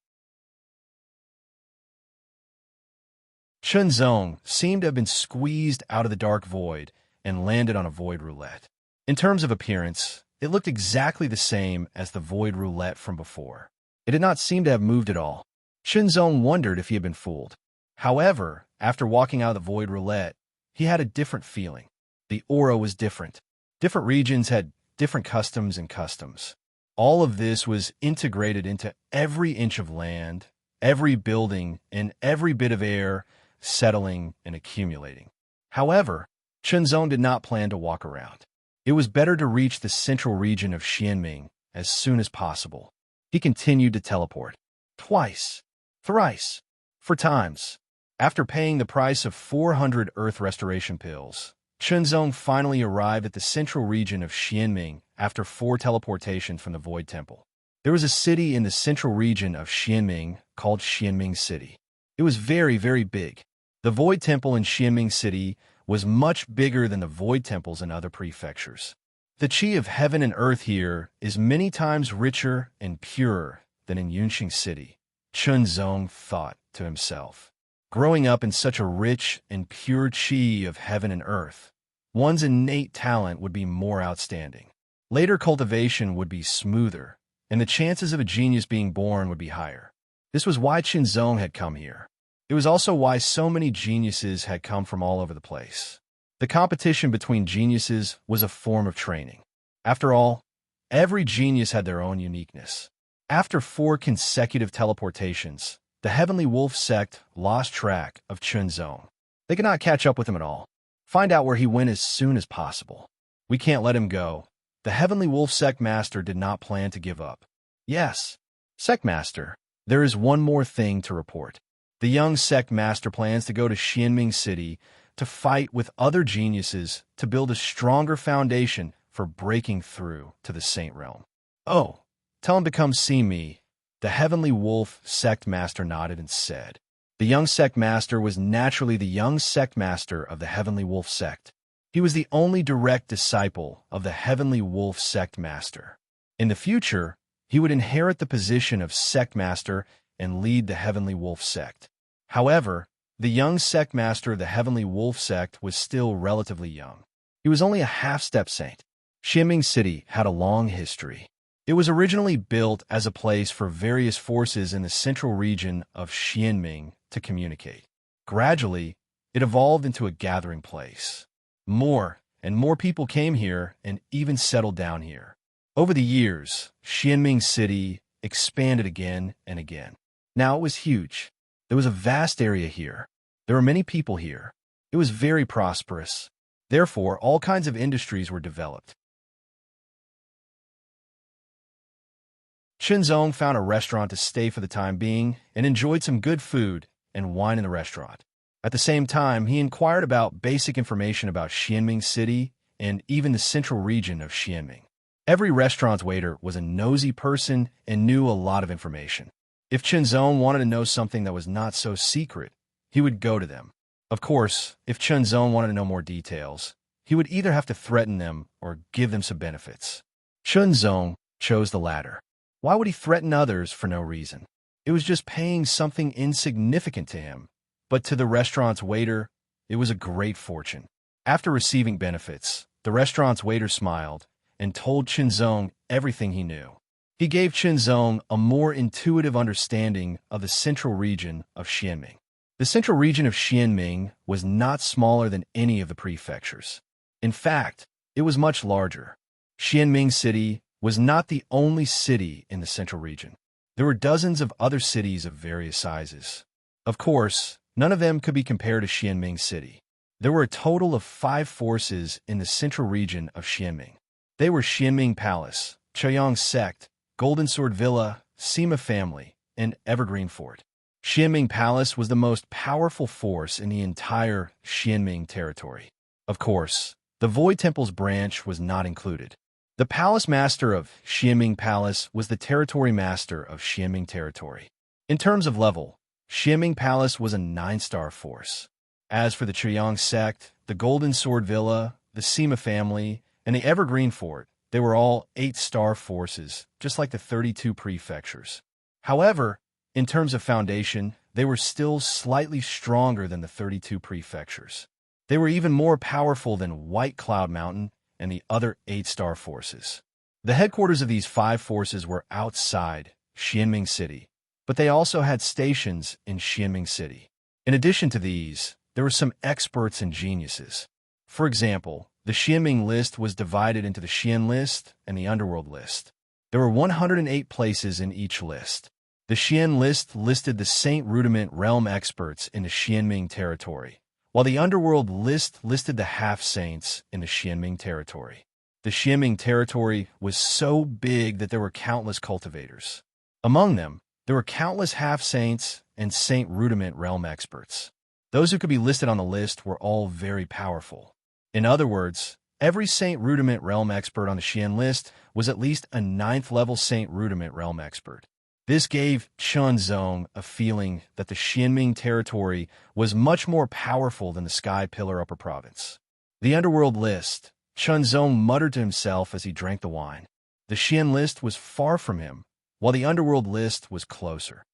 Chunzong seemed to have been squeezed out of the dark void and landed on a Void Roulette. In terms of appearance, it looked exactly the same as the Void Roulette from before. It did not seem to have moved at all. Chunzong wondered if he had been fooled. However, after walking out of the Void Roulette, he had a different feeling. The aura was different. Different regions had different customs and customs. All of this was integrated into every inch of land, every building, and every bit of air settling and accumulating. However, Chunzong did not plan to walk around. It was better to reach the central region of Xianming as soon as possible. He continued to teleport. Twice. Thrice. 4 times. After paying the price of 400 Earth Restoration Pills, Chunzong finally arrived at the central region of Xianming after 4 teleportations from the Void Temple. There was a city in the central region of Xianming called Xianming City. It was very, very big. The Void Temple in Xianming City was much bigger than the Void Temples in other prefectures. The qi of heaven and earth here is many times richer and purer than in Yunxing City, Chunzong thought to himself. Growing up in such a rich and pure qi of heaven and earth, one's innate talent would be more outstanding. Later cultivation would be smoother, and the chances of a genius being born would be higher. This was why Chunzong had come here. It was also why so many geniuses had come from all over the place. The competition between geniuses was a form of training. After all, every genius had their own uniqueness. After 4 consecutive teleportations, the Heavenly Wolf sect lost track of Chunzong. They could not catch up with him at all. Find out where he went as soon as possible. We can't let him go. The Heavenly Wolf sect master did not plan to give up. Yes, sect master, there is one more thing to report. The young sect master plans to go to Xianming City to fight with other geniuses to build a stronger foundation for breaking through to the Saint Realm. Oh, tell him to come see me. The Heavenly Wolf sect master nodded and said. The young sect master was naturally the young sect master of the Heavenly Wolf sect. He was the only direct disciple of the Heavenly Wolf sect master. In the future, he would inherit the position of sect master and lead the Heavenly Wolf sect. However, the young sect master of the Heavenly Wolf sect was still relatively young. He was only a half-step saint. Xianming City had a long history. It was originally built as a place for various forces in the central region of Xianming to communicate. Gradually, it evolved into a gathering place. More and more people came here and even settled down here. Over the years, Xianming City expanded again and again. Now it was huge. There was a vast area here. There were many people here. It was very prosperous. Therefore, all kinds of industries were developed. Chunzong found a restaurant to stay for the time being and enjoyed some good food and wine in the restaurant. At the same time, he inquired about basic information about Xianming City and even the central region of Xianming. Every restaurant's waiter was a nosy person and knew a lot of information. If Chunzong wanted to know something that was not so secret, he would go to them. Of course, if Chunzong wanted to know more details, he would either have to threaten them or give them some benefits. Chunzong chose the latter. Why would he threaten others for no reason? It was just paying something insignificant to him, but to the restaurant's waiter, it was a great fortune. After receiving benefits, the restaurant's waiter smiled and told Chunzong everything he knew. He gave Chunzong a more intuitive understanding of the central region of Xianming. The central region of Xianming was not smaller than any of the prefectures. In fact, it was much larger. Xianming City was not the only city in the central region. There were dozens of other cities of various sizes. Of course, none of them could be compared to Xianming City. There were a total of 5 forces in the central region of Xianming. They were Xianming Palace, Chaoyang Sect, Golden Sword Villa, Sima Family, and Evergreen Fort. Xianming Palace was the most powerful force in the entire Xianming territory. Of course, the Void Temple's branch was not included. The Palace Master of Xianming Palace was the Territory Master of Xianming Territory. In terms of level, Xianming Palace was a 9-star force. As for the Chaoyang Sect, the Golden Sword Villa, the Sima Family, and the Evergreen Fort, they were all 8-star forces, just like the 32 prefectures. However, in terms of foundation, they were still slightly stronger than the 32 prefectures. They were even more powerful than White Cloud Mountain and the other 8-star forces. The headquarters of these 5 forces were outside Xianming City, but they also had stations in Xianming City. In addition to these, there were some experts and geniuses. For example, The Xianming list was divided into the Xian list and the Underworld list. There were 108 places in each list. The Xian list listed the Saint Rudiment realm experts in the Xianming territory, while the Underworld list listed the half-saints in the Xianming territory. The Xianming territory was so big that there were countless cultivators. Among them, there were countless half-saints and Saint Rudiment realm experts. Those who could be listed on the list were all very powerful. In other words, every Saint Rudiment realm expert on the Xian list was at least a 9th-level Saint Rudiment realm expert. This gave Chunzong a feeling that the Xianming territory was much more powerful than the Sky Pillar Upper Province. The Underworld list, Chunzong muttered to himself as he drank the wine. The Xian list was far from him, while the Underworld list was closer.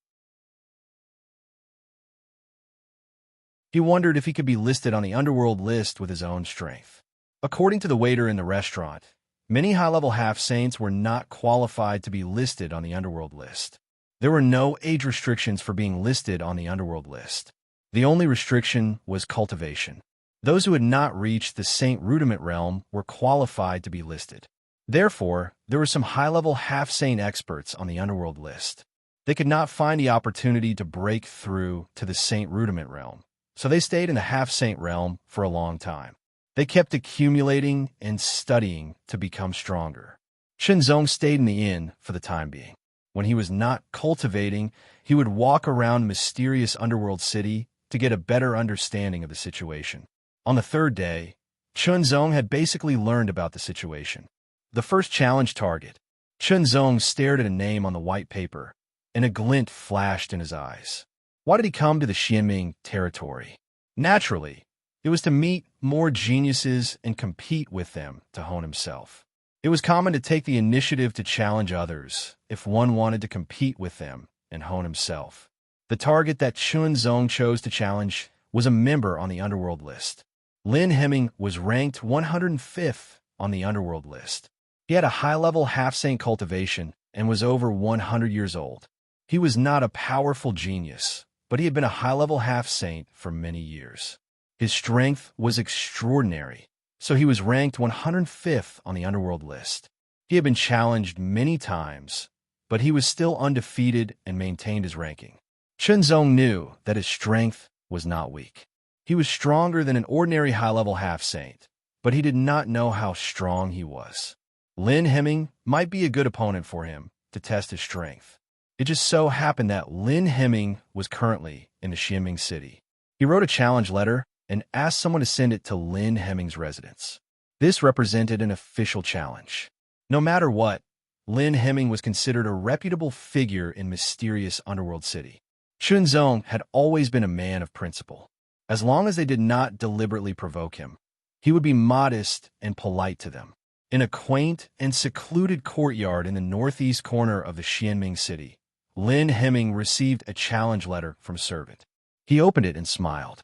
He wondered if he could be listed on the Underworld list with his own strength. According to the waiter in the restaurant, many high-level half-saints were not qualified to be listed on the Underworld list. There were no age restrictions for being listed on the Underworld list. The only restriction was cultivation. Those who had not reached the Saint Rudiment realm were qualified to be listed. Therefore, there were some high-level half-saint experts on the Underworld list. They could not find the opportunity to break through to the Saint Rudiment realm, so they stayed in the half-saint realm for a long time. They kept accumulating and studying to become stronger. Chunzong stayed in the inn for the time being. When he was not cultivating, he would walk around mysterious underworld city to get a better understanding of the situation. On the third day, Chunzong had basically learned about the situation. The first challenge target. Chunzong stared at a name on the white paper, and a glint flashed in his eyes. Why did he come to the Xianming territory? Naturally, it was to meet more geniuses and compete with them to hone himself. It was common to take the initiative to challenge others if one wanted to compete with them and hone himself. The target that Chunzong chose to challenge was a member on the Underworld list. Lin Hemming was ranked 105th on the Underworld list. He had a high-level half-saint cultivation and was over 100 years old. He was not a powerful genius, but he had been a high-level half-saint for many years. His strength was extraordinary, so he was ranked 105th on the Underworld list. He had been challenged many times, but he was still undefeated and maintained his ranking. Chunzong knew that his strength was not weak. He was stronger than an ordinary high-level half-saint, but he did not know how strong he was. Lin Hemming might be a good opponent for him to test his strength. It just so happened that Lin Hemming was currently in the Xianming city. He wrote a challenge letter and asked someone to send it to Lin Hemming's residence. This represented an official challenge. No matter what, Lin Hemming was considered a reputable figure in mysterious underworld city. Chunzong had always been a man of principle. As long as they did not deliberately provoke him, he would be modest and polite to them. In a quaint and secluded courtyard in the northeast corner of the Xianming city, Lin Hemming received a challenge letter from a servant. He opened it and smiled.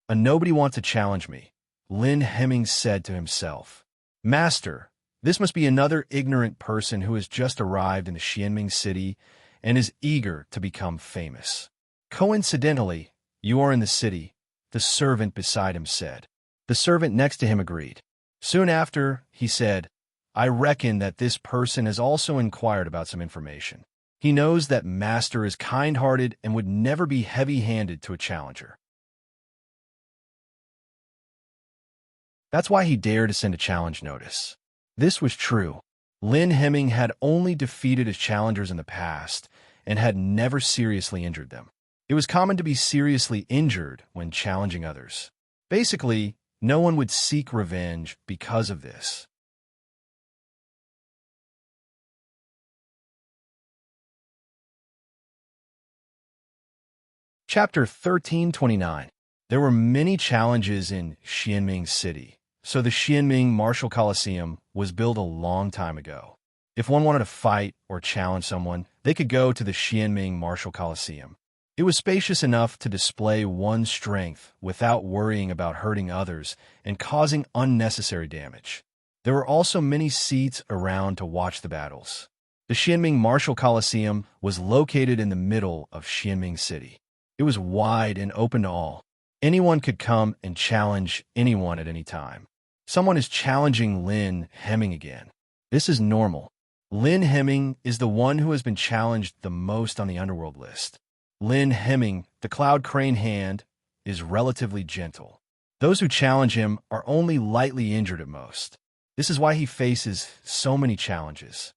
"A nobody wants to challenge me," Lin Hemming said to himself. "Master, this must be another ignorant person who has just arrived in the Xianming city and is eager to become famous. Coincidentally, you are in the city," the servant beside him said. The servant next to him agreed. Soon after, he said, "I reckon that this person has also inquired about some information. He knows that Master is kind-hearted and would never be heavy-handed to a challenger. That's why he dared to send a challenge notice." This was true. Lin Hemming had only defeated his challengers in the past and had never seriously injured them. It was common to be seriously injured when challenging others. Basically, no one would seek revenge because of this. Chapter 1329. There were many challenges in Xianming City, so the Xianming Martial Coliseum was built a long time ago. If one wanted to fight or challenge someone, they could go to the Xianming Martial Coliseum. It was spacious enough to display one's strength without worrying about hurting others and causing unnecessary damage. There were also many seats around to watch the battles. The Xianming Martial Coliseum was located in the middle of Xianming City. It was wide and open to all. Anyone could come and challenge anyone at any time. Someone is challenging Lin Hemming again. This is normal. Lin Hemming is the one who has been challenged the most on the underworld list. Lin Hemming, the Cloud Crane Hand, is relatively gentle. Those who challenge him are only lightly injured at most. This is why he faces so many challenges.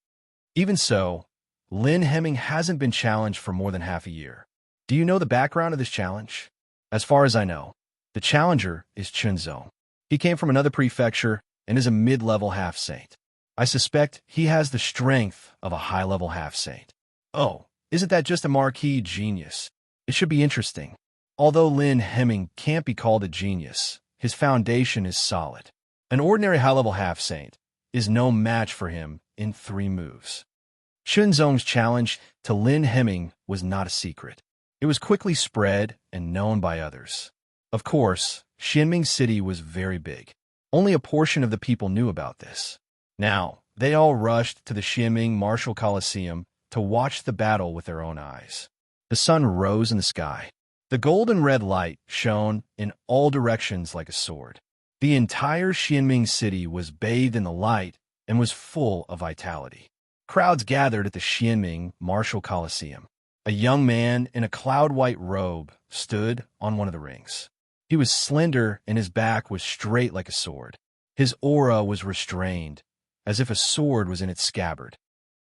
Even so, Lin Hemming hasn't been challenged for more than half a year. Do you know the background of this challenge? As far as I know, the challenger is Chunzong. He came from another prefecture and is a mid-level half-saint. I suspect he has the strength of a high-level half-saint. Oh, isn't that just a marquee genius? It should be interesting. Although Lin Hemming can't be called a genius, his foundation is solid. An ordinary high-level half-saint is no match for him in 3 moves. Chunzong's challenge to Lin Hemming was not a secret. It was quickly spread and known by others. Of course, Xianming City was very big. Only a portion of the people knew about this. Now, they all rushed to the Xianming Martial Coliseum to watch the battle with their own eyes. The sun rose in the sky. The golden red light shone in all directions like a sword. The entire Xianming City was bathed in the light and was full of vitality. Crowds gathered at the Xianming Martial Coliseum. A young man in a cloud-white robe stood on one of the rings. He was slender and his back was straight like a sword. His aura was restrained, as if a sword was in its scabbard.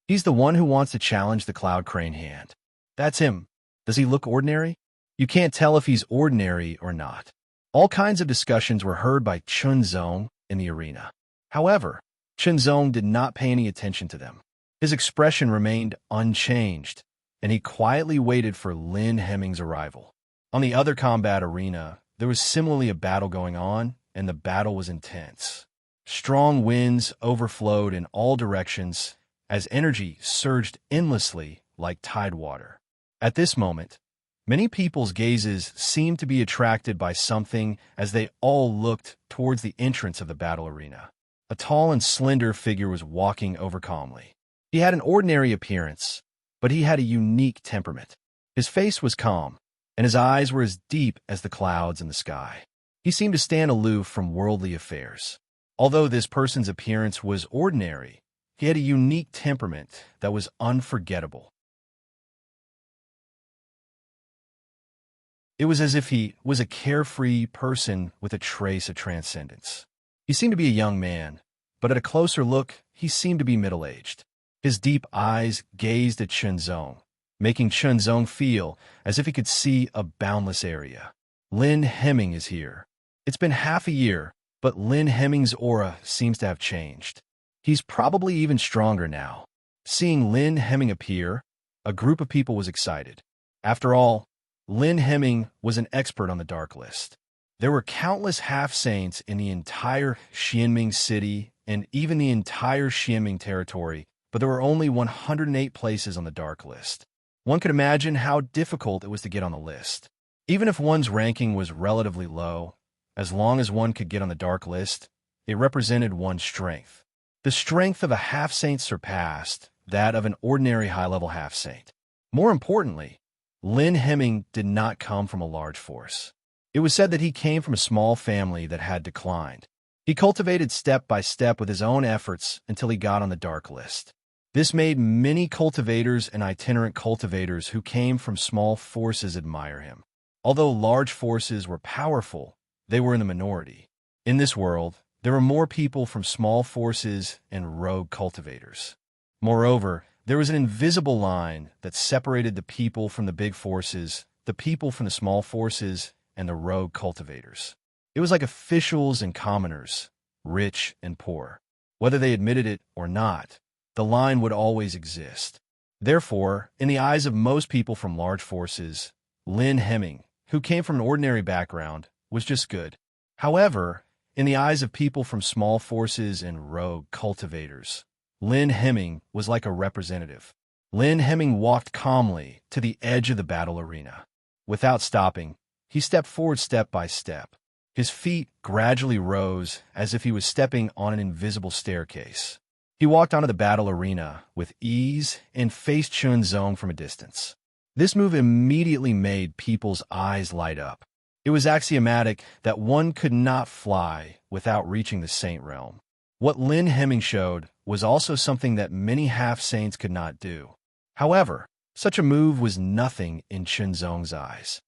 He's the one who wants to challenge the Cloud Crane Hand. That's him. Does he look ordinary? You can't tell if he's ordinary or not. All kinds of discussions were heard by Chunzong in the arena. However, Chunzong did not pay any attention to them. His expression remained unchanged, and he quietly waited for Lin Hemming's arrival. On the other combat arena, there was similarly a battle going on, and the battle was intense. Strong winds overflowed in all directions as energy surged endlessly like tidewater. At this moment, many people's gazes seemed to be attracted by something as they all looked towards the entrance of the battle arena. A tall and slender figure was walking over calmly. He had an ordinary appearance, but he had a unique temperament. His face was calm, and his eyes were as deep as the clouds in the sky. He seemed to stand aloof from worldly affairs. Although this person's appearance was ordinary, he had a unique temperament that was unforgettable. It was as if he was a carefree person with a trace of transcendence. He seemed to be a young man, but at a closer look, he seemed to be middle-aged. His deep eyes gazed at Chunzong, making Chunzong feel as if he could see a boundless area. Lin Hemming is here. It's been half a year, but Lin Hemming's aura seems to have changed. He's probably even stronger now. Seeing Lin Hemming appear, a group of people was excited. After all, Lin Hemming was an expert on the Dark List. There were countless half-saints in the entire Xianming City and even the entire Xianming territory, but there were only 108 places on the Dark List. One could imagine how difficult it was to get on the list. Even if one's ranking was relatively low, as long as one could get on the Dark List, it represented one's strength. The strength of a half-saint surpassed that of an ordinary high-level half-saint. More importantly, Lin Hemming did not come from a large force. It was said that he came from a small family that had declined. He cultivated step by step with his own efforts until he got on the Dark List. This made many cultivators and itinerant cultivators who came from small forces admire him. Although large forces were powerful, they were in the minority. In this world, there were more people from small forces and rogue cultivators. Moreover, there was an invisible line that separated the people from the big forces, the people from the small forces, and the rogue cultivators. It was like officials and commoners, rich and poor. Whether they admitted it or not, the line would always exist. Therefore, in the eyes of most people from large forces, Lin Hemming, who came from an ordinary background, was just good. However, in the eyes of people from small forces and rogue cultivators, Lin Hemming was like a representative. Lin Hemming walked calmly to the edge of the battle arena. Without stopping, he stepped forward step by step. His feet gradually rose as if he was stepping on an invisible staircase. He walked onto the battle arena with ease and faced Chunzong from a distance. This move immediately made people's eyes light up. It was axiomatic that one could not fly without reaching the saint realm. What Lin Hemming showed was also something that many half-saints could not do. However, such a move was nothing in Chunzong's eyes.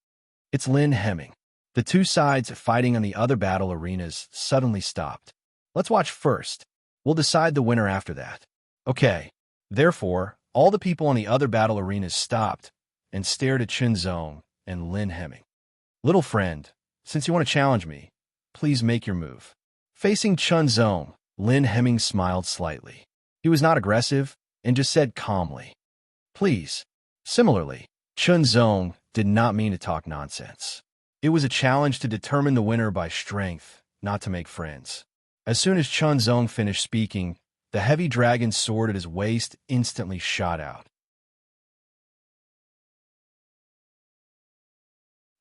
It's Lin Hemming. The two sides fighting on the other battle arenas suddenly stopped. Let's watch first. We'll decide the winner after that. Okay. Therefore, all the people on the other battle arenas stopped and stared at Chunzong and Lin Hemming. Little friend, since you want to challenge me, please make your move. Facing Chunzong, Lin Hemming smiled slightly. He was not aggressive and just said calmly, "Please." Similarly, Chunzong did not mean to talk nonsense. It was a challenge to determine the winner by strength, not to make friends. As soon as Chunzong finished speaking, the heavy dragon sword at his waist instantly shot out.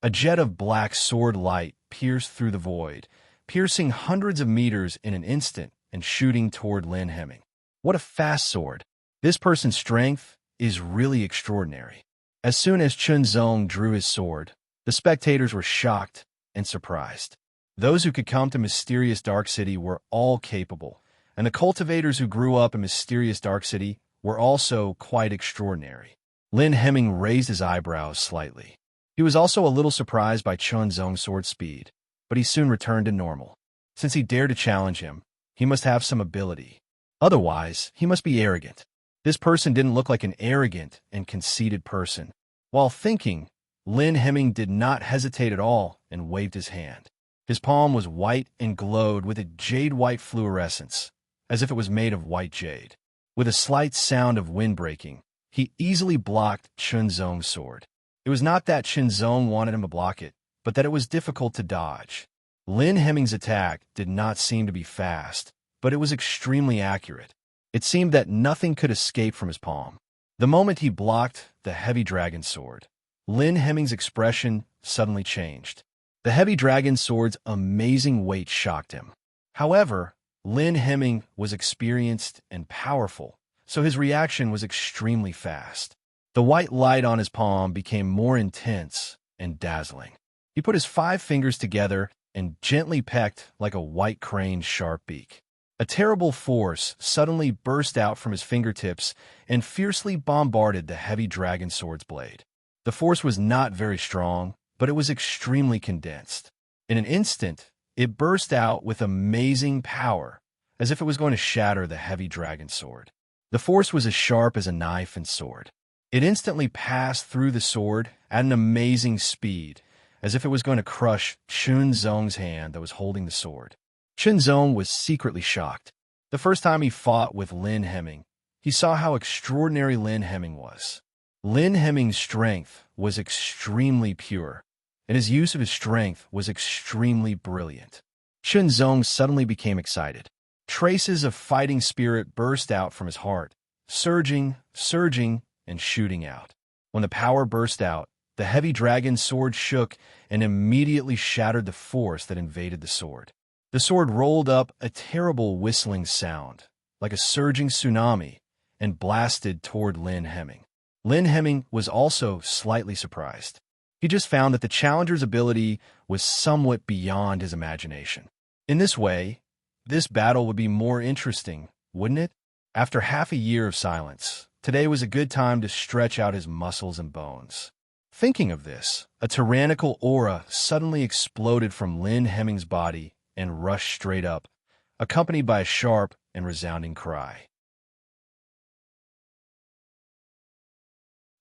A jet of black sword light pierced through the void, piercing hundreds of meters in an instant and shooting toward Lin Hemming. What a fast sword! This person's strength is really extraordinary. As soon as Chunzong drew his sword, the spectators were shocked and surprised. Those who could come to Mysterious Dark City were all capable, and the cultivators who grew up in Mysterious Dark City were also quite extraordinary. Lin Hemming raised his eyebrows slightly. He was also a little surprised by Chunzong's sword speed, but he soon returned to normal. Since he dared to challenge him, he must have some ability. Otherwise, he must be arrogant. This person didn't look like an arrogant and conceited person. While thinking, Lin Hemming did not hesitate at all and waved his hand. His palm was white and glowed with a jade-white fluorescence, as if it was made of white jade. With a slight sound of wind breaking, he easily blocked Chunzong's sword. It was not that Chunzong wanted him to block it, but that it was difficult to dodge. Lin Hemming's attack did not seem to be fast, but it was extremely accurate. It seemed that nothing could escape from his palm. The moment he blocked the heavy dragon sword, Lin Hemming's expression suddenly changed. The heavy dragon sword's amazing weight shocked him. However, Lin Hemming was experienced and powerful, so his reaction was extremely fast. The white light on his palm became more intense and dazzling. He put his 5 fingers together and gently pecked like a white crane's sharp beak. A terrible force suddenly burst out from his fingertips and fiercely bombarded the heavy dragon sword's blade. The force was not very strong, but it was extremely condensed. In an instant, it burst out with amazing power, as if it was going to shatter the heavy dragon sword. The force was as sharp as a knife and sword. It instantly passed through the sword at an amazing speed, as if it was going to crush Chunzong's hand that was holding the sword. Chunzong was secretly shocked. The first time he fought with Lin Hemming, he saw how extraordinary Lin Hemming was. Lin Hemming's strength was extremely pure, and his use of his strength was extremely brilliant. Chunzong suddenly became excited. Traces of fighting spirit burst out from his heart, surging, and shooting out. When the power burst out, the heavy dragon sword shook and immediately shattered the force that invaded the sword. The sword rolled up a terrible whistling sound, like a surging tsunami, and blasted toward Lin Hemming. Lin Hemming was also slightly surprised. He just found that the challenger's ability was somewhat beyond his imagination. In this way, this battle would be more interesting, wouldn't it? After half a year of silence, today was a good time to stretch out his muscles and bones. Thinking of this, a tyrannical aura suddenly exploded from Lin Hemming's body and rushed straight up, accompanied by a sharp and resounding cry.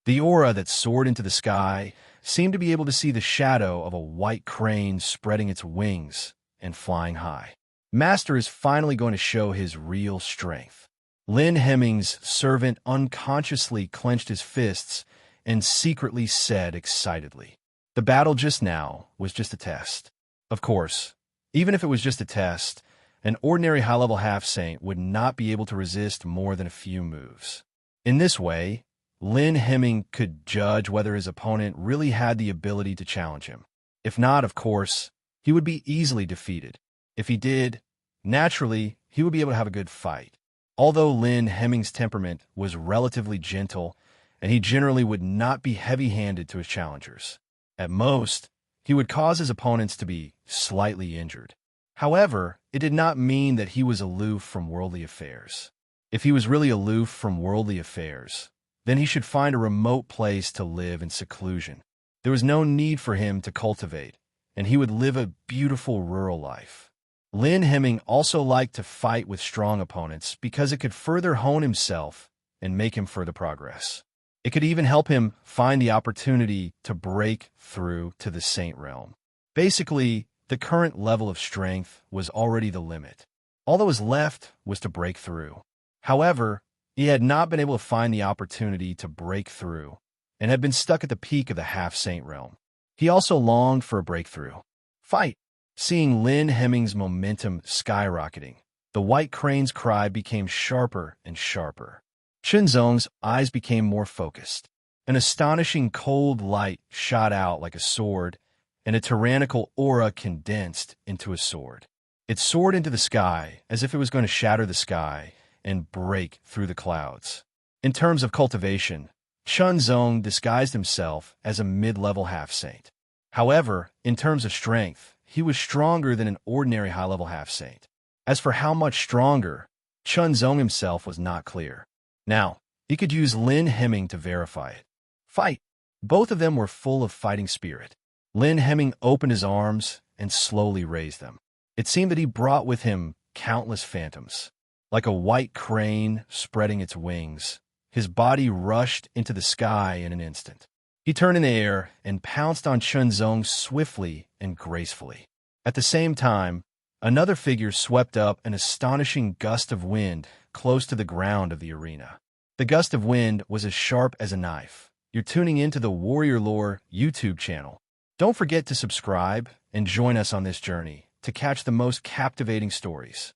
The aura that soared into the sky seemed to be able to see the shadow of a white crane spreading its wings and flying high. Master is finally going to show his real strength. Lin Hemming's servant unconsciously clenched his fists and secretly said excitedly, "The battle just now was just a test." Of course, even if it was just a test, an ordinary high-level half-saint would not be able to resist more than a few moves. In this way, Lin Hemming could judge whether his opponent really had the ability to challenge him. If not, of course, he would be easily defeated. If he did, naturally, he would be able to have a good fight. Although Lin Hemming's temperament was relatively gentle, and he generally would not be heavy-handed to his challengers. At most, he would cause his opponents to be slightly injured. However, it did not mean that he was aloof from worldly affairs. If he was really aloof from worldly affairs, then he should find a remote place to live in seclusion. There was no need for him to cultivate, and he would live a beautiful rural life. Lin Hemming also liked to fight with strong opponents because it could further hone himself and make him further progress. It could even help him find the opportunity to break through to the Saint realm. Basically, the current level of strength was already the limit. All that was left was to break through. However, he had not been able to find the opportunity to break through and had been stuck at the peak of the half-saint realm. He also longed for a breakthrough. Fight! Seeing Lin Hemming's momentum skyrocketing, the white crane's cry became sharper and sharper. Chunzong's eyes became more focused. An astonishing cold light shot out like a sword, and a tyrannical aura condensed into a sword. It soared into the sky as if it was going to shatter the sky and break through the clouds. In terms of cultivation, Chunzong disguised himself as a mid-level half-saint. However, in terms of strength, he was stronger than an ordinary high-level half-saint. As for how much stronger, Chunzong himself was not clear. Now, he could use Lin Hemming to verify it. Fight! Both of them were full of fighting spirit. Lin Hemming opened his arms and slowly raised them. It seemed that he brought with him countless phantoms. Like a white crane spreading its wings, his body rushed into the sky in an instant. He turned in the air and pounced on Chunzong swiftly and gracefully. At the same time, another figure swept up an astonishing gust of wind close to the ground of the arena. The gust of wind was as sharp as a knife. You're tuning into the Warrior Lore YouTube channel. Don't forget to subscribe and join us on this journey to catch the most captivating stories.